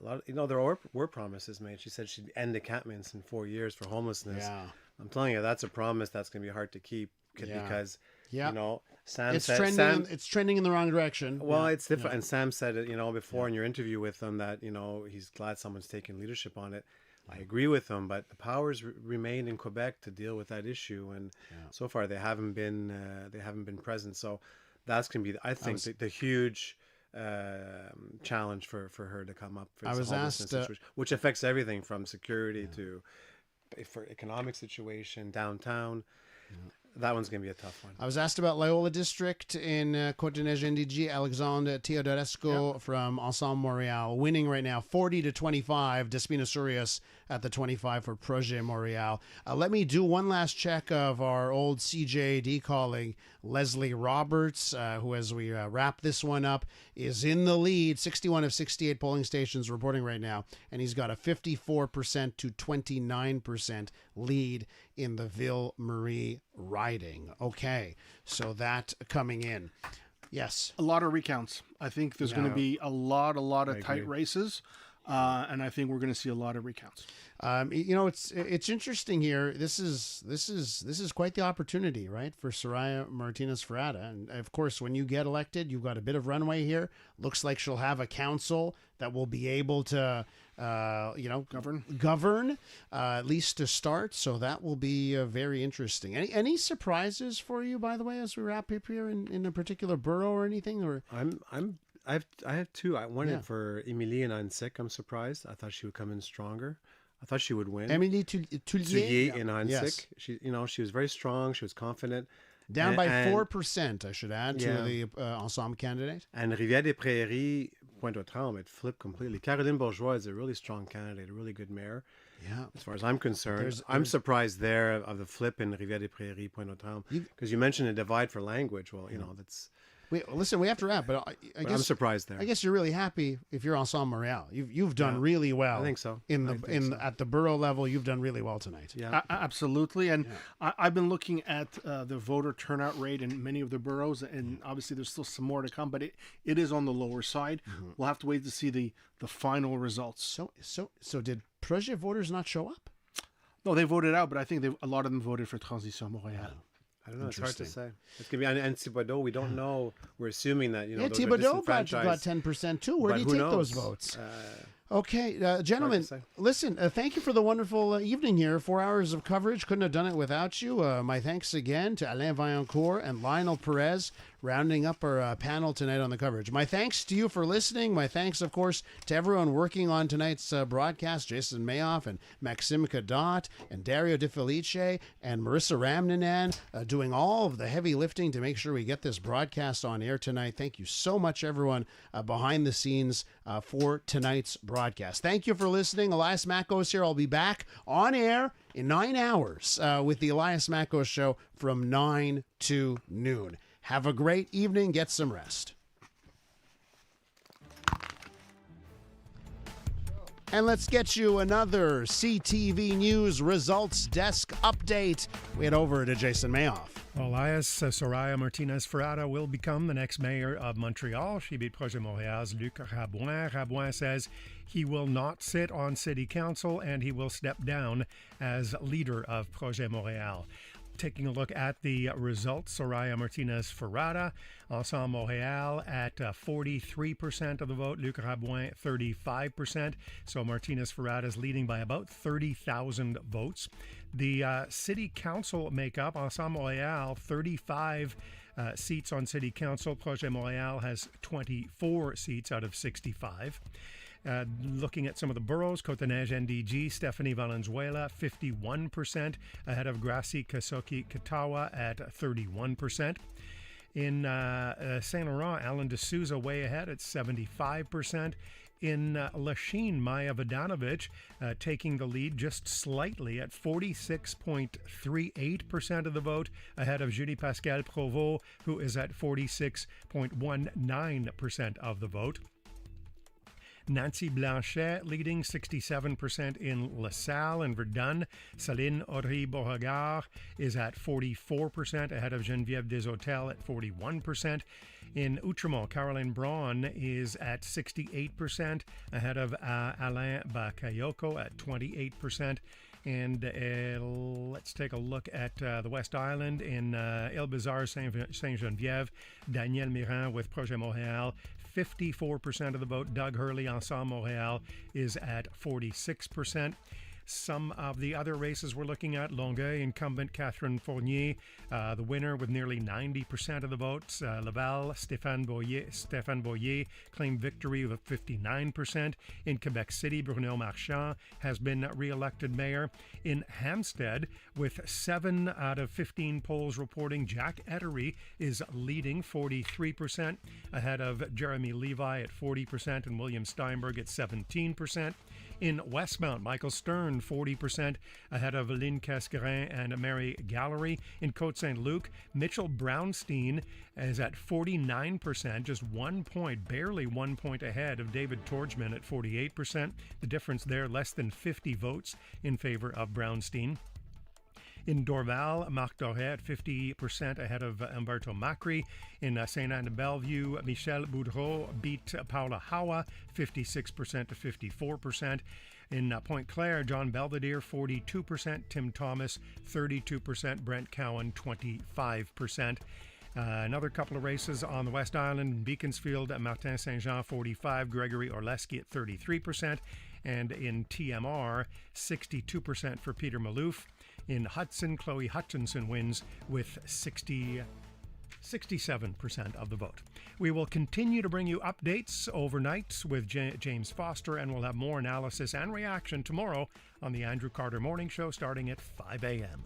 A lot, there were promises made. She said she'd end encampments in 4 years for homelessness. Yeah. I'm telling you, that's a promise that's going to be hard to keep because Sam it's said it's trending in the wrong direction. Well, it's different. And Sam said it, before in your interview with him that he's glad someone's taking leadership on it. I agree with him, but the powers remain in Quebec to deal with that issue, and so far they haven't been present. So that's going to be, I think, the huge challenge for her to come up. I was asked, situation, which affects everything from security to for economic situation downtown. That one's going to be a tough one. I was asked about Loyola District in Côte-des-Neiges-NDG. Alexandre Teodorescu from Ensemble Montréal winning right now 40-25. Despina Surias at the 25 for Projet Montréal. Let me do one last check of our old CJAD colleague, Leslie Roberts, who, as we wrap this one up, is in the lead. 61 of 68 polling stations reporting right now, and he's got a 54% to 29% lead in the Ville-Marie riding. Okay, so that coming in. Yes. A lot of recounts. I think there's going to be a lot of tight races. And I think we're going to see a lot of recounts. It's interesting here. This is quite the opportunity, right, for Soraya Martinez Ferrada. And of course, when you get elected, you've got a bit of runway here. Looks like she'll have a council that will be able to, govern at least to start. So that will be very interesting. Any surprises for you, by the way, as we wrap up here in a particular borough or anything? Or I have two. I wanted for Emilie and Annecy. I'm surprised. I thought she would come in stronger. I thought she would win. Emilie Tullier in Annecy. Yes. She was very strong. She was confident. Down by 4%, I should add, to the Ensemble candidate. And Rivière-des-Prairies, Pointe-aux-Trembles, it flipped completely. Caroline Bourgeois is a really strong candidate, a really good mayor. Yeah. As far as I'm concerned, I'm surprised there of the flip in Rivière-des-Prairies, Pointe-aux-Trembles. Because you mentioned a divide for language. Well, that's... Listen, we have to wrap, but I guess I'm surprised there. I guess you're really happy if you're Ensemble Montreal. You've done really well. I think so. At the borough level, you've done really well tonight. Yeah, absolutely. And I've been looking at the voter turnout rate in many of the boroughs, and obviously there's still some more to come, but it is on the lower side. Mm-hmm. We'll have to wait to see the final results. So did Projet voters not show up? No, they voted out, but I think a lot of them voted for Transition Montréal. I don't know. It's hard to say. It's going to be, and Thibodeau, we don't know. We're assuming that, Thibodeau got 10% too. Where do you take those votes? Okay, gentlemen, listen, thank you for the wonderful evening here. 4 hours of coverage. Couldn't have done it without you. My thanks again to Alain Vaillancourt and Lionel Perez, rounding up our panel tonight on the coverage. My thanks to you for listening. My thanks, of course, to everyone working on tonight's broadcast, Jason Mayoff and Maxime Cadotte and Dario De Felice and Marissa Ramnanan, doing all of the heavy lifting to make sure we get this broadcast on air tonight. Thank you so much, everyone, behind the scenes for tonight's broadcast. Thank you for listening. Elias Mackos here. I'll be back on air in 9 hours with the Elias Mackos Show from 9 to noon. Have a great evening. Get some rest. And let's get you another CTV News Results Desk update. We head over to Jason Mayoff. Elias Soraya Martinez-Ferrada will become the next mayor of Montreal. She beat Projet Montréal's Luc Rabouin. Rabouin says he will not sit on city council and he will step down as leader of Projet Montréal. Taking a look at the results, Soraya Martinez-Ferrada, Ensemble Montréal at 43% of the vote, Luc Rabouin 35%. So Martinez-Ferrada is leading by about 30,000 votes. The city council makeup, Ensemble Montréal, 35 seats on city council. Projet Montréal has 24 seats out of 65. Looking at some of the boroughs, Côte-des-Neiges NDG, Stephanie Valenzuela, 51%, ahead of Gracie Kasoki Katawa at 31%. In Saint Laurent, Alan D'Souza way ahead at 75%. In Lachine, Maya Vodanovic taking the lead just slightly at 46.38% of the vote, ahead of Julie Pascal Provost, who is at 46.19% of the vote. Nancy Blanchet leading 67% in LaSalle and Verdun. Céline Audry-Beauregard is at 44%, ahead of Geneviève Desautels at 41%. In Outremont, Caroline Braun is at 68%, ahead of Alain Bakayoko at 28%. And let's take a look at the West Island. In Ile-Bizarre, Saint-Geneviève, Daniel Mirin with Projet Montréal, 54% of the vote. Doug Hurley, Ensemble Montréal, is at 46%. Some of the other races we're looking at, Longueuil incumbent Catherine Fournier, the winner with nearly 90% of the votes. Laval, Stéphane Boyer claimed victory with 59%. In Quebec City, Bruno Marchand has been re-elected mayor. In Hampstead, with 7 out of 15 polls reporting, Jack Ettery is leading 43%, ahead of Jeremy Levi at 40% and William Steinberg at 17%. In Westmount, Michael Stern, 40%, ahead of Lynn Cascarin and Mary Gallery. In Côte-Saint-Luc, Mitchell Brownstein is at 49%, just 1 point, barely 1 point ahead of David Torchman at 48%. The difference there, less than 50 votes in favor of Brownstein. In Dorval, Marc Doré at 50% ahead of Umberto Macri. In Saint-Anne-de-Bellevue, Michel Boudreau beat Paula Hawa 56% to 54%. In Pointe-Claire, John Belvedere 42%, Tim Thomas 32%, Brent Cowan 25%. Another couple of races on the West Island. In Beaconsfield, Martin Saint-Jean 45%, Gregory Orleski at 33%. And in TMR, 62% for Peter Malouf. In Hudson, Chloe Hutchinson wins with 67% of the vote. We will continue to bring you updates overnight with James Foster, and we'll have more analysis and reaction tomorrow on the Andrew Carter Morning Show starting at 5 a.m.